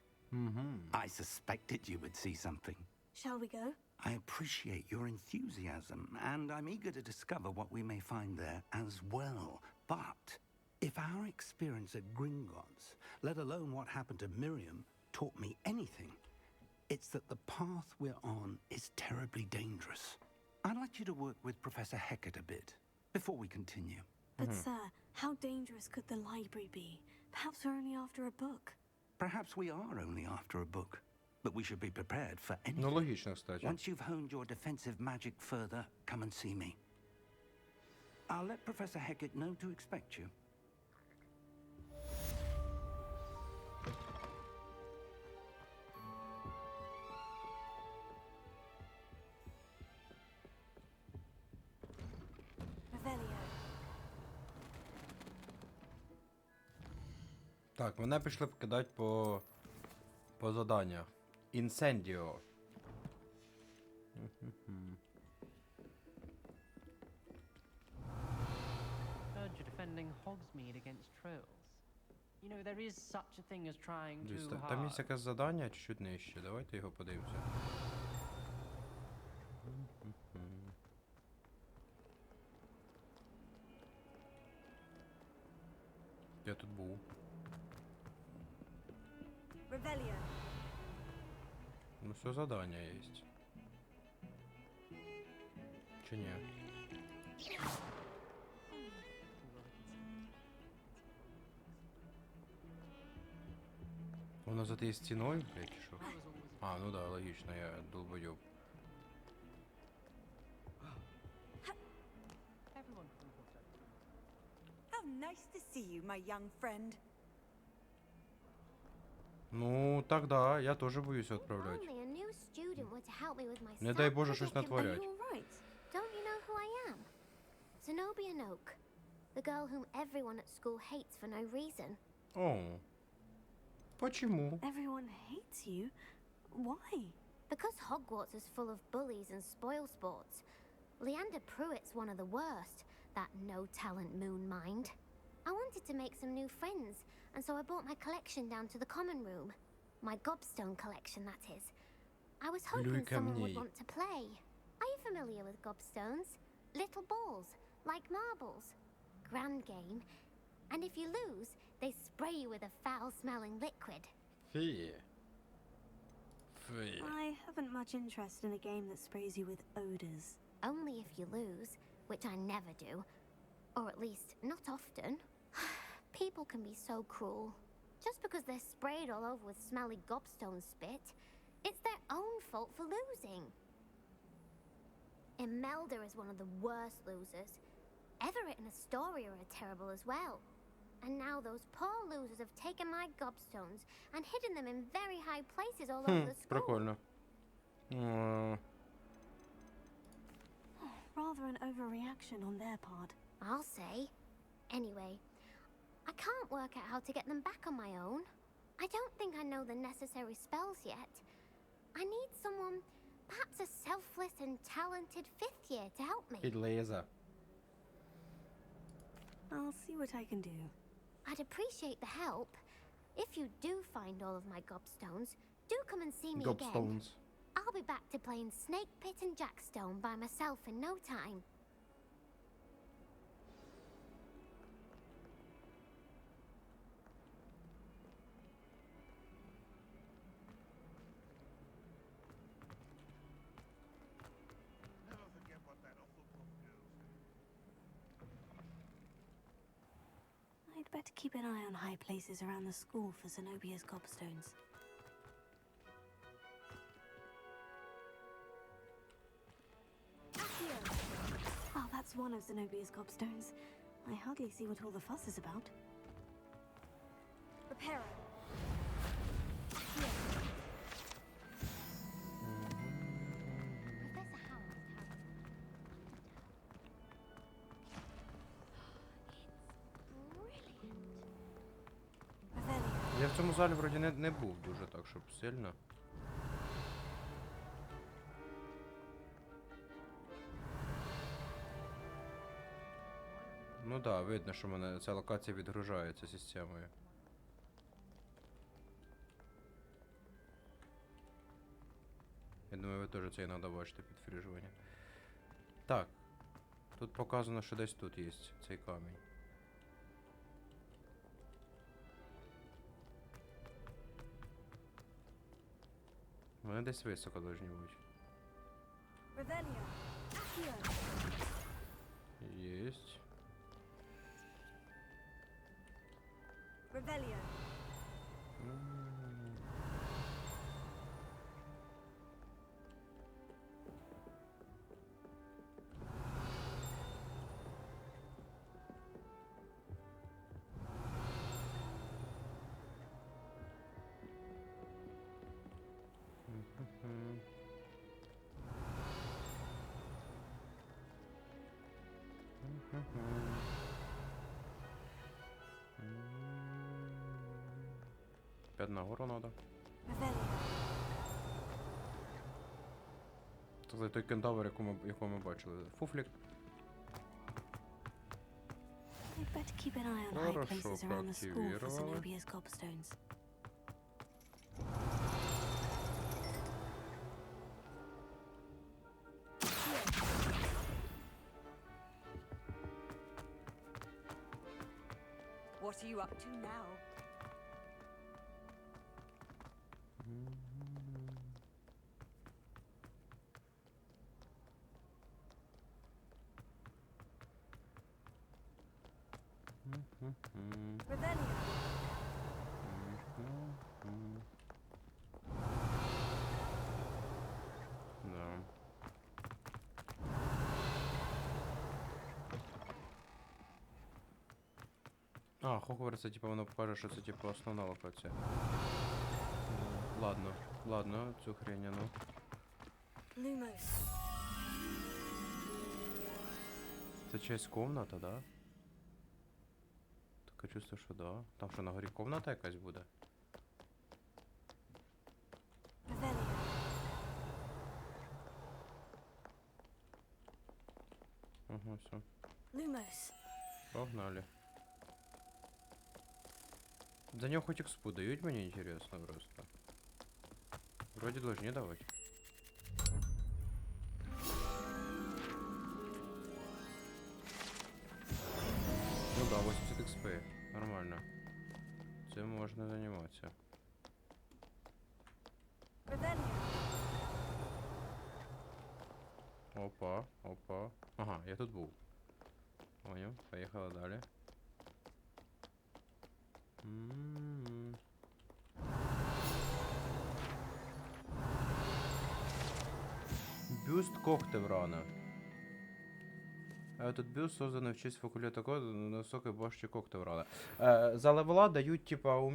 I suspected you would see something. Shall we go? I appreciate your enthusiasm, and I'm eager to discover what we may find there as well. But if our experience at Gringotts, let alone what happened to Miriam, taught me anything, it's that the path we're on is terribly dangerous. I'd like you to work with Professor Hecat a bit before we continue. But sir, how dangerous could the library be? Perhaps we're only after a book. Perhaps we are only after a book, but we should be prepared for anything. Ну, логично, кстати. Once you've honed your defensive magic further, come and see me. I'll let Professor Hecat know to expect you. Revelio. Так, мене пішли покидати по заданнях. Інсендіо. Heard you're defending Hogsmeade against trolls. You know, there is such a thing as trying Дивись, too там є hard. якесь завдання чуть-чуть нижче. Давайте його подивимося. Я тут був. Revelio. Ну все задання є. Чи ні? Воно за тією стіною, блядь, чи що? А, ну да, логічно, я долбойоб. How nice to see you, my young friend. Ну, так да, я теж боюся відправляти. Only a new student were to help me with my Не дай stab Боже щось predicament. натворять. Are you all right? Don't you know who I am? Zenobia Noak, the girl whom everyone at school hates for no reason. О. Почему? Everyone hates you? Why? Because Hogwarts is full of bullies and spoil sports. Leander Pruitt's one of the worst, that no-talent moon mind. I wanted to make some new friends, and so I brought my collection down to the common room. My gobstone collection, that is. I was hoping someone would want to play. Are you familiar with gobstones? Little balls, like marbles. Grand game. And if you lose, they spray you with a foul-smelling liquid. Фі. Фі. I haven't much interest in a game that sprays you with odors. Only if you lose, which I never do. Or at least, not often. People can be so cruel. Just because they're sprayed all over with smelly gobstone spit, it's their own fault for losing. Imelda is one of the worst losers. Everett and Astoria are terrible as well. And now those poor losers have taken my gobstones and hidden them in very high places all over the school. Прикольно. Rather an overreaction on their part. I'll say. Anyway, I can't work out how to get them back on my own. I don't think I know the necessary spells yet. I need someone Perhaps a selfless and talented fifth year to help me. Підлиза. I'll see what I can do. I'd appreciate the help. If you do find all of my gobstones, do come and see me again. Gobstones. I'll be back to playing Snake Pit and Jackstone by myself in no time. Never forget what that awful book girl said. I'd better keep an eye on high places around the school for Zenobia's gobstones. Oh, that's one of Zenobia's gobstones. I hardly see what all the fuss is about. Reparo. Я в цьому залі вроді не був дуже так, щоб сильно. Ну да, видно, що в мене ця локація відгружається системою. Я думаю, ви теж це іноді бачите підфріжування. Так. Тут показано, що десь тут є цей камінь. Вони десь високо должні бути. Revelio. Accio. Єсть. Revelio. Опять нагору надо. Це той кентавр, якого ми бачили. Фуфлік. I'd better keep an eye on high places around the school for Zenobia's gobstones. What are you up to now? Revelio. Да. А, Хогвартс, це типа воно покаже, що це типа основна локація. Ладно, ладно, цю хрень, ну. Lumos. Це часть комната, да? Таке чувство, що да. Там що, на горі комната якась буде? Ага, все. Lumos. Погнали. За нього хоть экспу дают, мне интересно просто. Вроде должны давать. Ну да, 80 XP. Нормально. Цим можна займатися. Опа, опа. Ага, я тут був. Понял, поїхали далі. Бюст Когтеврана. Этот бюст созданный в честь факультета кода на высокой башне Когтеврана. За левела дають, типа,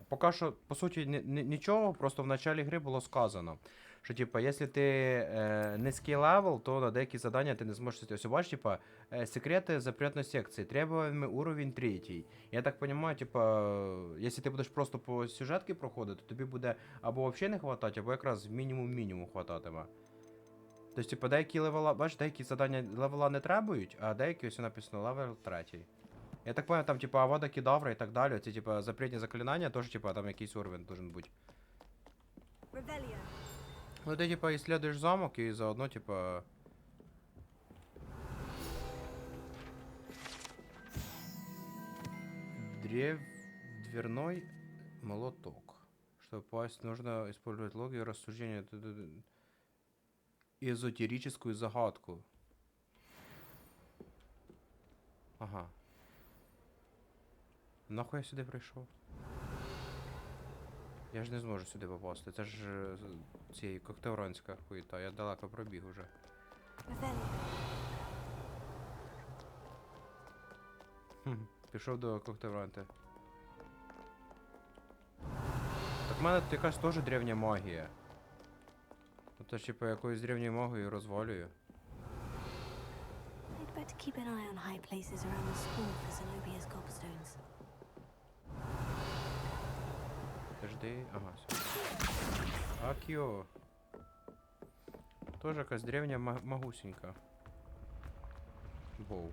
поки що, по суті, нічого, просто в началі гри було сказано, Що, типа, якщо ти низький левел, то на деякі завдання ти не зможеш зайти. Ось, бачиш, типа, секрети запретної секції, требуваемый уровень 3. Я так понимаю, типа, якщо ти будеш просто по сюжетки проходити, то тобі буде або взагалі не хватати, або якраз мінімум хвататиме. Тобто, типа, деякі левела, бачиш, деякі завдання левела не требують, а деякі ось написано левел 3. Я так понял, там, типа, Авада Кедавра і так далі, ці, типа, запретні заклинання, теж, типа, там якийсь уровень должен бути. Ну, ти, типа, исследуєш замок і заодно, типа... Дверной молоток. Чтобы попасть, нужно использовать логику рассуждения. Эзотерическую загадку. Ага. Нахуй я сюди прийшов? Я ж не зможу сюди попасти. Це ж цієї коктевранська хуєта. Я далеко пробіг уже. Пішов до коктевранти. Так в мене тут якась теж древня магія. Тобто, типу, якоюсь древньою магією розвалюю. I'd better keep an eye on high places around the school for Zenobia's gobstones. Подожди, ага, все. Акіо. Тоже якась древня магусенька. Боу.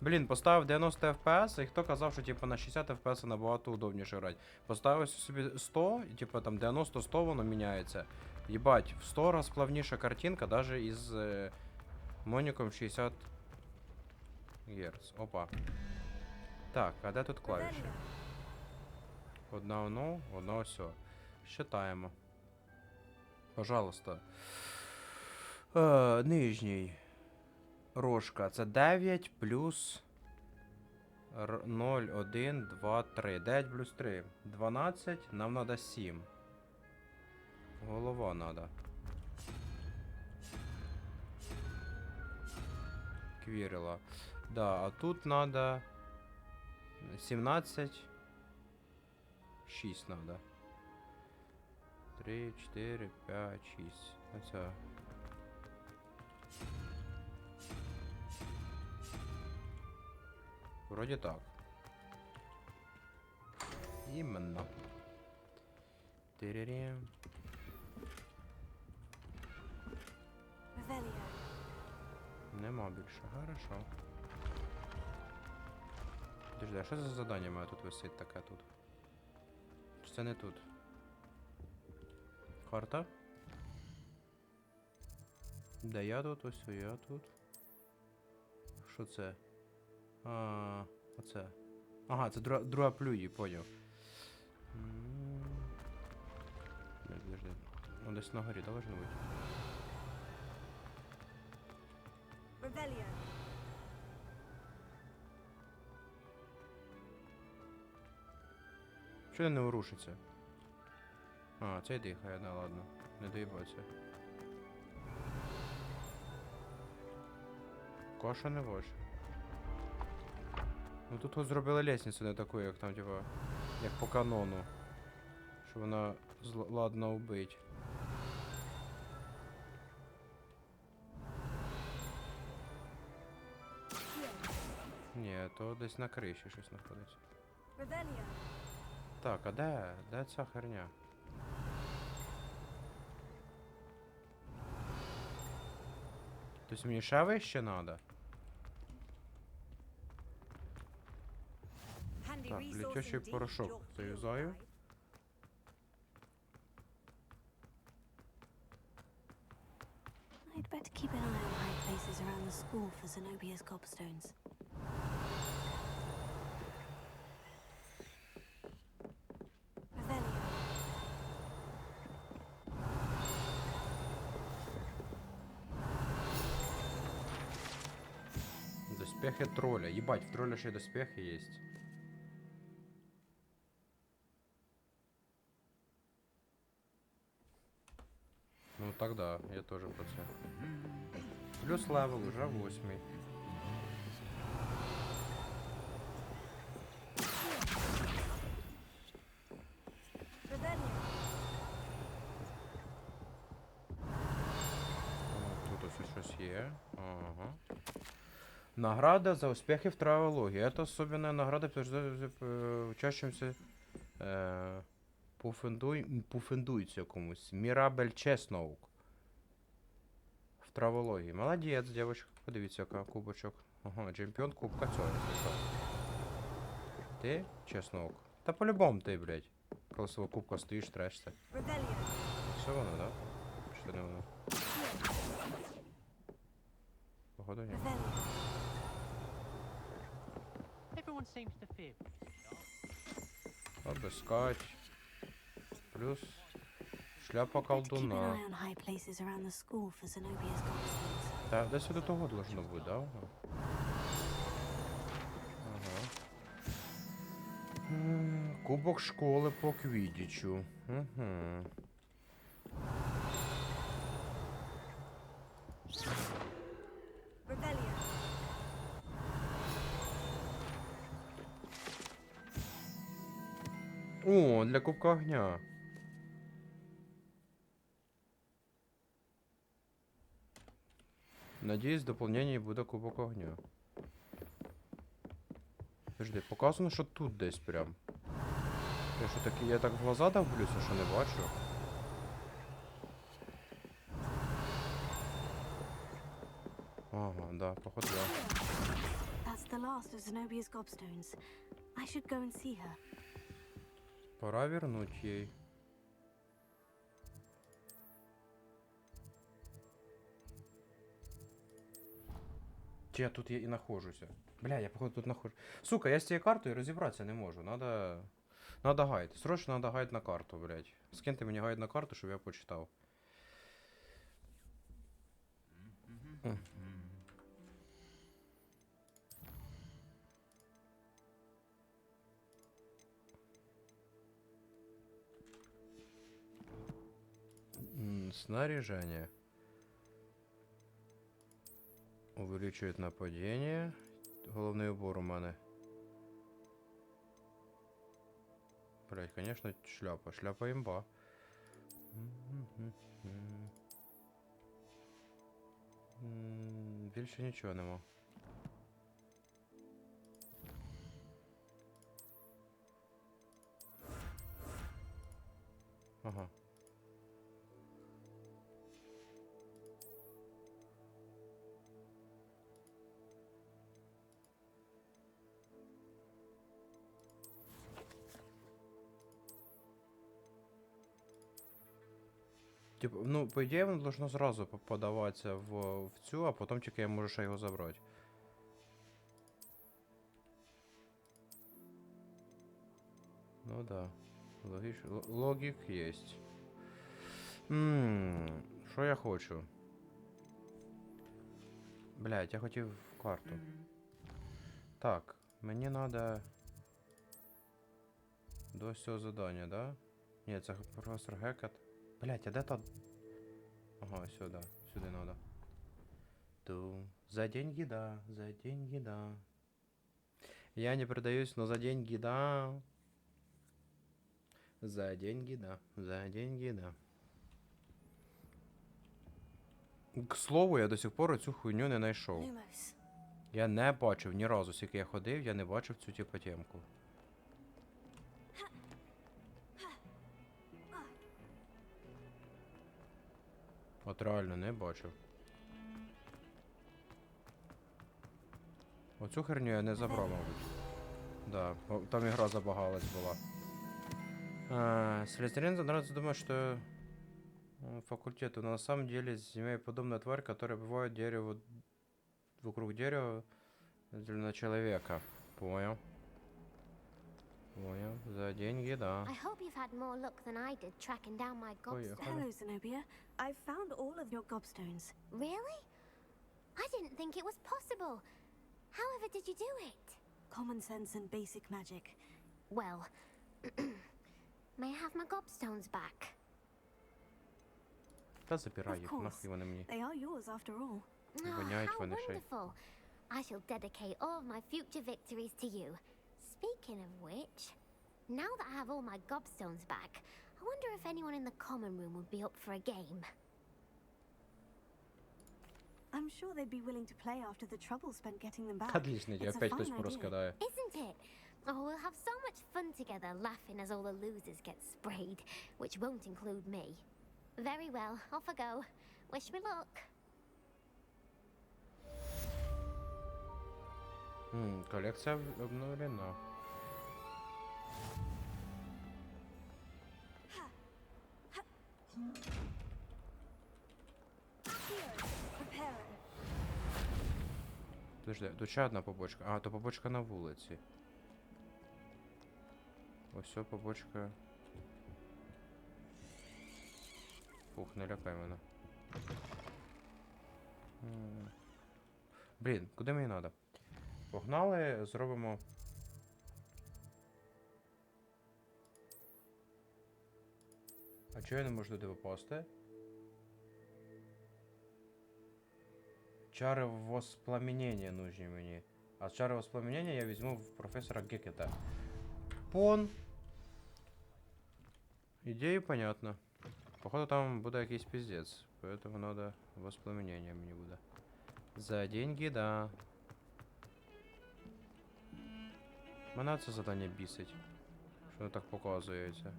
Блін, поставив 90 FPS, і хто казав, що типу на 60 FPS набагато удобніше грати. Поставив собі 100, і типу там 90-100 воно міняється. Єбать, в 100 раз плавніша картинка, даже із моніком 60 Гц. Опа. Так, а де тут клавіші? Одна оно, одна осьо. Считаємо. Пожалуйста. Нижній. Рожка. Це 9 плюс 0, 1, 2, 3. 9 плюс 3. 12. Нам надо 7. Голова надо. Квірила. Да, а тут надо 17. 6 надо. 3, 4, 5, 6. Оце. Вроде так. Именно. Тиририм. Нема більше. Хорошо. Подожди, а що за задання має тут висить таке тут? Чи це не тут? Карта? Да я тут, ось я тут. Що це? А, оце. Ага, це друга плюї, поняв. Подожди. Ну, десь на горі должно бути. Чого не ворушиться? А, цей дихає, да, ладно. Не доїбаться. Коша не ваш. Ну тут ось зробили лестницю не таку, як там, типа, як по канону. Що вона ладно убить. Ні, то десь на криші щось знаходиться. Так, а де? Де ця херня? Тобто мені ще вище надо? Так, летящий порошок заюзаю. I'd better keep an eye on high places around the school for Zenobia's gobstones. Доспехи тролля. Ебать, в тролля ще й доспехи есть. Ну тогда, я тоже про це. Плюс левел уже 8. Награда за успехи в травологии. Это особенная награда учащимся пуфендуйцю комусь. Мірабель Чесноук. В травології. Молодець, дівчинка. Подивіться, яка кубочок. Ага, чемпіон кубка цього. Ти? Чесноук. Та по-любому ти, блядь. Коли свого кубка стоїш, трешся. Все воно, да? Чи не воно? Походу, ні. Everyone seems to fear. Обыскать. Плюс шляпа Keep an колдуна. eye on high places around the school for Zenobia's gobstones. Так, десь до того должно бути, да? Ага. Кубок школи по квіддічу. Угу. О, для кубка огня. Надіюсь, в доповненні буде кубок огня. Подожди, показано, що тут десь прям. Я що таки, я так в глаза давлюся, що не бачу. Ага, да, походу, да. That's the last of Zenobia's gobstones. I should go and see her. Пора вернуть ей. Чи я тут і нахожуся? Бля, я походу тут нахожу. Сука, я з цією картою розібратися не можу. Надо гайд. Срочно надо гайд на карту, блядь. Скиньте мені гайд на карту, щоб я почитав. Снаряжение. Увеличивает нападение. Головний убор у мене. Блять, конечно, шляпа. Шляпа имба. Більше нічого нема. Ага. Типу, ну, по ідеї, воно должно зразу подаватися в цю, а потім тільки я можу ще його забрати. Ну да. Логік є. Що я хочу? Блять, я хотів карту. Так, мені надо до цього задання, да? Ні, це професор Гекет. Блять, а де та... Ага, сюда. Сюди надо. За деньги, да. За деньги, да. Я не продаюсь, но за деньги, да. За деньги, да. За деньги, да. К слову, я до сих пор цю хуйню не знайшов. Я не бачив ні разу, скільки я ходив, я не бачив цю типу темку. От реально не бачив. Оцю херню я не забрав, мабуть. Да, там ігра забагалась була. Слизерин нравится думать, что факультету, но на самом деле змея подобная тварь, которая бывает дерево вокруг дерева на человека. Понял. Понял. За деньги, да. I hope you've had more luck than I did tracking down my gobstones. Hello, Zenobia. I've found all of your gobstones. Really? I didn't think it was possible. However did you do it? Common sense and basic magic. Well, may I have my gobstones back? Та забирай Of їх, course. нахуй вони мені. They are yours after all. Воняють How вони ще й. wonderful. I shall dedicate all of my future victories to you. Speaking of which, now that I have all my gobstones back, I wonder if anyone in the common room would be up for a game. I'm sure they'd be willing to play after the trouble spent getting them back. Отлично, It's a опять fine хтось idea. порозкидає. Isn't it? Oh, we'll have so much fun together laughing as all the losers get sprayed, which won't include me. Very well, off I go. Wish me luck. Колекція обновлена. Подожди, тут ще одна побочка. А, то побочка на вулиці. Ось все, побочка. Фух, не лякай мене. Блін, куди мені треба? Погнали, зробимо. А чого я не можу туди попасти? Чари воспламенення нужні мені. А чари воспламенення я візьму в професора Гекета. Пон. Ідея понятна. Походу там буде якийсь пиздец. Поэтому надо воспламенення мені буде. За деньги, да. Мене це задання бісить. Що воно так показується.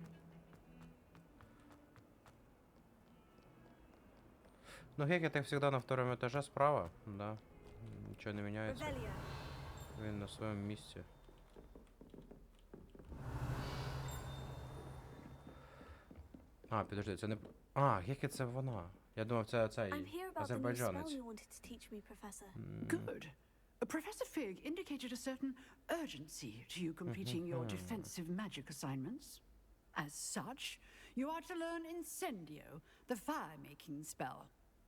Ну, Гекет, як завжди, на втором этаже справа, да. Нічого не міняється. Він на своєму місці. А, підожди, це не... А, Гекет це вона. Я думав, це цей азербайджанець. Good. Professor Fig indicated a certain urgency to you completing your defensive magic assignments. As such, you are to learn Incendio, the fire-making spell,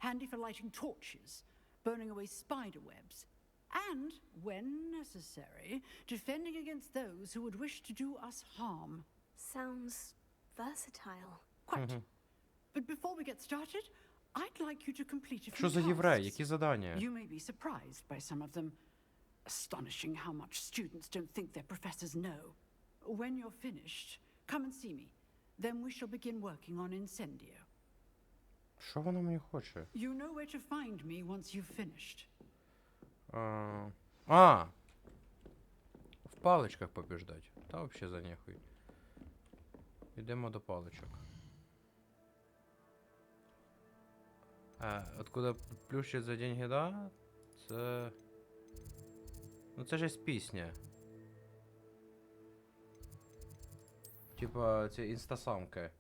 handy for lighting torches, burning away spider webs, and, when necessary, defending against those who would wish to do us harm. Sounds versatile. Quite. But before we get started, I'd like you to complete a few Що за єврей? Які задання? You may be surprised by some of them. Astonishing how much students don't think their professors know. When you're finished, come and see me. Then we shall begin working on Incendio. Що вона мені хоче? You know where to find me once you've finished. В паличках побіждать. Та вообще за нехуй. Йдемо до паличок. Откуда плющить за деньги, да? Це... Ну це ж є пісня. Типа, ці інстасамки.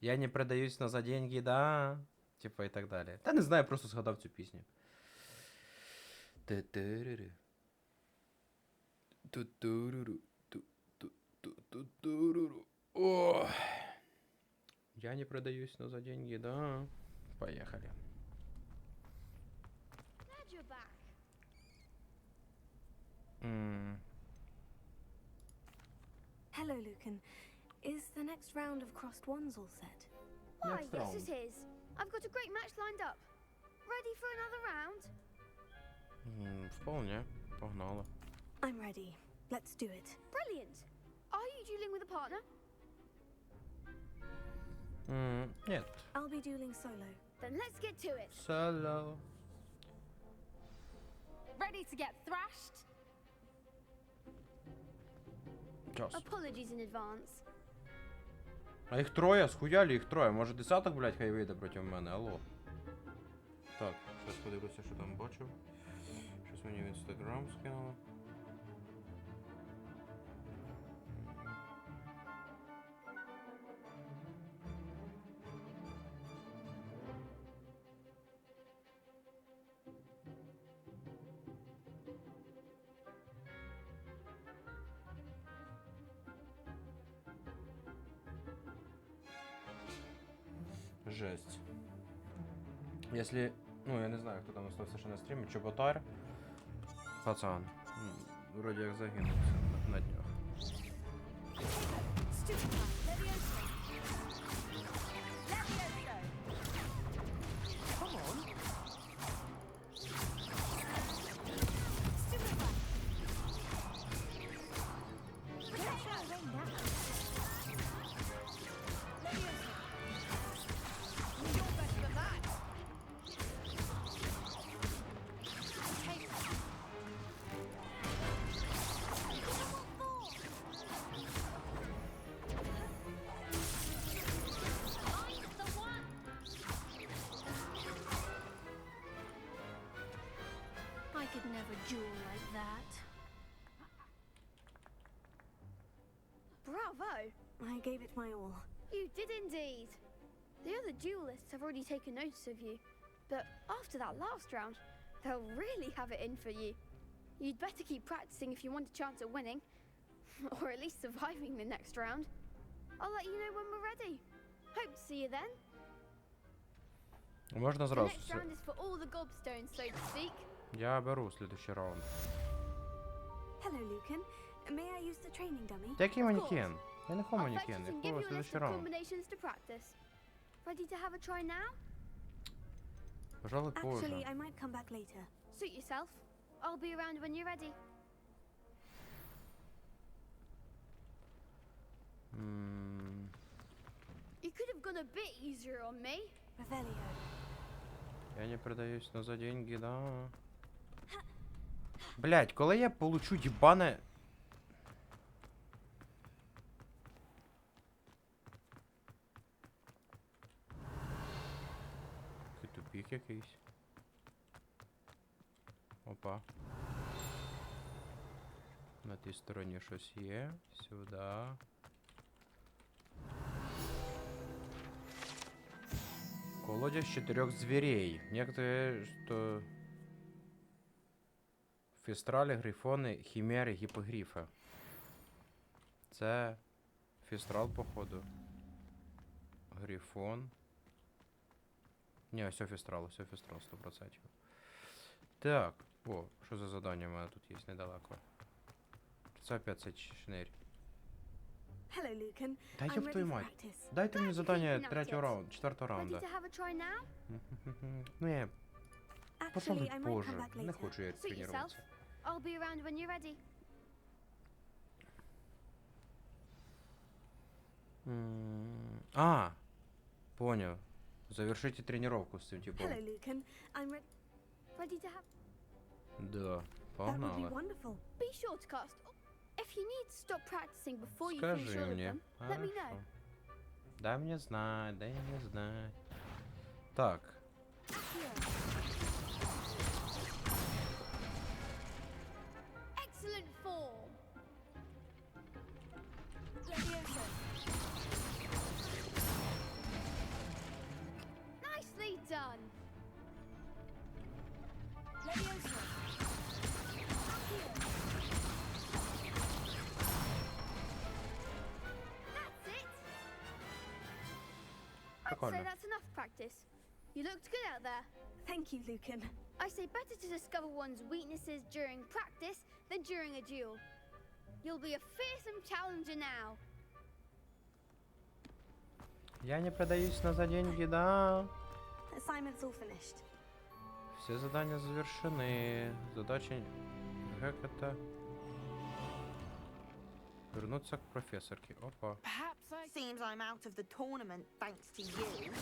Я не продаюсь, но за деньги, да? Типа і так далі. Та не знаю, просто згадав цю пісню. О! Я не продаюсь, но за деньги, да? Поехали. Hello, Lucan. Is the next round of crossed wands all set? Why, yes it is. I've got a great match lined up. Ready for another round? Вполне. Погнали. I'm ready. Let's do it. Brilliant. Are you dueling with a partner? Нет. I'll be dueling solo. Then let's get to it. Solo. Ready to get thrashed? Час. Apologies in advance. А їх троє? Схуяли їх троє? Може десяток, блядь, хай вийде проти мене, алло. Так, зараз подивлюся, що там бачив. Щось мені в інстаграм скинуло. Жесть. Если... Ну, я не знаю, хто там остался ще на стрімі. Чоботар. Пацан. Вроде як загинув на днях. I gave it my all. You did indeed. The other duelists have already taken notice of you, but after that last round, they'll really have it in for you. You'd better keep practicing if you want a chance at winning, or at least surviving the next round. I'll let you know when we're ready. Hope to see you then. Можна The зразу. next round is for all the gobstones, so to speak. Я беру следующий раунд. Hello, Lucan. May I use the training dummy? Який манекен? Я не хочу I'll fetch манекен, it я and give хочу you a list следующий of раунд. combinations to practice. Ready to have a try now? Пожалуй, позже. Actually, I might come back later. Suit yourself. I'll be around when you're ready. You could have gone a bit easier on me. Revelio. Я не продаюсь, но за деньги, да. Блять, коли я получу їбане... Тупік якийсь. Опа. На тій стороні щось є. Сюди. Колодязь 4 зверей. Некоторые, что... Фістралі, грифони, хімери, гіпогріфи. Це фістрал, походу. Грифон. Ні, все фістрал, 100%. Так. О, що за задання у мене тут є недалеко. Це опять цей шнирь. Hello, Lucan. Дай I'm ёб ready твою for мать. practice. Дайте мені задання третього it. раунду, четвертого Ready раунда. to have a try now? Ну я... Actually, Пожалуй, I might позже. come back Не later. хочу я Suit yourself. тренуватися. I'll be around when you're ready. А, понял. Завершите тренировку с этим типом. Hello, Lucan. I'm ready to have. Да, That would be погнали. wonderful. Be sure to cast. If you need to stop practicing before you finish Скажи all of мне. them, let me know. Хорошо. Дай мне знать, дай мне знать. Так. Excellent form. Nicely done. That's it. I'd Прикольно. say that's enough practice. You looked good out there. Thank you, Lucan. I say better to discover one's weaknesses during practice than during a duel. You'll be a fearsome challenger now. Я не продаюсь на за деньги, да. Assignment's all finished. Все задания завершены. Задача... Как это? Вернуться к профессорке. Опа. Seems I'm out of the tournament thanks to you.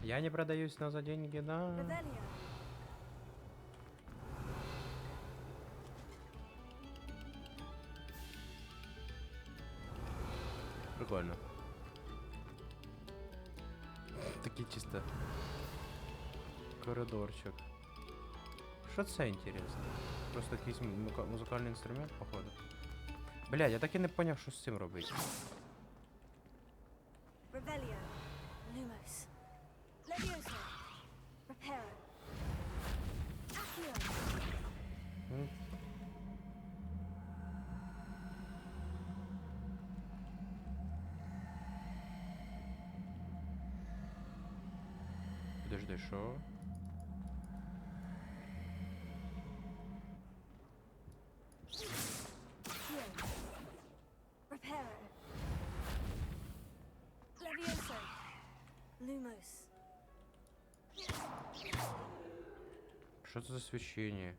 Я не продаюсь на за деньги, да. Revelio. Прикольно. Такий чисто коридорчик. Що це інтересно? Просто якийсь музикальний інструмент, походу. Блядь, я так і не поняв, що з цим робити. Revelio. Lumos. Levioso. Reparo. Accio. Подожди, що? Reparo. Levioso. Lumos. Що це за священня?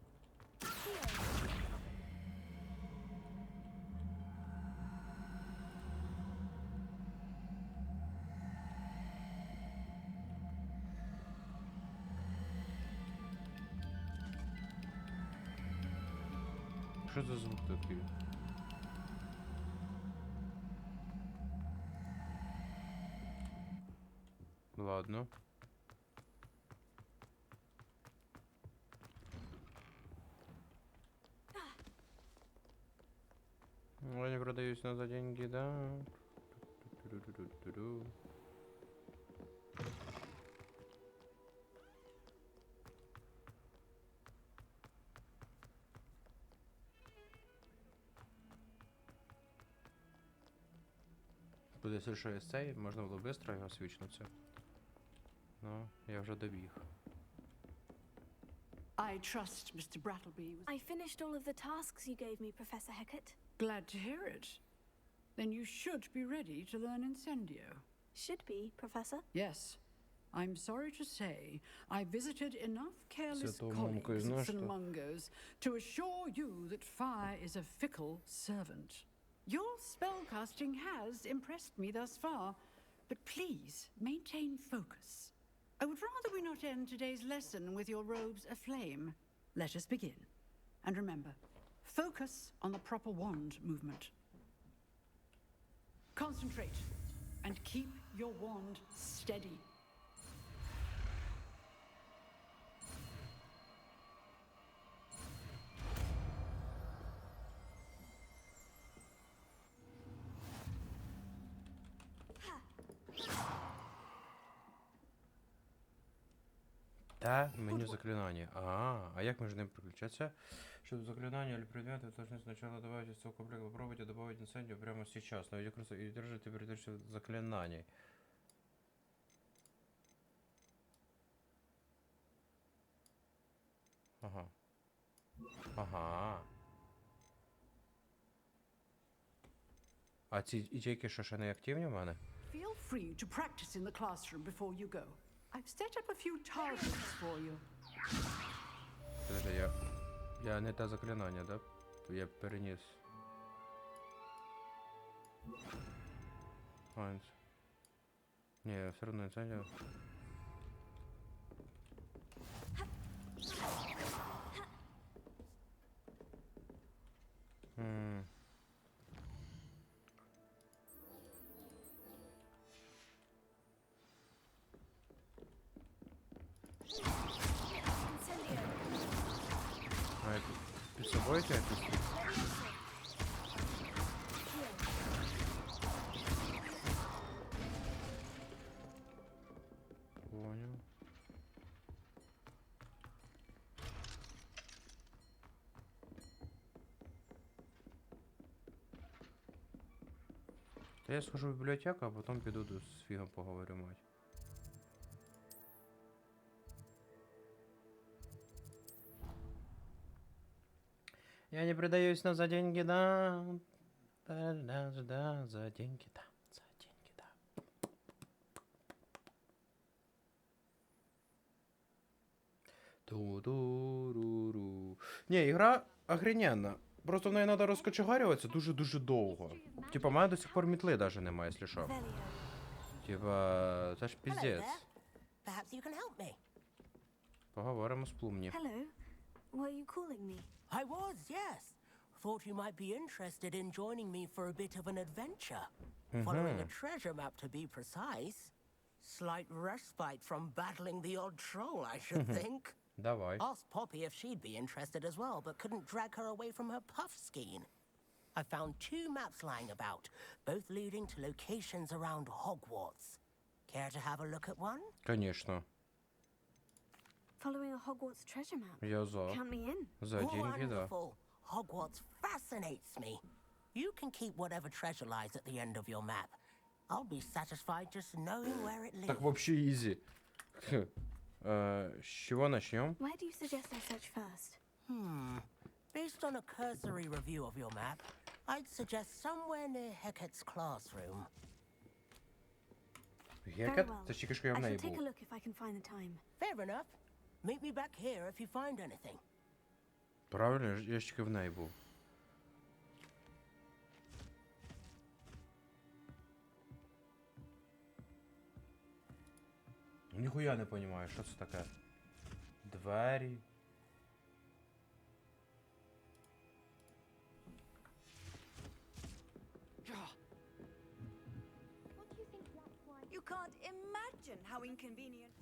Що за звук такий? Ладно. продаюсь на за деньги, да. Ту-ду-ду-ду-ду-ду. Буде все, що є цей, можна було швидко його свічнутися. Ну, я вже добіг. I trust Mr. Brattleby. I finished all of the tasks you gave me, Professor Hecat. Glad to hear it. Then you should be ready to learn Incendio. Should be, Professor. Yes. I'm sorry to say, I visited enough careless Святого colleagues Монка, at знаешь St. что? Mungo's to assure you that fire is a fickle servant. Your spellcasting has impressed me thus far, but please maintain focus. I would rather we not end today's lesson with your robes aflame. Let us begin. And remember, focus on the proper wand movement. Concentrate and keep your wand steady. Та, меню заклинання. А як можна ним переключатися? Чтобы заклинания или предметы должны сначала добавить из своего комплекта. Попробуйте добавить инцендию прямо сейчас. Но и держите передачу заклинаний. Ага. Ага. А ці ячейки що ще не активні в мене? Feel free to practice in the classroom before you go. I've set up a few targets for you. Подожди, я не те заклинання, да? Я переніс. Айнс. Не, все одно інцендіо. А, під собою тебе пустить? Понял. Та я схожу в бібліотеку, а потім піду з Фігом поговорю, мать. Я не предаюсь, но за деньги, да. Да, за деньги, да. За деньги, да. Ту-ду-ру-ру. Не, ігра охрененна. Просто в неї треба розкочегарюватися дуже-дуже довго. Типа, в мене до сих пор мітли навіть немає, якщо що. Типа, це ж піздець. Perhaps you can help me. Поговоримо з Плумні. Hello. Were you calling me? I was, yes. Thought you might be interested in joining me for a bit of an adventure. Following a treasure map, to be precise. Slight respite from battling the odd troll, I should think. Давай. Asked Poppy if she'd be interested as well, but couldn't drag her away from her puff skein. I found 2 maps lying about, both leading to locations around Hogwarts. Care to have a look at one? Конечно. Following a Hogwarts treasure map. Я за. Count me in. За деньги, да. Wonderful. Hogwarts fascinates me. You can keep whatever treasure lies at the end of your map. I'll be satisfied just knowing where it lives. Так вообще easy. С чего начнем? Where do you suggest I search first? Based on a cursory review of your map, I'd suggest somewhere near Hecat's classroom. Гекет? Це ж тільки що я в I неї shall take a був. look if I can find the time. Fair enough. Meet me back here if you find anything. Правильно, я ж тільки в неї був. Ніхуя не розумію, що це таке. Двері. You can't imagine how inconvenient.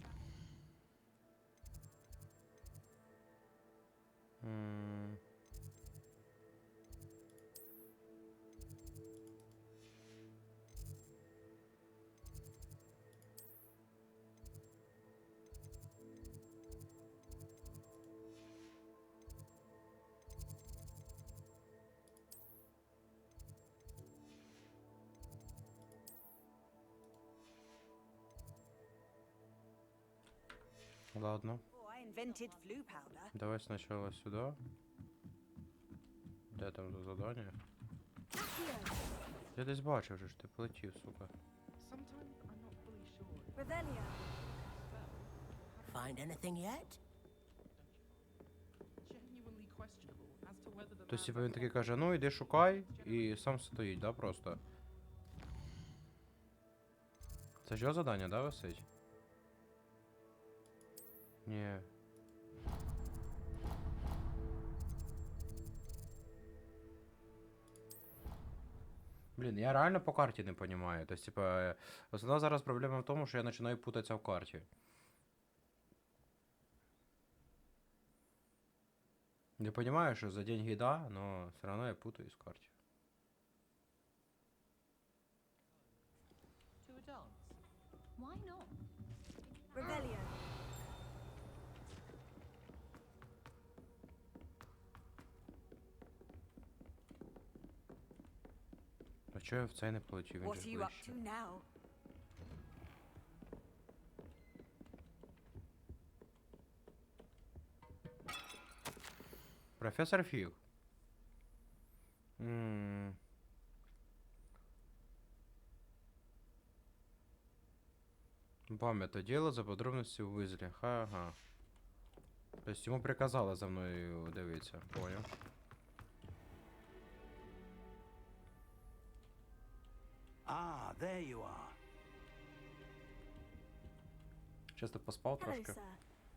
Ладно. I invented flu powder. Давай сначала сюда. Де там за задання? Я десь бачив вже, що ти полетів, сука. Revelio. Find anything yet? Тобто, типа, він такий каже, ну іди шукай, і сам стоїть, да, просто? Це ж його задання, да, висить? Ні. Блін, я реально по карті не розумію. Тобто, типа, основна зараз проблема в тому, що я починаю путатися в карті. Я понимаю, что за деньги да, но все равно я путаюсь в карте. To a dance? Why not? Revelio. А чого я в цей не полетів? Він What же are ж you up ближче. to now? Профессор Фиг. Вам это дело за подробности в Уизлі. Ха-ха. Тобто йому приказали за мною дивитися. Понял. Ah, there you are. Часто поспав Hello, трошки. sir.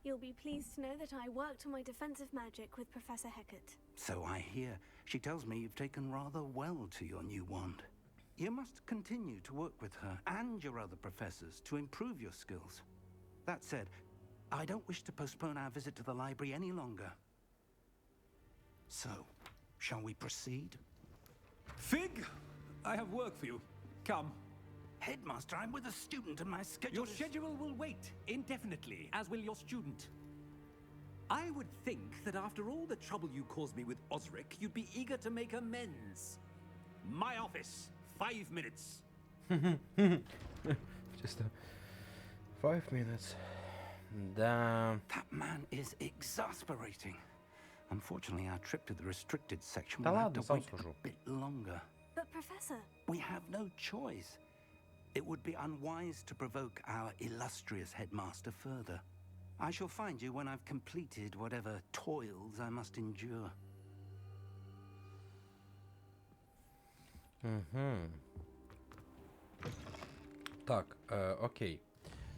You'll be pleased to know that I worked on my defensive magic with Professor Hecat. So I hear. She tells me you've taken rather well to your new wand. You must continue to work with her and your other professors to improve your skills. That said, I don't wish to postpone our visit to the library any longer. So, shall we proceed? Fig, I have work for you. Come. Headmaster, I'm with a student and my schedule Your is... schedule will wait indefinitely, as will your student. I would think that after all the trouble you caused me with Osric, you'd be eager to make amends. My office, 5 minutes. Just 5 minutes. Damn. That man is exasperating. Unfortunately, our trip to the restricted section Да will have ладно, to сам wait схожу. a bit longer. But, Professor, We have no choice. It would be unwise to provoke our illustrious headmaster further. I shall find you when I've completed whatever toils I must endure. Угу. Так, окей.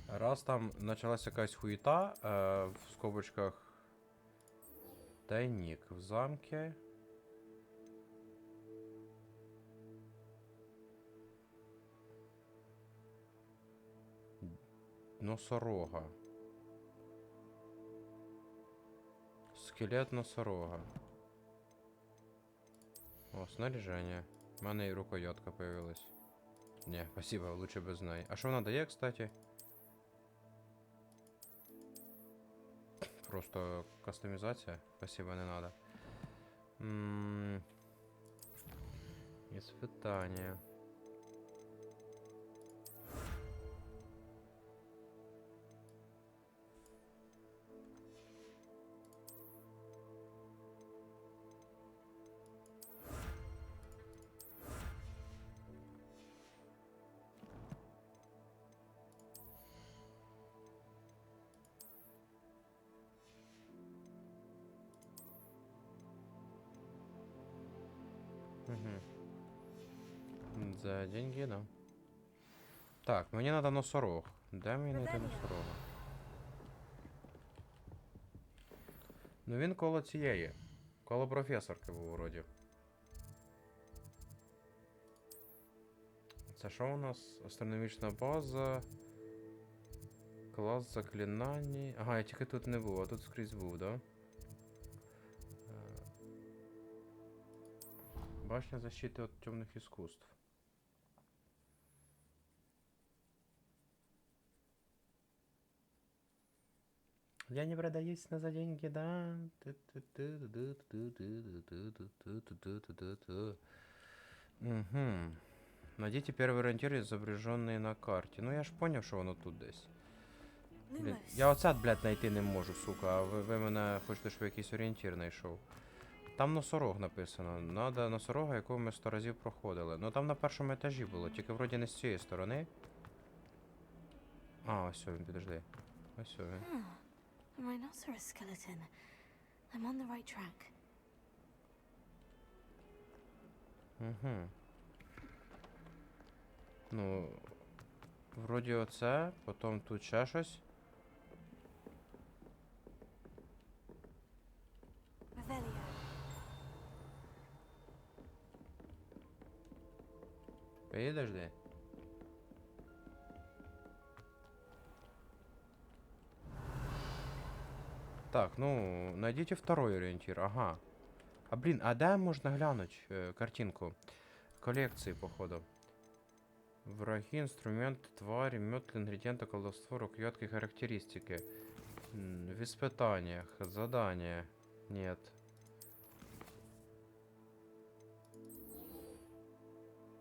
Раз там почалась якась хуєта, в скобочках тайник в замке. Носорога. Скелет носорога. О, снаряжение. У мене і рукоятка появилась. Не, спасибо, лучше без неї. А що вона дає, кстати? Просто кастомізація? Спасибо, не надо. Испытание. За деньги, да. Так, мені треба носорог. Де мені знайти носорога? Ну він коло цієї. Коло професорки був вроді. Це що у нас? Астрономічна база. Клас заклинань. Ага, я тільки тут не був, а тут скрізь був, да? Башня защиты от темных искусств. Я не продаюсь на за деньги, да. Угу. Найдите первый ориентир, изображенный на карте. Ну я ж понял, что оно тут десь. Блін, я оце, блядь, знайти не можу, сука, а ви мене хочете, щоб якийсь орієнтір знайшов. Там носорог написано. Надо носорога, якого ми 100 разів проходили. Ну там на першому етажі було, тільки вроді не з цієї сторони. А, ось він, підожди. Ось він. A rhinoceros skeleton. I'm on the right track. Угу. Ну, вроді оце, потім тут ще щось. Підожди. Так, ну, найдите второй ориентир, ага. А блин, а де можна глянуть картинку? Колекции, походу. Враги, инструменты, твари, метлы, ингредиенты, колдовство, рукоятки, характеристики. В испытаниях, задания. Нет.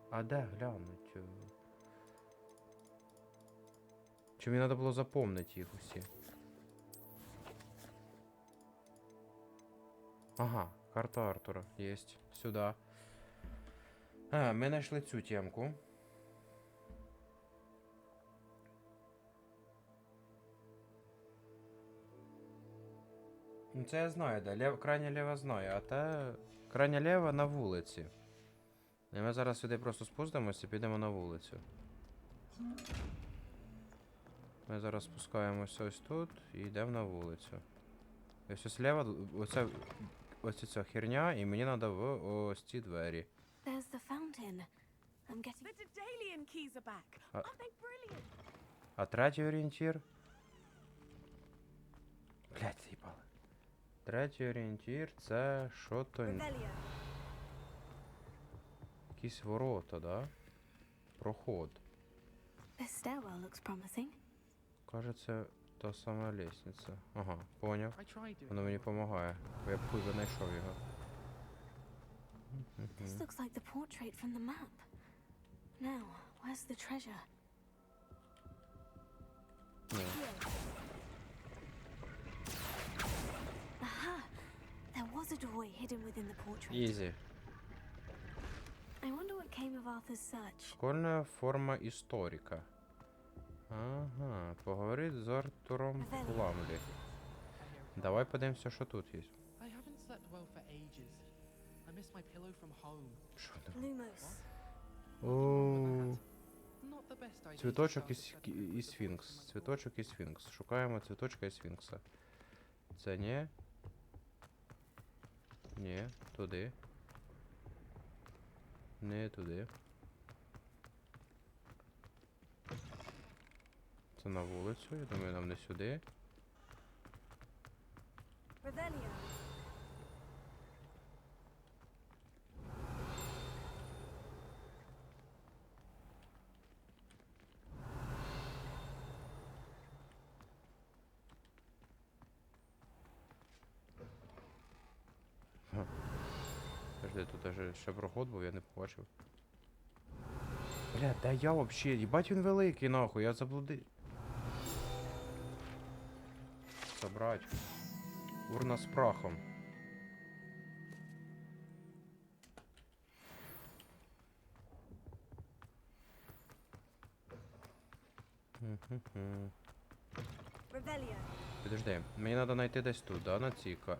А де глянуть? Чи мені треба було запомнити їх усі? Ага, карта Артура. Есть. Сюда. А, ми знайшли цю темку. Ну це я знаю, да. Крайня ліва знаю, а та крайня ліва на вулиці. І ми зараз сюди просто спустимося і підемо на вулицю. Ми зараз спускаємося ось тут і йдемо на вулицю. І ось слева, ось ця херня, і мені треба в ось ці двері. There's the fountain. I'm getting... The Daedalian keys are back. Aren't they brilliant? А третій орієнтір? Блять, заїбали. Третій орієнтір це що то... Якісь ворота, да? Проход. This stairwell looks promising. Кажется, та сама лестниця. Ага, поняв. Воно мені допомагає. Бо я б хуй знайшов його. This looks like the portrait from the map. Now, where's the treasure? Aha! There was a doorway hidden within the portrait. Easy. I wonder what came of Arthur's search. Школьна форма історика. Ага, поговорить з Артуром Фламлі. Давай подивимося, що тут є. Що там? О, цвіточок і сфінкс. Цвіточок і сфінкс. Шукаємо цвіточка і сфінкса. Це не. Ні, туди. Не туди. Це на вулицю, я думаю, нам не сюди. Подожди, тут даже ще проход був, я не побачив. Бля, да я вообще, їбать він великий, нахуй, я заблудив. Собрать. Урна з прахом. Підожди, мені треба знайти десь тут, да,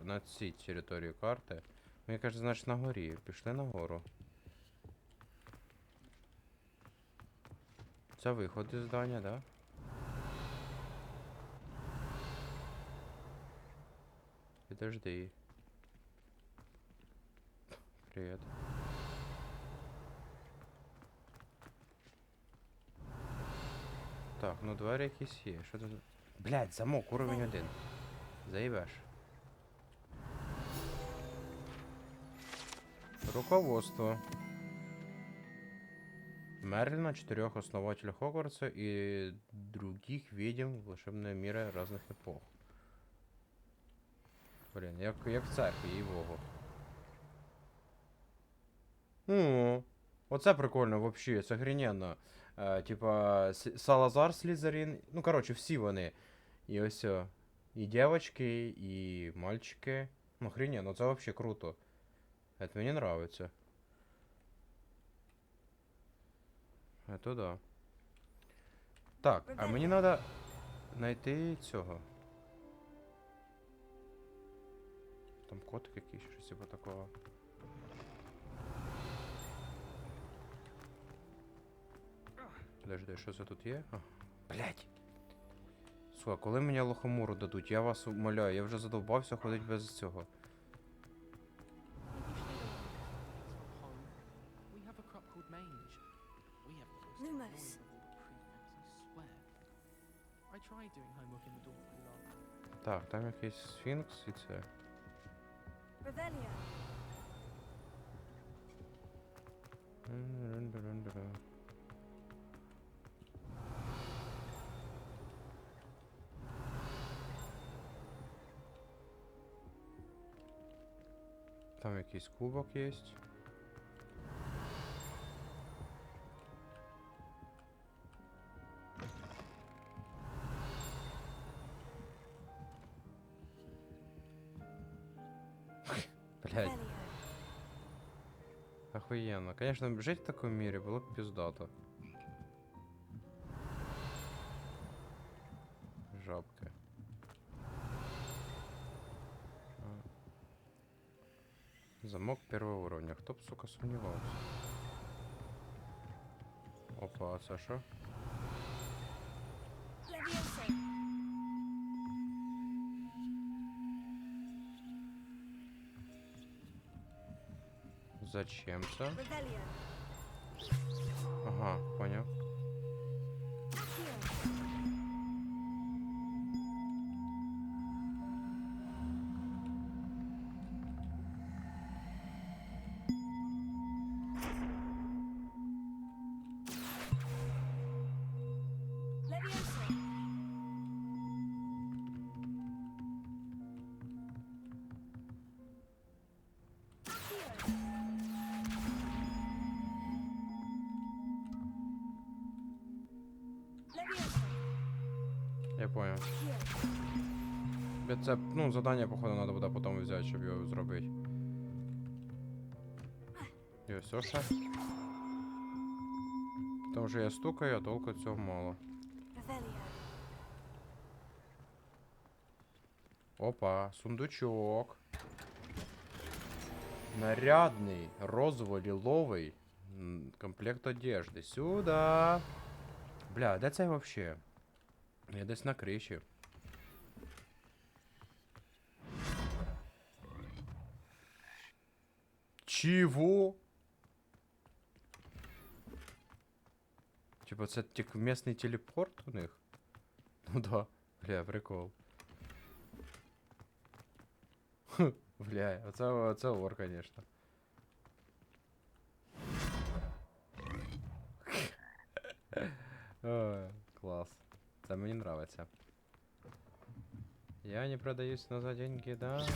на цій території карти. Мені каже, значить на горі. Пішли на гору. Це виход із здання, да? Підожди. Привіт. Так, ну двері якісь є. Що це? Блядь, замок, уровень 1. Заїбеш. Руководство. Мерлина, 4 основателей Хогвартса и других ведьм волшебного мира разных эпох. Блін, як в церкві, їй-богу. Оце прикольно вообще, це охрененно. Типа, Салазар Слізерін, ну коротше, всі вони. І ось о, і дівчатки, і мальчики. Ну, хрені, ну це вообще круто. Это мені нравится. Это да. Так, а мені надо знайти цього. Там котик якийсь, щось типу такого. Подожди, що це тут є? А, блять. Слухай, коли мені лохомору дадуть? Я вас умоляю, я вже задовбався ходити без цього. Lumos. Так, там якийсь сфінкс і це. Revelio. Там якийсь кубок є. Блять. Охуенно. Конечно, жить в таком мире было бы пиздато. Жабка. Замок первого уровня. Кто б, сука, сомневался? Опа, а це що? Зачем це? Ага, понял. Я понял. Це, ну, задання, походу, надо буде потім взяти, щоб його зробити. І ось все ще. Тому що я стукаю, а толку цього мало. Опа, сундучок. Нарядний, розово-ліловий комплект одежди. Сюда. Бля, де це вообще? Я десь на криші. Чего? Типа це местний телепорт у них? Ну да. Бля, прикол. Бля, оце ор, конечно. Ой, класс. Це мені нравится. Я не продаюсь, но за деньги, да.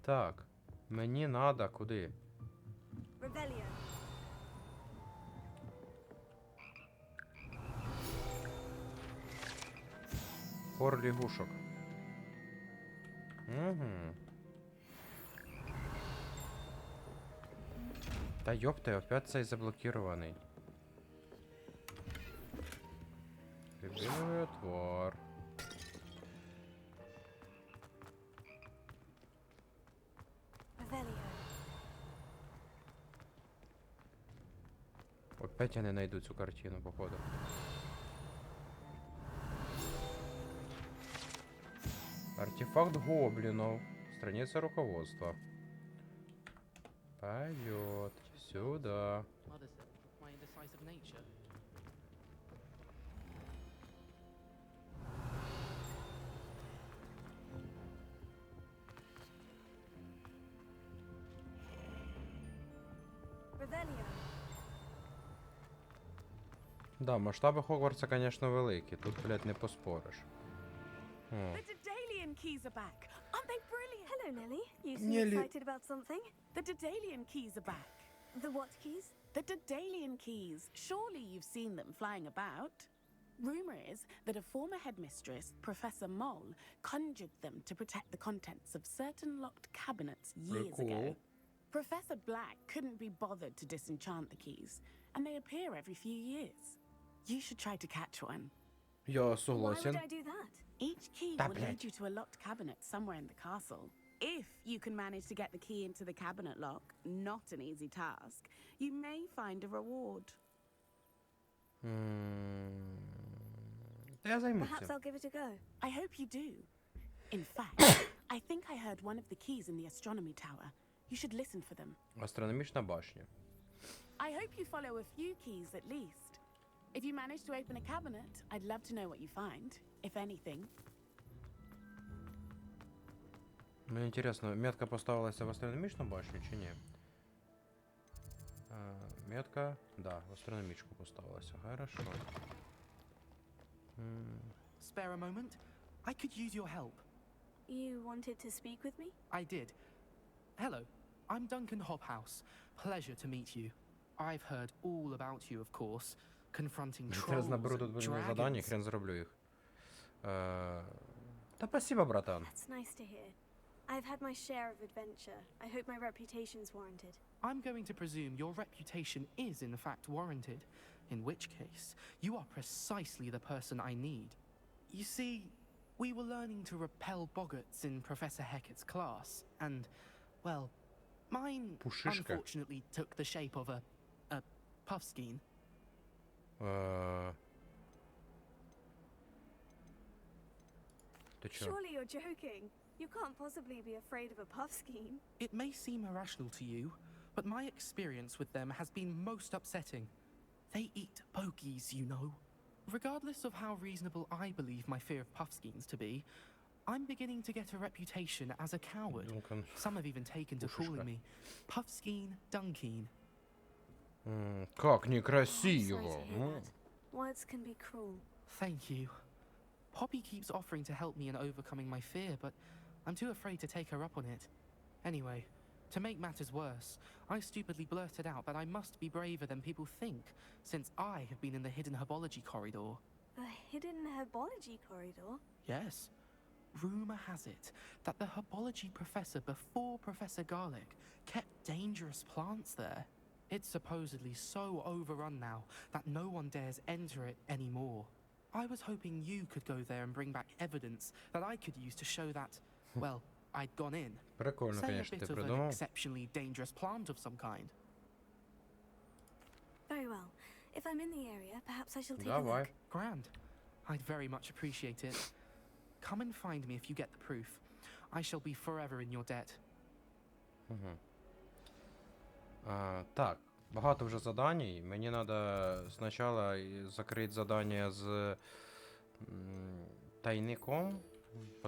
Так, мені надо куди? Revelio. Хор лягушок. Угу. Та ёпта, опять цей заблокирований. Любимый отвар. Опять я не найду цю картину, походу. Артефакт гоблинов. Страница руководства. Пойдет. Сюда. Да, масштаби Хогвартса, конечно, великі. Тут, блядь, не поспориш. The Daedalian keys are back. Aren't they brilliant? Hello, Nelly. You seem Nelly. excited about something? The Daedalian keys are back. The what keys? The Daedalian keys. Surely you've seen them flying about. Rumor is that a former headmistress, Professor Moll, conjured them to protect the contents of certain locked cabinets years ago. Professor Black couldn't be bothered to disenchant the keys, and they appear every few years. You should try to catch one. Я Why согласен. would I do that? Each key Да, will блядь. lead you to a locked cabinet somewhere in the castle. If you can manage to get the key into the cabinet lock, not an easy task, you may find a reward. Та я займусь Perhaps цим. I'll give it a go. I hope you do. In fact, I think I heard one of the keys in the astronomy tower. You should listen for them. Астрономічна башня. I hope you follow a few keys at least. If you manage to open a cabinet, I'd love to know what you find, if anything. Мені інтересно, метка поставилася в астрономічну башню чи ні? Метка, да, в астрономічку поставилася. Хорошо. Spare a moment? I could use your help. You wanted to speak with me? I did. Hello, I'm Duncan Hobhouse. Pleasure to meet you. I've heard all about you, of course, confronting Зараз trolls наберу and тут задання, dragons. хрен зроблю їх. Та спасибо, братан. That's nice to hear. I've had my share of adventure. I hope my reputation's warranted. I'm going to presume your reputation is in fact warranted, in which case you are precisely the person I need. You see, we were learning to repel boggarts in Professor Hecat's class, and, well, mine Пушишка. unfortunately took the shape of a puffskein. Ти чо? Surely you're joking. You can't possibly be afraid of a puffskein. It may seem irrational to you, but my experience with them has been most upsetting. They eat bogies, you know. Regardless of how reasonable I believe my fear of puffskeins to be, I'm beginning to get a reputation as a coward. Some have even taken to calling me Puffskeen Dunkeen. Как некрасиво. Sorry to hear that. Words can be cruel. Thank you. Poppy keeps offering to help me in overcoming my fear, but I'm too afraid to take her up on it. Anyway, to make matters worse, I stupidly blurted out that I must be braver than people think, since I have been in the hidden herbology corridor. A hidden herbology corridor? Yes. Rumor has it that the herbology professor before Professor Garlic kept dangerous plants there. It's supposedly so overrun now that no one dares enter it anymore. I was hoping you could go there and bring back evidence that I could use to show that, well, I'd gone in. Прикольно, Say a конечно, bit ти of an придумав. exceptionally dangerous plant of some kind. Very well. If I'm in the area, perhaps I shall take a Давай. look. Grand. I'd very much appreciate it. Come and find me if you get the proof. I shall be forever in your debt. Так, багато вже заданій. Мені треба спочатку закрити задання з тайником,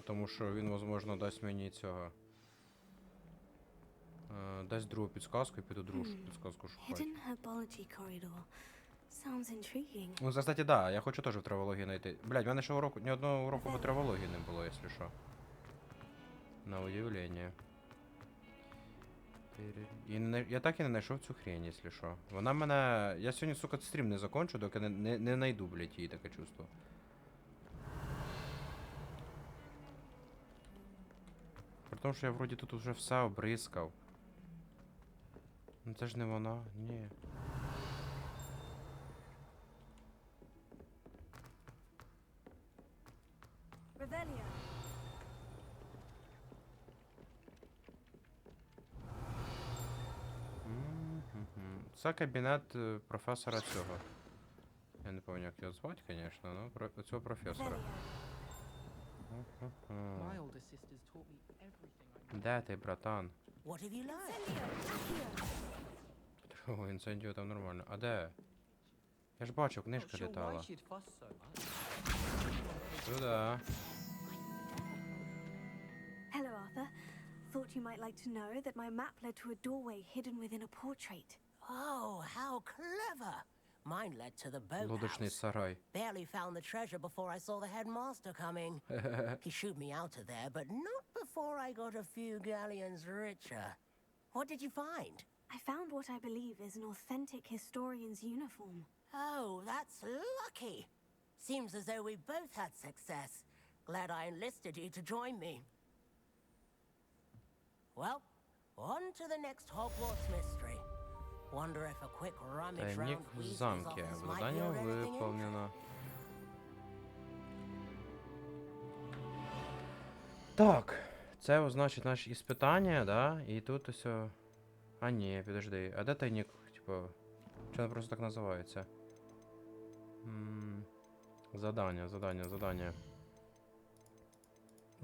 тому що він, можливо, дасть мені цього. Дасть другу підсказку і піду другу підсказку шукати. Hidden herbology corridor. Sounds intriguing. Ну, кстати, да, я хочу теж в травології знайти. Блядь, в мене ще уроку, ні одного уроку по травології не було, якщо що. На удивлення. І я так і не знайшов цю хрень, якщо що. Вона мене... Я сьогодні, сука, стрім не закончу, доки не знайду, блядь, її таке чувство. При тому, що я вроді тут вже все обрискав. Ну це ж не вона, ні. Revelio. Це кабінет професора цього. Я не пам'ятаю, як його звати, звісно, але цього професора. My older sisters taught me everything I Де ти, братан? What have you learned? О, інцендіо там нормально. А де? Я ж бачу, книжка літала. Сюда. Hello, Arthur. Thought you might like to know that my map led to a doorway hidden within a portrait. Oh, how clever! Mine led to the Лодочний boathouse. сарай. Barely found the treasure before I saw the headmaster coming. He shooed me out of there, but not before I got a few galleons richer. What did you find? I found what I believe is an authentic historian's uniform. Oh, that's lucky. Seems as though we both had success. Glad I enlisted you to join me. Well, on to the next Hogwarts mystery. Wonder if a quick rummage Тайник round в Weasley's замке. office might Задание yield anything выполнено. Так, це значить наші іспитання, да? І тут ось. А ні, підожди. А де тайник? Типу. Чи воно просто так називається? Задання.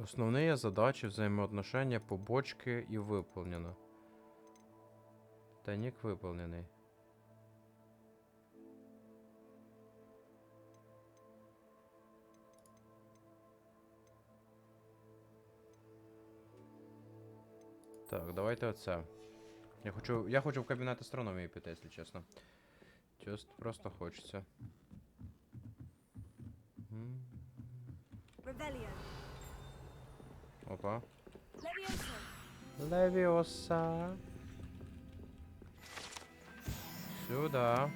Основні задачі, взаємоотношення, побочки і виповнено. Тайник виповнений. Так, давайте оце. Я хочу в кабінет астрономії піти, якщо чесно. Просто хочеться. Опа. Левіоса. Сюда.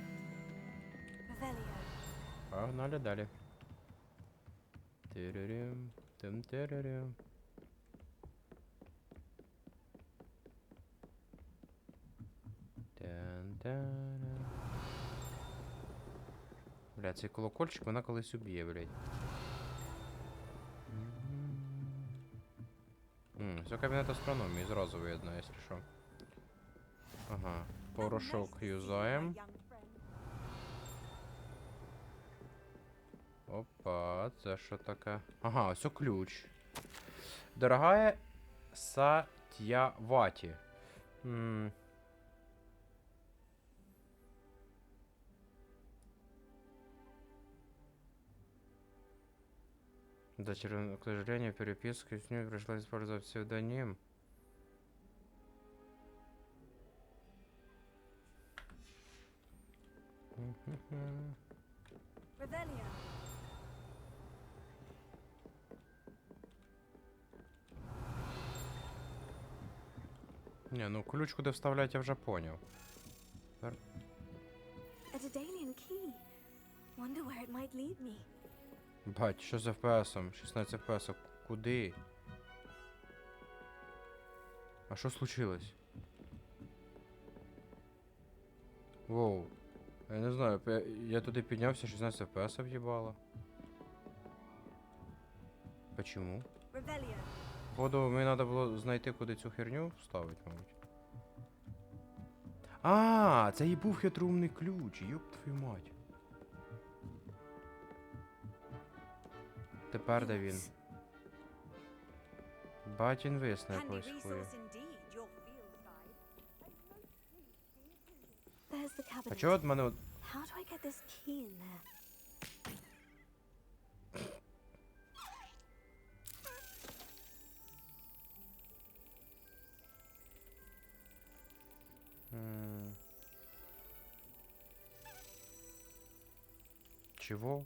Погнали далі. Тиририм, тиририм. Бля, цей колокольчик вона колись уб'є, блядь. Все кабінет астрономії зразу видно, якщо що. Ага, порошок юзаємо. Опа, це що таке? Ага, ось ключ. Дорогая Сатьяваті. Для окружения переписки с ней пришлось использовать псевдоним. Не, ну ключ куда вставлять я вже понял. A Daedalian key. Wonder where it might lead me. Бать, що з FPS-ом? 16 FPS. Куди? А що случилось? Воу. Я не знаю, я туди піднявся, 16 FPS в'їбало. Почему? Походу, мені треба було знайти, куди цю херню вставити, мабуть. А, це і був хитроумний ключ, ёб твою мать. Тепер де він? Батін висне якось хує. А чого от мене от... How do I get this key in there? Чего?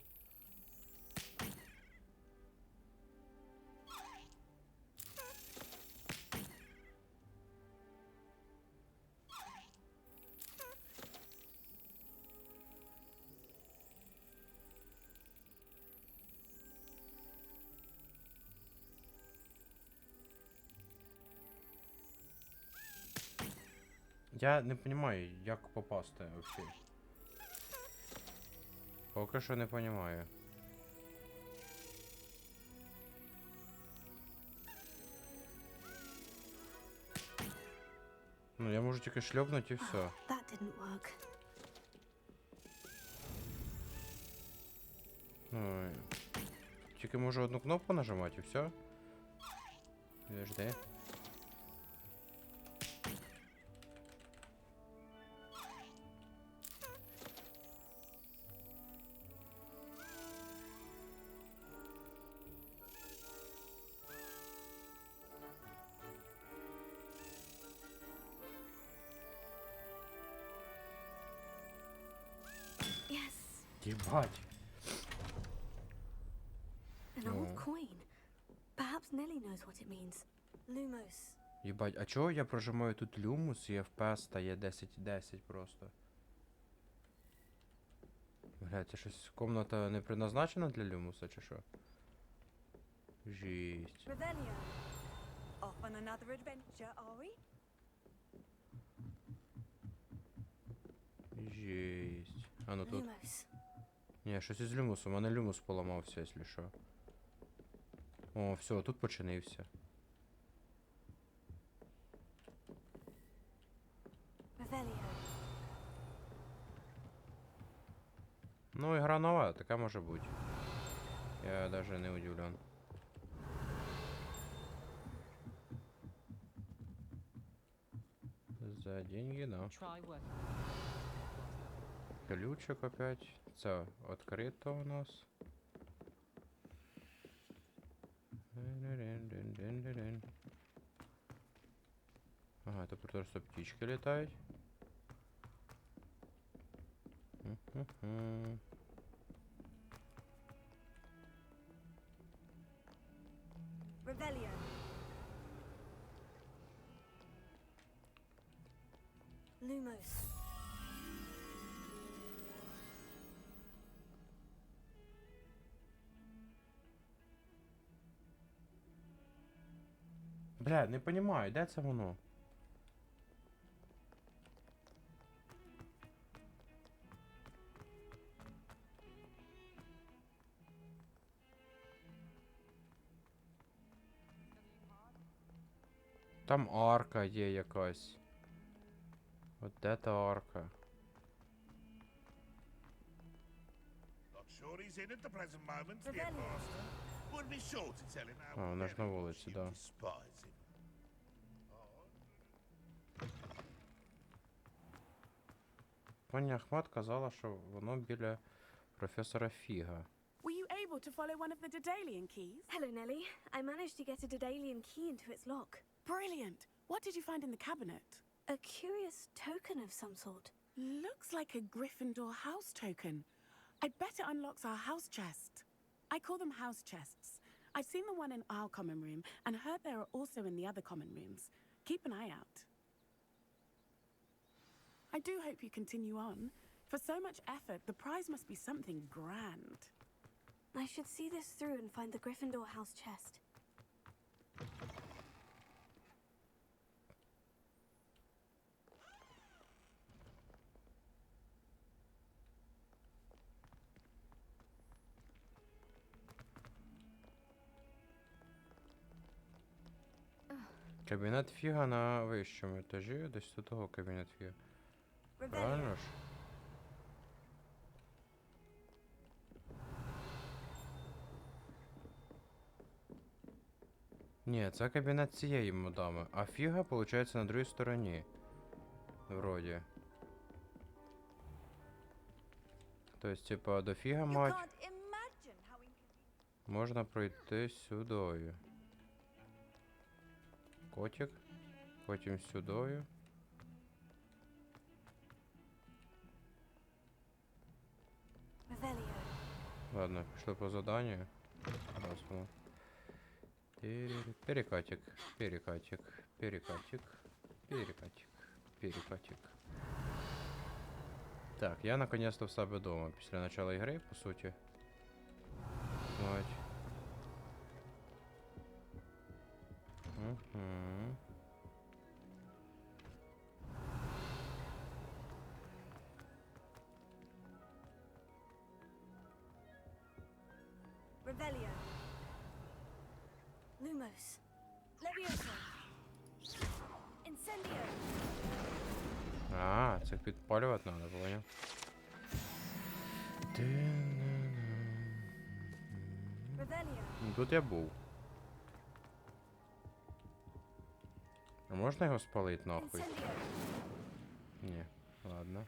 Я не понимаю, як попасти вообще. Поки що не понимаю. Ну, я можу тільки шльопнути і все. That didn't work. Ну, тільки можу одну кнопку нажимати і все. Подожди. Єбать. An old coin. Perhaps Nellie knows what it means. Lumos. Єбать, а чого я прожимаю тут люмус і FPS стає 10-10 просто? Бля, це щось комната не предназначена для люмуса, чи що? Жесть. Revelio. Off on another adventure, are we? Жесть. А ну тут. Lumos. Ні, щось із люмусом, у мене люмус поламався, якщо що. О, все, тут починився. Revelio. Ну, ігра нова, така може бути. Я даже не удивлен. За деньги, да. Ключик опять. Це відкрито у нас. Ага, тепер просто птички літають. Revelio. Lumos. Бля, не понимаю, де це воно? Там арка є якась. От де та арка? Sure he's in at the present moment, dear master. Would be sure to tell him how А, вона ж на very вулиці, much да. you despise him. Пані Ахмат казала, що воно біля професора Фіга. Were you able to follow one of the Daedalian keys? Hello, Nellie. I managed to get a Daedalian key into its lock. Brilliant. What did you find in the cabinet? A curious token of some sort. Looks like a Gryffindor house token. I bet it unlocks our house chest. I call them house chests. I've seen the one in our common room and heard there are also in the other common rooms. Keep an eye out. I do hope you continue on. For so much effort, the prize must be something grand. I should see this through and find the Gryffindor house chest. Кабінет Фіга на вищому етажі, десь до того кабінет Фіга. Правильно ж? Ні, це кабінет цієї мадами, а Фіга, виходить, на другій стороні. Вроді. Тобто, типа, до Фіга мать можна пройти сюдою. Котик. Потім сюдою. Ладно, пішли по заданню. Раз воно. Перекатик, перекатик, перекатик, перекатик, перекатик. Так, я наконец-то в себе дома. Після начала ігри, по суті. Мать. Угу. Revelio. Lumos. Levioso. Incendio. А, це підпалювати треба, поняв? Revelio. Ну, тут я був. А можна його спалити нахуй? Incendio. Ні, ладно.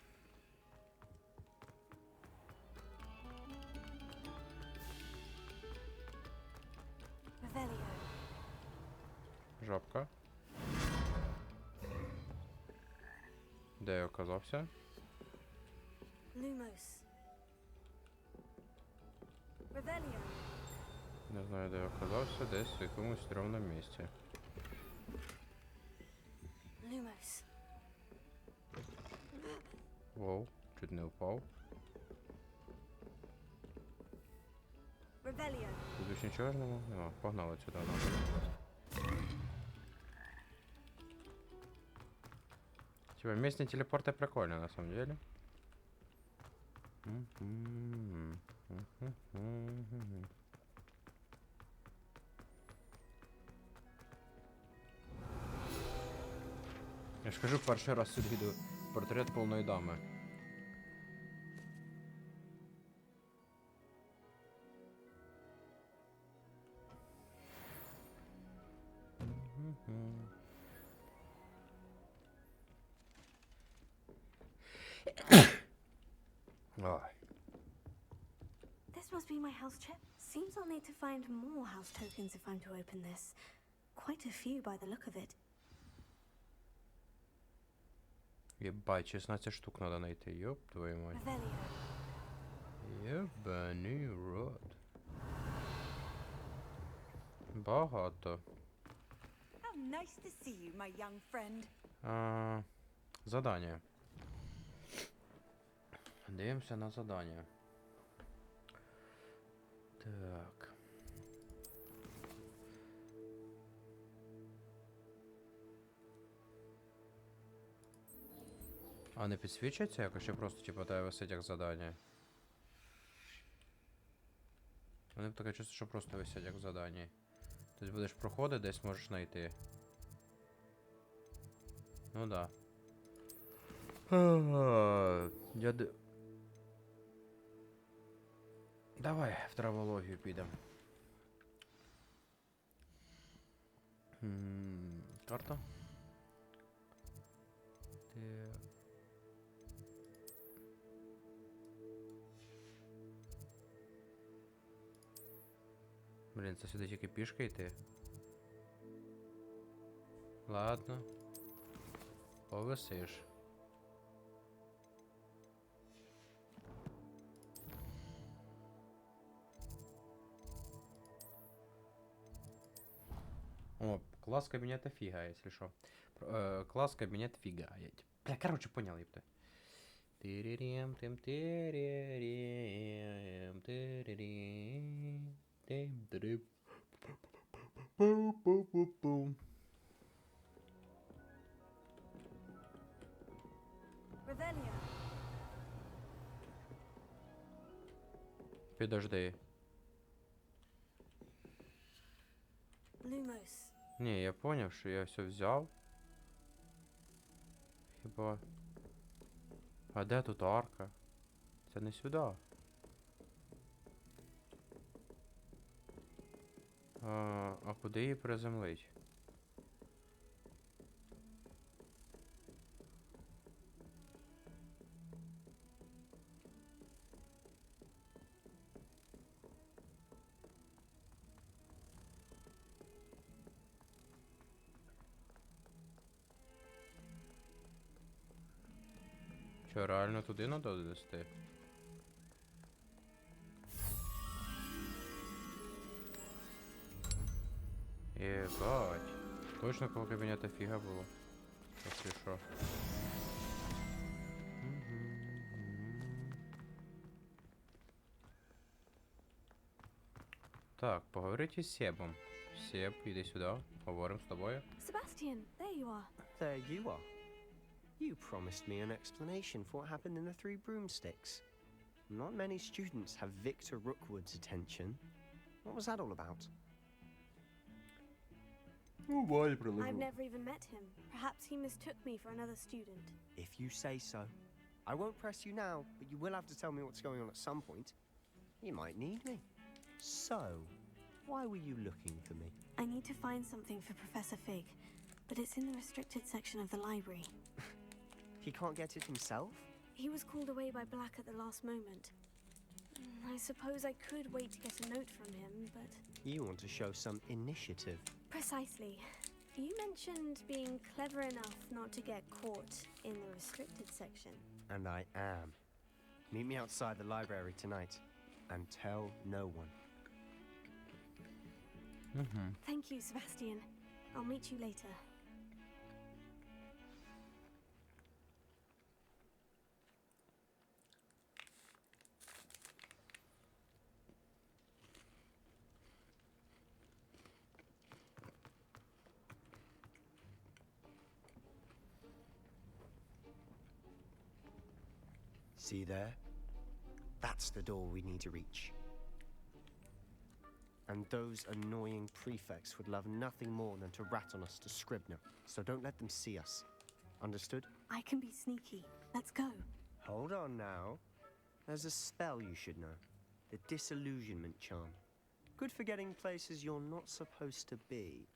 Revelio. Жабка. Де я оказався? Lumos. Revelio. Не знаю, де я оказався, десь в якомусь стрьомному місці. Lumos. Воу, чуть не впав. Revelio. Тут більше нічого ж нема? Нема, погнали сюди. Типа, местные телепорты прикольные, на самом деле. Я ж кажу, перший раз сюди йду. Портрет повної дами. Ой. This must be my house chip. Seems I'll need to find more house tokens if I'm to open this. Quite a few by the look of it. Ебать, 16 штук надо найти, ёб твою мать. Єбаний рот. Багато. How nice to see you, my young friend. Задання. Дивимося на задання. Так. А не підсвічується якось, чи просто типу тебе висить як задання? Мене б таке чувство, що просто висять як задання. Тобто будеш проходити, десь можеш знайти. Ну да. Давай в травологію підемо. Карта. Так. Блін, це сюди тільки пішки йти. Ладно. Повисиш. О, класс кабинета фига, если что. Класс кабинет фигаять. Бля, короче, понял, епта. Тиририм, тим, тиририм, тиририм, тим, тирим. Пу-пу-пу-пу. Revelio. Подожди. Lumos. Не, я понял, что я все взял. Хіба. А де тут арка? Це не сюди. А куди її приземлить? Що, реально туди надо довести? Ебать. Точно коло кабінета фіга було. Якщо що. Так, поговоріть із Себом. Себ, іди сюди. Поговоримо з тобою. Sebastian, there you are. There you are. You promised me an explanation for what happened in the Three Broomsticks. Not many students have Victor Rookwood's attention. What was that all about? I've never even met him. Perhaps he mistook me for another student. If you say so. I won't press you now, but you will have to tell me what's going on at some point. You might need me. So, why were you looking for me? I need to find something for Professor Fig, but it's in the restricted section of the library. He can't get it himself? He was called away by Black at the last moment. I suppose I could wait to get a note from him, but... You want to show some initiative. Precisely. You mentioned being clever enough not to get caught in the restricted section. And I am. Meet me outside the library tonight. And tell no one. Thank you, Sebastian. I'll meet you later. See there? That's the door we need to reach. And those annoying prefects would love nothing more than to rat on us to Scribner, so don't let them see us. Understood? I can be sneaky. Let's go. Hold on now. There's a spell you should know. The Disillusionment Charm. Good for getting places you're not supposed to be.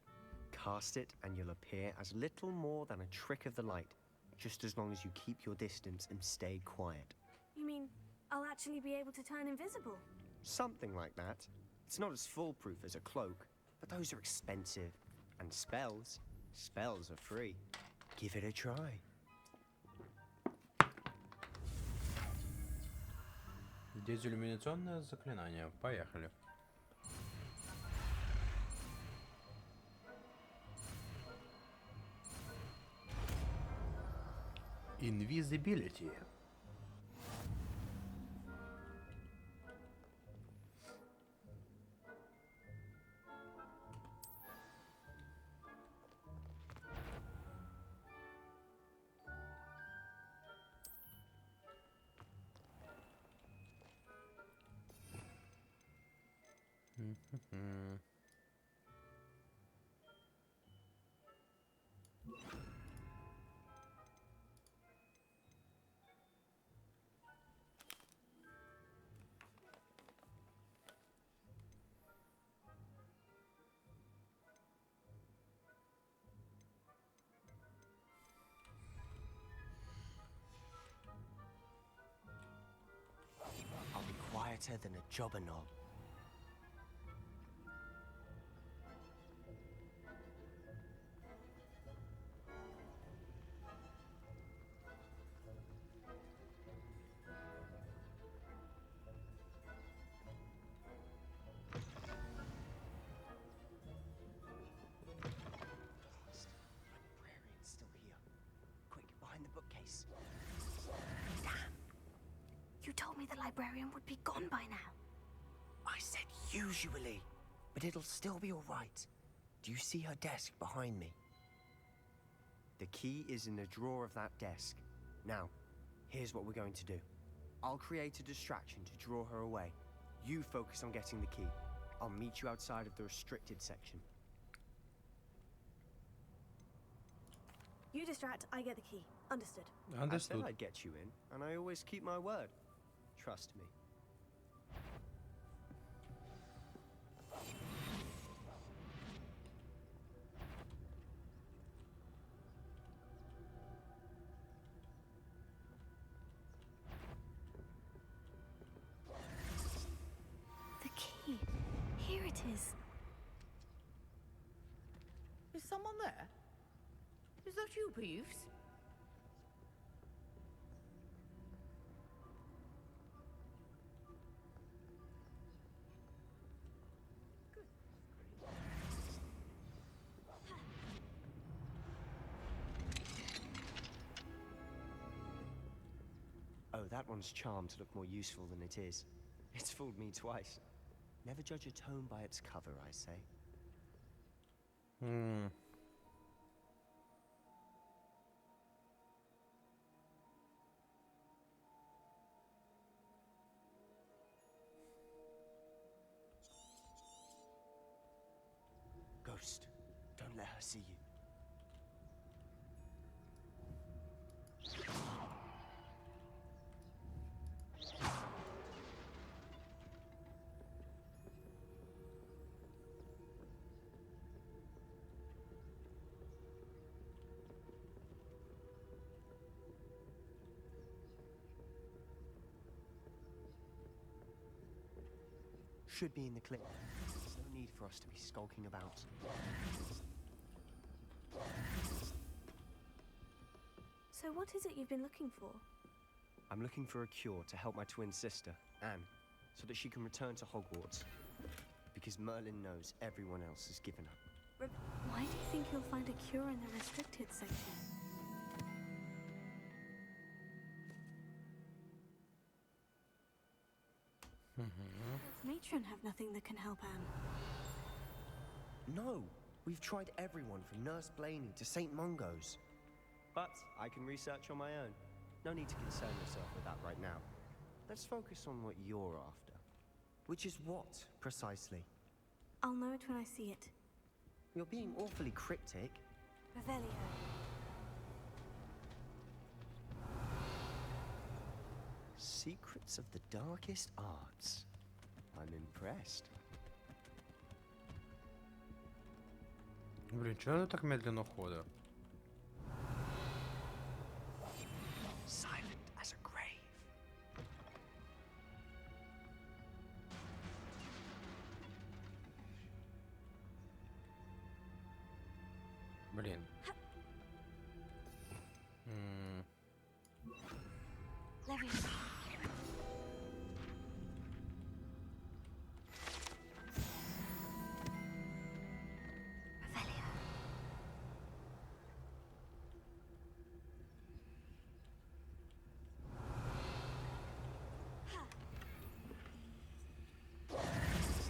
Cast it and you'll appear as little more than a trick of the light, just as long as you keep your distance and stay quiet. You mean I'll actually be able to turn invisible? Something like that. It's not as foolproof as a cloak, but those are expensive. And spells are free. Give it a try. Дезиллюминационное заклинание. Поехали. Invisibility. I'll be quieter than a jobber knob. Librarian's still here. Quick, behind the bookcase. You told me the librarian would be gone by now. I said usually, but it'll still be all right. Do you see her desk behind me? The key is in the drawer of that desk. Now, here's what we're going to do. I'll create a distraction to draw her away. You focus on getting the key. I'll meet you outside of the restricted section. You distract, I get the key. Understood. I said I'd get you in, and I always keep my word. Trust me. The key. Here it is. Is someone there? Is that you, Peeves? Oh, that one's charmed to look more useful than it is. It's fooled me twice. Never judge a tome by its cover, I say. Ghost, don't let her see you. Should be in the clip. There's no need for us to be skulking about. So what is it you've been looking for? I'm looking for a cure to help my twin sister, Anne. so that she can return to Hogwarts. Because Merlin knows everyone else has given up. Why do you think you'll find a cure in the restricted section? Does Matron have nothing that can help Anne? No, we've tried everyone from Nurse Blaney to St. Mungo's. But I can research on my own. No need to concern yourself with that right now. Let's focus on what you're after. Which is what, precisely? I'll know it when I see it. You're being awfully cryptic. Revelio. Secrets of the darkest arts. I'm impressed. Блін, чого воно так медленно ходить? Silent as a grave. Блін.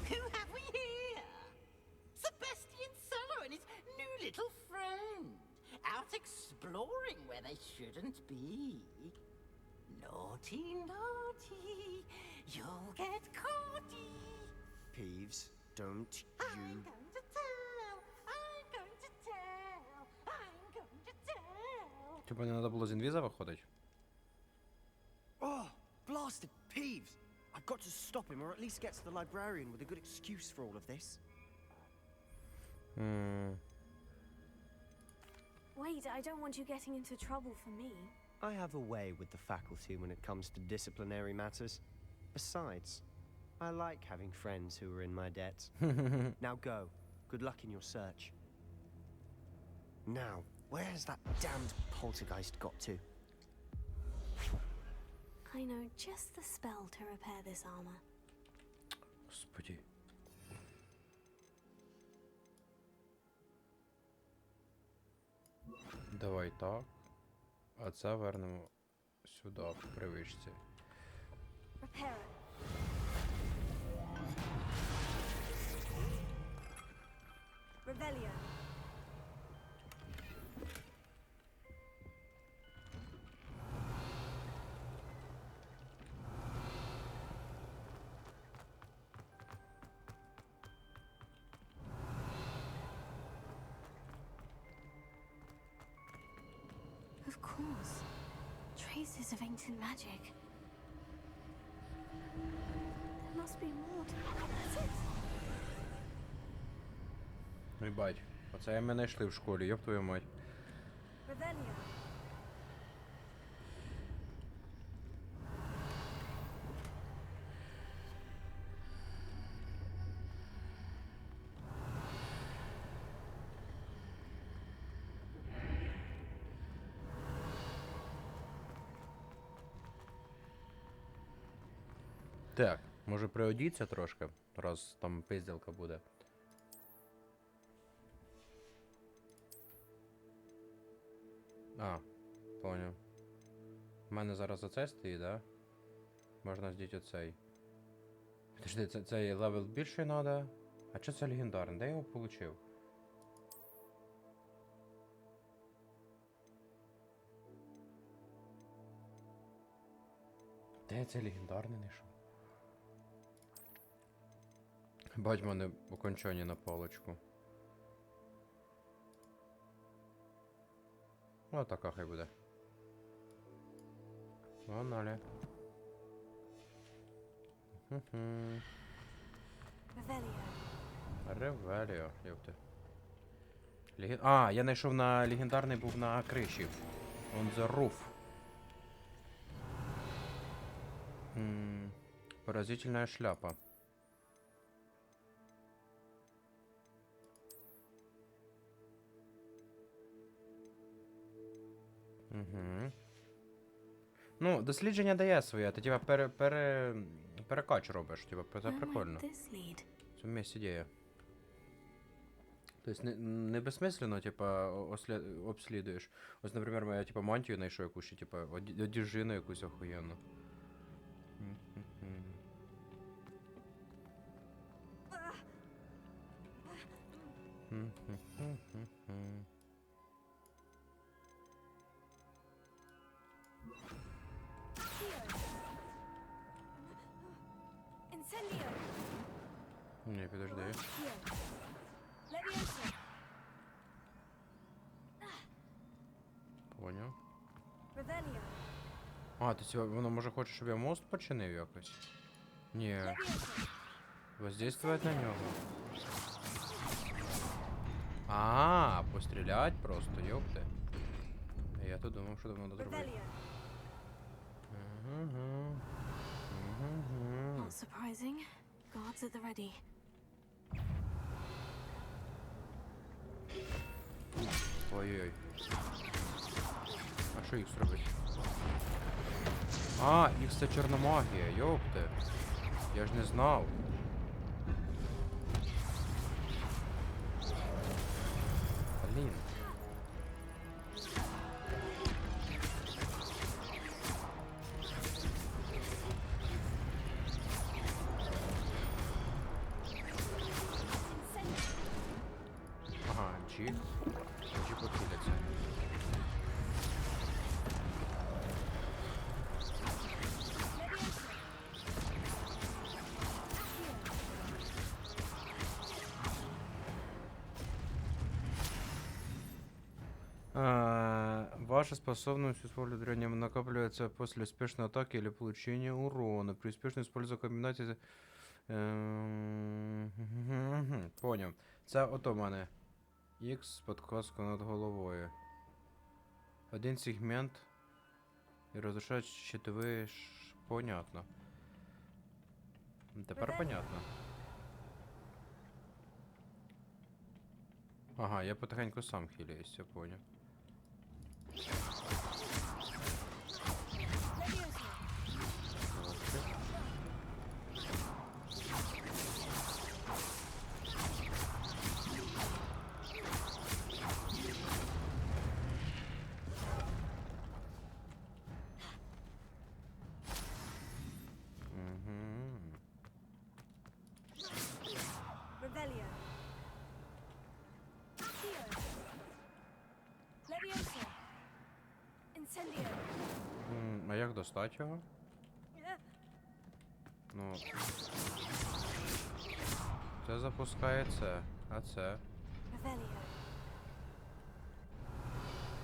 Who have we here? Sebastian Solo and his new little friend. Out exploring where they shouldn't be. Naughty, naughty. You'll get caughty. Peeves, don't you... I'm going to tell. I'm going to tell. I'm going to tell. Типа не треба було з інвіза виходить? Oh, blasted Peeves! I've got to stop him, or at least get to the librarian with a good excuse for all of this. Wait, I don't want you getting into trouble for me. I have a way with the faculty when it comes to disciplinary matters. Besides, I like having friends who are in my debt. Now go. Good luck in your search. Now, where's that damned poltergeist got to? I know just the spell to repair this armor. Господи. Давай так. А це вернемо сюди, в привичці. Repair it. Revelio. Of course. Traces of ancient magic. There must be more to That's it. Ну і бать, оце мене йшли в школі, йоп твою мать. Revelio. Так, може приодіться трошки, раз там пизділка буде. А, поняв. У мене зараз оцей стоїть, да? Можна здіти оцей. Подожди, цей левел більший надо? А що це легендарний? Де я його получив? Де я цей легендарний знайшов? Бать, в мене окончання на паличку. О, така хай буде. Погнали. Ревеліо, ёпти. А, я знайшов на легендарний був на криші. On the roof. Поразительная шляпа. Угу. Ну, дослідження дає своє, ти типа перекач робиш, типа, це Where might прикольно. this lead? Це місць ідея. Тобто не безсмислено, типа, обслідуєш. Ось, наприклад, я, типа, мантію знайшов якусь, ще, типа, одіжину якусь охуєнну. Incendio! Ні, підожди. Leviosa! Поняв. Revelio! А, то воно може хоче, щоб я мост починив якось? Ні. Воздействувати на нього. А, пострілять просто, ёпте. Я то думав, що давно зробити. Not surprising. Guards at the ready. Ой-ой. А що їх зробити? А, їх це чорномагія, ёпте. Я ж не знав. Блін. Ага, джіп. Джіп отхиляться. Ваша способность использования накапливается после успешной атаки или получения урона. При успешном использовании комбинації... Поняв. Це ото в мене. X з підказкою над головою. Один сегмент і розрушає щитовий... Понятно. Тепер понятно. Ага, я потихеньку сам хиляюсь, я понял. Revelio. Leviosa. Incendio. А як достати його? Ну. Це запускає це, а це. Revelio.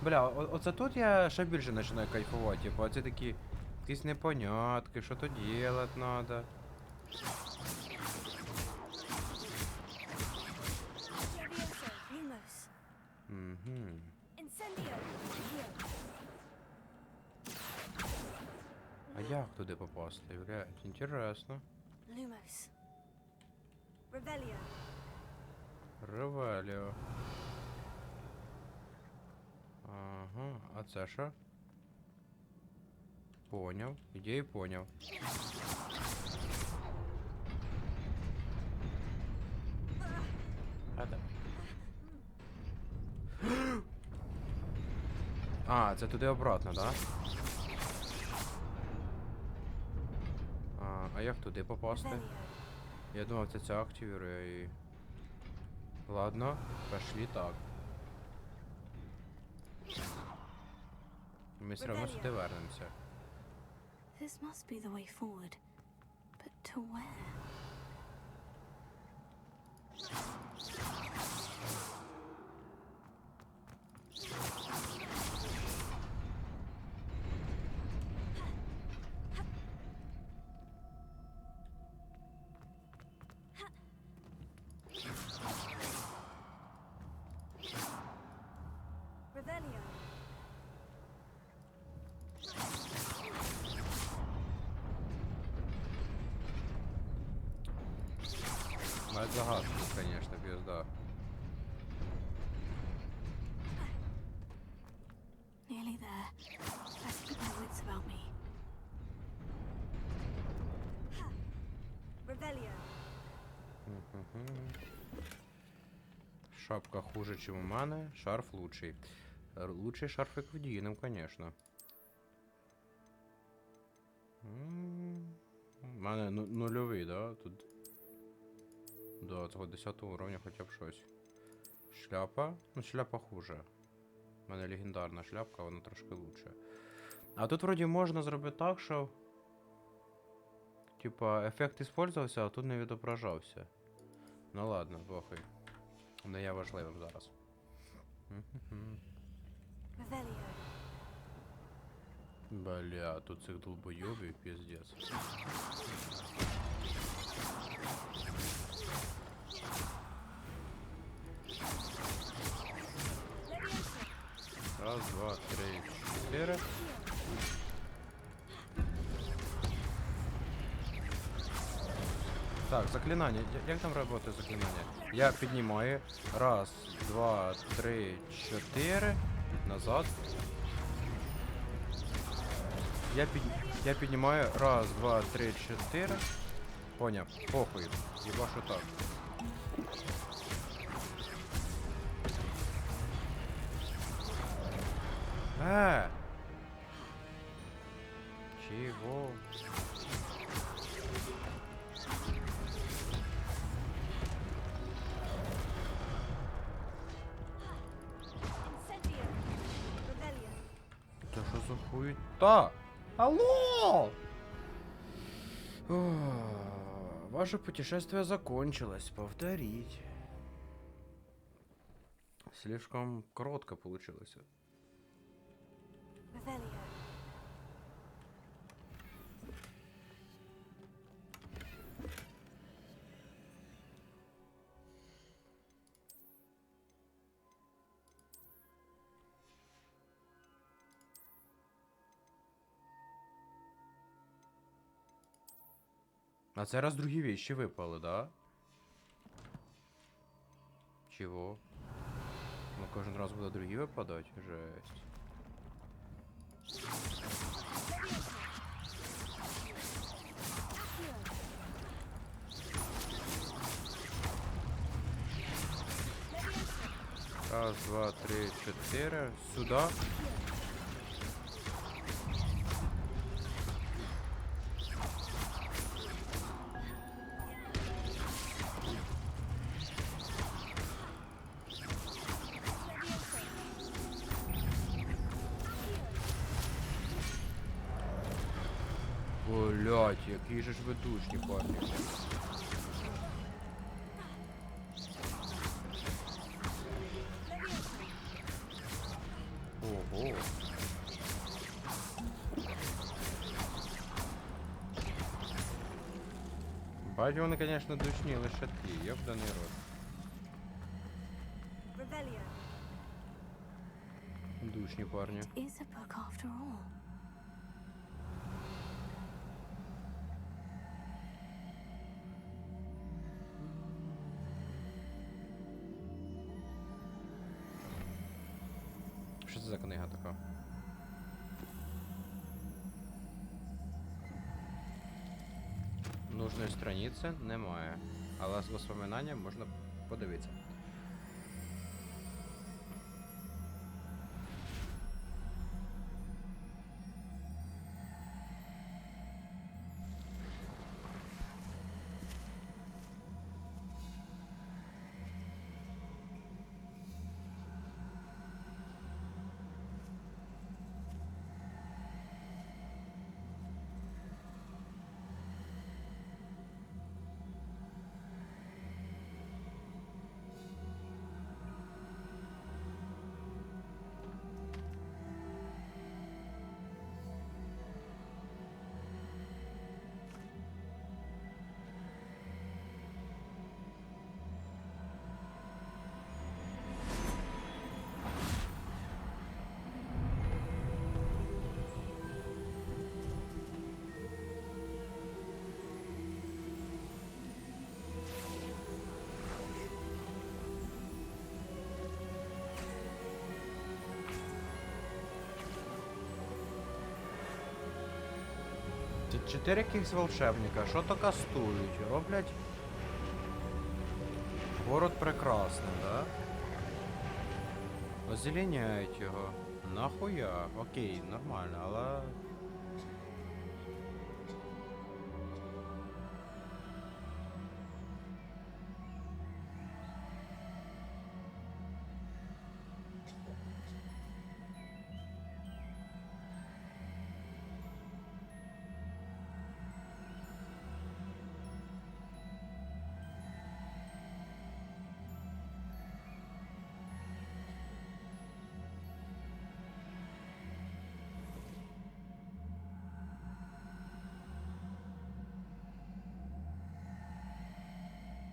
Бля, оце тут я ще більше починаю кайфувати, типу, оце такі якісь непонятки, що то делать надо. Leviosa. Lumos. Угу. Incendio. Heal. А як туди попасти, блядь, інтересно. Lumos. Revelio. Ревеліо. Ага, а це що? Поняв, ідею поняв. А, да. А, це туди обратно, да? А як туди попасти? Я думав, це активірує і... Ладно, пошли так. Ми все одно сюди вернемося. This must be the way forward. But to where? Revelio. Мать загадку, конечно, пизда. Nearly there. Better keep my wits about me. Revelio. Шапка хуже, чем у мене, шарф лучший. Лучший шарфик вдінем, конечно. У мене нульовий, да? Тут до цього 10 уровня хоча б щось. Шляпа? Ну, шляпа хуже. У мене легендарна шляпка, вона трошки лучше. А тут вроді можна зробити так, що типа ефект использувався, а тут не відображався. Ну ладно, похуй. Не я важливим зараз. Бля, тут цих долбойобів піздець. Раз, два, три, 4. Так, заклинання. Як там працює заклинання? Я піднімаю. Раз, два, три, 4. Назад. Я піднімаю. Раз, два, три, 4. Поняв. Похуй. Єбашу так. Чего? Да что за хуета? Алло! Ваше путешествие закончилось. Повторить. Слишком коротко получилось. А це раз другі вещи випали, да? Чего? Ну кожен раз буде другі випадати? Жесть. Раз, два, три, 4. Сюда. Блять, які же ж ви душні, парні. Ого. Бать, вони, конечно, душні лошадки, ёбаний рот. Душні парні. Що це за книга така? Нужної страниці немає, але з воспоминанням можна подивитися. 4 якихось волшебника, що то кастують, роблять город прекрасний, да? Озеленяють його. Нахуя? Окей, нормально, але...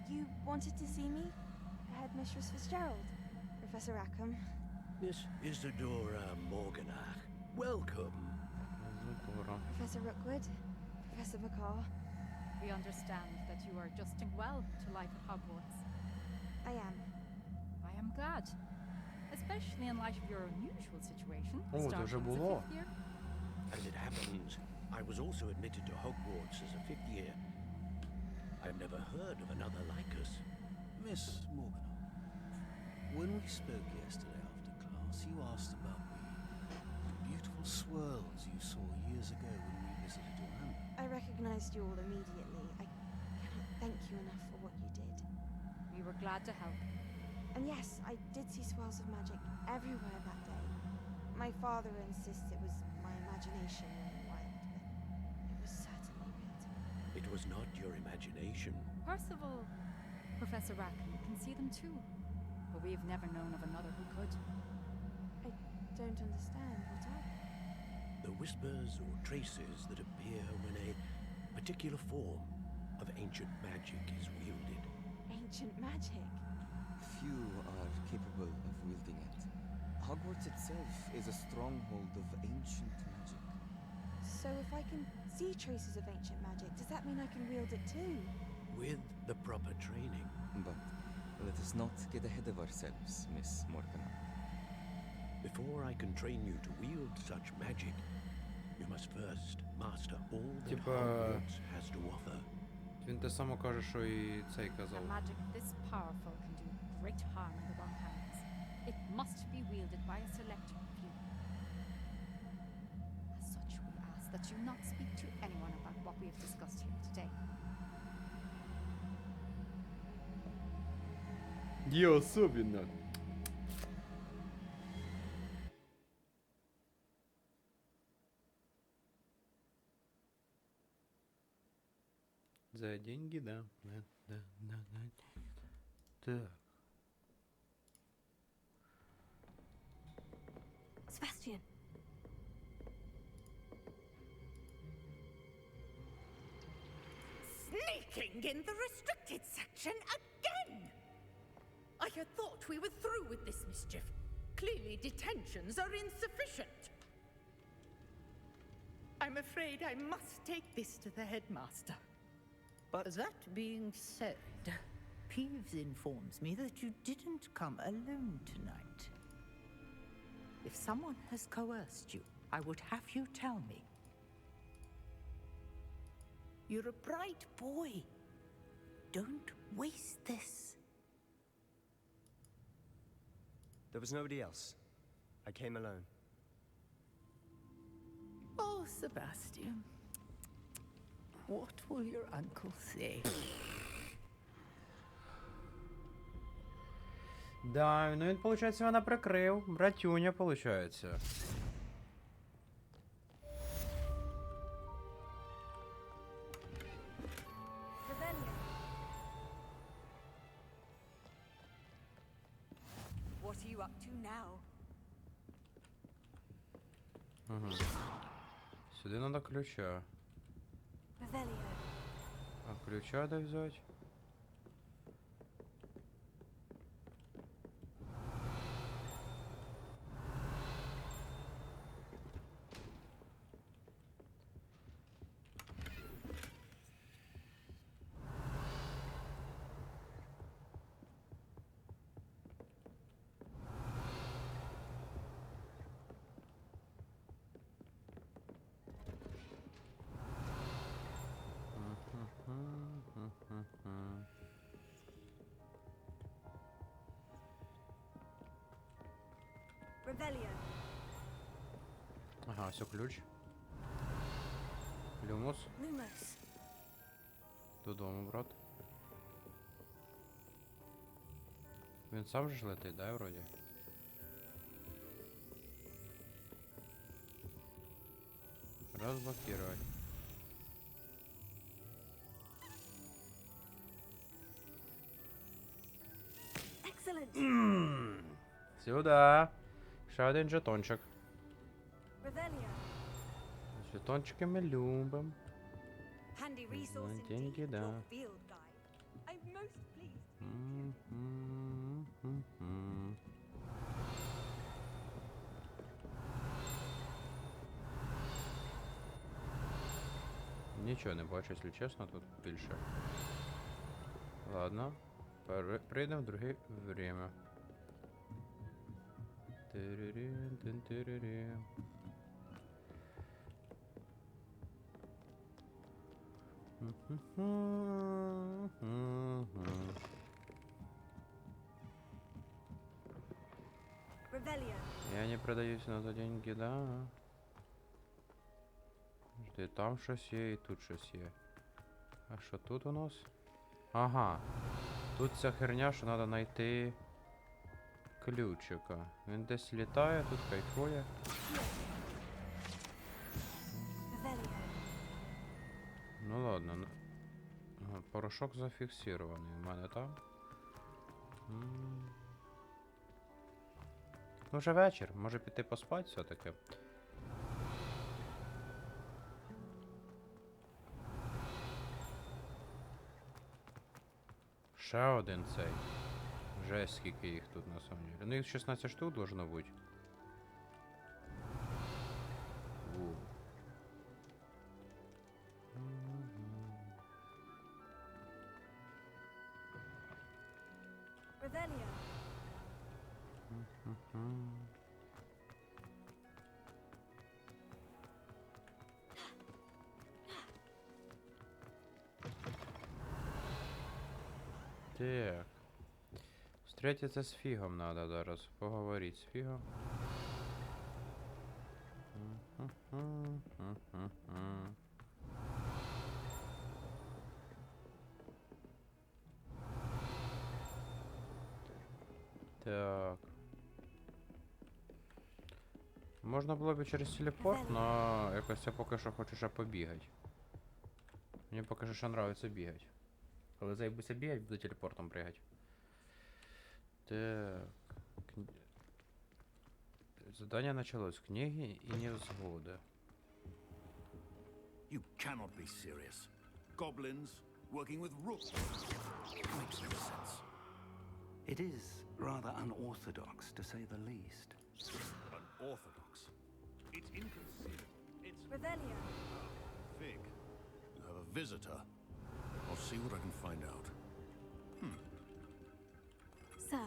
You wanted to see me? Headmistress Fitzgerald? Professor Rackham? Miss Isadora Morganach, welcome. Professor Rookwood? Professor McCaw? We understand that you are adjusting well to life at Hogwarts. I am. I am glad. Especially in light of your unusual situation. Oh, starting дуже as a було. fifth year. As it happens, I was also admitted to Hogwarts as a fifth year. I've never heard of another like us. Miss Morgan, when we spoke yesterday after class, you asked about the beautiful swirls you saw years ago when we visited your hamlet. I recognized you all immediately. I cannot thank you enough for what you did. We were glad to help. And yes, I did see swirls of magic everywhere that day. My father insists it was my imagination running wild, but it was certainly real to me. It was not your imagination. Percival, Professor Rackham can see them too. But we've never known of another who could. I don't understand. What are they? The whispers or traces that appear when a particular form of ancient magic is wielded. Ancient magic? Few are capable of wielding it. Hogwarts itself is a stronghold of ancient magic. So if I can see traces of ancient magic, does that mean I can wield it too? With the proper training. But let us not get ahead of ourselves, Miss Morgan. Before I can train you to wield such magic, you must first master all that Hogwarts has to offer. Він те саме каже, що і цей казав. A magic this powerful can do great harm in the wrong hands. It must be wielded by a select few. As such, we ask that you not speak to anyone about what we have discussed here today. Я особенно. За деньги, да. Да. Так. Sebastian. Sneaking in the restricted section again! I had thought we were through with this mischief. Clearly detentions are insufficient. I'm afraid I must take this to the headmaster. But that being said, Peeves informs me that you didn't come alone tonight. If someone has coerced you, I would have you tell me. You're a bright boy. Don't waste this. There was nobody else. I came alone. Oh, Sebastian. What will your uncle say? Да, ну він, виходить, вона прикрив. Братюня, виходить. What are you up to now? Ага. Сюди треба ключа. А ключа де взяти? Revelio. Ага, все, ключ. Люмус. Lumos. Додому, брат. Він сам же ж летить, да, вроді? Разблокировать. Excellent. Сюда. Ще один жетончик. Revelio. Жетончики ми любим. Handy resource Ну, indeed, деньги, your да. field guide. I'm most pleased. Нічого не бачу, якщо чесно, тут більше. Ладно. Прийдемо в друге время. Тиририн, тин-тиририн. Revelio. Я не продаюсь на за деньги, да. Жди, там щось є і тут щось є. А що тут у нас? Ага. Тут ця херня, що треба знайти ключика. Він десь літає, тут кайфує. Ну ладно. Ага, порошок зафіксований у мене там. Ну вже вечір, може піти поспати все-таки. Ще один цей. Вже скільки їх тут на самом деле. Ну їх 16 штук должно бути. Revelio. Так. Встретиться з Фігом надо зараз. Поговорити з Фігом. Так. Можна було б через телепорт, но якось я поки що хочу ще побігати. Мені поки що ще нравиться бігати. Коли заїбуся бігати, буду телепортом пригати. Так. Задание началось. Книги и невзгоды. You cannot be serious. Goblins working with rooks. Makes no sense. It is rather unorthodox, to say the least. Unorthodox. It's inconceivable. It's Revelio. Fig. You have a visitor. I'll see what I can find out. Sir,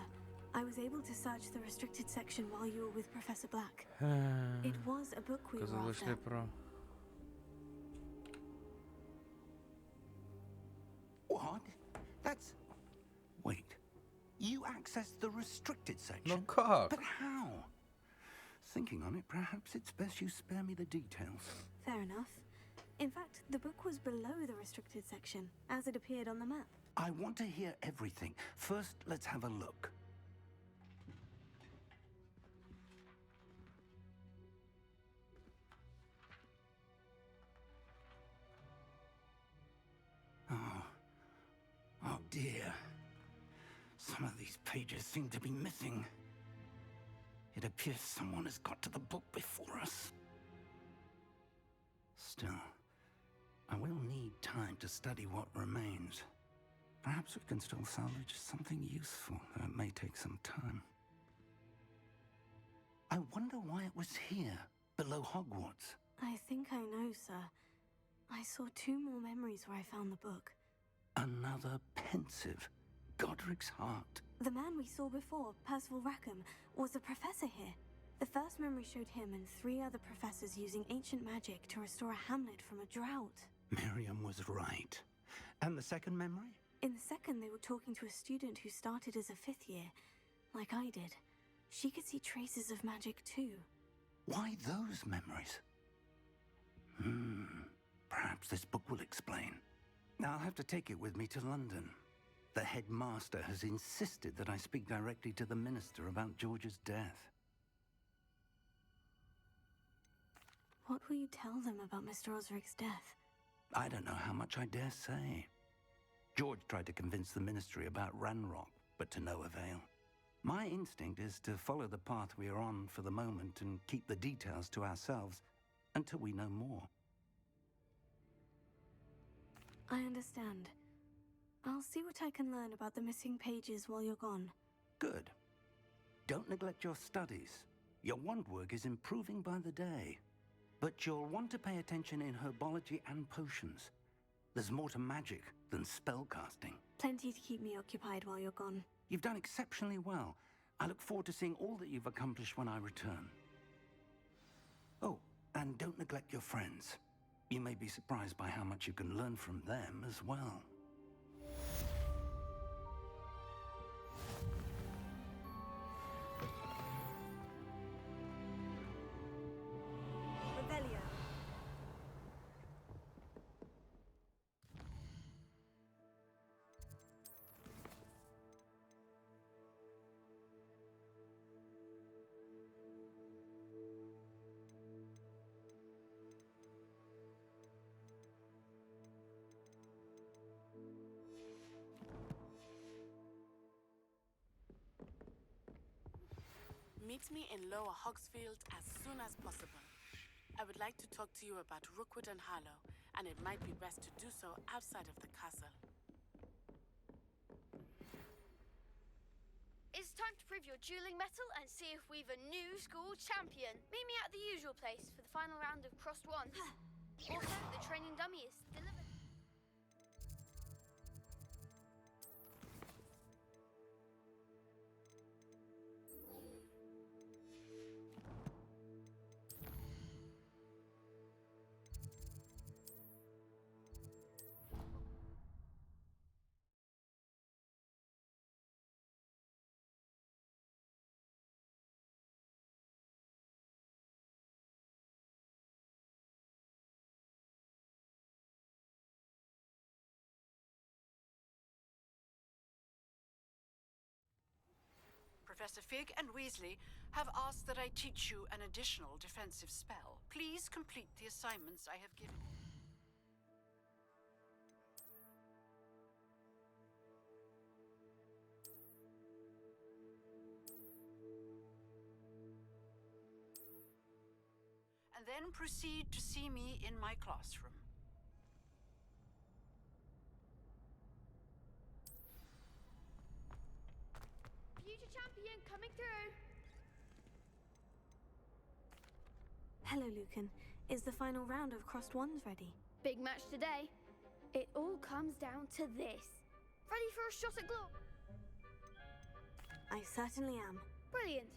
I was able to search the restricted section while you were with Professor Black. It was a book we were after. What? That's... Wait. You accessed the restricted section? No, как? But how? Thinking on it, perhaps it's best you spare me the details. Fair enough. In fact, the book was below the restricted section, as it appeared on the map. I want to hear everything. First, let's have a look. Oh dear. Some of these pages seem to be missing. It appears someone has got to the book before us. Still, I will need time to study what remains. Perhaps we can still salvage something useful, though it may take some time. I wonder why it was here, below Hogwarts. I think I know, sir. I saw 2 more memories where I found the book. Another pensive. Godric's heart. The man we saw before, Percival Rackham, was a professor here. The first memory showed him and 3 other professors using ancient magic to restore a hamlet from a drought. Miriam was right. And the second memory? In the second, they were talking to a student who started as a 5th year, like I did. she could see traces of magic too. Why those memories? Perhaps this book will explain. I'll have to take it with me to London. The headmaster has insisted that I speak directly to the minister about George's death. What will you tell them about Mr. Osric's death? I don't know how much I dare say. George tried to convince the ministry about Ranrock, but to no avail. My instinct is to follow the path we are on for the moment and keep the details to ourselves until we know more. I understand. I'll see what I can learn about the missing pages while you're gone. Good. Don't neglect your studies. Your wand work is improving by the day. But you'll want to pay attention in herbology and potions. There's more to magic than spellcasting. Plenty to keep me occupied while you're gone. You've done exceptionally well. I look forward to seeing all that you've accomplished when I return. Oh, and don't neglect your friends. You may be surprised by how much you can learn from them as well. Revelio. Meet me in Lower Hogsfield as soon as possible. I would like to talk to you about Rookwood and Harlow, and it might be best to do so outside of the castle. It's time to prove your dueling mettle and see if we've a new school champion. Meet me at the usual place for the final round of crossed wands. Also, the training dummy is delivered. Professor Fig and Weasley have asked that I teach you an additional defensive spell. Please complete the assignments I have given you. And then proceed to see me in my classroom. Future champion coming through. Hello, Lucan. Is the final round of crossed wands ready? Big match today. It all comes down to this. Ready for a shot at glory? I certainly am. Brilliant.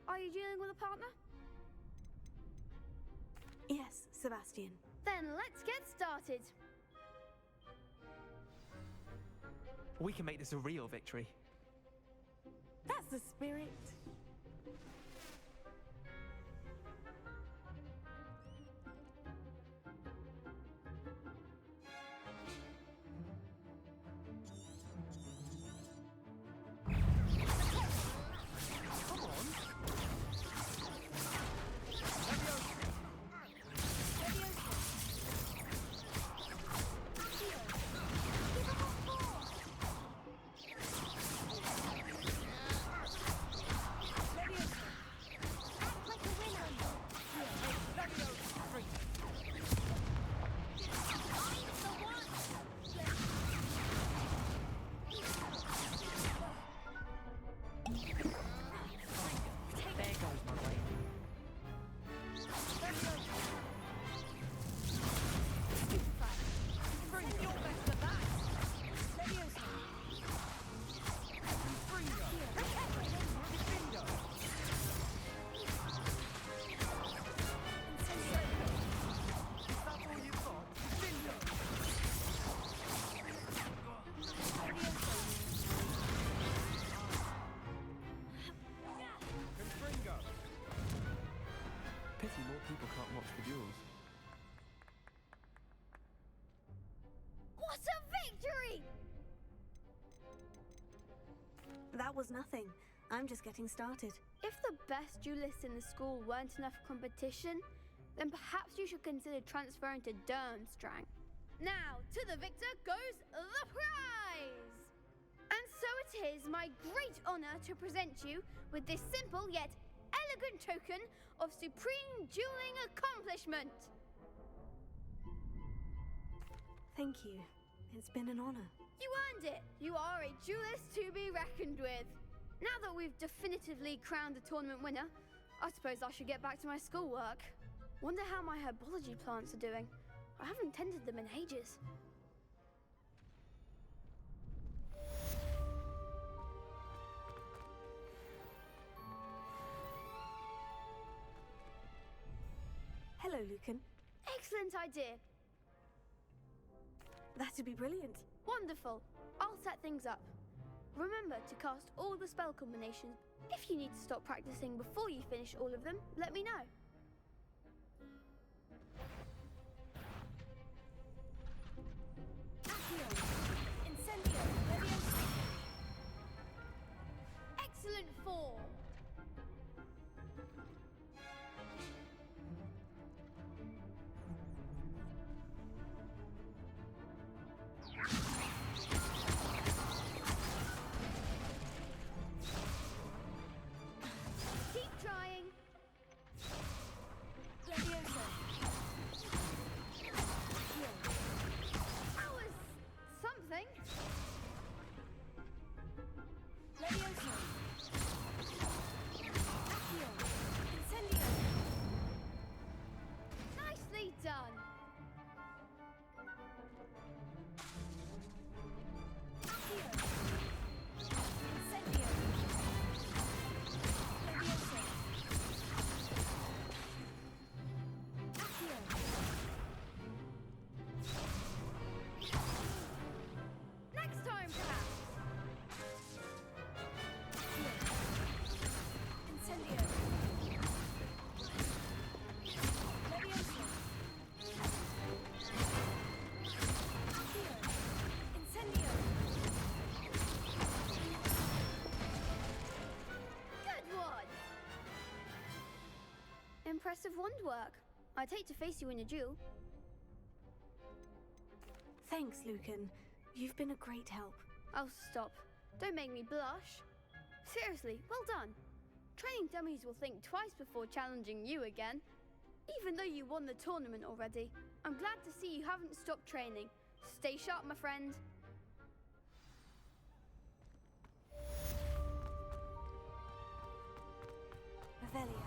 Are you dealing with a partner? Yes, Sebastian. Then let's get started. We can make this a real victory. That's the spirit. Victory! That was nothing. I'm just getting started. If the best duelists in the school weren't enough competition, then perhaps you should consider transferring to Durmstrang. Now, to the victor goes the prize! And so it is my great honor to present you with this simple yet elegant token of supreme dueling accomplishment. Thank you. It's been an honor. You earned it. You are a duelist to be reckoned with. Now that we've definitively crowned the tournament winner, I suppose I should get back to my schoolwork. Wonder how my herbology plants are doing. I haven't tended them in ages. Hello, Lucan. Excellent idea. That'd be brilliant. Wonderful. I'll set things up. Remember to cast all the spell combinations. If you need to stop practicing before you finish all of them, let me know. Incendio. Excellent form. Keep trying. Leviosa. That was something. Leviosa. Accio. Incendio. Nicely done. Accio. Incendio. Leviosa. Accio. Next time, perhaps. Incendio. Leviosa. Accio. Incendio. Good one. Impressive wand work. I'd hate to face you in a duel. Thanks, Lucan. You've been a great help. Oh, stop. Don't make me blush. Seriously, well done. Training dummies will think twice before challenging you again. Even though you won the tournament already, I'm glad to see you haven't stopped training. Stay sharp, my friend. Revelio.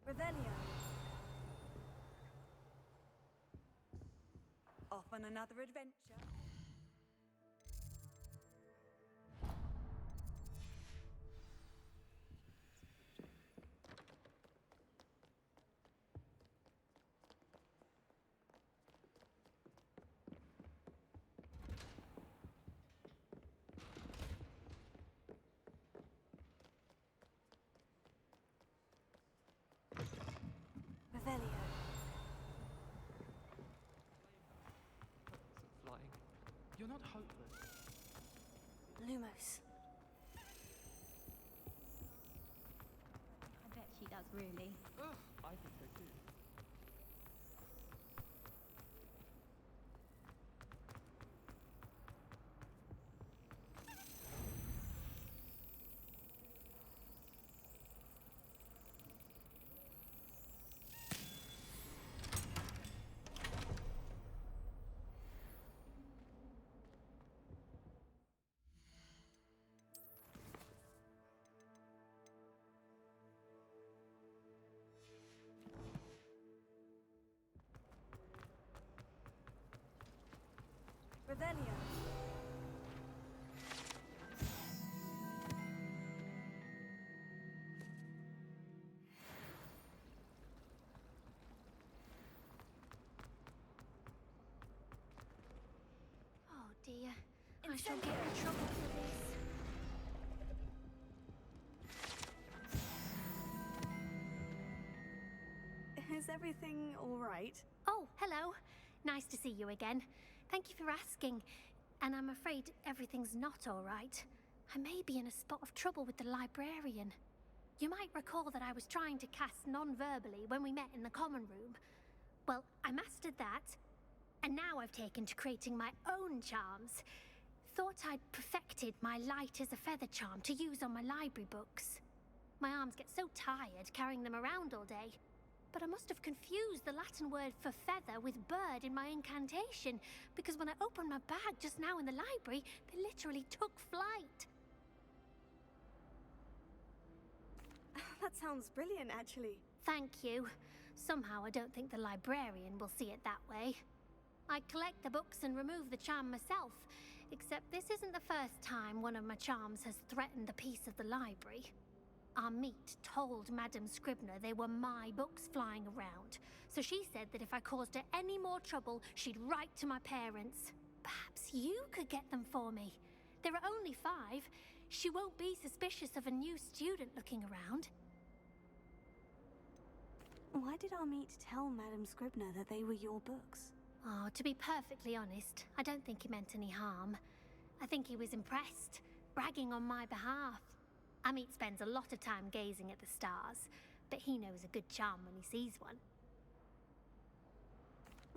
Revelio. Off on another adventure. Revelio. Flying. You're not hopeless. Lumos. I bet she does, really. Ugh, I think so too. Revelio. Oh dear. I shall get in trouble for this. Is everything all right? Oh, hello. Nice to see you again. Thank you for asking. And I'm afraid everything's not all right. I may be in a spot of trouble with the librarian. You might recall that I was trying to cast non-verbally when we met in the common room. Well, I mastered that, and now I've taken to creating my own charms. Thought I'd perfected my light as a feather charm to use on my library books. My arms get so tired carrying them around all day. But I must have confused the Latin word for feather with bird in my incantation, because when I opened my bag just now in the library, they literally took flight. That sounds brilliant, actually. Thank you. Somehow I don't think the librarian will see it that way. I collect the books and remove the charm myself, except this isn't the first time one of my charms has threatened the peace of the library. Our meet told Madame Scribner they were my books flying around, so she said that if I caused her any more trouble, she'd write to my parents. Perhaps you could get them for me. There are only 5. She won't be suspicious of a new student looking around. Why did our meet tell Madame Scribner that they were your books? Oh, to be perfectly honest, I don't think he meant any harm. I think he was impressed, bragging on my behalf. Amit spends a lot of time gazing at the stars, but he knows a good charm when he sees one.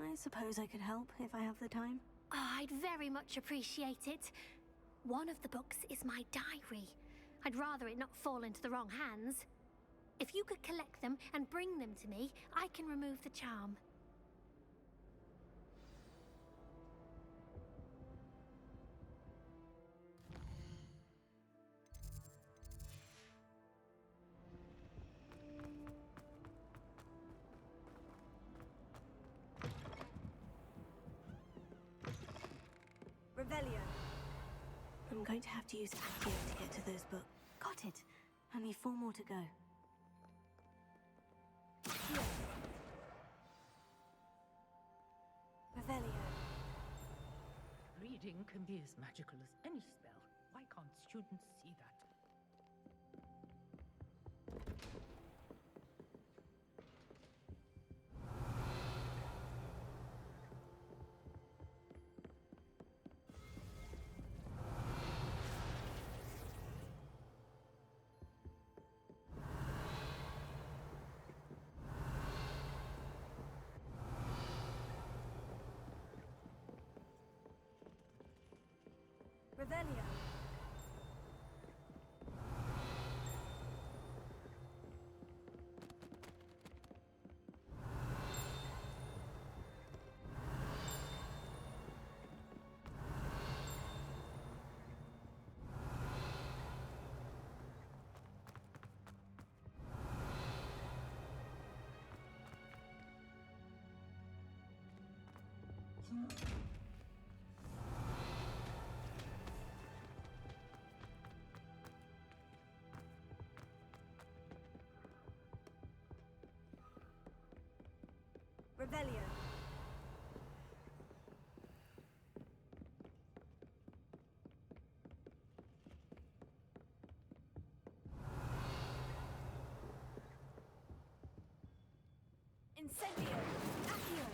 I suppose I could help if I have the time. Oh, I'd very much appreciate it. One of the books is my diary. I'd rather it not fall into the wrong hands. If you could collect them and bring them to me, I can remove the charm. Revelio. I'm going to have to use Accio to get to those books. Got it. Only 4 more to go. Here. Revelio. Reading can be as magical as any spell. Why can't students see that? Revelio. Revelio. Incendio. Accio.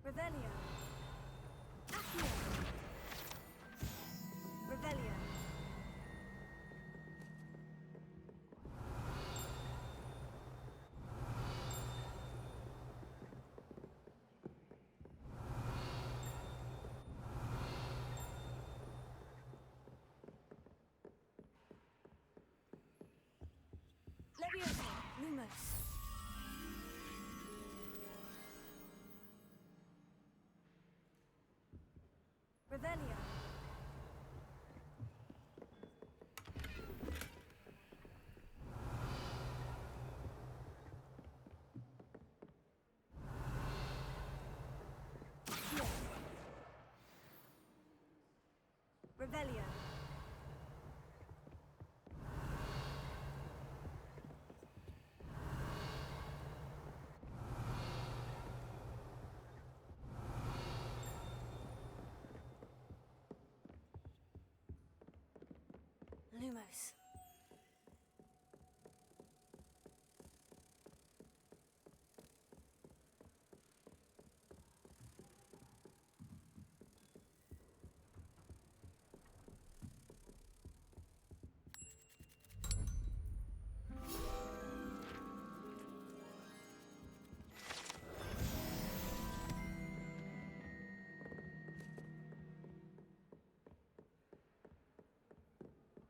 Revelio. Accio. Revelio. Leviosa. Lumos. Revelio. Accio. Revelio. Lumos.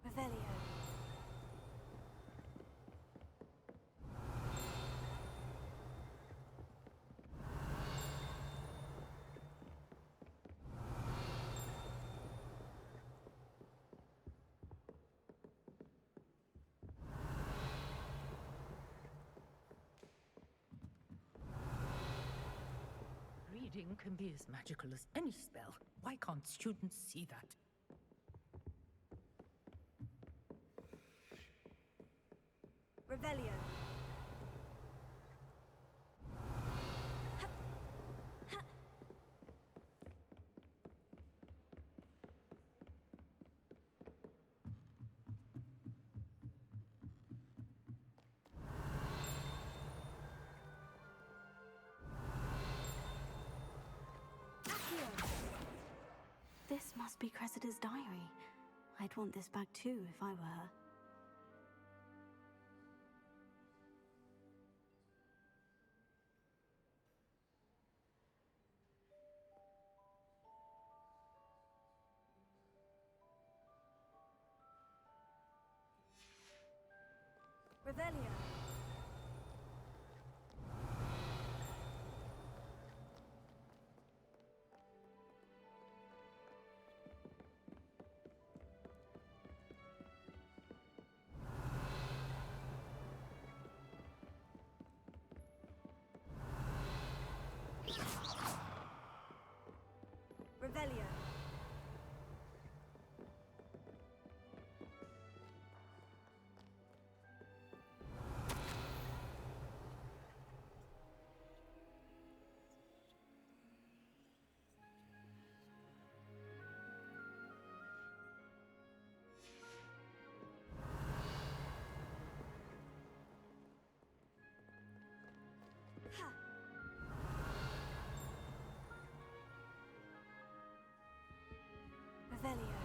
Revelio. Reading can be as magical as any spell. Why can't students see that? Revelio. This must be Cressida's diary. I'd want this back too if I were her. Revelio. Revelio. Ha. Revelio.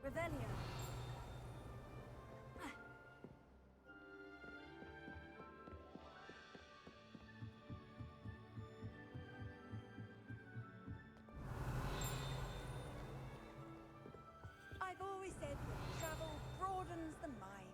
Revelio. I've always said that travel broadens the mind.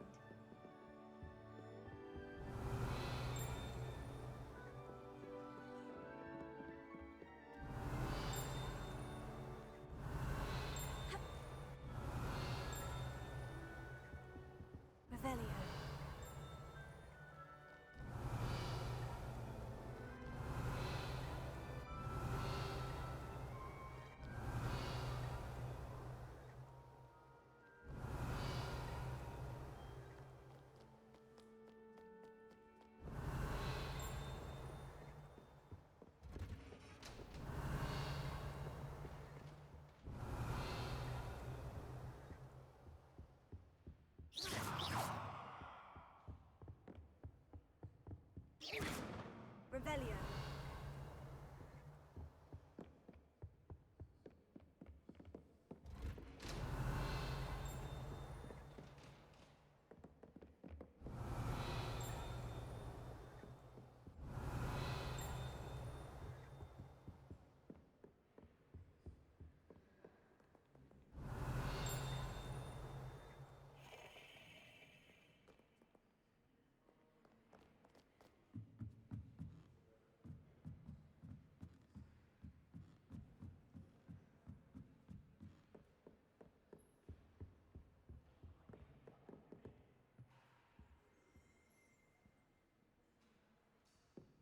Revelio.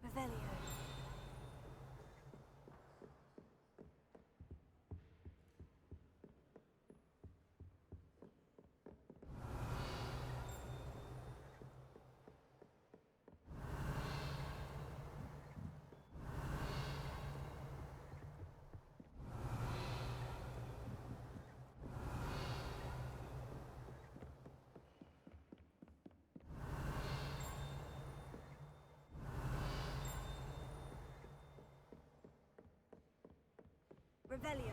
Revelio. Revelio.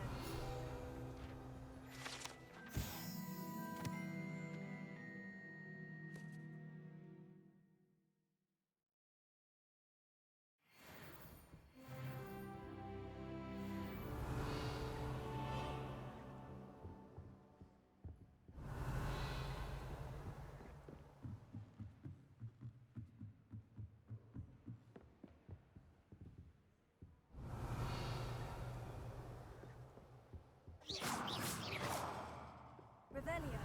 Revelio.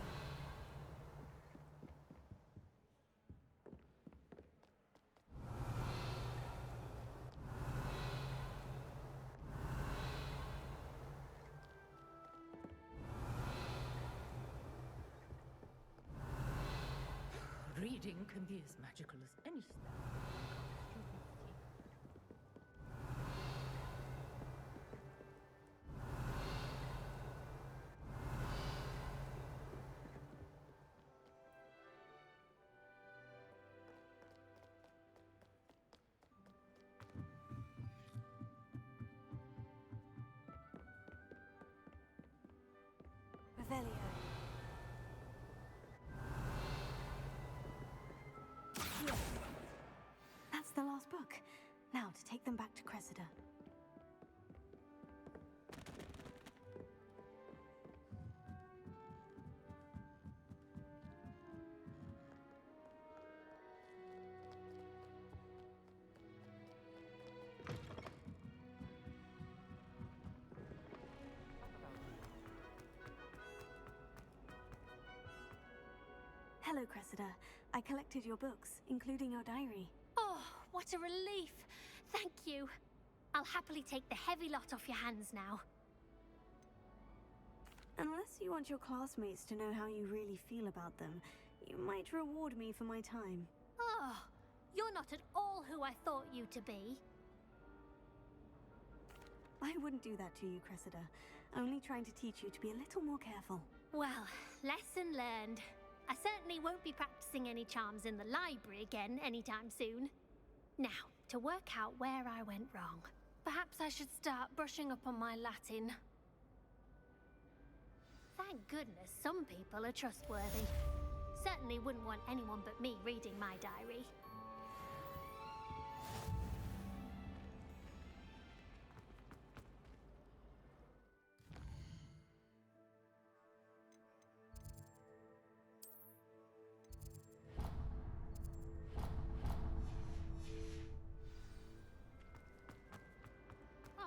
Reading can be as magical as any spell. Revelio. Here. That's the last book. Now to take them back to Cressida. Hello, Cressida. I collected your books, including your diary. Oh, what a relief. Thank you. I'll happily take the heavy lot off your hands now. Unless you want your classmates to know how you really feel about them, you might reward me for my time. Oh, you're not at all who I thought you to be. I wouldn't do that to you, Cressida. Only trying to teach you to be a little more careful. Well, lesson learned. I certainly won't be practicing any charms in the library again anytime soon. Now, to work out where I went wrong. Perhaps I should start brushing up on my Latin. Thank goodness some people are trustworthy. Certainly wouldn't want anyone but me reading my diary.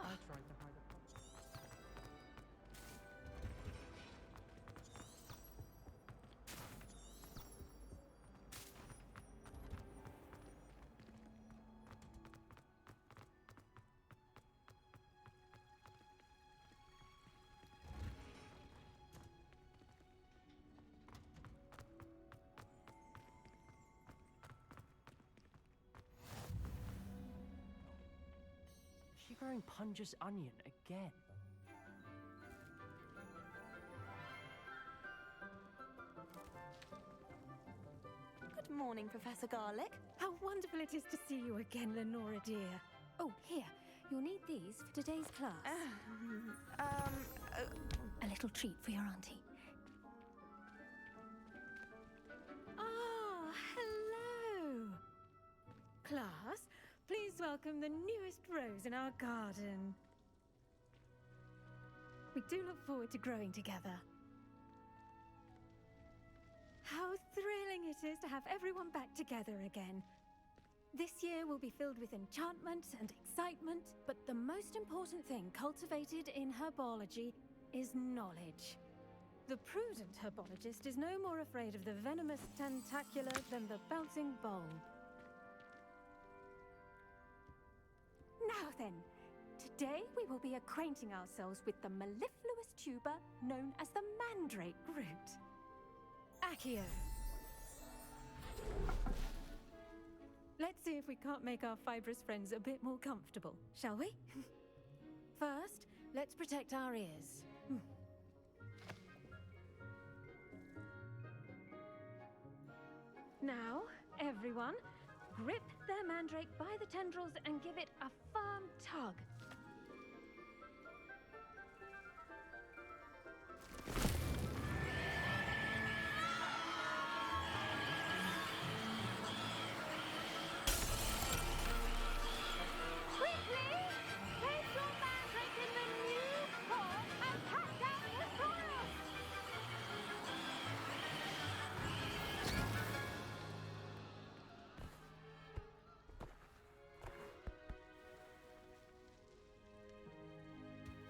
I tried to hide a Is she growing Punja's onion again? Good morning, Professor Garlick. How wonderful it is to see you again, Lenora dear. Oh, here. You'll need these for today's class. A little treat for your auntie. Ah, hello! Class, please welcome the newest rose in our garden. We do look forward to growing together. How thrilling it is to have everyone back together again. This year will be filled with enchantment and excitement, but the most important thing cultivated in herbology is knowledge. The prudent herbologist is no more afraid of the venomous tentacular than the bouncing bulb. Now then, today we will be acquainting ourselves with the mellifluous tuber known as the mandrake root. Accio. Let's see if we can't make our fibrous friends a bit more comfortable, shall we? First, let's protect our ears. Now, everyone, grip their mandrake by the tendrils and give it a firm tug. Quickly! Place your mandrake in the new pot and pat down the soil!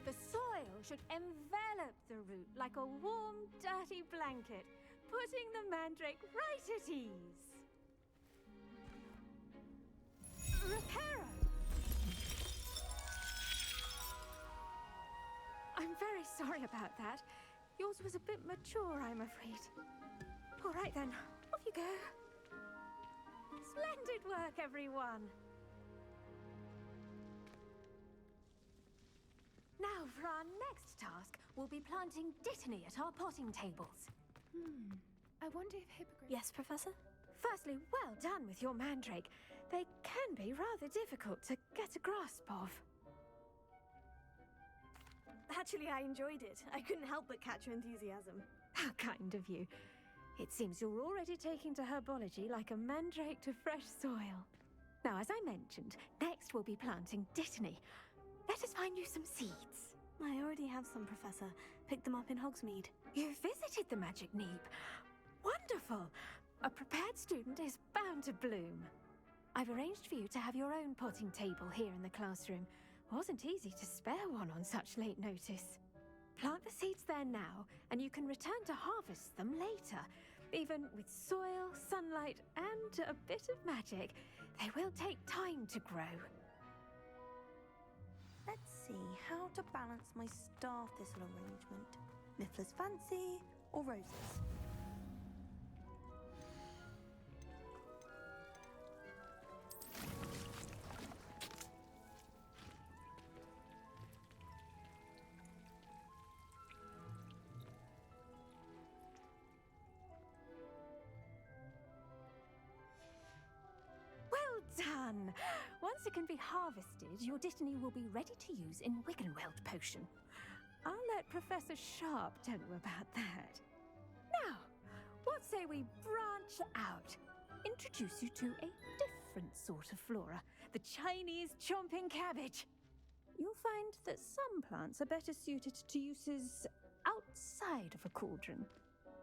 The soil should envelop the root like a warm, dirty blanket, putting the mandrake right at ease. Reparo! I'm very sorry about that. Yours was a bit mature, I'm afraid. All right then, off you go. Splendid work, everyone. Now, for our next task, we'll be planting dittany at our potting tables. I wonder if hippogriffs... Yes, Professor? Firstly, well done with your mandrake. They can be rather difficult to get a grasp of. Actually, I enjoyed it. I couldn't help but catch your enthusiasm. How kind of you. It seems you're already taking to herbology like a mandrake to fresh soil. Now, as I mentioned, next we'll be planting dittany. Let us find you some seeds. I already have some, Professor. Picked them up in Hogsmeade. You visited the Magic Neep. Wonderful! A prepared student is bound to bloom. I've arranged for you to have your own potting table here in the classroom. Wasn't easy to spare one on such late notice. Plant the seeds there now, and you can return to harvest them later. Even with soil, sunlight, and a bit of magic, they will take time to grow. Let's see how to balance my star thistle arrangement. Niffler's fancy or roses? Well done! Once it can be harvested, your dittany will be ready to use in Wiggenweld potion. I'll let Professor Sharp tell you about that. Now, what say we branch out? Introduce you to a different sort of flora, the Chinese chomping cabbage. You'll find that some plants are better suited to uses outside of a cauldron.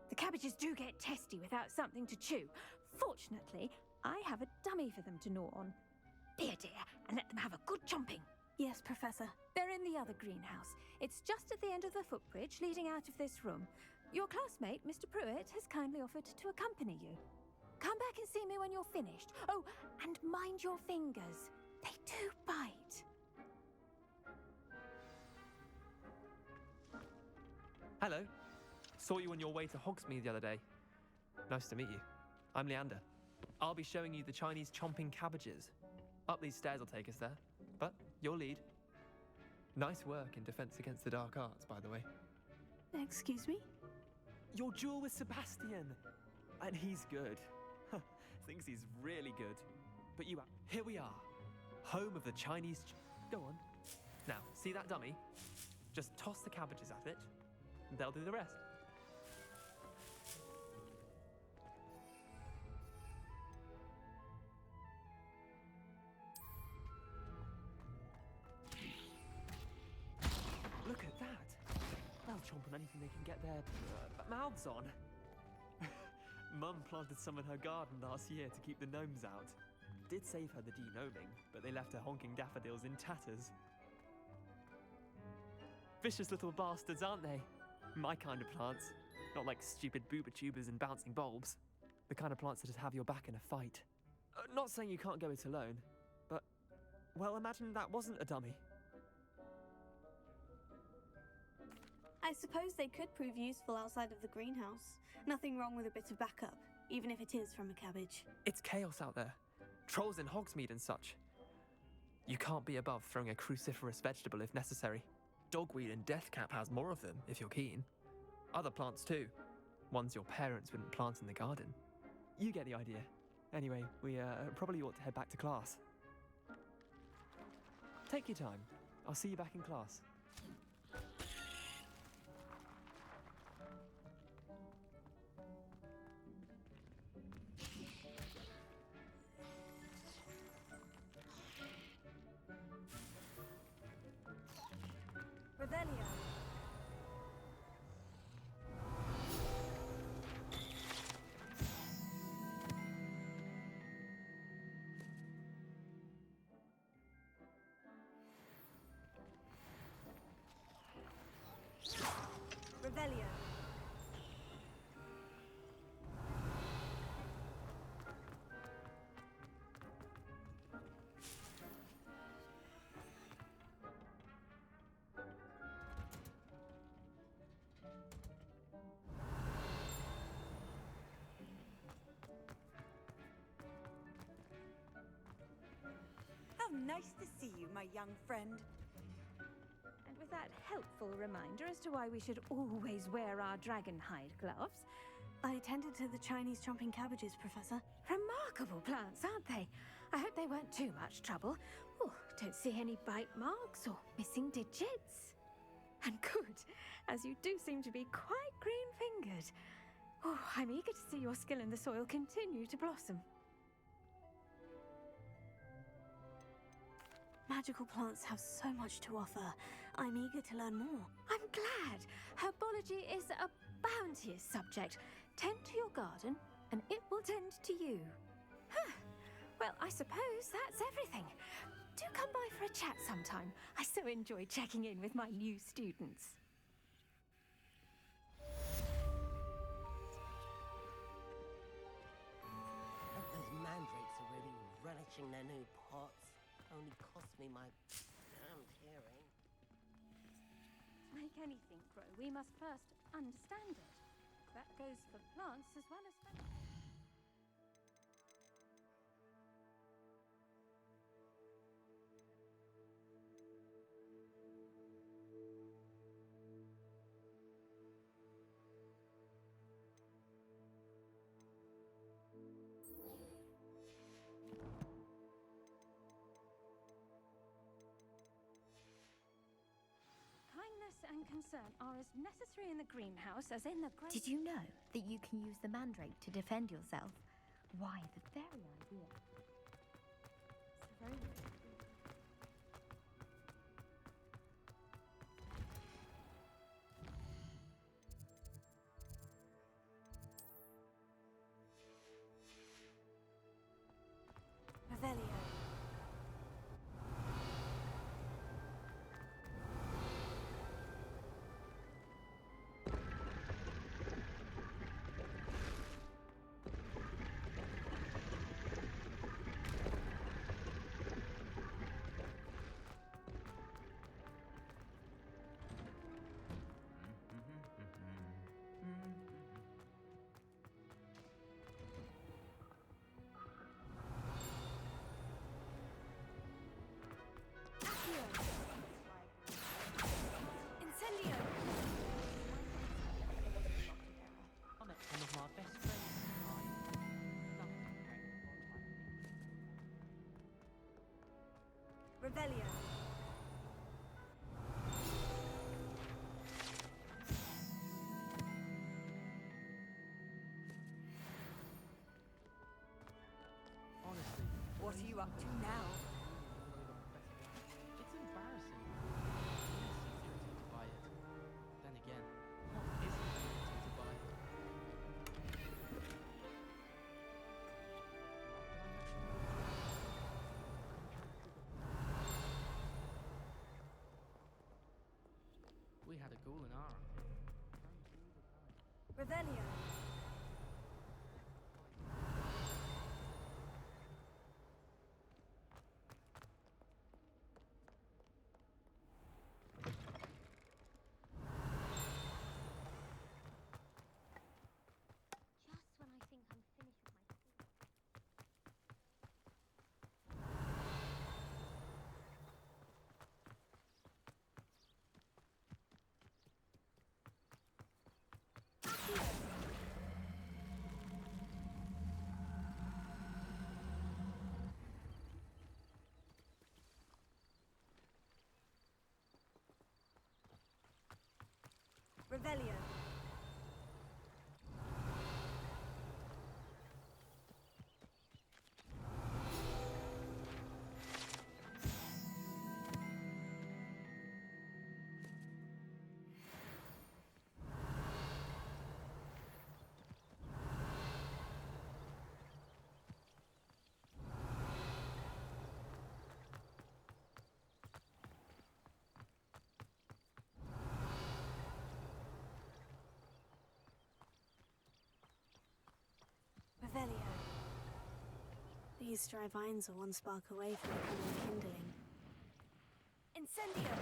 The cabbages do get testy without something to chew. Fortunately, I have a dummy for them to gnaw on. Here, dear, and let them have a good chomping. Yes, Professor. They're in the other greenhouse. It's just at the end of the footbridge leading out of this room. Your classmate, Mr. Pruitt, has kindly offered to accompany you. Come back and see me when you're finished. Oh, and mind your fingers. They do bite. Hello. Saw you on your way to Hogsmeade the other day. Nice to meet you. I'm Leander. I'll be showing you the Chinese chomping cabbages. Up these stairs will take us there, but you'll lead. Nice work in Defense Against the Dark Arts, by the way. Excuse me? Your duel with Sebastian. And he's good. Thinks he's really good. But here we are. home of the Chinese. Go on. Now, see that dummy? Just toss the cabbages at it, and they'll do the rest. Look at that! They'll chomp on anything they can get their mouths on. Mum planted some in her garden last year to keep the gnomes out. Did save her the de-gnoming, but they left her honking daffodils in tatters. Vicious little bastards, aren't they? My kind of plants. Not like stupid booba tubers and bouncing bulbs. The kind of plants that just have your back in a fight. Not saying you can't go it alone, but, well, imagine that wasn't a dummy. I suppose they could prove useful outside of the greenhouse. Nothing wrong with a bit of backup, even if it is from a cabbage. It's chaos out there. Trolls in Hogsmeade and such. You can't be above throwing a cruciferous vegetable if necessary. Dogweed and deathcap has more of them, if you're keen. Other plants too. Ones your parents wouldn't plant in the garden. You get the idea. Anyway, we probably ought to head back to class. Take your time. I'll see you back in class. Revelio. Revelio. How nice to see you, my young friend. And with that helpful reminder as to why we should always wear our dragon hide gloves, I attended to the Chinese chomping cabbages, Professor. remarkable plants, aren't they? I hope they weren't too much trouble. Oh, don't see any bite marks or missing digits. And good, as you do seem to be quite green-fingered. Oh, I'm eager to see your skill in the soil continue to blossom. Magical plants have so much to offer. I'm eager to learn more. I'm glad. Herbology is a bounteous subject. Tend to your garden, and it will tend to you. Huh. Well, I suppose that's everything. Do come by for a chat sometime. I so enjoy checking in with my new students. Those mandrakes are really relishing their new pots. Only cost me my damned hearing. To make anything grow, we must first understand it. That goes for plants as well as for... and concern are as necessary in the greenhouse as in the great... Did you know that you can use the mandrake to defend yourself? Why, the very idea. It's very... Revelio. Revelio. Honestly, What are you up to now? it's embarrassing. Yes, he's irritated by it. Then again, what isn't he irritated by? We had a ghoul in our Revelio. Just when I think I'm finished with my school. Revelio. Revelio. These dry vines are one spark away from becoming kindling. Incendio.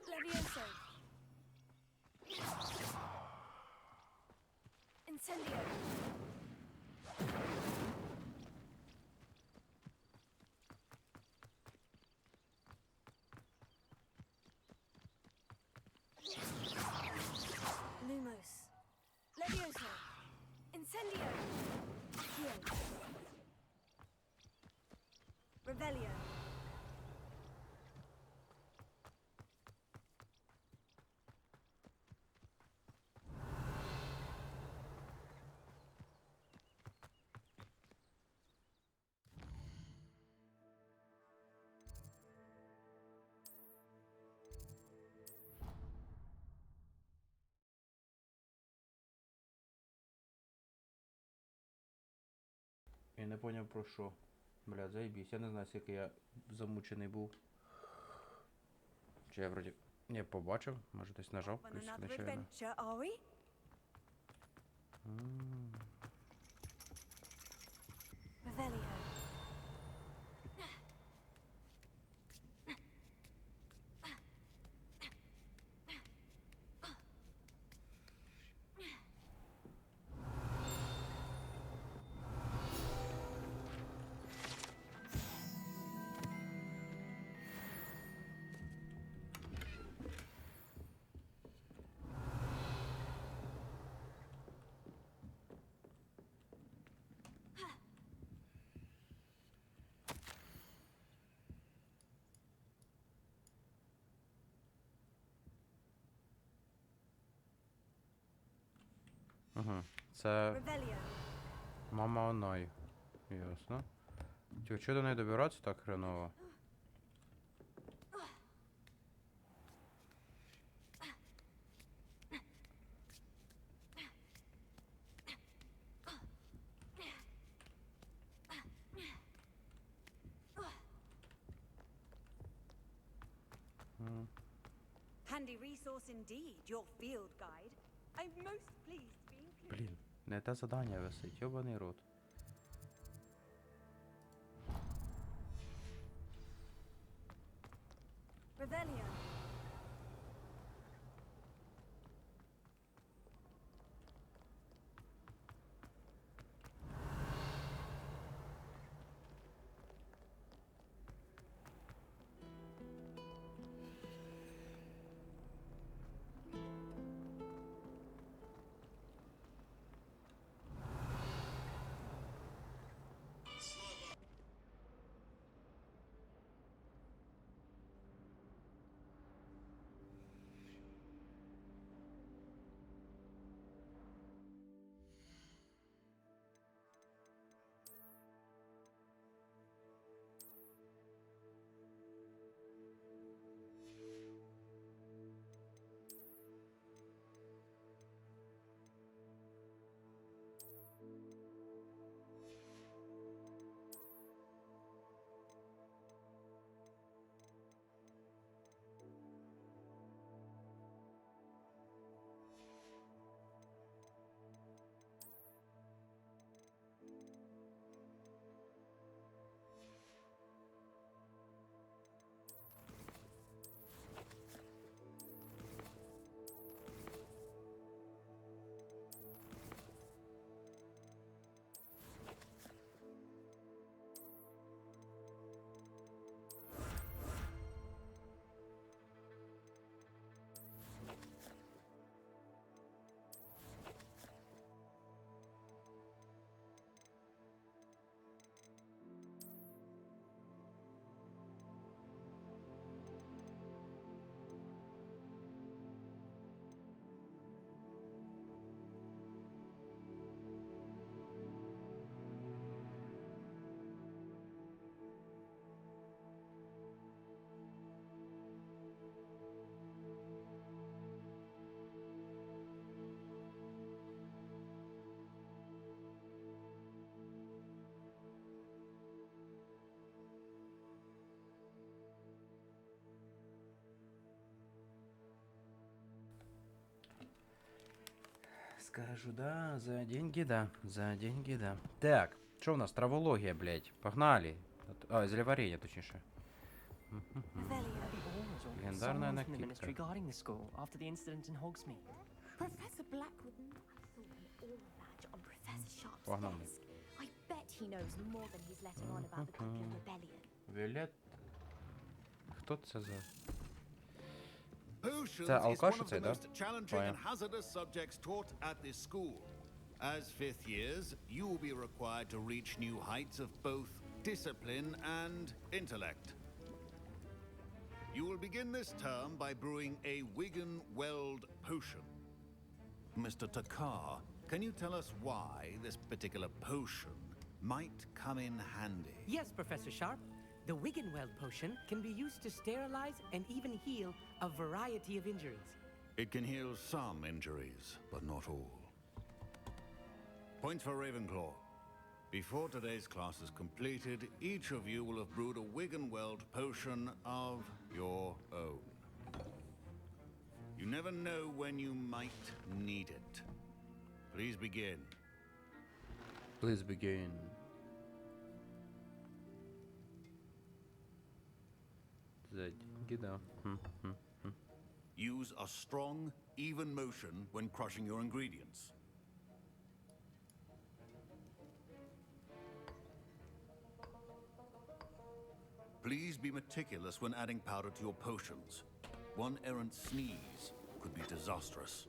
Levioso. Incendio. Lumos. Levioso. Incendio. Accio. Revelio. Я не поняв про що. Бля, заєбісь. Я не знаю, скільки я замучений був. Чи я вроді... Ні, побачив. Може десь нажав. On Якось another нечайно. adventure, are we? Revelio. Угу. Це Revelio. мама Онай. Ясно. Тільки чого до неї добиратися так хреново? Handy resource indeed, your field guide. I'm most pleased to be included. Блін, не те задання висить, йобаний рот. Revelio. скажу, да, за деньги, да, за деньги, да. Так, що у нас? Травологія, блядь. Погнали. А, зельварення, точніше. Легендарна накидка. guarding the school after the incident in Hogsmeade. Professor Blackwood must all badge on Professor Sharp's Погнали. desk. I bet he knows more than he's letting on about the Coupler Rebellion. Віолет. Хто це за... Potions Це is one алкаш of the оцей, да? most challenging Понял. and hazardous subjects taught at this school. As fifth years, you will be required to reach new heights of both discipline and intellect. You will begin this term by brewing a Wigan-Weld potion. Mr. Takar, can you tell us why this particular potion might come in handy? Yes, Professor Sharp. The Wigan-Weld potion can be used to sterilize and even heal a variety of injuries. It can heal some injuries, but not all. Point for Ravenclaw. Before today's class is completed, each of you will have brewed a Wigan-Weld potion of your own. You never know when you might need it. Please begin. Please begin. За деньги, да. Use a strong, even motion when crushing your ingredients. Please be meticulous when adding powder to your potions. One errant sneeze could be disastrous.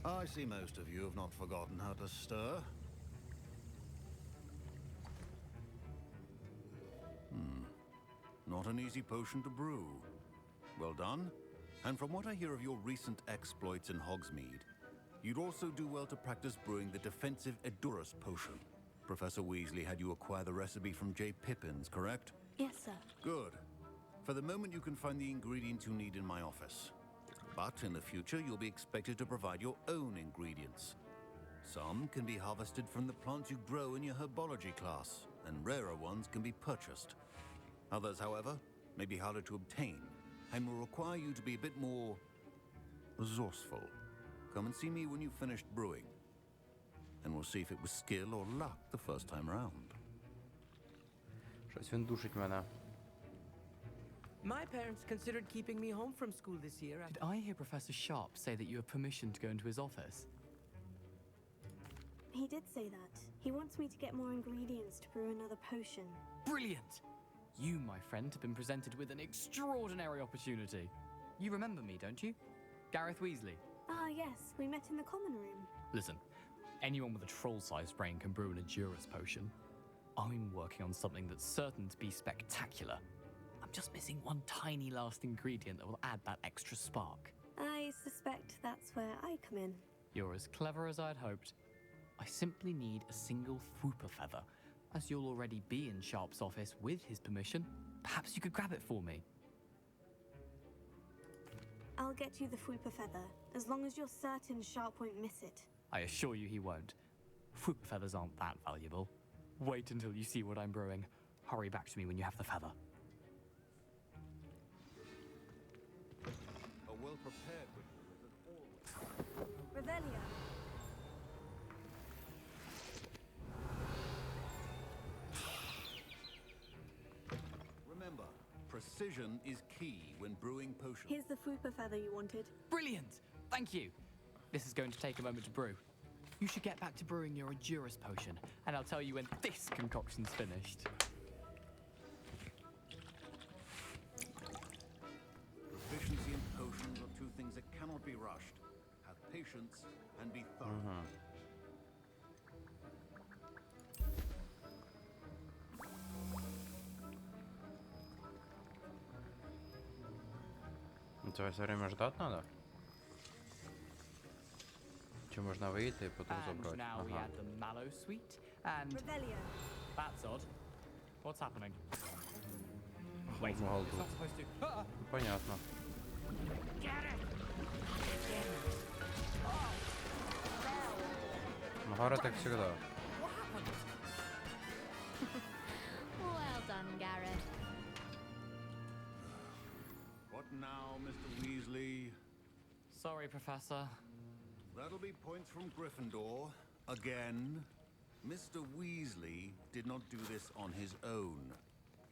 I see most of you have not forgotten how to stir. Not an easy potion to brew. Well done. And from what I hear of your recent exploits in Hogsmeade, you'd also do well to practice brewing the defensive Edurus potion. Professor Weasley had you acquire the recipe from J. Pippin's, correct? Yes, sir. Good. For the moment, you can find the ingredients you need in my office. But in the future, you'll be expected to provide your own ingredients. Some can be harvested from the plants you grow in your herbology class, and rarer ones can be purchased. Others, however, may be harder to obtain, and will require you to be a bit more resourceful. Come and see me when you've finished brewing, and we'll see if it was skill or luck the first time round. Щось він душить мене. My parents considered keeping me home from school this year. Did I hear Professor Sharp say that you have permission to go into his office? He did say that. He wants me to get more ingredients to brew another potion. Brilliant! You, my friend, have been presented with an extraordinary opportunity. You remember me, don't you? Gareth Weasley. Ah, yes, we met in the common room. Listen, anyone with a troll-sized brain can brew an Edurus potion. I'm working on something that's certain to be spectacular. I'm just missing one tiny last ingredient that will add that extra spark. I suspect that's where I come in. You're as clever as I'd hoped. I simply need a single Fwooper feather. As you'll already be in Sharp's office with his permission, perhaps you could grab it for me. I'll get you the Fwooper feather, as long as you're certain Sharp won't miss it. I assure you he won't. Fwooper feathers aren't that valuable. Wait until you see what I'm brewing. Hurry back to me when you have the feather. A well-prepared ritual is always... Revelio. Remember, precision is key when brewing potions. Here's the Fwooper feather you wanted. Brilliant! Thank you. This is going to take a moment to brew. You should get back to brewing your Edurus potion, and I'll tell you when this concoction's finished. Proficiency in potions are two things that cannot be rushed. Have patience and be thorough. Это все время ждать надо? Чи можна вийти і потім And забрати? now we Ага. add the mallow sweet and... Revelio. That's odd. What's happening? Wait, it's Голду. not supposed to... Ah! Понятно. Ну, Гаррет, як завжди. Well done, Garrett. What now, Mr. Weasley? Sorry, Professor. That'll be points from Gryffindor. Again. Mr. Weasley did not do this on his own.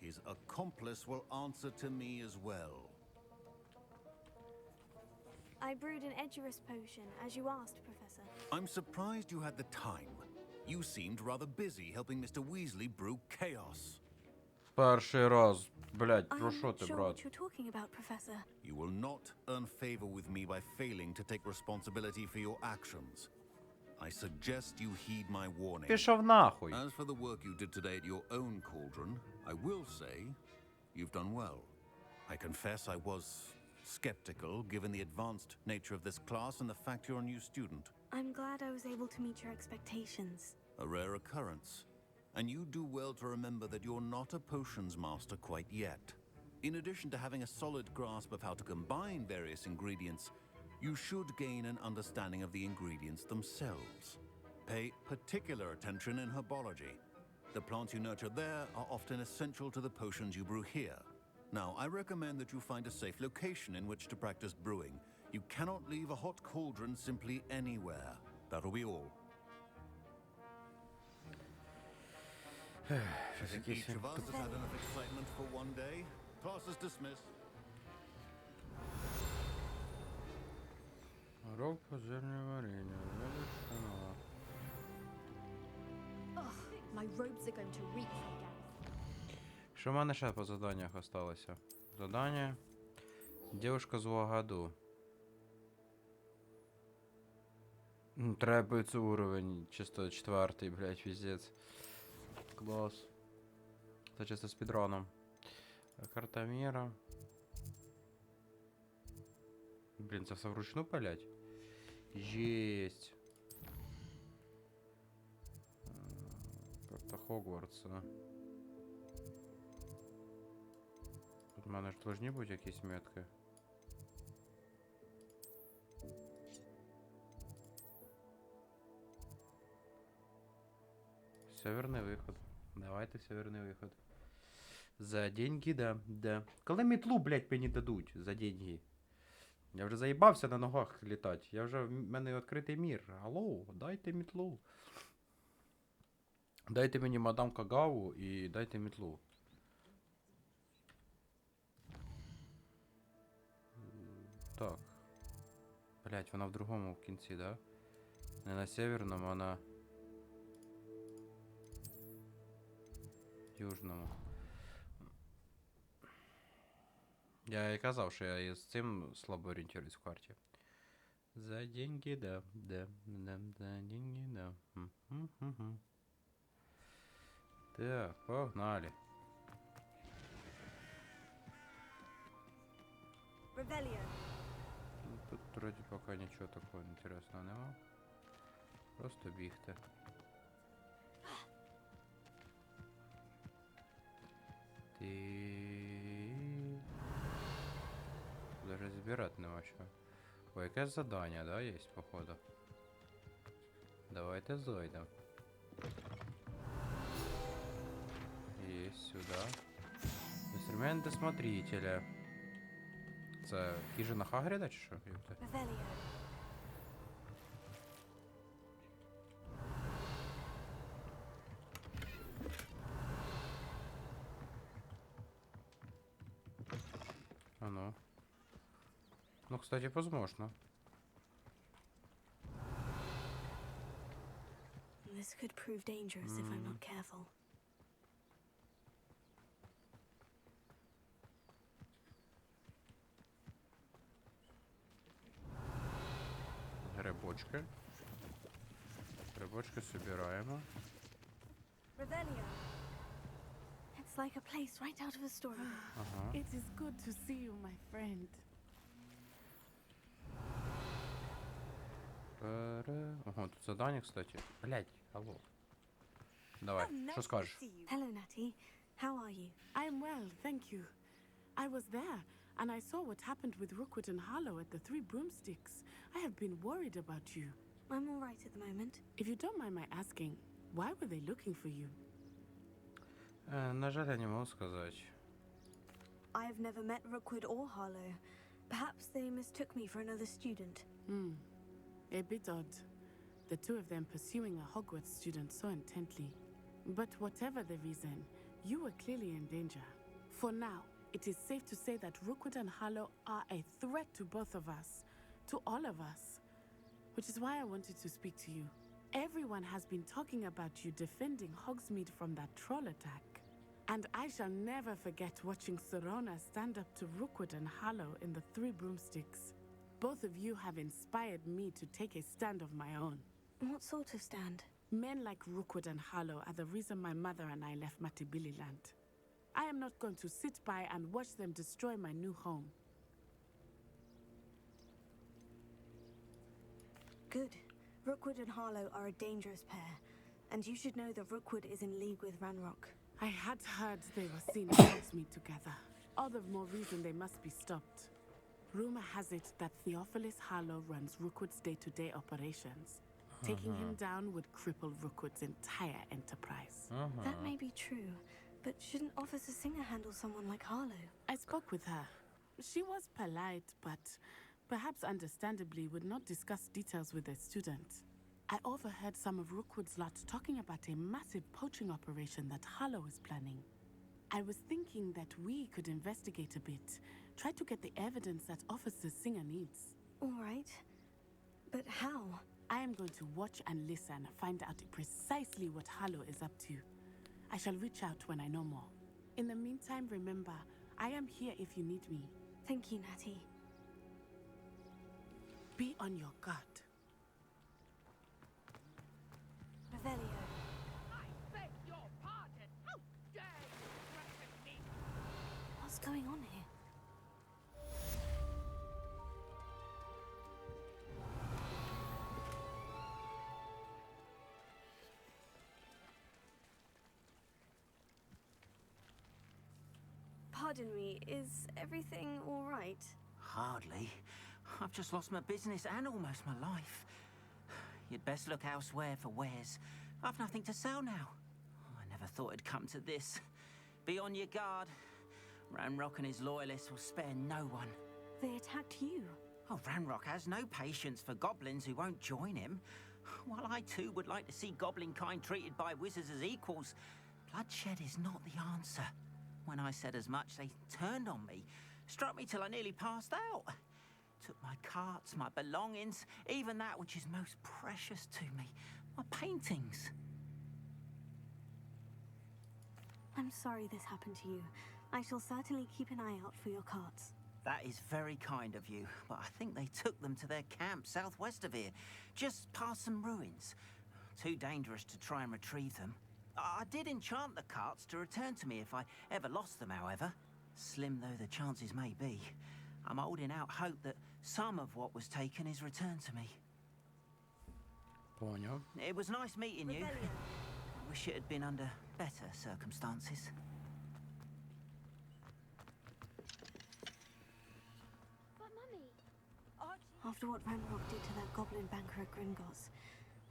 His accomplice will answer to me as well. I brewed an Edurus potion, as you asked, Professor. I'm surprised you had the time. You seemed rather busy helping Mr. Weasley brew chaos. Перший раз. Блядь, про I'm що not ти, sure брат? what you're talking about, Professor. You will not earn favor with me by failing to take responsibility for your actions. I suggest you heed my warning. Пішов нахуй. As for the work you did today at your own cauldron, I will say you've done well. I confess I was skeptical given the advanced nature of this class and the fact you're a new student. I'm glad I was able to meet your expectations. A rare occurrence. And you do well to remember that you're not a potions master quite yet. In addition to having a solid grasp of how to combine various ingredients, you should gain an understanding of the ingredients themselves. Pay particular attention in herbology. The plants you nurture there are often essential to the potions you brew here. Now, I recommend that you find a safe location in which to practice brewing. You cannot leave a hot cauldron simply anywhere. That'll be all. I think each of us has had enough excitement for one day. Class is dismissed. Урок по зельневарению. My robes are going to reek from Gareth. Що в мене ще по заданнях осталося? Задання. Дівушка з Уагаду. Треба цей уровень. Чисто 4-й, блядь, пиздец. Клас. Це чисто спідраном. Карта міра. Блін, це все вручну палять? Єсть. Карта Хогвартса. Тут в мене ж должні бути якісь метки. Северний виход. Давайте северний виход. За деньги, да. Коли метлу, блядь, мені дадуть за деньги? Я вже заїбався на ногах літати. В мене відкритий мір. Алло, дайте метлу. Дайте мені мадам Кагаву і дайте метлу. Так. Блять, вона в другому кінці, да? Не на северному, а на южному. Я і казав, що я з цим слабо орієнтуюсь в карті. За деньги, да. За деньги, да. Так, погнали. Revelio. Тут вроде пока ничего такого интересного нема. Просто бігти. Даже збирати нема що. Ой, якесь задання, да, є, походу. Давайте зайдем. Есть сюда. Инструменты смотрителя. Це хижина Хагрида чи що? А ну. Ну, кстати, возможно. This could prove dangerous if I'm not careful. Грибочки. Грибочки собираємо. Revelio. It's like a place right out of a story. Ага. It is good to see you, my friend. Ага, тут задання, кстати. Блять, алло. Давай, що скажеш? Hello, Natty. How are you? I'm well, thank you. I was there, and I saw what happened with Rookwood and Harlow at the Three Broomsticks. I have been worried about you. I'm all right at the moment. If you don't mind my asking, why were they looking for you? На жаль, я не можу сказати. I've never met Rookwood or Harlow. Perhaps they mistook me for another student. A bit odd. The two of them pursuing a Hogwarts student so intently. But whatever the reason, you were clearly in danger. For now, it is safe to say that Rookwood and Harlow are a threat to both of us. To all of us. Which is why I wanted to speak to you. Everyone has been talking about you defending Hogsmeade from that troll attack. And I shall never forget watching Serona stand up to Rookwood and Harlow in the Three Broomsticks. Both of you have inspired me to take a stand of my own. What sort of stand? Men like Rookwood and Harlow are the reason my mother and I left Matabeleland. I am not going to sit by and watch them destroy my new home. Good. Rookwood and Harlow are a dangerous pair. And you should know that Rookwood is in league with Ranrock. I had heard they were seen at Hogsmeade together. All the more reason they must be stopped. Rumor has it that Theophilus Harlow runs Rookwood's day-to-day operations. Taking him down would cripple Rookwood's entire enterprise. That may be true, but shouldn't Officer Singer handle someone like Harlow? I spoke with her. She was polite, but perhaps understandably would not discuss details with a student. I overheard some of Rookwood's lot talking about a massive poaching operation that Harlow is planning. I was thinking that we could investigate a bit, try to get the evidence that Officer Singer needs. All right. But how? I am going to watch and listen, find out precisely what Harlow is up to. I shall reach out when I know more. In the meantime, remember, I am here if you need me. Thank you, Natty. Be on your guard. Revelio. I beg your pardon. How dare you threaten me? What's going on here? Pardon me, is everything all right? Hardly. I've just lost my business and almost my life. You'd best look elsewhere for wares. I've nothing to sell now. I never thought it'd come to this. Be on your guard. Ranrock and his loyalists will spare no one. They attacked you. Oh, Ranrock has no patience for goblins who won't join him. While I too would like to see goblin kind treated by wizards as equals, bloodshed is not the answer. When I said as much, they turned on me, struck me till I nearly passed out. Took my carts, my belongings, even that which is most precious to me, my paintings. I'm sorry this happened to you. I shall certainly keep an eye out for your carts. That is very kind of you, but I think they took them to their camp southwest of here, just past some ruins. Too dangerous to try and retrieve them. I did enchant the carts to return to me if I ever lost them, however. Slim though the chances may be, I'm holding out hope that some of what was taken is returned to me. Понял. It was nice meeting you. I wish it had been under better circumstances. But, Mummy... After what Ranrock did to that goblin banker at Gringotts,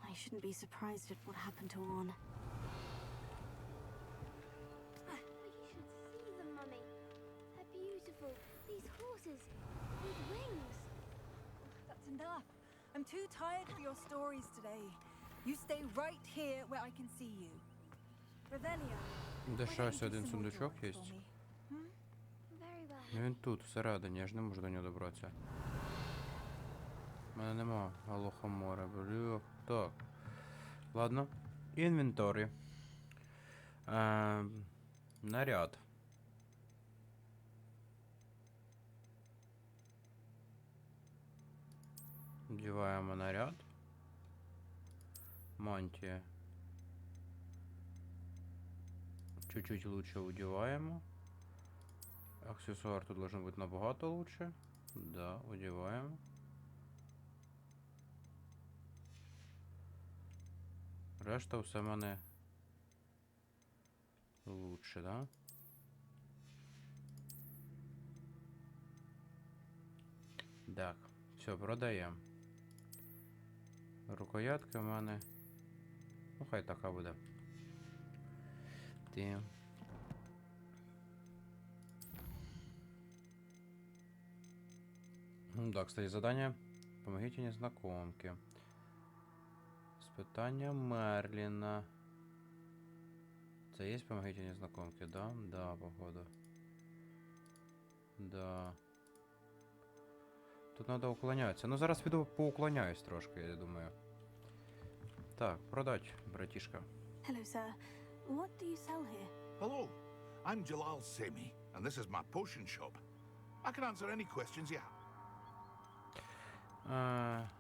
I shouldn't be surprised at what happened to Orn. But you should see them, Mummy. They're beautiful. These horses with wings. That's enough. I'm too tired for your stories today. You stay right here where I can see you. Revelio. Де ще ось один сундучок є? Very well. Ну він тут, всередині, я ж не можу до нього добратися. У мене нема Алохомора, блю. Так. Ладно. Інвенторі. Наряд. Вдіваємо наряд. Мантія. Чуть-чуть лучше одеваем. Аксессуар тут должен быть набагато лучше. Да, одеваем. Решта все в мене лучше, да? Так, все, продаємо. Рукоятки в мене. Ну, хай така буде. Ти. Да, кстати, задание. Помогите незнакомке. Испытание Мерлина. Это есть помогите незнакомке, да? Да, походу. Да. Тут надо уклоняться. Ну, зараз піду поуклоняюсь трошки, я думаю. Так, продать, братишка. Hello, sir. What do you sell here? Hello, I'm Jalal Semi, and this is my potion shop. I can answer any questions you have.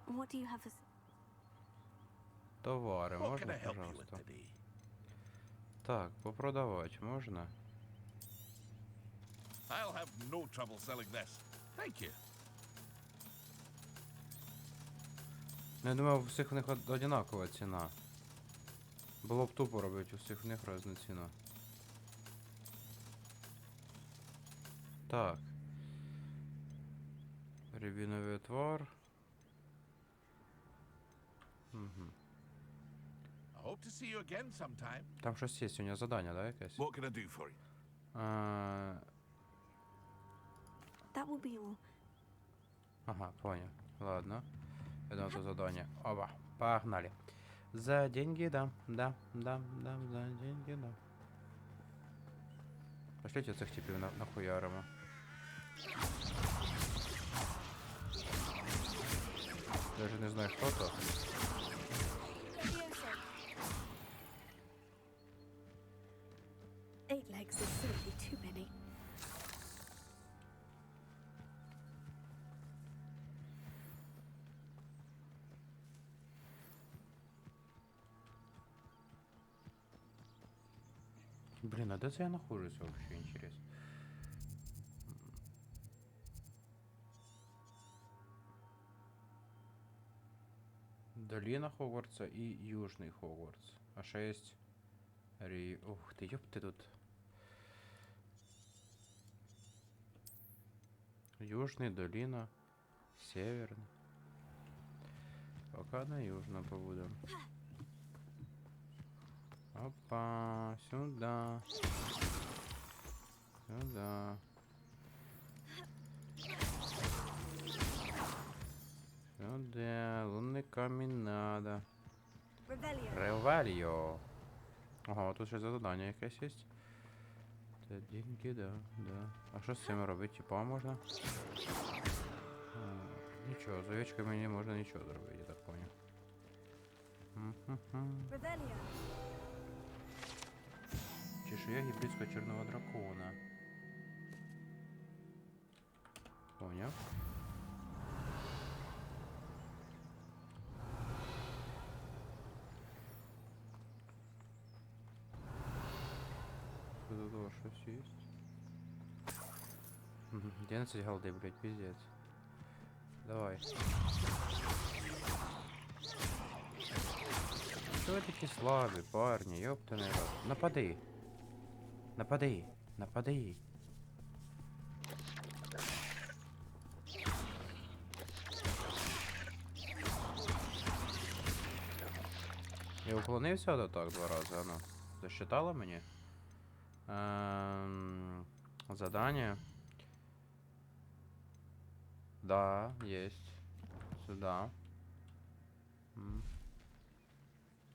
What do you have as... Товари, What можна, can I help you with пожалуйста? today? Так, попродавати можна? I'll have no trouble selling this. Thank you. Ну, я думаю, у всіх в них одинакова ціна. Було б тупо робити, у всіх в них різна ціна. Так. Рябіновий отвар. Угу. I hope to see you again sometime. Там щось є, сьогодні задання, да, якесь? What can I do for you? That will be all. Ага, понял. Ладно. Я дам это задание. Оба, погнали. За деньги, да, за деньги, да. Пошлите цих типів нахуяримо. Даже не знаю, что то. Eight legs is simply too many. Блин, а где я нахожусь вообще, интересно? Долина Хогвартса и Южный Хогвартс. А 6. Ух ты, ёп ты тут. Южный, долина, северный. Пока на южном побудем. Опа, сюда. Сюда. Сюда. Лунный камень надо. Реваліо. Ага, тут ще задання якесь є. Це деньги, да. А що з цим робити? Типа можна? Нічого, з овечками не можна нічого зробити, я так понял. Чешуя гібридського чорного дракона. Понял. Тут щось є. 11 голды, блядь, пиздец. Давай. Что вы такие слабые, парни, ёптаный рот. Напади. Напади. Напади. Я уклонився до так 2 рази, ну. Засчитала мені? Задание. Да, есть. Сюда.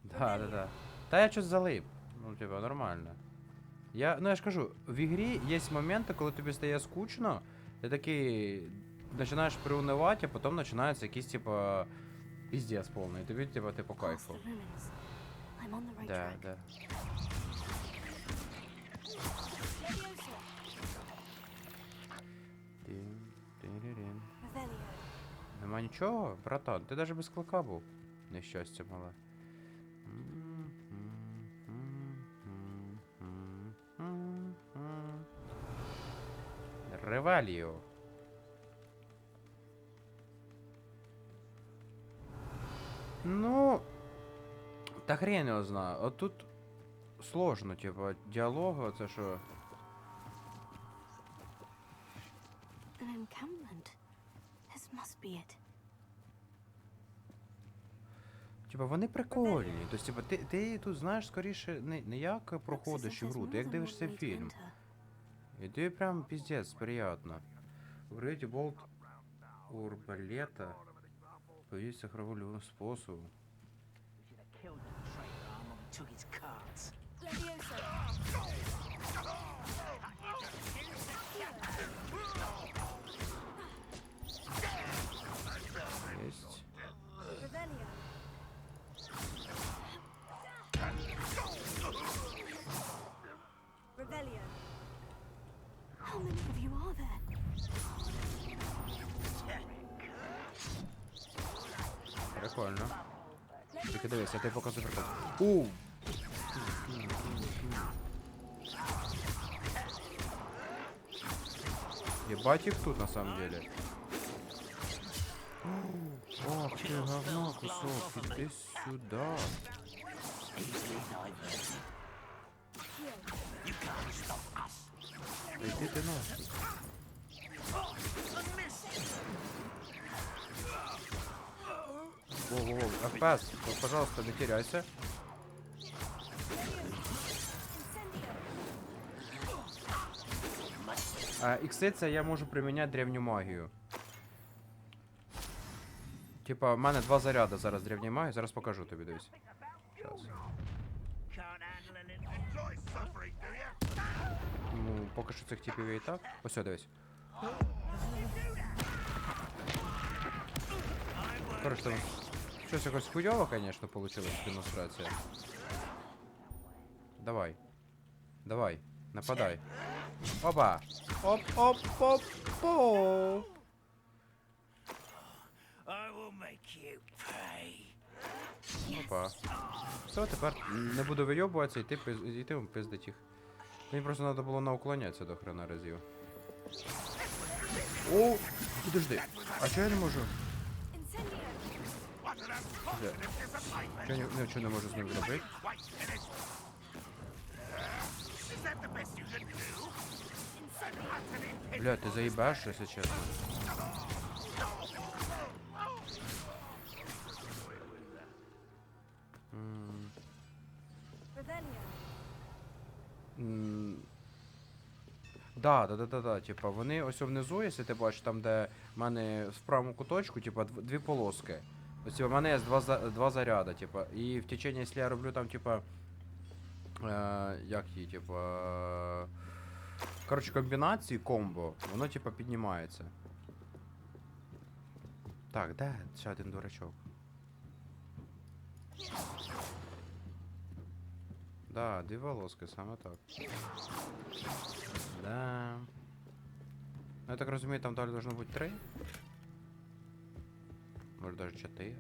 Да. Та я щось залип. Ну, типа, нормально. Ну я ж кажу, в ігрі є моменти, коли тобі стає скучно, ти такий починаєш приунивати, а потім починається якийсь, типа, піздець повний. Тобі, типа, ти по кайфу. Да. Нема нічого, братан, ти навіть без клика був. Нещастя мале. Реваліо. Ну, Та хрен його знає. От тут сложно, типа, діалогу, це що. An encampment. This must be it. Типа, вони прикольні. Тобто, типа, ти тут знаєш скоріше не як проходиш ігру, ти як дивишся фільм. І тобі прям піздець приємно. Уграйте болт у арбалета. Повісти хровольовим способом. Есть. How many of you are there? Прикольно. Тільки дивись, я тобі показую прикол. Оу! Ебать их тут на самом деле. Ох ты говно, кусок, иди сюда. Иди ты нахуй. Воу-воу-воу, FPS, пожалуйста, не теряйся. Ікси це я можу приміняти древню магію. Типа, в мене 2 заряди зараз древньої магії, зараз покажу тобі, дивись. Щас. Ну, поки що цих типів є і так. Ось, дивись. Короче, там щось якось хуйово, конечно, получилась демонстрація. Давай. Давай, нападай. Опа! Оп-оп-оп-оп! Опа. Все, тепер не буду вийобуватися, йти пиздить їх. Мені просто треба було науклонятися до хрена разів. О, підожди. А чого я не можу? Чого не можу з ним зробити? Бля, ти заїбаш, якщо чесно. Да, типа, вони ось внизу, якщо ти бачиш, там, де в мене в правому куточку, типа, 2 полоски. Ось типа, в мене є 2 заряда, типа, і в течение, якщо я роблю там, типа, як її, типа, коротше, комбінації, комбо, воно, типа, піднімається. Так, де ще один дурачок? Да, 2 волоски, саме так. Да. Ну, я так розумію, там далі должно бути 3. Може даже 4.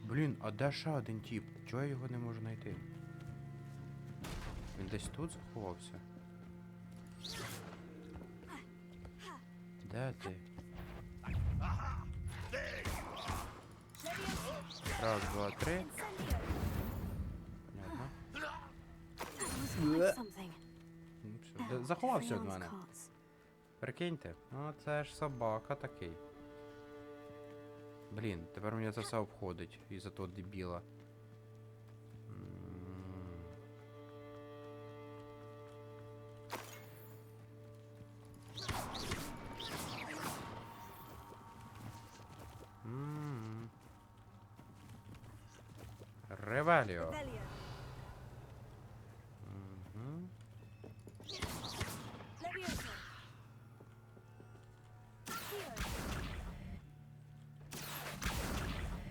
Блін, а де ще один тип? Чого я його не можу знайти? Він десь тут заховався? Де ти? Раз, два, три. Понятно. Заховався від мене. Прикиньте, ну це ж собака такий. Блін, тепер мені це все обходить із-за того дебіла. Ревеліо.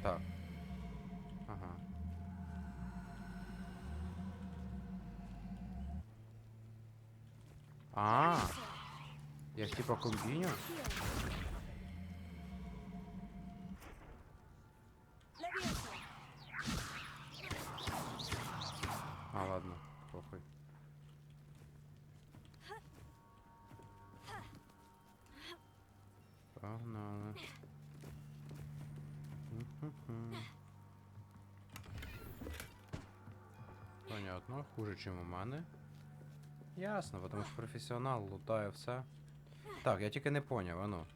Так. Ага. Я ж типа комбіню? Ладно, похуй. Погнали. Ну, хуже, чим у мене. Ясно, тому що професіонал лутає все. Так, я тільки не поняв, а ну.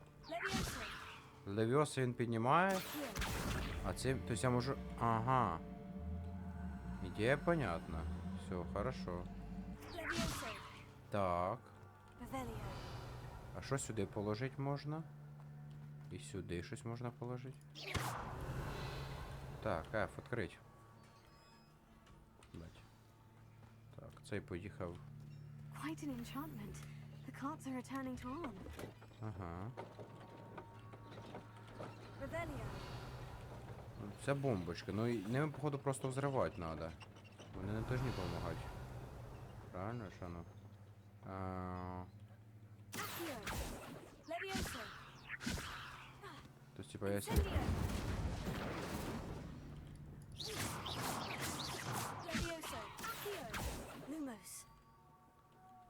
Левіоса він піднімає. А цим... Тобто я можу... Ага. Ідея понятна. Все, хорошо. Так. А що сюди положити можна? І сюди щось можна положити. Так, F, відкрить. Блять. Так, цей поїхав. Quite an enchantment. The carts are returning to on. Ага. Revelio. Це бомбочка. Ну і ними, походу, просто взривати треба. Вони не повинні допомагати. Правильно, що ну? Тобто, типа, я сюди...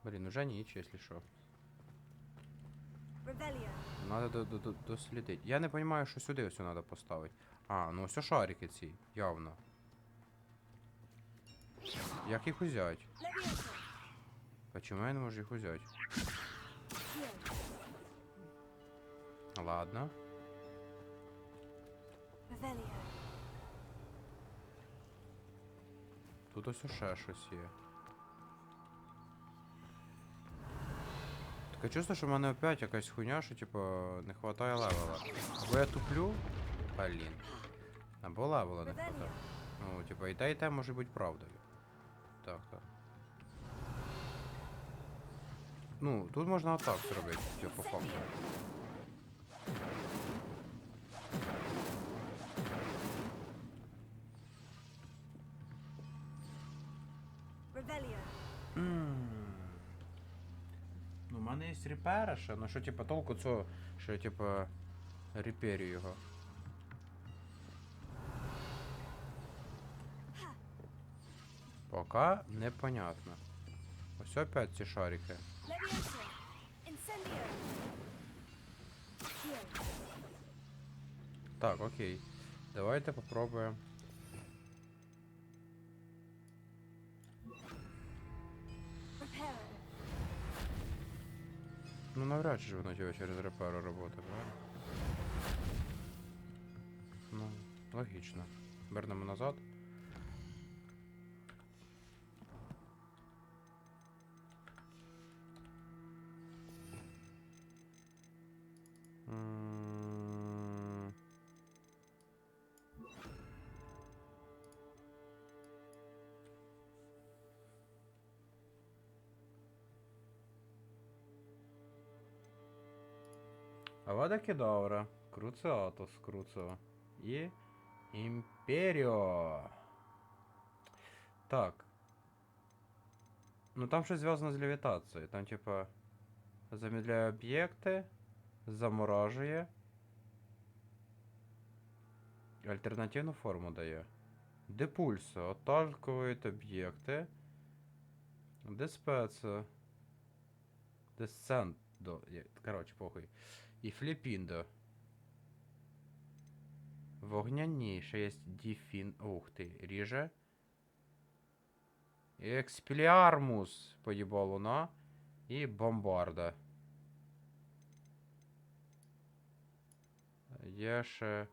Блін, уже ніч, якщо що. Надо дослідити. Я не розумію, що сюди ось треба поставити. А, ну ось шарики ці, явно. Як їх узять? А чому я не можу їх узяти? Ладно. Тут ось ще щось є. Таке чувство, що в мене опять якась хуйня, що типу не хватає левела. Або я туплю, блін. Або левела не хватає. Ну, типу, і те може бути правдою. Так, так. Ну, тут можна отак зробити, типу, по факту. Ну, у мене є репера ще, ну що типа толку цього, що я типа реперю його. Пока непонятно. Ось опять ці шарики. Так, окей. Давайте попробуємо. Ну навряд чи воно тебе через реперу роботи, правильно? Ну, логічно. Вернемо назад. Авада Кедавра, Круциатус, Круцио і Імперіо. Так. Ну там щось зв'язано з левітацією. Там типа замедляє об'єкти, заморажує. Альтернативну форму дає. Депульсо, отталкиває об'єкти. Деспецо. Десцендо. Короче, похуй. І фліпіндо. Вогняні. Ще є діфін. Ух ти. Ріже. Експіліармус. Поїбало на. І бомбарда. Є ще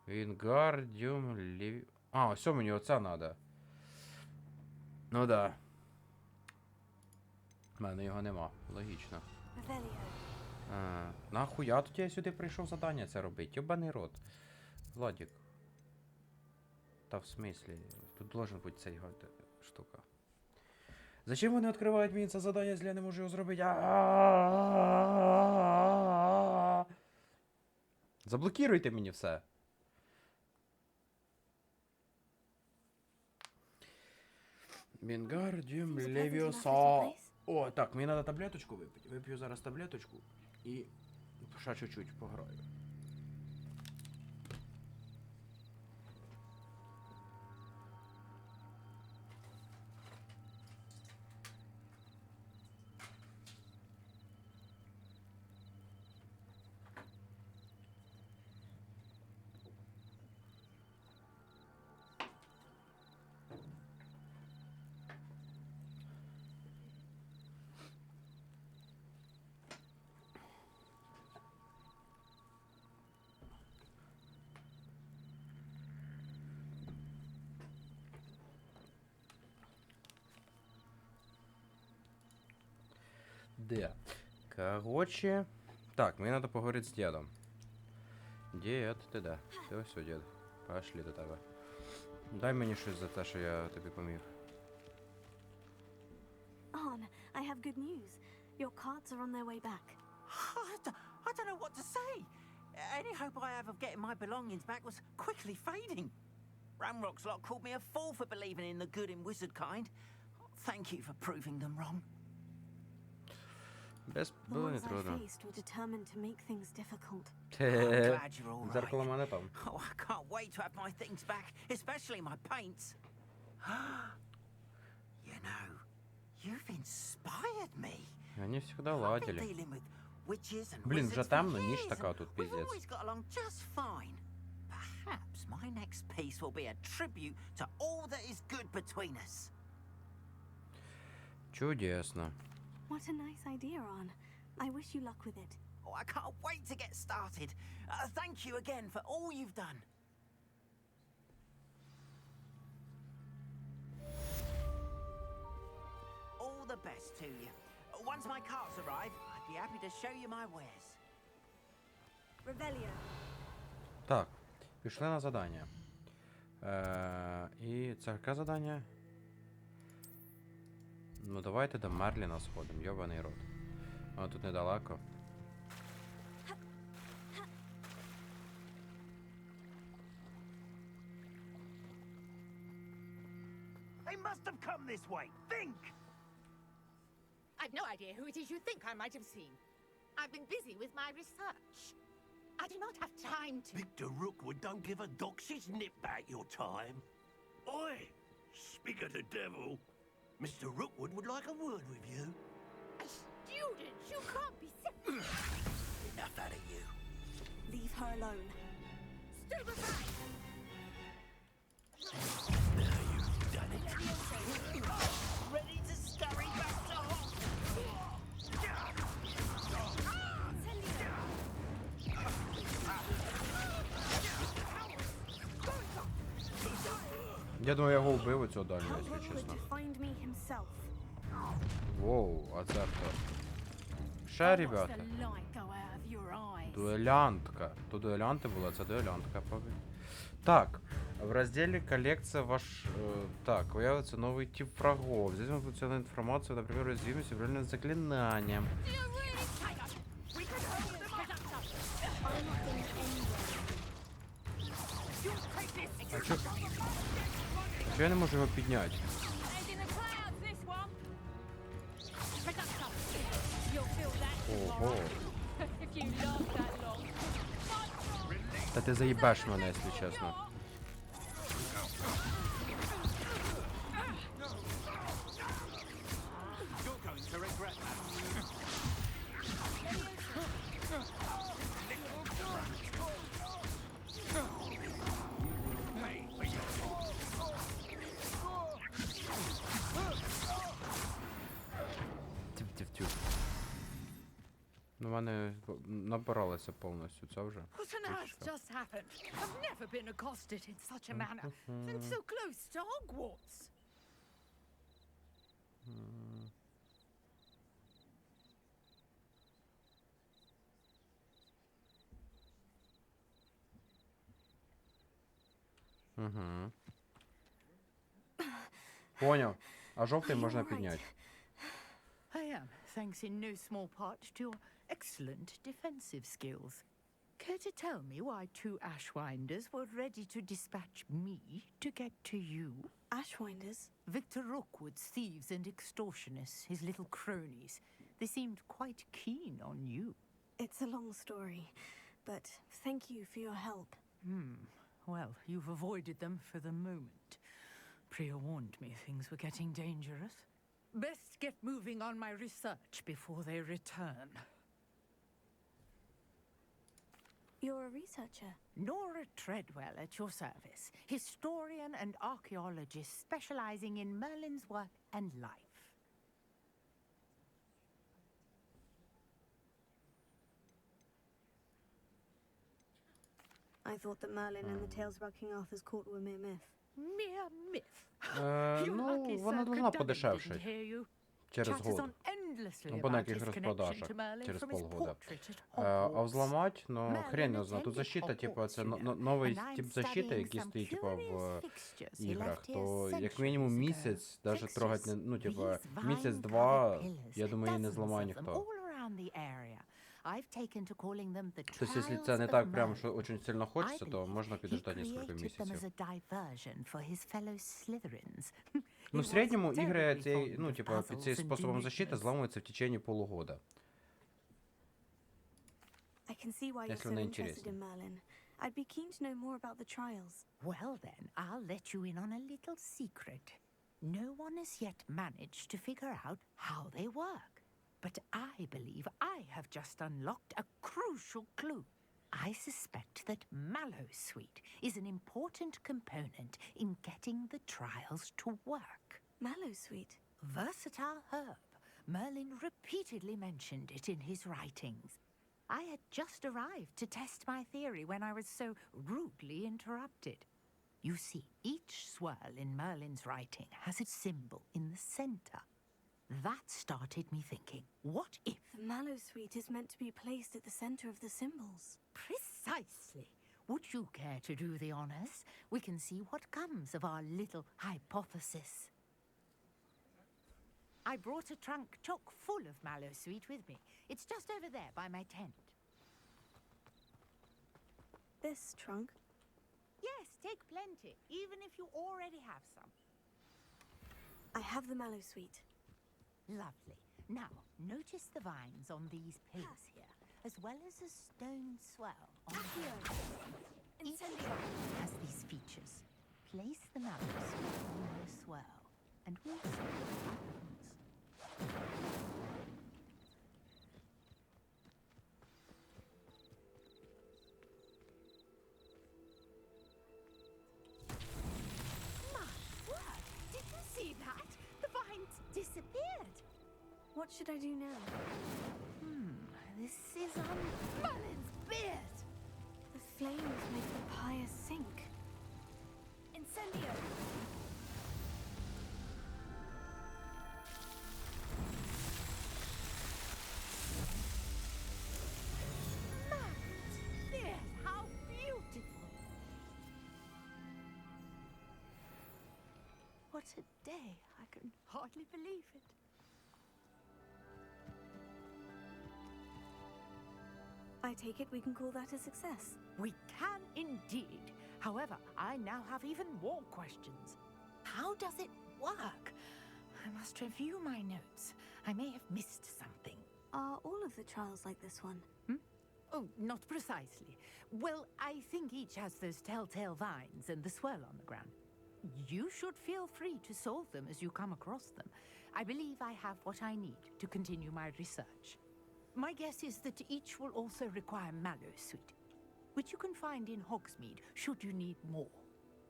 Вінгардіум Лів... А, ось мені оце надо. Ну да. У мене його нема. Логічно. Нахуя тут я сюди прийшов задання це робити? Йобаний рот. Владик. Та в смислі? Тут должен бути цей штука. Зачем вони відкривають мені це задання, якщо я не можу його зробити? Заблокируйте мені все. Вінгардіум Левіоса. О, так, мені треба таблеточку випити. Вип'ю зараз таблеточку і ще чуть-чуть пограю. Да. Короче. Так, мені треба поговорити з дідом. Дід, ти де? Ти ось о, дід. Пошли до тебе. Дай мені щось за те, що я тобі поміг. Arn, I have good news. Your carts are on their way back. I don't know what to say. Any hope I have of getting my belongings back was quickly fading. Ramrock's lot called me a fool for believing in the good in wizard kind. Thank you for proving them wrong. Без The було не ones I трудно. faced were determined to make things difficult. I'm glad you're all Зеркало right. монетом. Oh, I can't wait to have my things back, especially my paints. You know, you've inspired me. Они всегда I've been ладили. dealing with witches and Блін, вже wizards for темно, ніч years, така and тут, we've піздець. always got along just fine. Perhaps my next piece will be a tribute to all that is good between us. Чудесно. What a nice idea, Arn. I wish you luck with it. Oh, I can't wait to get started. Thank you again for all you've done. All the best to you. Once my carts arrive, I'd be happy to show you my wares. Revelio. Так, пішли на задання. І це яке задання? Ну давайте до Мерліна сходимо, йобаний рот. А тут недалеко. They must have come this way. Think! I've no idea who it is you think I might have seen. I've been busy with my research. I do not have time to... Victor Rookwood don't give a doxy's nip back your time. Oi! Speak of the devil. Mr. Rookwood would like a word with you. A student? You can't be serious. Enough out of you. Leave her alone. Still beside. Now you've done it. Ready to scurry back to Я думаю, я його вбив оцього дальнього, Tell якщо Rookwood чесно. to find me himself. Воу, а це хто? Ще, ребята. Дуелянтка. То дуелянти була, це дуелянтка, поки. Так, в розділі колекція ваш... так, появится новый тип врагов. Здесь мы получаем информацию, например, уязвимость управления заклинанием. А чё? А чё я не можу його підняти? Ого. Та ти заїбеш мене, якщо чесно. Тю-тю-тю. Ну, в мене набиралося повністю, це вже. What on earth just happened? I've never been accosted in such a manner, and so close to Hogwarts. Угу. Поняв. А жовтий можна підняти. I am, thanks in no small part to your excellent defensive skills. Care to tell me why two Ashwinders were ready to dispatch me to get to you? Ashwinders? Victor Rookwood's thieves and extortionists, his little cronies. They seemed quite keen on you. It's a long story, but thank you for your help. Well, you've avoided them for the moment. Priya warned me things were getting dangerous. Best get moving on my research before they return. You're a researcher? Nora Treadwell at your service, historian and archaeologist specializing in Merlin's work and life. I thought that Merlin and the tales about King Arthur's court were mere myth. Mere myth? Ну, вона должна подешевшати. Через Chatters год. on endlessly Або на about his якихось connection розпродажах to Merlin через from his полгода. portrait at А Hogwarts. взламать, ну, хрен його знає. Тут attended защита, типа, Hogwarts, це you know, новий and I'm тип защити, studying який some стоїть, типа, в curious fixtures he іграх, left here то як мінімум centuries ago. місяць, даже трогать не, ну, типа, These місяць-два, vine-covered pillars, я думаю, її не dozens зламає of them, ніхто. all around the area. I've taken to calling them the Тобто, якщо trials це не of так прям, Merlin. що дуже сильно I хочеться, то believe можна he підождати кілька created them as місяців. a diversion for his fellow Slytherins. Ну, в He was середньому ігри terribly цієї, fond ну, of типа, під цим puzzles and способом защити enigmas. зламуються в течение полугода. I can see why you're Если so она interested интересна. in Merlin. I'd be keen to know more about the trials. Well then, I'll let you in on a little secret. No one has yet managed to figure out how they work. But I believe I have just unlocked a crucial clue. I suspect that Mallowsweet is an important component in getting the trials to work. Mallowsweet? Versatile herb. Merlin repeatedly mentioned it in his writings. I had just arrived to test my theory when I was so rudely interrupted. You see, each swirl in Merlin's writing has its symbol in the center. That started me thinking, what if... The Mallowsweet is meant to be placed at the center of the symbols. Precisely. Would you care to do the honors? We can see what comes of our little hypothesis. I brought a trunk chock full of Mallowsweet with me. It's just over there by my tent. This trunk? Yes, take plenty, even if you already have some. I have the Mallowsweet. Lovely. Now, notice the vines on these pillars here, as well as a stone swell on the other. Each vine has these features. Place the Mallowsweet on the swell, and we'll see what happens. My word! Did you see that? The vines disappeared. What should I do now? This is on Merlin's beard. The flames make the pyre sink. Incendio! Merlin's beard! How beautiful! What a day! I can hardly believe it. I take it we can call that a success. We can indeed. However, I now have even more questions. How does it work? I must review my notes. I may have missed something. Are all of the trials like this one? Oh, not precisely. Well, I think each has those telltale vines and the swirl on the ground. You should feel free to solve them as you come across them. I believe I have what I need to continue my research. My guess is that each will also require Mallowsweet, which you can find in Hogsmeade should you need more.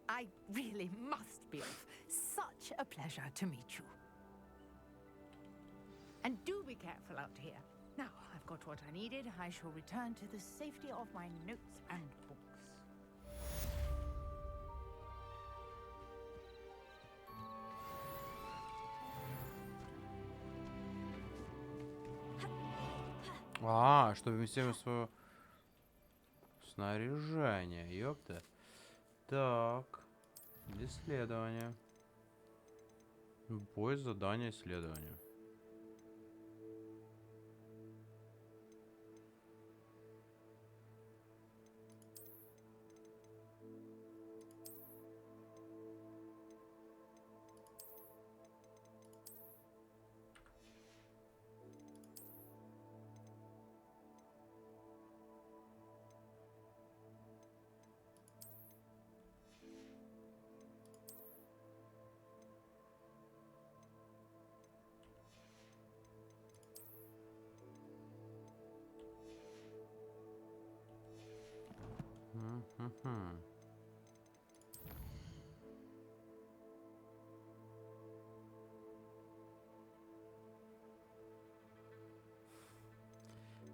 I really must be off. Such a pleasure to meet you. And do be careful out here. Now I've got what I needed, I shall return to the safety of my notes and books. А, чтобы вместим свое снаряжение, ёпта. Так. Исследование. Бой, задание, исследование.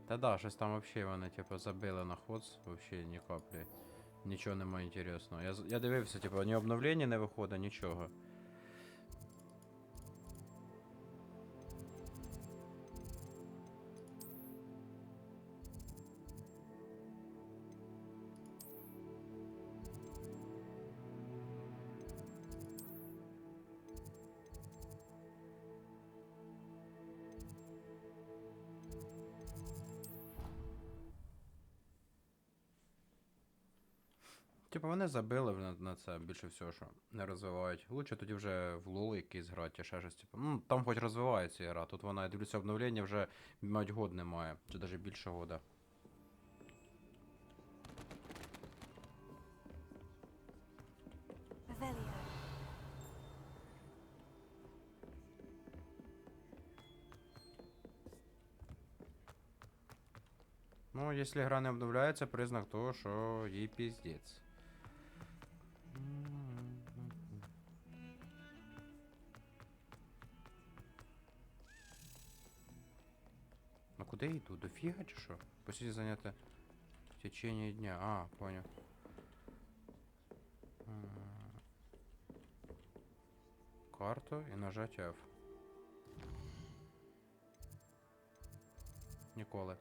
Та да, щось там вообще вони, типу, забили на Хогвартс, вообще ні каплі. Нічого немає інтересного. Я дивився, типу, ні обновлення не виходить, нічого. типу, вони забили на це більше всього, що не розвивають. Лучше тоді вже в лол якийсь грати, ще щось, типу. Ну, там хоч розвивається гра. Тут вона, я дивлюся, обновлення вже, мабуть, год немає. Чи навіть більше года. Revelio. Ну, якщо гра не обновляється, признак того, що їй піздець. А куди я йду? До фіга чи що? Посидіть зайняти в течение дня. А, понял. Карту і нажать F. Ніколи.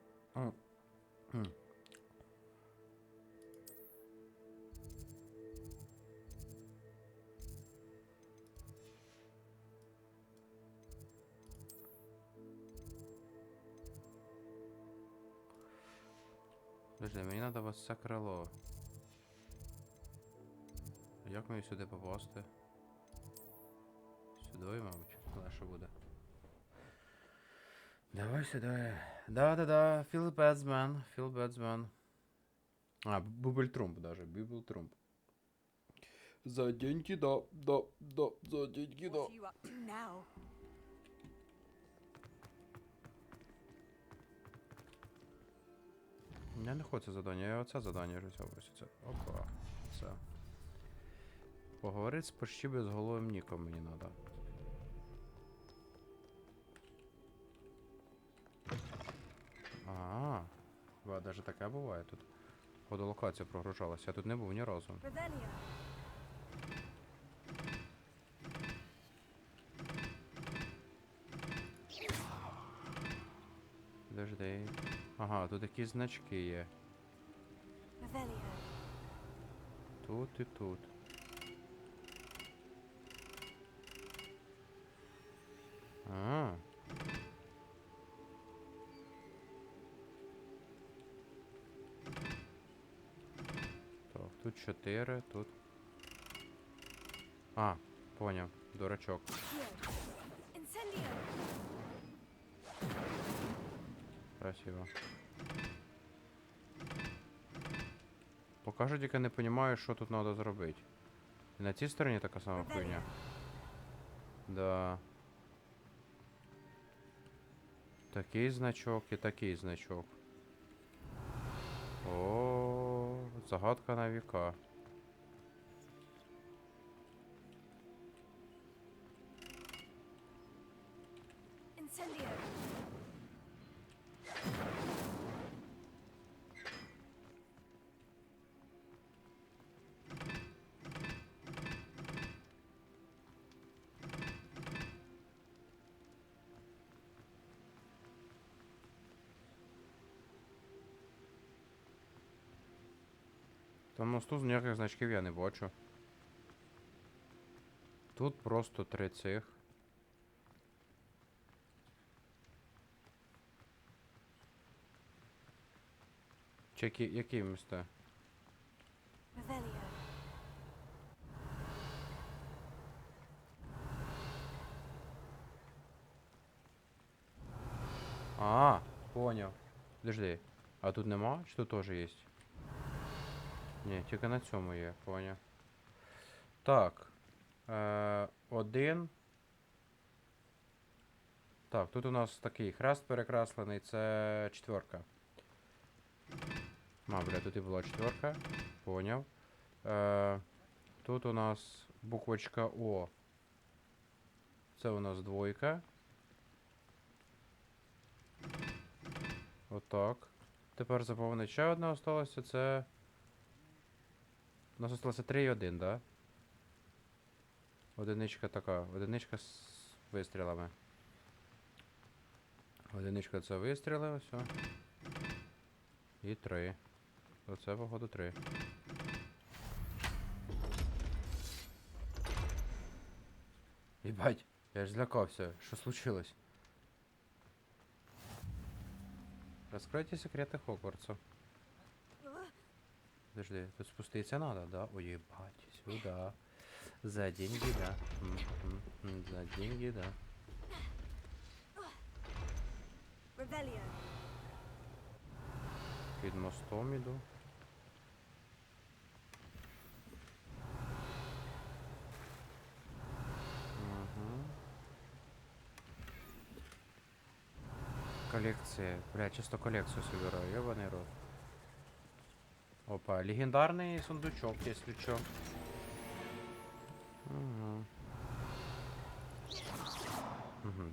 Подожди, мені треба в це крило. Як мені сюди попасти? Сюди, мабуть, легше буде. Давай сюди. Да-да-да, feel bad, man. Feel bad, man. А, бубльтрумп даже, бубльтрумп. За деньги, да, за деньги, да. Я не хочу це задання, я оце задання вже взяв. Ось це. Опа, це. Поговорити з почти безголовим ніком мені треба. Даже таке буває тут. Фотолокація прогружалася, я тут не був ні разу. Подожди. Ага, тут якісь значки є. Тут і тут. Так, тут 4, тут. А, поняв, дурачок. Красиво. Покажу, тільки не розумію, що тут треба зробити. І на цій стороні така сама хуйня. Да. Такий значок і такий значок. О, загадка на віка. Там на стул ніяких значків я не бачу. Тут просто 3 цих. Чи які міста? А, поняв. Подожди. А тут нема? Чи тут теж є? Ні, тільки на цьому є, поняв. Так. 1. Так, тут у нас такий хрест перекреслений, це 4. Бля, тут і була 4. Поняв. Тут у нас буквочка О. Це у нас 2. Отак. Тепер заповнить ще одне осталося, це... У нас осталося 3 і 1, да? Одиничка така. Одиничка з вистрілами. Одиничка це вистріли, ось. І 3. Оце, походу, 3. Єбать, я ж злякався. Що случилось? Розкройте секрети Хогвартсу. Подожди, тут спуститься надо, да? Ой, ебать, сюда. За деньги, да. За деньги, да. Revelio. Під мостом іду. Коллекция. Бля, чисто коллекцию собираю, ебаный рот. Опа, легендарный сундучок, если чё.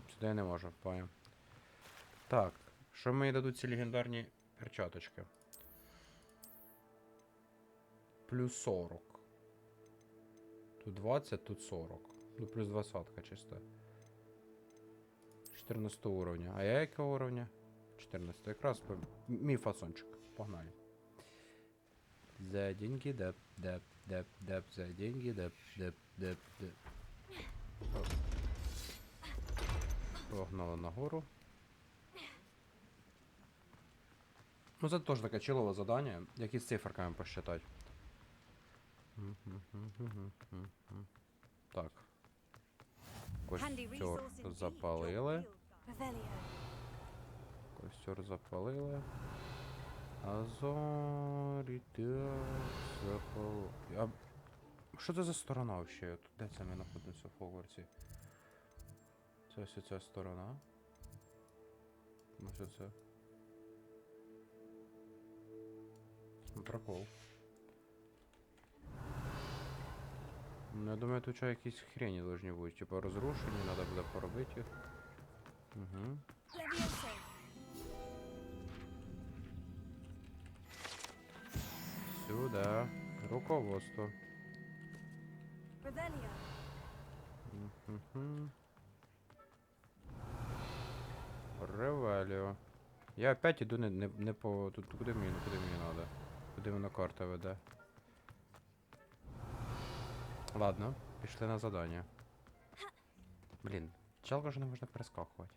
Сюди я не можу, понял. Так, що мені дадуть ці легендарні перчаточки? Плюс 40. Тут 20, тут 40. Ну, плюс 20-ка чисто. 14 уровня. А я якого уровня? 14. Якраз мій фасончик. Погнали. За деньги, деп, деп, деп, деп, за деньги, деп, деп, деп, деп. Погнали нагору. Ну, це теж таке чилове задання, як із циферками посчитати. Так. Костер запалили. Костер запалили. Азоріте запалили. А що це за сторона взагалі? Де це ми знаходимося в Хогвартсі? Це ось ця сторона. Ось це. Прикол. Ну, я думаю, тут якісь хрені должні бути. Типа розрушені, треба буде поробити їх. Угу. Сюда. Руководство. Ревеліо. Я опять іду не по... Тут куди мені надо? Куди воно карта веде? Ладно, пішли на задання. Блін, чалко ж не можна перескакувати.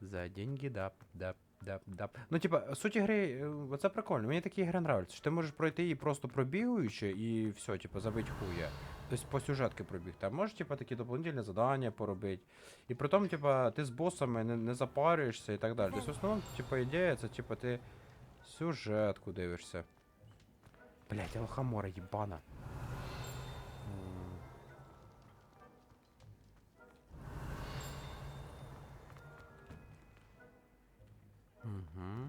За деньги, дап, дап, дап, дап. Ну, типа, суть ігри, це прикольно. Мені такі ігри нравляться. Що ти можеш пройти її просто пробігаючи і все, типа, забить хуя. Тобто по сюжетки пробігти. А можеш, типа, такі дополнительні задання поробити. І при тому, типа, ти з босами не запарюєшся і так далі. Тобто, в основному, типа, ідея, це, типа, ти сюжетку дивишся. Блять, лохомора єбана. Угу.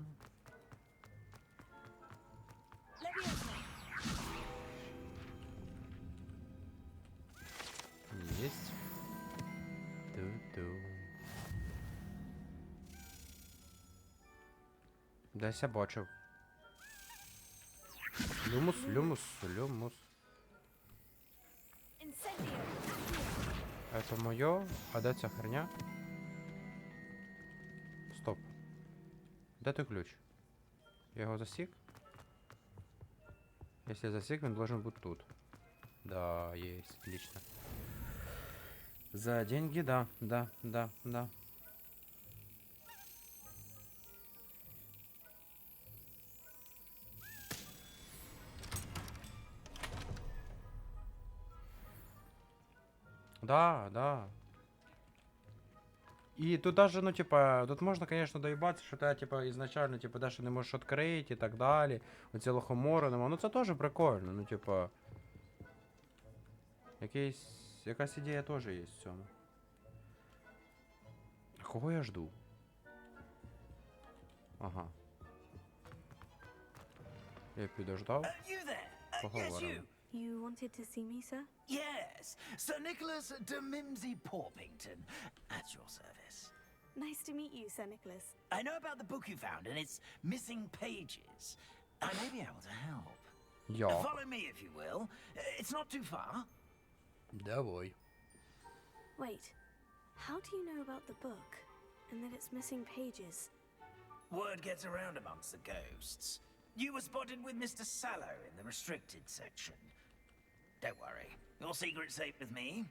Есть. Ту-ту. Десь я бачив. Люмус. Это моє? А де ця херня? Стоп. Де той ключ? Я його засік? Если засік, він должен бути тут. Да, есть, отлично. За деньги, да. Да. И тут даже, ну, типа, тут можно, конечно, доебаться, что ты, типа, изначально, типа, даже не можешь открыть и так далее. Оці лохомори нема. Ну, це теж прикольно, ну, типа. Якась ідея теж є в цьому. А кого я жду? Ага. Я підождав. You there? Yes, Поговоримо. you. You wanted to see me, sir? Yes, Sir Nicholas de Mimsy Porpington, at your service. Nice to meet you, Sir Nicholas. I know about the book you found and its missing pages. I may be able to help. Yeah. Follow me, if you will. It's not too far. Давай. Wait, how do you know about the book and that it's missing pages? Word gets around amongst the ghosts. You were spotted with Mr. Sallow in the restricted section. Don't worry, your secret's safe with me.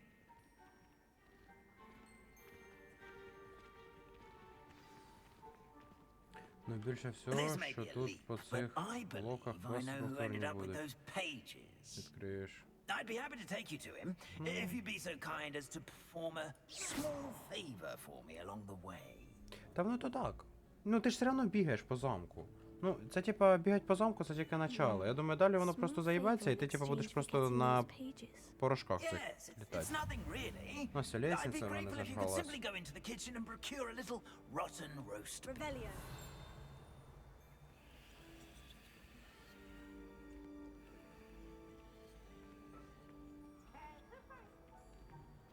Ну, більше This всього, may що be a тут leap, по but цих I блоках believe I know who просто ended не up with буде. those pages. Відкриєш. I'd be happy to take you to him, if you'd be so kind as to perform a small favor for me along the way. Та воно то так. Ну, ти ж все одно бігаєш по замку. Ну, це типа бігать по замку, це тільки начало. Я думаю, далі воно просто заїбеться, і ти типа будеш просто на порошках цих Yes, it's літати. nothing really. Ось I'd be лестниця в мене grateful if you could зажгалась. simply go into the kitchen and procure a little rotten roast. Revelio.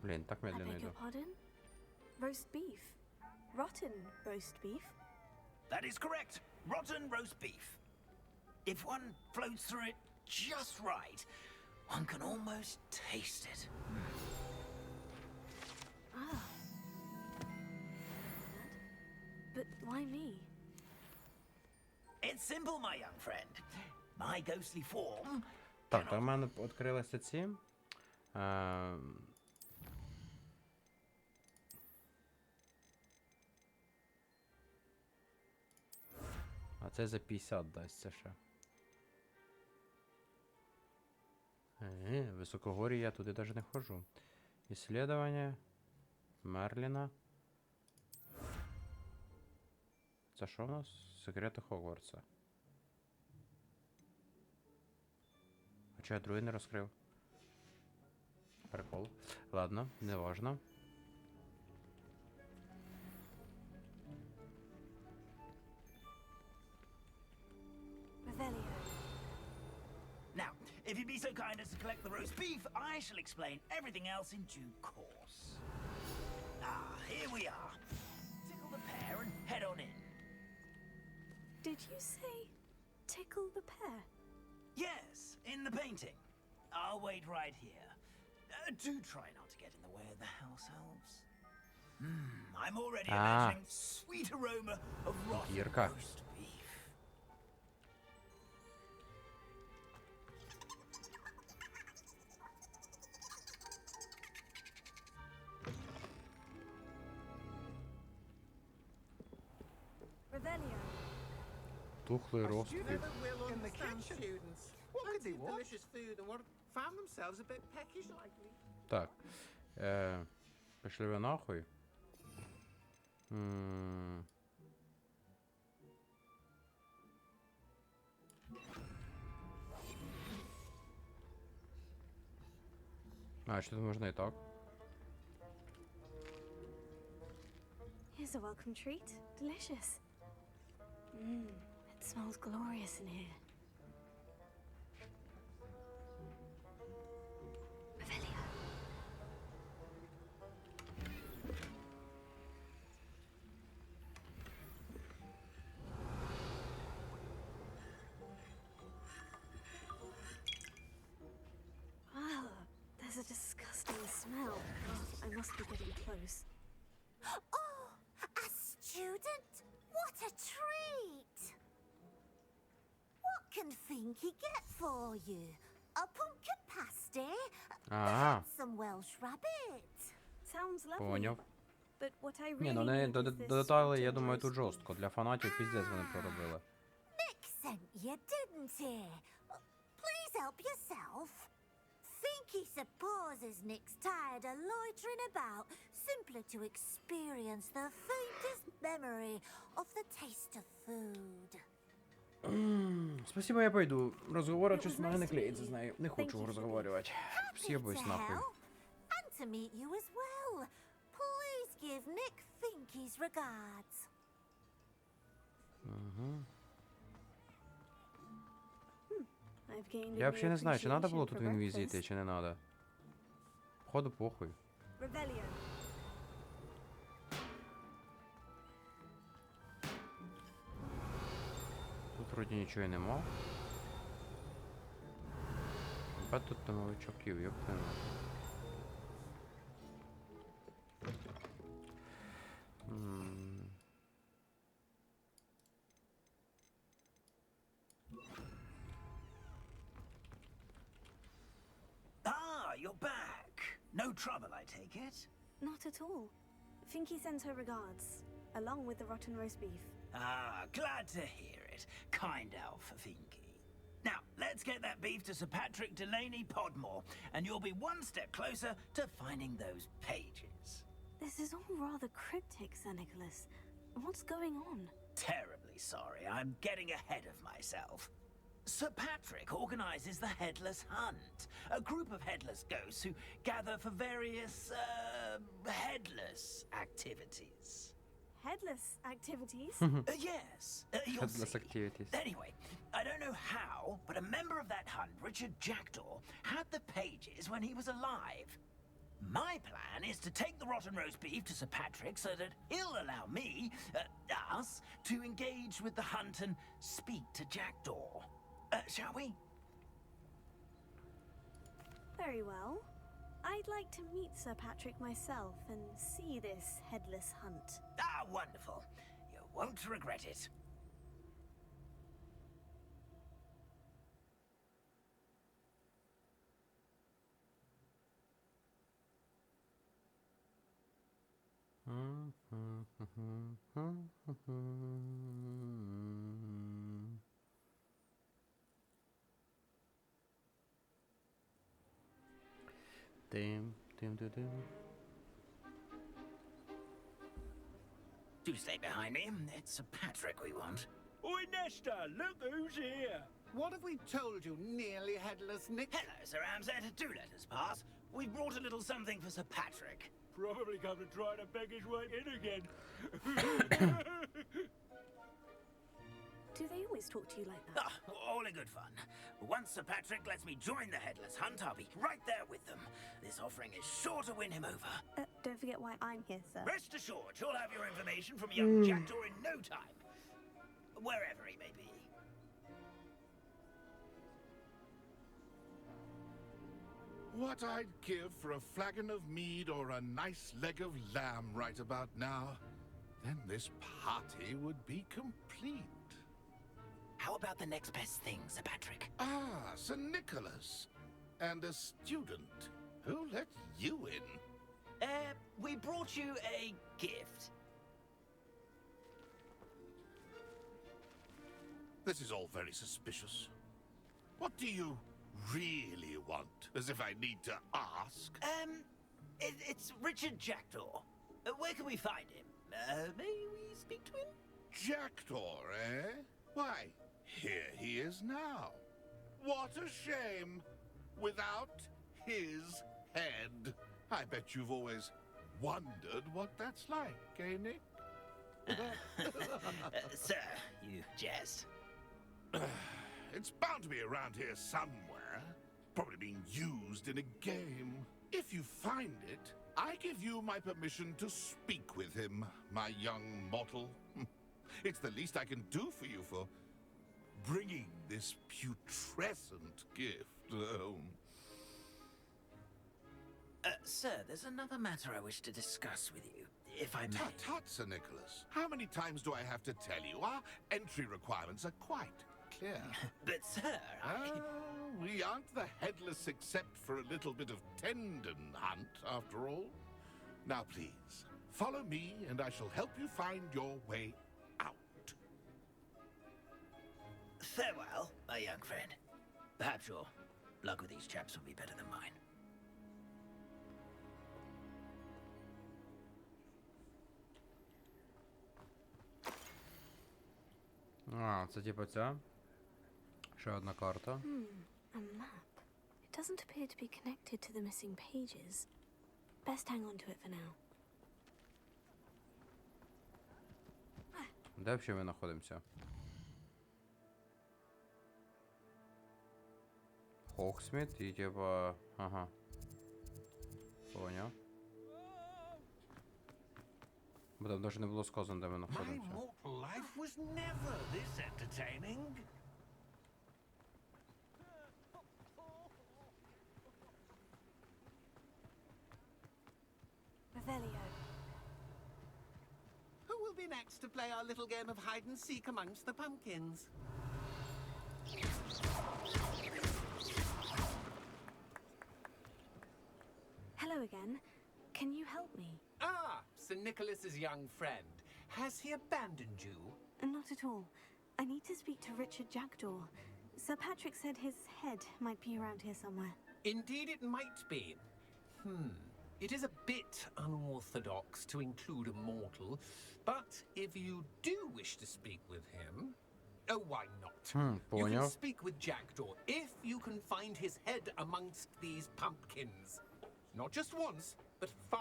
Блін, так I медленно beg йду. your pardon? Roast beef. Rotten roast beef. That is correct. Rotten roast beef. If one floats through it just right, one can almost taste it. Ah. But why me? It's simple, my young friend. My ghostly form. Так, то в мене відкрилися ці. А це за 50 дасться ще. Високогорі я туди навіть не ходжу. Исследование Мерліна. Це що в нас? Секрети Хогвартса. А чого я другий не розкрив? Прикол. Ладно, не важно. Revelio. Now, if you'd be so kind as to collect the roast beef, I shall explain everything else in due course. Ah, here we are. Tickle the pear and head on in. Did you say tickle the pear? Yes, in the painting. I'll wait right here. Do try not to get in the way of the house elves. I'm already imagining sweet aroma of rotten roast beef. Revelio. Тухлий рост. In the kitchen. Students. What could they want? Delicious food and work. Found themselves a bit peckish lately. Так. Пішли ви нахуй. А, що тут можна і так? Here's a welcome treat. Delicious. It smells glorious in here. Revelio. Ah, there's a disgusting smell. Oh, I must be getting close. Oh, a student? What a treat! What can Finky get for you? A pumpkin pasty? Ah. Perhaps some Welsh rabbit? Sounds lovely. Поняв. But what I Ні, really ну не need до is this деталей, я rotten думаю, roast тут жорстко. Для фанатів піздець вони проробили. Nick sent you, didn't he? Please help yourself. Finky supposes Nick's tired of loitering about, simply to experience the faintest memory of the taste of food. Спасибо, я пойду. Розговор щось в мене не клеїться з нею. Не хочу розговорювати. Вс'єбусь нахуй. And to meet you as well. Please give Nick Finky's regards. Угу. I've gained a Я взагалі не new знаю, чи треба було appreciation тут for в інвізі йти, breakfast. чи не треба. Походу, похуй. Revelio. Тут вроді нічого і нема. Бать тут новичоків, ёптана. Ah, you're back. No trouble, I take it. Not at all. Finky sends her regards, along with the rotten roast beef. Ah, glad to hear it. Kind elf, Finky. Now, let's get that beef to Sir Patrick Delaney Podmore, and you'll be one step closer to finding those pages. This is all rather cryptic, Sir Nicholas. What's going on? Terribly sorry, I'm getting ahead of myself. Sir Patrick organizes the Headless Hunt, a group of headless ghosts who gather for various, headless activities. Headless activities? Yes, you'll Headless see. activities. Anyway, I don't know how, but a member of that hunt, Richard Jackdaw, had the pages when he was alive. My plan is to take the rotten roast beef to Sir Patrick so that he'll allow me, us, to engage with the hunt and speak to Jackdaw. Shall we? Very well. I'd like to meet Sir Patrick myself and see this headless hunt. Ah, wonderful. You won't regret it. Dim, dim, dim, dim. Do stay behind me. It's Sir Patrick we want. Oi, Nesta, look who's here. What have we told you, nearly headless Nick? Hello, Sir Ramsay. Do let us pass. We've brought a little something for Sir Patrick. Probably come to try to beg his way in again. Do they always talk to you like that? Ah, all in good fun. Once Sir Patrick lets me join the Headless Hunt, I'll be right there with them. This offering is sure to win him over. Don't forget why I'm here, sir. Rest assured, you'll have your information from young Jackdaw in no time. Wherever he may be. What I'd give for a flagon of mead or a nice leg of lamb right about now, then this party would be complete. How about the next best thing, Sir Patrick? Ah, Sir Nicholas. And a student. Who let you in? We brought you a gift. This is all very suspicious. What do you really want? As if I need to ask. It's Richard Jackdaw. Where can we find him? May we speak to him? Jackdaw, eh? Why, here he is now. What a shame. Without his head. I bet you've always wondered what that's like, eh, Nick? Sir, you jest. It's bound to be around here somewhere. Probably being used in a game. If you find it, I give you my permission to speak with him, my young mortal. It's the least I can do for you for bringing this putrescent gift home. Sir, there's another matter I wish to discuss with you, if I may. Tut, tut, Sir Nicholas. How many times do I have to tell you? Our entry requirements are quite clear. But, sir, we aren't the headless except for a little bit of tendon hunt, after all. Now, please, follow me, and I shall help you find your way out. Farewell, my young friend. Perhaps your luck with these chaps will be better than mine. А, це типу ця. Ще одна карта. A map. It doesn't appear to be connected to the missing pages. Best hang on to it for now. Де взагалі ми знаходимося? Хогсміт і типа... Ага. Поняв. Бо там навіть не було сказано, де ми My знаходимося. mortal life was never this entertaining. Revelio. Who will be next to play our little game of hide and seek amongst the pumpkins? Hello again. Can you help me? Ah, Sir Nicholas's young friend. Has he abandoned you? Not at all. I need to speak to Richard Jackdaw. Sir Patrick said his head might be around here somewhere. Indeed it might be. It is a bit unorthodox to include a mortal, but if you do wish to speak with him... Oh, why not? You can Понял. speak with Jackdaw if you can find his head amongst these pumpkins. Not just once, but 5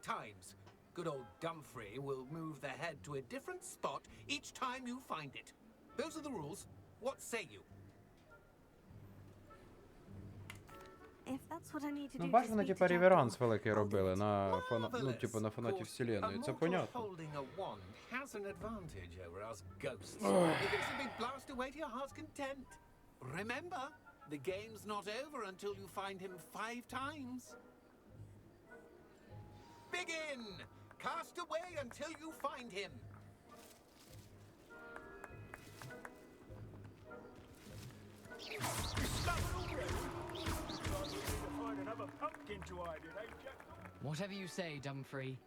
times. Good old Dumfrey will move the head to a different spot each time you find it. Those are the rules. What say you? If that's what I need to Ну, do бачиш, to вони speak типа to реверанс Jackdaw, великий I'll do робили it. на ну, типу на Of фанатів course, вселенної. a Це mortal понятно. holding a wand has an advantage over us ghosts. You can simply blast away to your heart's content. Remember, the game's not over until you find him 5 times. Begin! Cast away until you find him. Whatever you say, Dumfrey.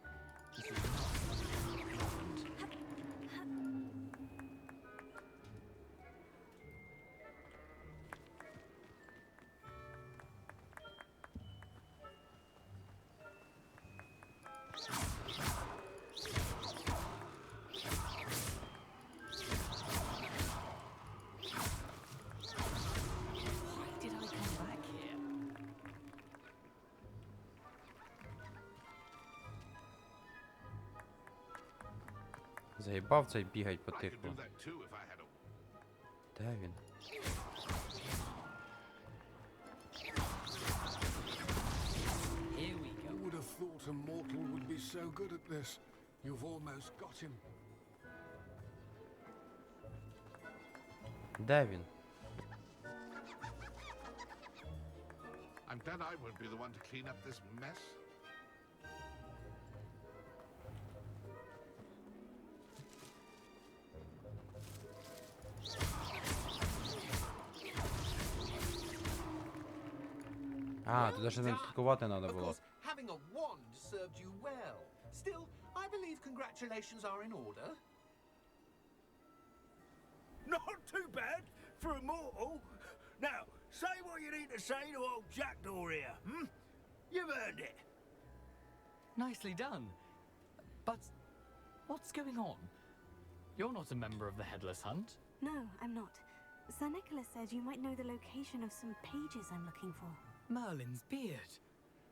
Why did I come back here? Заїбав цей бігать по I could тиху. do that too if I had a... Де він? Here we go. Who would have thought a mortal would be so good at this? You've almost got him. Де він? I'm glad I won't be the one to clean up this mess. А, туди ще не слідкувати треба Of було. course, having a wand served you well. Still, I believe congratulations are in order. Not too bad for a mortal. Now, say what you need to say to old Jackdaw here, You've earned it. Nicely done. But what's going on? You're not a member of the Headless Hunt. No, I'm not. Sir Nicholas said you might know the location of some pages I'm looking for. Merlin's beard.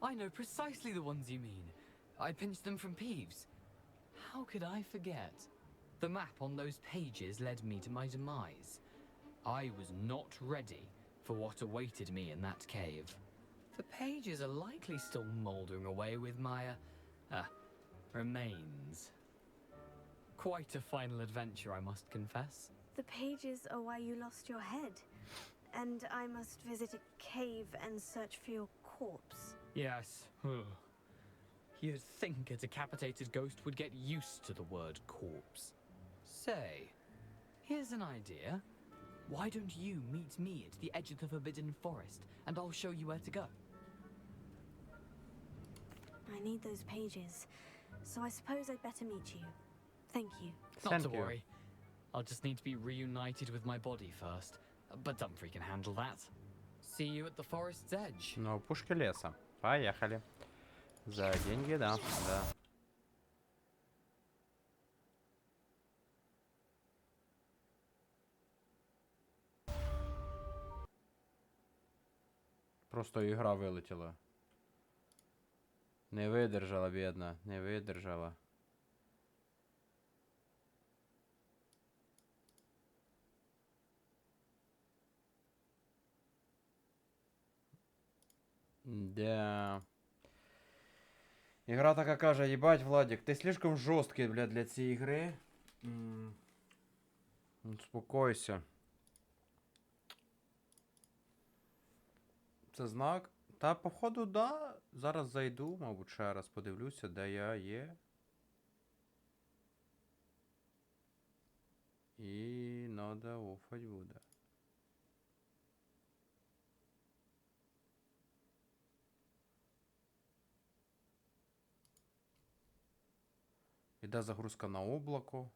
I know precisely the ones you mean. I pinched them from Peeves. How could I forget? The map on those pages led me to my demise. I was not ready for what awaited me in that cave. The pages are likely still mouldering away with my, remains. Quite a final adventure, I must confess. The pages are why you lost your head. And I must visit a cave and search for your corpse. Yes. You'd think a decapitated ghost would get used to the word corpse. Say, here's an idea. Why don't you meet me at the edge of the Forbidden Forest, and I'll show you where to go? I need those pages, so I suppose I'd better meet you. Thank you. Not to worry. I'll just need to be reunited with my body first. But Dumfrey can handle that. See you at the forest's edge. Ну, пушки леса. Поехали. За деньги, да. Да. Просто ігра вилетіла. Не видержала, бідна. Не видержала. Да. Ігра така каже, їбать, Владик, ти слишком жорсткий, бля, для цієї гри. Успокойся. Це знак? Та, походу, да. Зараз зайду, мабуть, ще раз подивлюся, де я є. І надо офать буде. Іде загрузка на облако.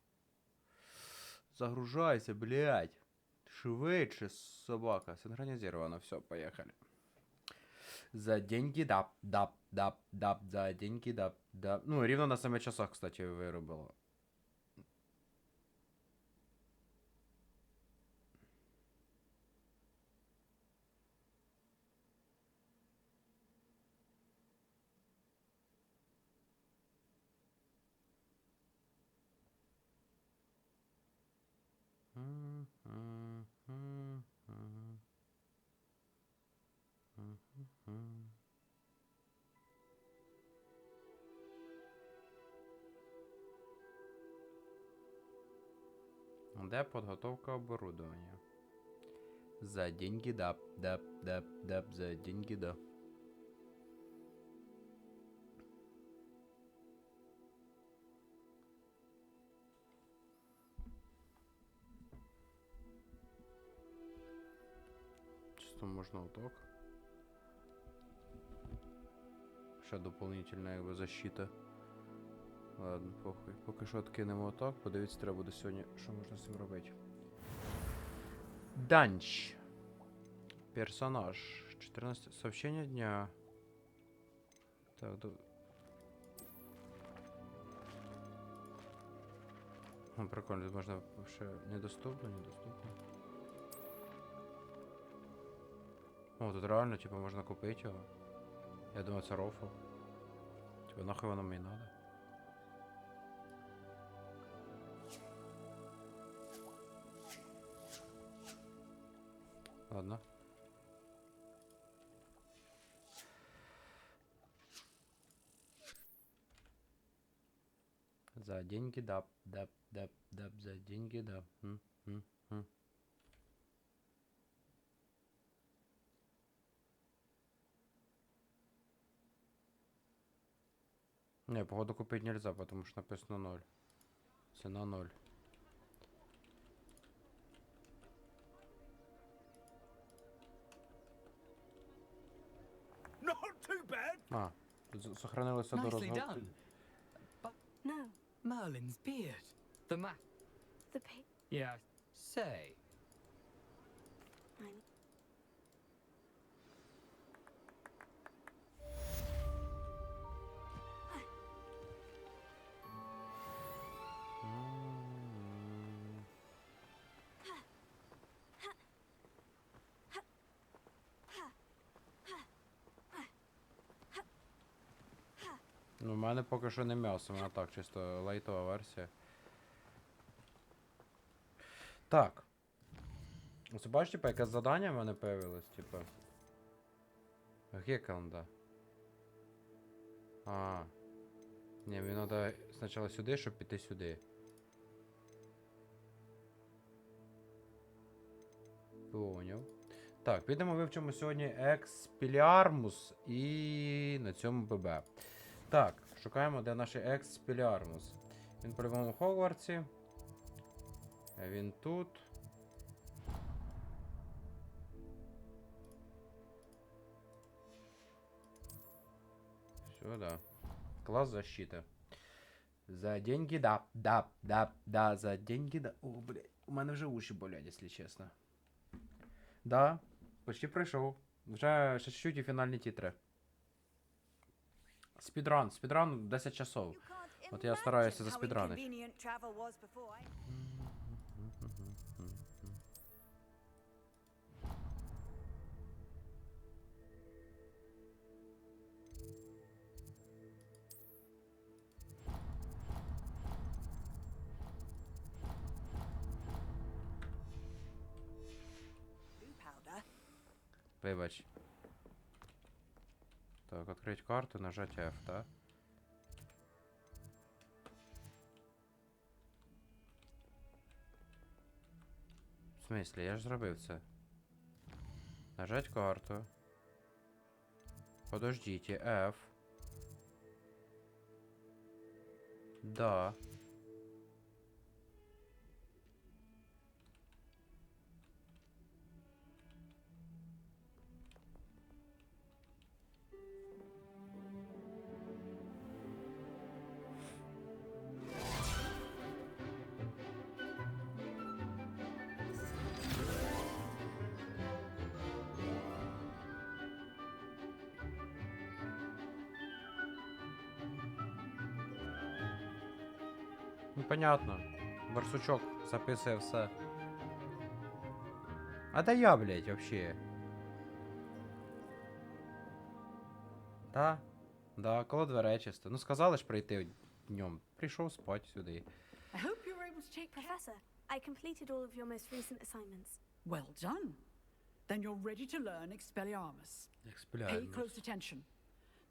Загружайся, блядь. Швидше, собака. Синхронизировано. Все, поехали. За деньги дап, дап, дап, дап, за деньги дап, дап. Ну, рівно на 7 часах, кстати, виробило. Де підготовка оборудования? За деньги дап, дап, дап, дап, за деньги да. Чисто можна отак. Ще дополнительна якби защита. Ладно, похуй. Поки що откинемо отак. Подивіться, треба буде сьогодні, що можна з цим робити. Данч. Персонаж. 14. Сообщение дня. Так, прикольно, тут можна ще недоступно, недоступно. О, тут реально, типа, можна купити його. Я думаю, це рофл. Типа, нахуй воно мені надо. Ладно. За деньги дап, дап, дап, дап, за деньги дап. Не, походу купить нельзя, потому что написано 0. Цена 0. А, тут сохранилося до Nicely розгадки. done. But No, Merlin's beard. The map. the pig. Yeah. Say. Ну, в мене поки що не м'ясо, в мене так, чисто лайтова версія. Так. Ось бачиш, типа, яке завдання в мене появилось, типа. Геканда. А. Ні, мені треба спочатку сюди, щоб піти сюди. Поняв. Так, підемо вивчимо сьогодні Експіліармус і на цьому ББ. Так, шукаємо, де наш Експіліармус. Він по-любому в Хогвартсі. Він тут. Сюда. Класс защиты. За деньги, да, да, да, да, за деньги, да. О, блядь, у мене вже уші болять, якщо чесно. Да, почти пройшов. Вже ще чуть-чуть і фінальні титри. Спідран, спідран 10 часов. От я стараюся за спідранити. Вибач. Так, открыть карту, нажать F, да? В смысле? Я ж зробив це. Нажать карту. Подождите, F. Да. Непонятно. Барсучок записує все. А де я, блядь, вообще? Та? Да, коло дверей чисто. Ну сказали ж прийти днем. Прийшов спать сюди. I hope you were able to take... Professor, I completed all of your most recent assignments. Well done. Then you're ready to learn Expelliarmus. Pay close attention.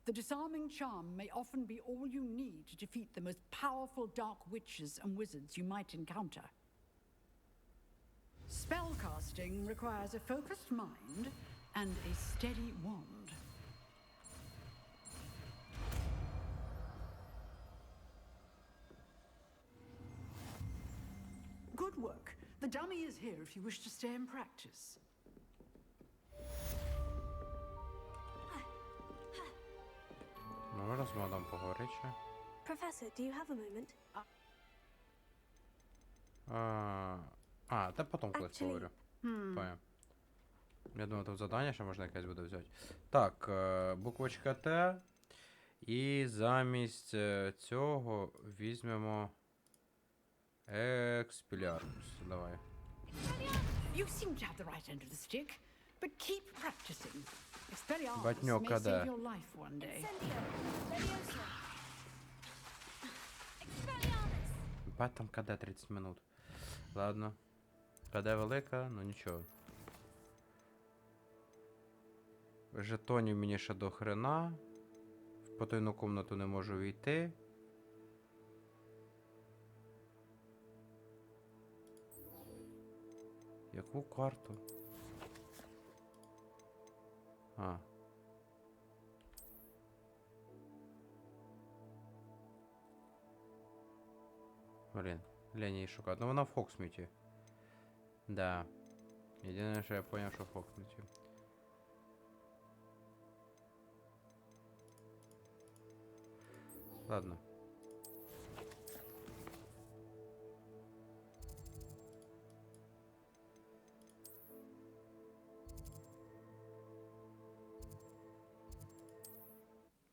The disarming charm may often be all you need to defeat the most powerful dark witches and wizards you might encounter. Spellcasting requires a focused mind and a steady wand. Good work. The dummy is here if you wish to stay and practice. Ну, розмовам поговорити ще. Professor, do you have a moment? Та потім колись поговорю. Понял. Я думаю, тут завдання ще можна якесь буде взяти. Так, буквочка Т. І замість цього візьмемо Expelliarmus. Давай. You seem to have the right end of the stick, but keep practicing. Expelliarmus Батньок, may да. save your life one day. Бать там КД 30 минут. Ладно. КД велика, ну нічого. Жетонів мені ще до хрена. В потайну комнату не можу війти. Яку карту? Блін, лень її шукати. Ну вона в Хогсміті. Да. Єдине, що я поняв, що в Хогсміті. Ладно.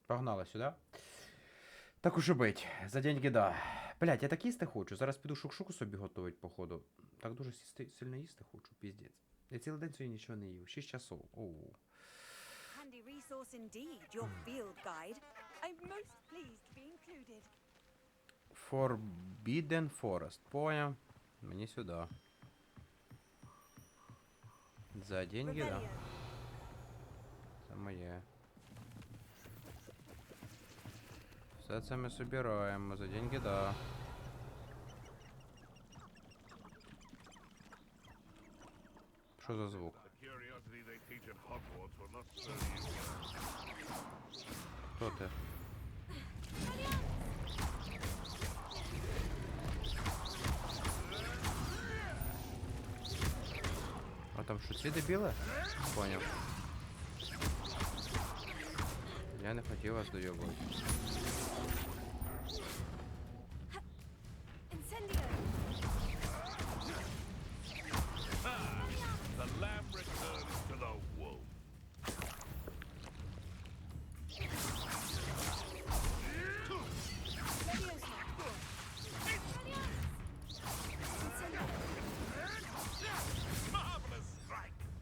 Погнали сюди. Так уж і бить. За деньги, да. Блять, я так їсти хочу. Зараз піду шук-шуку собі готувати, походу. Так дуже сильно їсти хочу, піздець. Я цілий день сьогодні нічого не їв. 6 часов. Оу. Handy resource indeed, your field guide. I'm most pleased to be included. Forbidden Forest. Понял. Мені сюди. За деньги, да. Це моє. Все це ми собираємо. За деньги, да. Що за звук? Хто ти? А там що, ці дебіли? Поняв. Я не хотів вас доєбувати.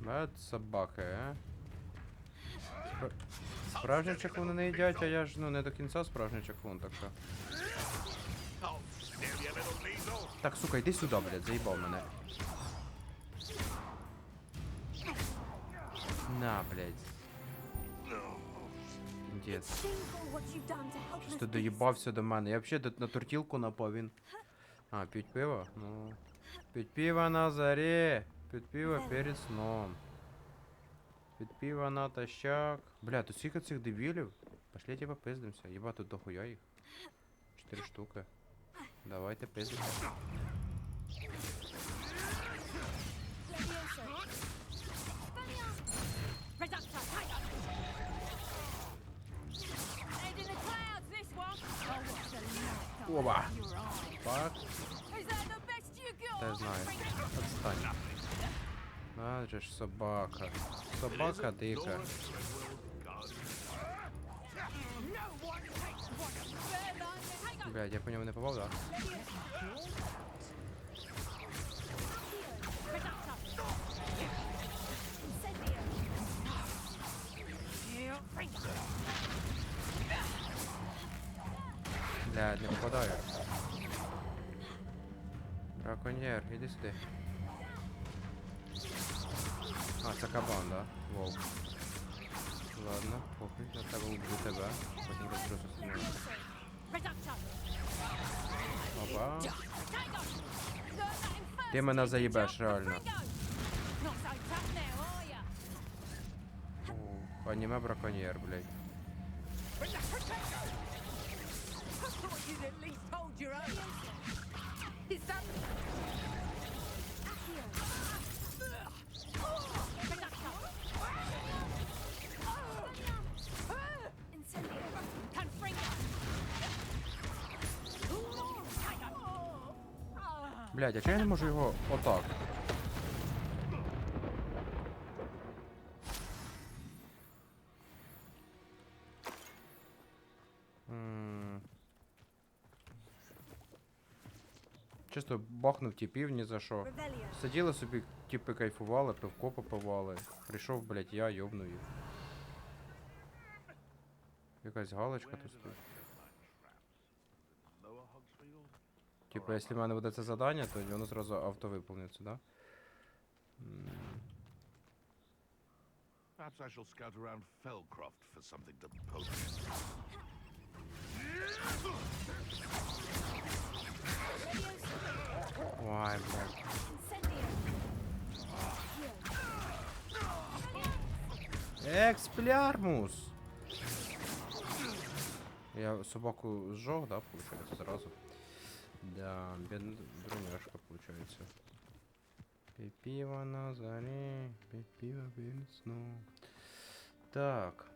Бать собака, а? Справжній чаклуни не їдять, а я ж, ну, не до кінця справжній чаклун, так що. Так, сука, йди сюди, блядь, заїбав мене. На, блядь. Дід. Що доїбався до мене. Я взагалі на тортілку напав, він. А, п'ють пиво? Ну. П'ють пиво на зарі. П'ють пиво перед сном. П'ють пиво натощак. Бля, тут скільки цих дебілів? Пошліть попиздимся. Єба, тут дохуя їх. 4 штуки. Давайте пиздимся. Оба! Фак. Та знаю. Отстань. А, же ж собака. Собака дика. Блядь, я по ньому не попав, да? Блядь, не попадаю. Браконьєр, іди сюди. А, це кабан, да? Вовк. Ладно, похуй, на тебе уб'ю тебе. Потім розберуся з ним. Опа. Ти мене заїбеш, реально. Аніме браконьєр, блядь. Блядь, а чого я не можу його отак? Чисто бахнув тіпів ні за що. Сиділи собі, тіпи кайфували, пивко попивали. Прийшов, блядь, я йобну їх. Якась галочка тут стоїть. Типа, якщо в мене буде це завдання, то воно зразу автовиповниться, да? Perhaps I shall scout around Fellcroft for something to poke. Ой, блядь. Експлярмус! Я собаку сжег, да, получается, сразу? Да, бедная броняшка, получается. Пиво на заре, пиво перед сном. Так.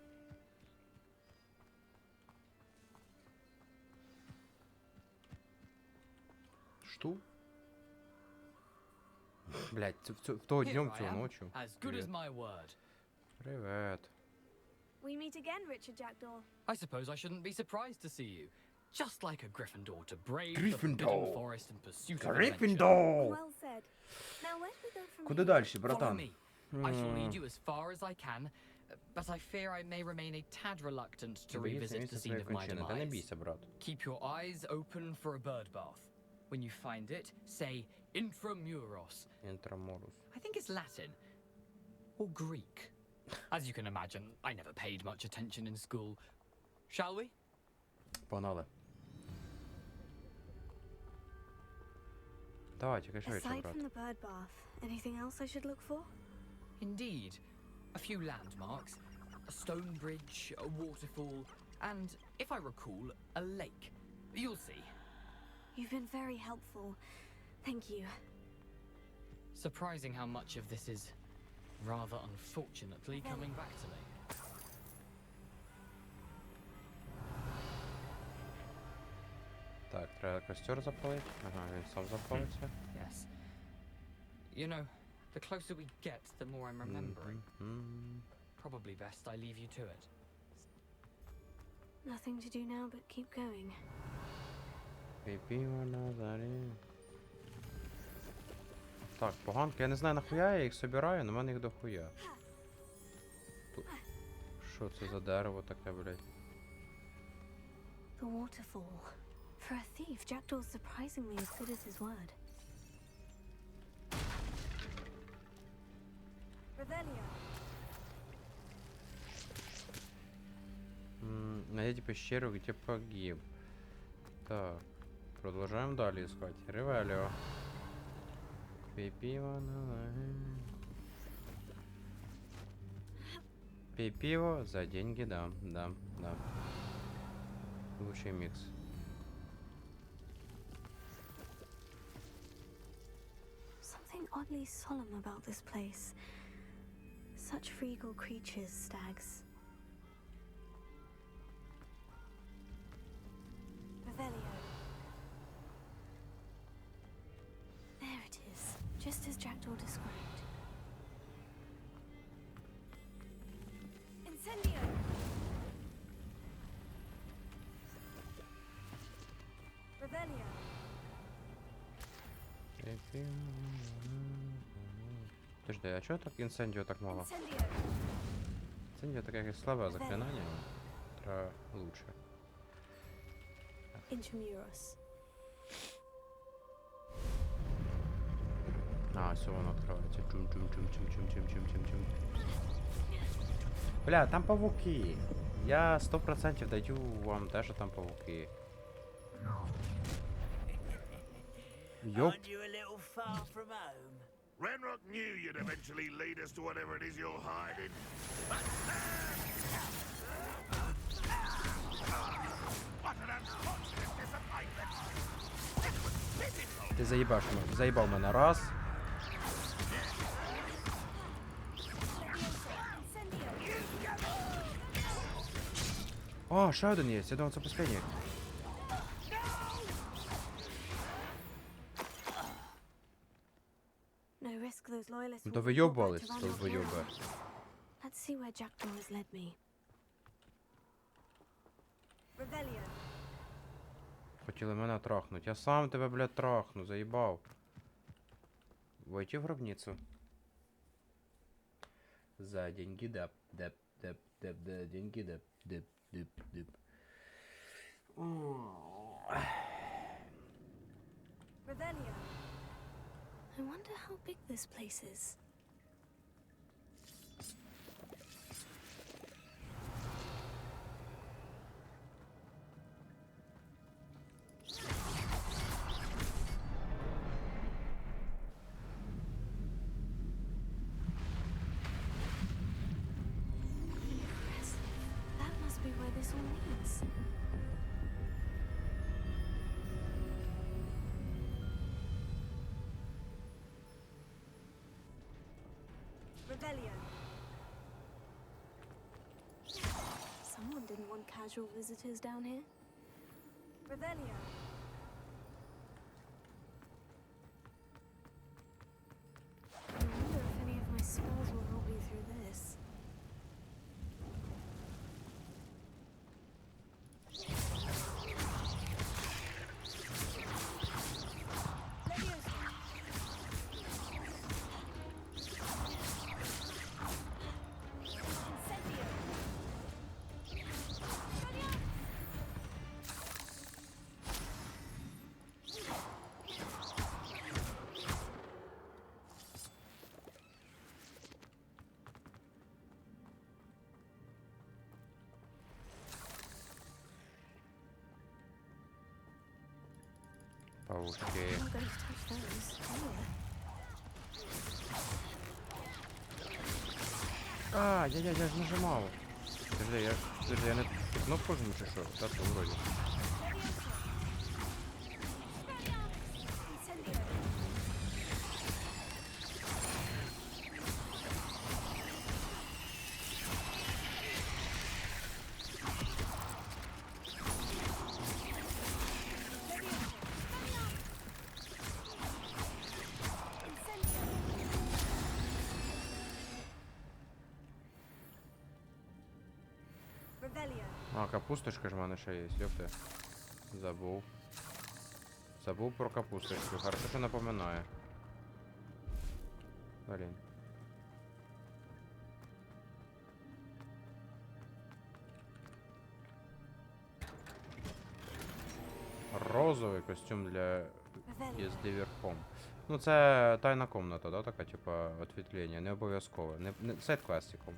Что? Блять, в того днем, в ту ночью. Привет. We meet again, Richard Jackdaw. I suppose I shouldn't be surprised to see you. Just like a Gryffindor to brave the forbidden forest in pursuit of adventure. Gryffindor! Well said. Now where do we go from Куда here? дальше, Follow братан? me. I shall lead you as far as I can, but I fear I may remain a tad reluctant to revisit the scene of my Та не demise. бійся, брат. Keep your eyes open for a bird bath. When you find it, say intramuros. Intramuros. I think it's Latin or Greek. As you can imagine, I never paid much attention in school. Shall we? Погнали. Давай, тільки швидше, Aside брат. from the bird bath, anything else I should look for? Indeed. A few landmarks, a stone bridge, a waterfall, and, if I recall, a lake. You'll see. You've been very helpful. Thank you. Surprising how much of this is, rather unfortunately, coming back to me. Так, треба костер запалити. Ага, він сам запалиться. Yes. You know, the closer we get, the more I'm remembering. Probably best I leave you to it. Nothing to do now but keep going. Пиво на зарі. Так, поганки. Я не знаю, нахуя я їх собираю, но в мене їх дохуя. Що це за дерево таке, блядь? The waterfall. For a thief, Jackdaw's surprisingly as good as his word. Revelio. Найдите пещеру, где погиб. Так, продолжаем далее искать. Ревелио. Пей пиво на... Пей пиво за деньги, да. Лучший микс. Something oddly solemn about this place. Such regal creatures, stags. Revelio. There it is, just as Jackdaw described. Incendio! Подожди, а чого так інсендіо так мало? Incendio. Інсендіо таке якесь слабе заклинання. Треба лучше. Intramuros. А, все, воно відкривається. Чум-чум-чум-чум-чум-чум-чум-чум-чум. Бля, там павуки. Я 100% даю вам те, що там павуки. Йоп. Aren't you a little far from home? Renrock knew you'd eventually lead us to whatever it is you're hiding. What an unfortunate disappointment! It was pitiful! Ти заїбав мене раз. О, ще один є, я думав, це останній. No risk those loyalists Ну will то report back вийобувались, to то Ranrock вийоби. now. Let's see where Jackdaw has led me. Revelio. Хотіли мене трахнуть. Я сам тебе, блядь, трахну, заїбав. Войти в гробницу. За деньги деп, деп, деп, деп, деп, деньги деп, деп, деп, деп. Revelio. I wonder how big this place is. Impressive. That must be where this all leads. Revelio. Someone didn't want casual visitors down here. Revelio. I wonder if any of my spells will help me through this. Павушки. I'm not going to touch those. А, я ж нажимав. Подожди, я не ту кнопку жму чи що? Так, то вроді. Revelio. А, капусточка ж в мене ще є, ёпте. Забув. Забув про капусточку. Хорошо, що напоминає. Блін. Розовий костюм для їзди верхом. Ну це тайна комната, да, така, типа, отвітлення, не обов'язково. Не сайт-квестиком.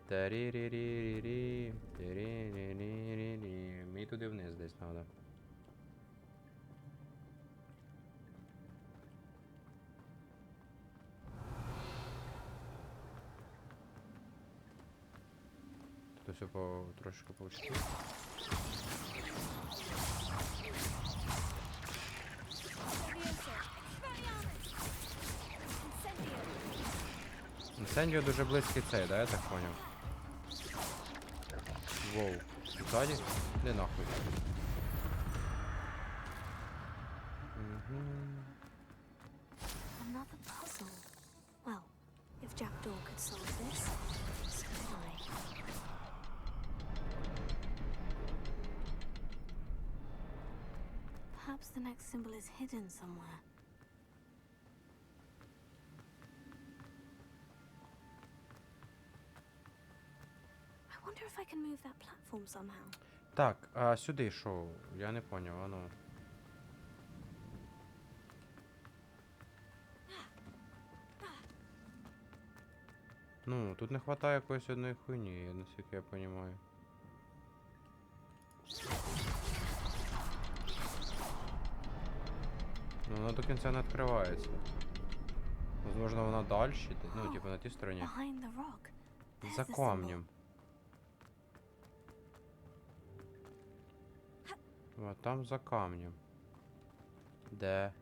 Тарі-рі-рі-рі-рі, тарі-рі-рі-рі-рі. Мені туди вниз десь треба. Тут все трошки повчити. Інсендіо дуже близький цей, да, я так поняв? Воу. Ззаді? Де нахуй? Another puzzle. Well, if Jackdaw could solve this, so could I. Perhaps the next symbol is hidden somewhere. wonder if I can move that platform somehow. Так, а сюди що? Я не поняв, а ну. Ну, тут не хватає якоїсь одної хуйні, наскільки я розумію. Ну, вона до кінця не відкривається. Возможно, вона далі, ну, типу на тій стороні. Behind the rock. There's За the symbol. камнем. Вот там за камнем. Де?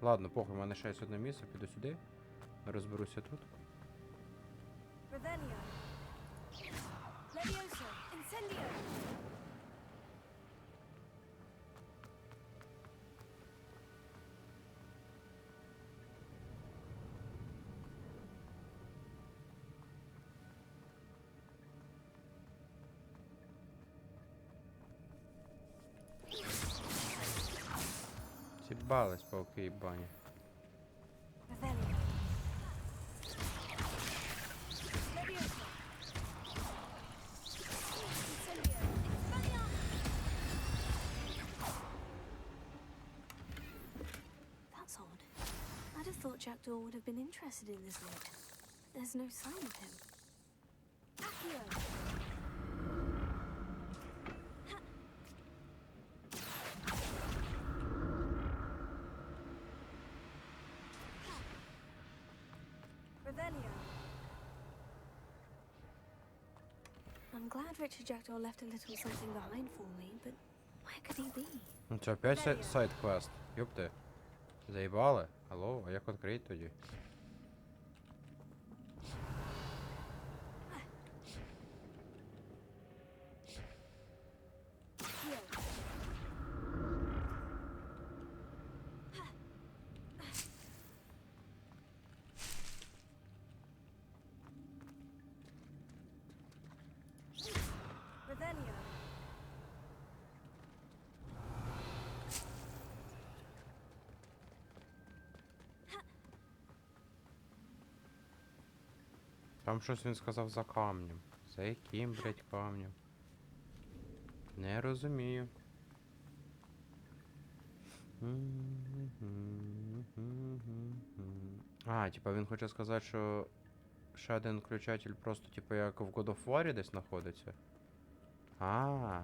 Ладно, похуй, у мене ще є одне місце, піду сюди. Розберуся тут. Revelio. Levioso. Incendio. Сібались пауки їбані. Revelio. Levioso. Incendio. That's odd. I'd have thought Jackdaw would have been interested in this loot. There's no sign of him. Accio. Revelio. I'm glad Richard Jackdaw left a little something behind for me, but where could he be? Ну це опять сайд-квест. Ёпти. Заїбали? Алло, а як відкрити тоді? Revelio. Там щось він сказав за камнем. За яким, блять, камнем? Не розумію. А, типа він хоче сказати, що ще один включатель просто, типа, як в God of War десь знаходиться. А.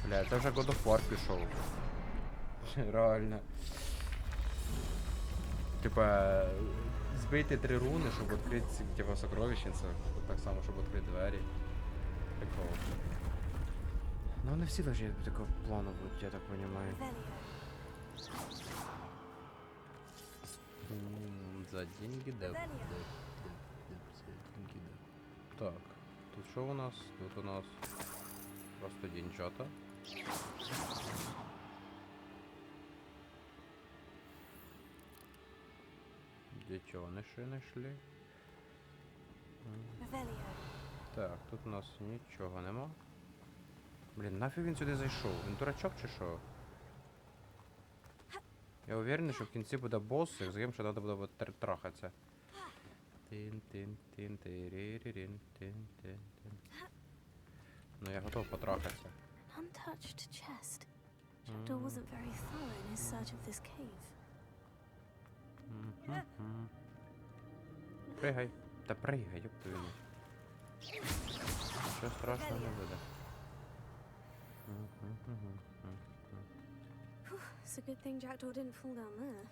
Бля, це вже God of War пішов. Реально. Типа, збити 3 руни, щоб відкрити, типа, сокровищницю. Так само, щоб відкрити двері. Прикол. Ну, не всі должны такого плану бути, я так понимаю. За деньги, да. За деньги, да. Так, тут що у нас? Тут у нас просто деньжата. Де чого вони ще не йшли? Так, тут у нас нічого нема. Блін, нафіг він сюди зайшов? Він дурачок чи що? Я уверений, що в кінці буде босс, з яким ще треба буде трахатися. Ну я готов потрахатися. Untouched chest. Jackdaw wasn't very thorough in his search of this cave. Пригай. Та пригай, ёб твою мать. Нічого страшного не буде. It's a good thing Jackdaw didn't fall down there.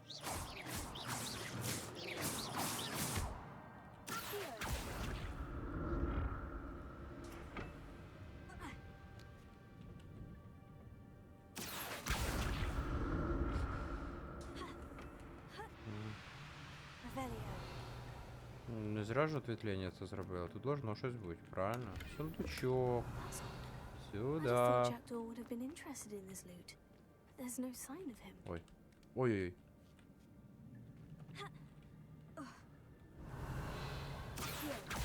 Не зря ж ответвлення це зробили. Тут должно щось бути, правильно? Сундучок. I'd have thought Сюда. Jackdaw would have been interested in this loot. There's no sign of him. Ой. Ой-ой.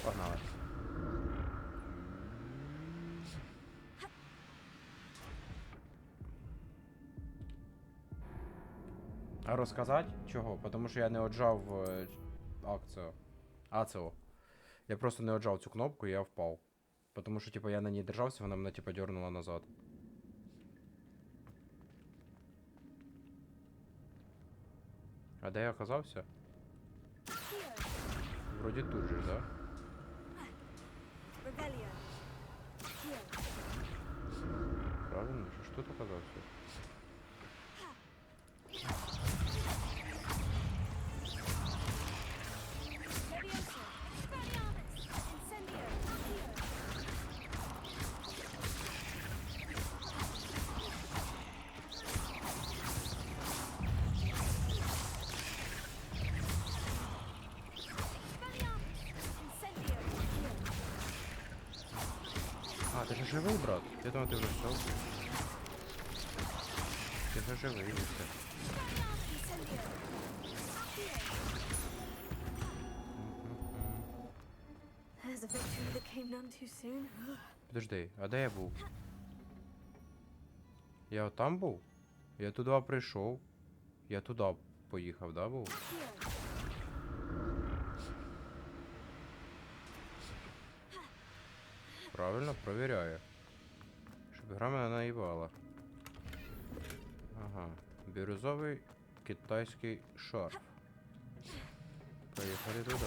Погнали. А розказати чого? Тому що я не отжав акцію. АЦО. Я просто не отжав цю кнопку, і я впав. Тому що, типу, я на ній держався, вона мене, типу, дернула назад. А де я оказався? Вроді тут же, да? Правильно, що ж тут оказався? А, ти ж живий, брат? Я думав, ти вже все. Ти вже живий, і все. There's a victory that came none too soon. Подожди, а де я був? Я там був? Я туди прийшов. Я туди поїхав, да, був? Правильно, провіряю. Щоб гра мене наїбала. Ага. Бірюзовий китайський шарф. Поїхали туди.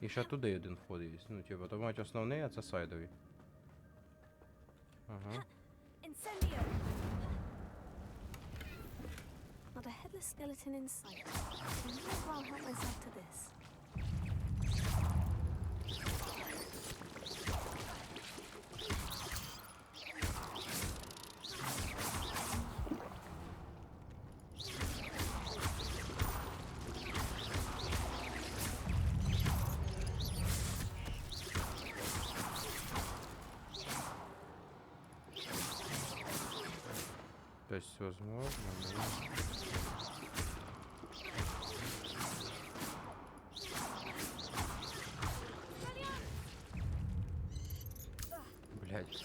І ще туди один вход є. Ну, типу, то мають основний, а це сайдовий. Ага. Not a headless skeleton in sight. I may as well help myself to this. То есть возможно, но... Блять.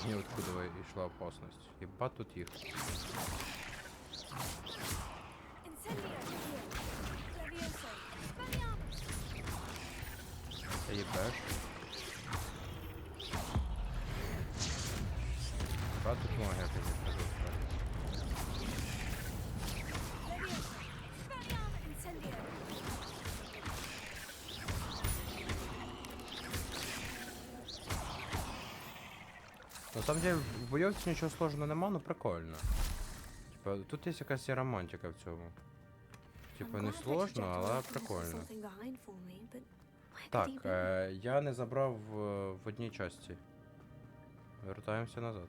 Не откуда и шла опасность. Ебать тут их. Ебашь. Ебать тут магия, конечно, жестко. На самом деле, в бойовці нічого сложного нема, ну прикольно. Типа, тут є якась романтика в цьому. Типа, не сложно, але прикольно. Так, я не забрав в одній часті. Вертаємося назад.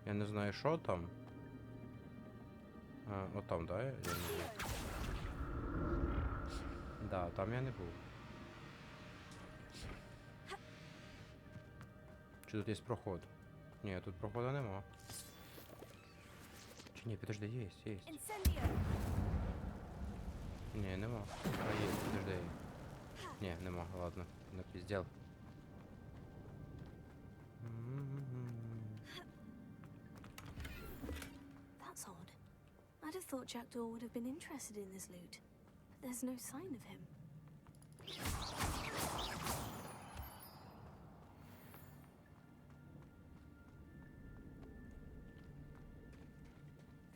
Я не знаю, що там. От там, да? Я не знаю. Да, там я не був. Чи тут є проход? Ні, тут проходу нема. Чи ні, подожди, є. Ні, нема. А є, подожди. Ні, нема, ладно, напіздел. That's odd. I'd have thought Jackdaw would have been interested in this loot, but there's no sign of him.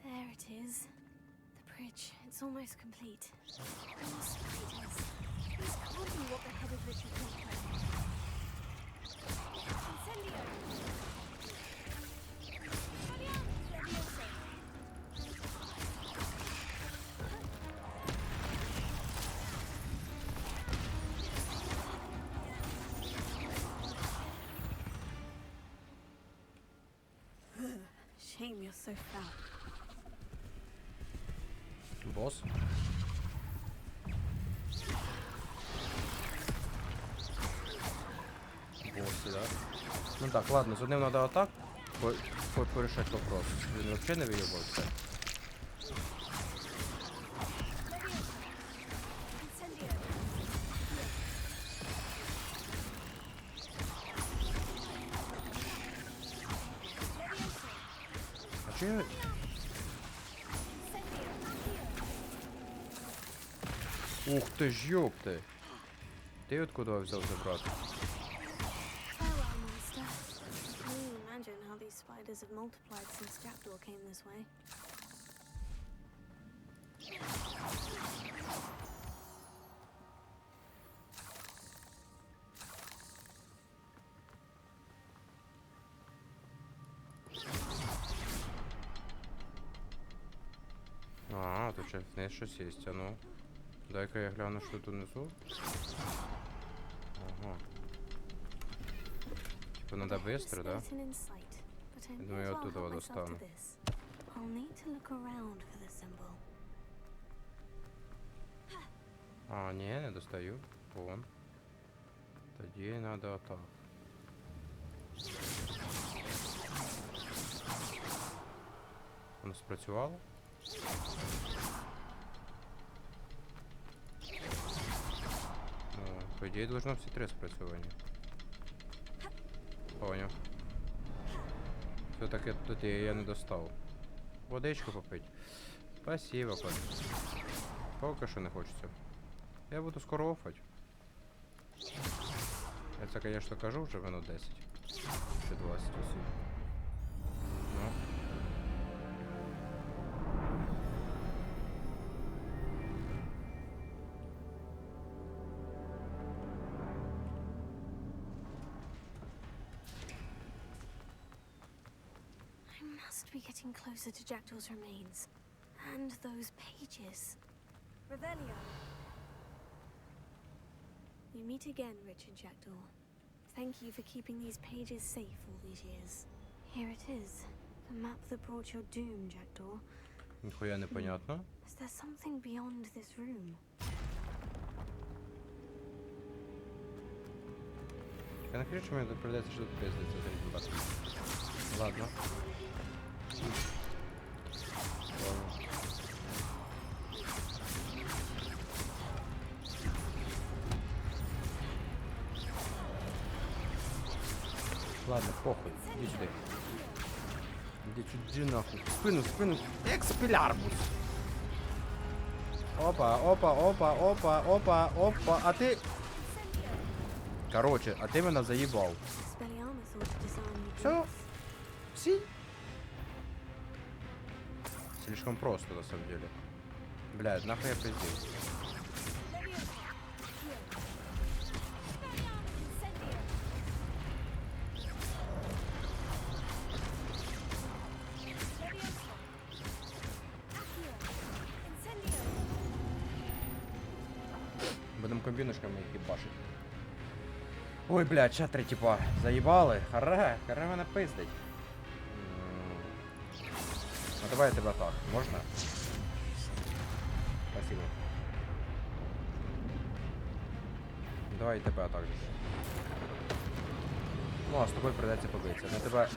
There it is. The bridge. It's almost complete. And the spiders. This can't be what the head of Richard thought. Incendio! Shame you're so foul. Босс. Босс, да? Ну так, ладно, з одним надо отак порішати вопрос. Він взагалі не виїбався. Чи... Ух ти ж, ёпти. Ти откуда взяв забрати? Farewell, monster. Can you imagine how these spiders have multiplied since Jackdaw came this way? А, тут ще вниз щось є, а ну. Дай-ка я гляну, що тут внизу. Ага. Типа надо быстро, да? Я думаю, я оттуда вот достану. I'll need to look around for the symbol. А, ні, не достаю. Вон. Тоді надо отак. Воно спрацювало? Ну, по ідеї, должно всі три спрацювання. Поняв. Все-таки тут я не достав. Водичку попить. Спасибо, кот. Поки що не хочеться. Я буду скоро офать. Я це, конечно, кажу вже минут 10. Чи 20 усі. Ну. I must be getting closer to Jackdaw's remains. And those pages. Revelio. We meet again, Richard Jackdaw. Thank you for keeping these pages safe all these years. Here it is. The map that brought your doom, Jackdaw. Ніхуя непонятно. Is there something beyond this room? Я не кричу, мені придеться що тут пиздиться за рідним басом. Ладно. Ладно, похуй. Иди сюда. Иди сюда нахуй. Спину, спину. Экспелярбус. Опа, опа, опа, опа, опа, опа. А ты... Короче, а ты меня заебал. Все. Си. Слишком просто, на самом деле. Блядь, нахуй я пиздец. Будем комбинушками їх їбашить. Ой, блядь, ще три типа заїбали. Харе мене пиздить. Ну давай я тебе так, можна? Спасибо. Давай я тебе так же. Ну, а з тобою придеться побитися. На тебе...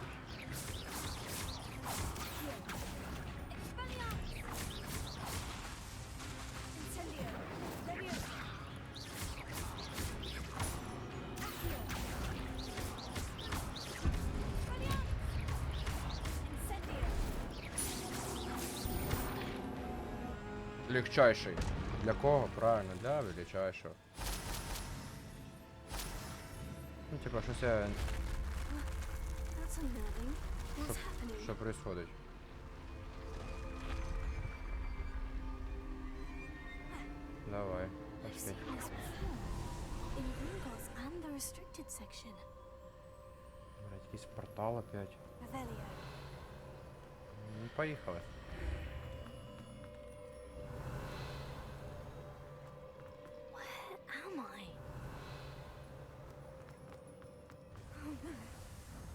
Легчайший. Для кого? Правильно, для величайшого. Ну, типа, щось я... Що происходить? Давай, пошли. Блять, якийсь портал опять. Ну, поїхали.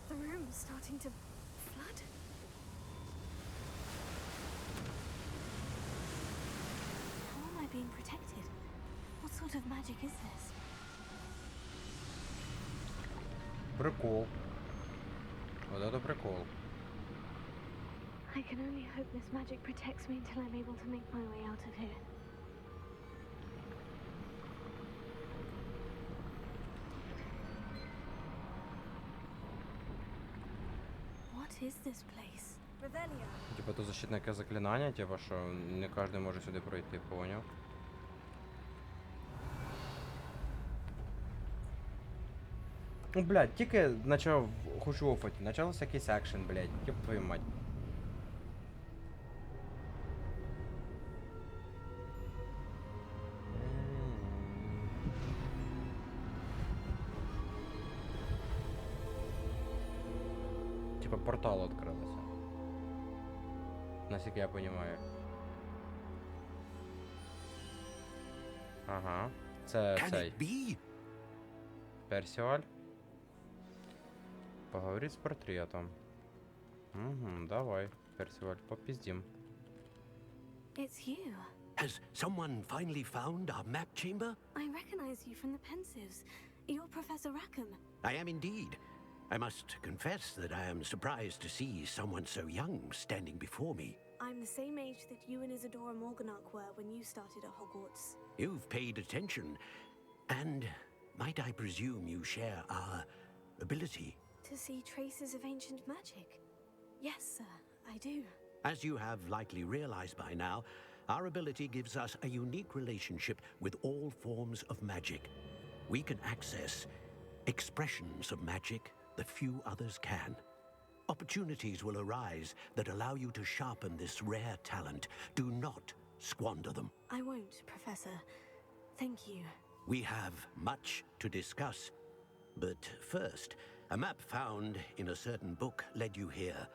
The room is starting to flood. How am I being protected? What sort of magic is this? Прикол. Вот это прикол. I can only hope this magic protects me until I'm able to make my way out of here. What is this place? Revelio. Типа то защитне яке заклинання, типа що не кожен може сюди пройти, поняв? Ну, блядь, тільки почав, хочу офати, почався якийсь екшен, блядь, ёб твою мать. Типа портал відкрився. Наскільки я понимаю. Ага. Це цей. Персіаль. Поговорить з портретом. Угу, давай, Персиваль, попиздим. It's you. Has someone finally found our map chamber? I recognize you from the Pensives. You're Professor Rackham. I am indeed. I must confess that I am surprised to see someone so young standing before me. I'm the same age that you and Isadora Morganach were when you started at Hogwarts. You've paid attention, and might I presume you share our ability? To see traces of ancient magic? Yes, sir, I do. As you have likely realized by now, our ability gives us a unique relationship with all forms of magic. We can access expressions of magic that few others can. Opportunities will arise that allow you to sharpen this rare talent. Do not squander them. I won't, Professor. Thank you. We have much to discuss. But first, a map found in a certain book led you here.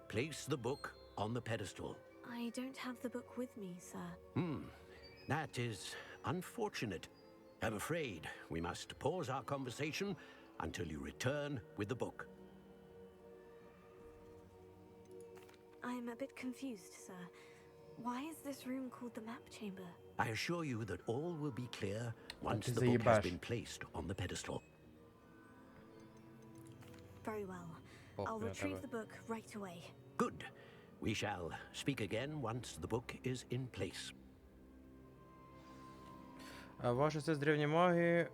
Place the book on the pedestal. I don't have the book with me, sir. That is unfortunate. I'm afraid we must pause our conversation until you return with the book. I'm a bit confused, sir. Why is this room called the map chamber? I assure you that all will be clear once ты the book has заебашь. been placed on the pedestal. Very well. Похуй I'll на retrieve тебе. the book right away. Good. We shall speak again once the book is in place. Ваша це з древньої магії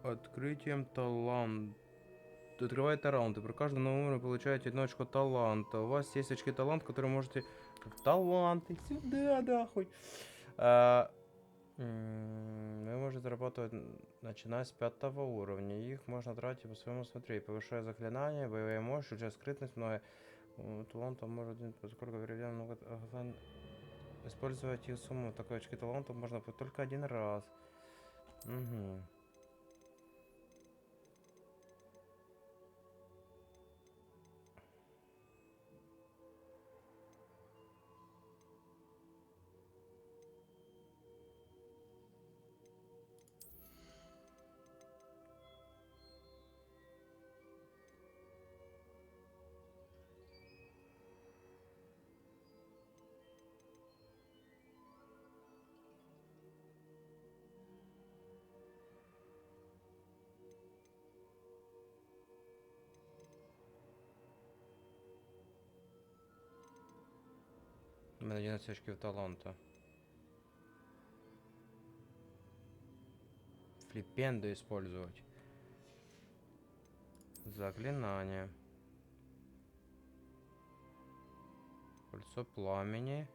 открытием талант. Открывает таланты. При каждом новом уровне получаете одно очко таланта. У вас есть очки талант, которые можете... Таланты! Сюда, нахуй! Вы можете зарабатывать, начиная с 5 уровня. Их можно тратить по своему усмотрению. Повышая заклинания, боевая мощь, уже скрытность, много... Талантов может... Поскольку переведем много... Использовать их сумму. Такой очки талантов можно только один раз. Угу. У мене 11 очків таланту. Флипенду использовать. Заклинание. Кольцо пламени.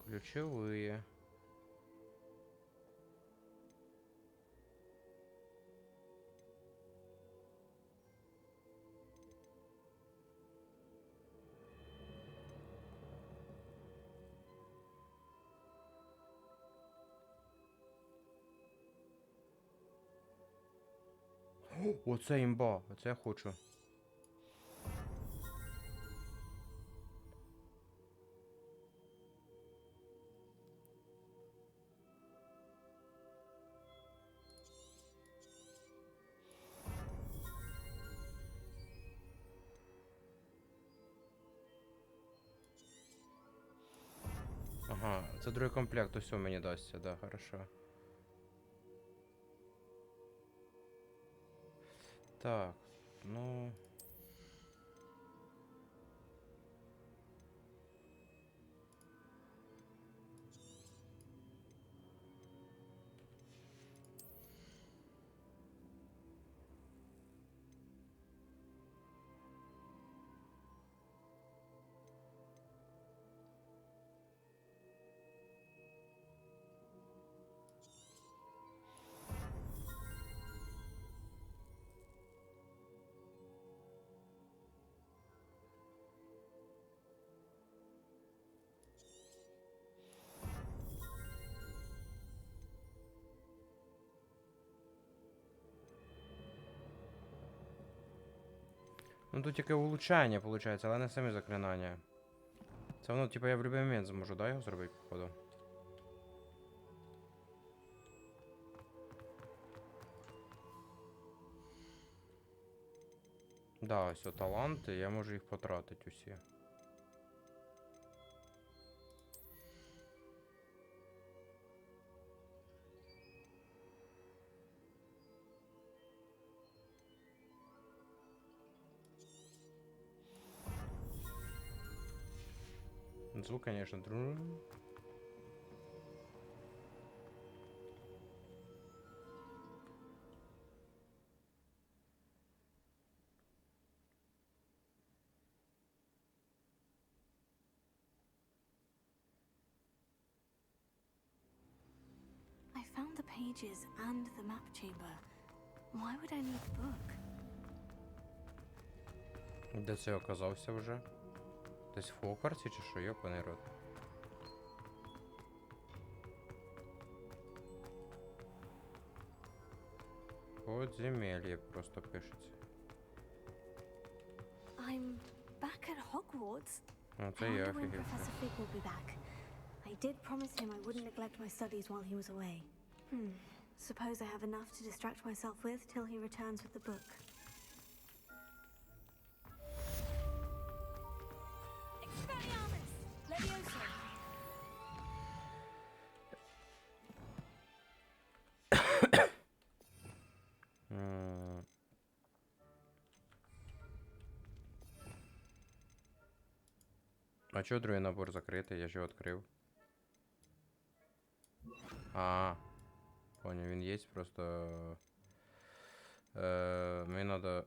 Ключевые. Оце імба, оце я хочу. Ага, це другий комплект, усе мені дасться, да, хорошо. Так, ну... Ну тут тільки улучшення, виходить, але не самі заклинання. Це воно, типу, я в будь-який момент зможу, да, його зробити, походу? Да, ось таланти, я можу їх потратити усі. Звук, конечно, друг. I found the pages and the map chamber. Why would I need the book? Де це я оказався вже? Десь в Хогвартсі чи що, йопаний рот? Подземелье просто пишеться. I'm back at Hogwarts. Ну, це I я wonder when офігів. Professor Fig will be back. I did promise him I wouldn't neglect my studies while he was away. Suppose I have enough to distract myself with till he returns with the book. Expelliarmus! Leviosa! А чого другий набор закритий? Я ж його відкрив. А, понял, він є, просто... Мені надо...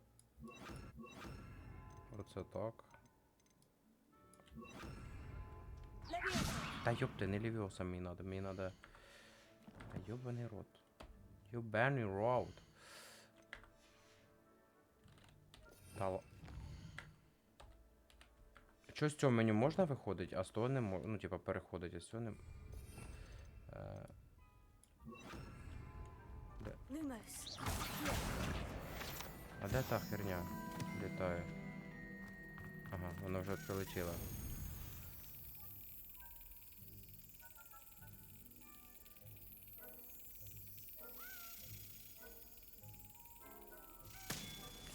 Оце так. Та ёпти, не левіоса мені надо... Та ёбаний рот. Ёбаний рот. Та... Що з цього меню можна виходить, а з того не можна, ну, типа, переходить, а з цього не... Де? А де та херня літає? Ага, вона вже прилетіла.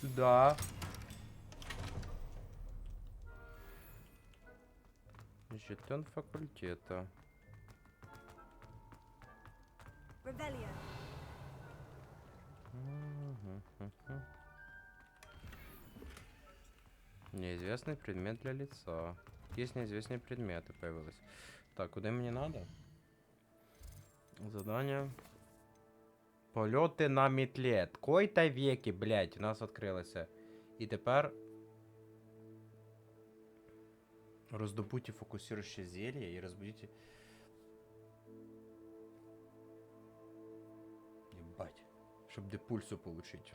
Сюда. Жетон факультета. Revelio. Неизвестный предмет для лица. Есть неизвестные предметы появились. Так, куда мне надо? Задание. Польоти на метле. Кой-то веки, блядь, у нас відкрилося. І тепер роздобуйте фокусирующее зелье и разбудите. Ебать. Щоб депульсу получить.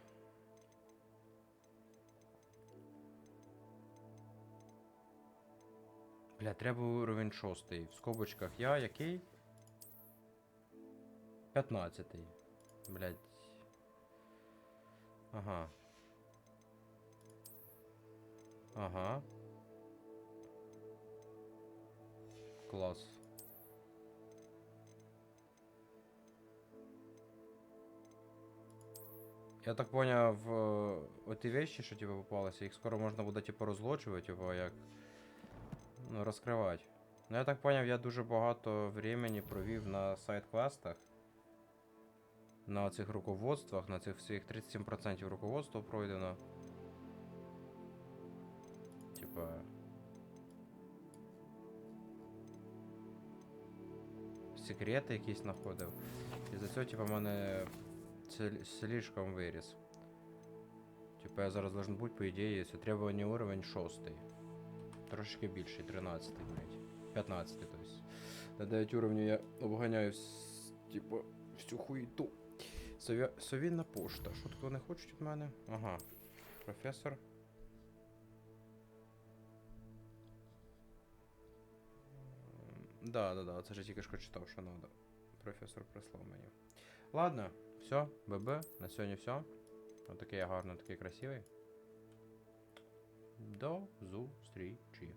Бля, треба уровень 6. В скобочках я який? 15-й. Блядь. Ага. Ага. Класс. Я так поняв, оті вещи, що типу попалися, їх скоро можна буде типу розлочувати, типу, як, ну, розкривати. Ну, я так поняв, я дуже багато времени провів на сайт-квестах. На цих руководствах, на цих всіх 37% руководства пройдено. Типа... Секрети якісь знаходив. І за цього, типа, в мене слишком виріс. Типа, я зараз должен бути, по ідеї, це требування уровень 6. Трошечки більший, 13, блядь. 15, то есть. На 9 уровнів я обганяю, типа, всю хуйту. Совільна пошта. Що тут вони хочуть від мене? Ага. Професор. Да, це ж я тільки що читав, що надо. Професор прислав мені. Ладно, все, ББ, на сьогодні все. Отакий я гарний, такий красивий. До зустрічі.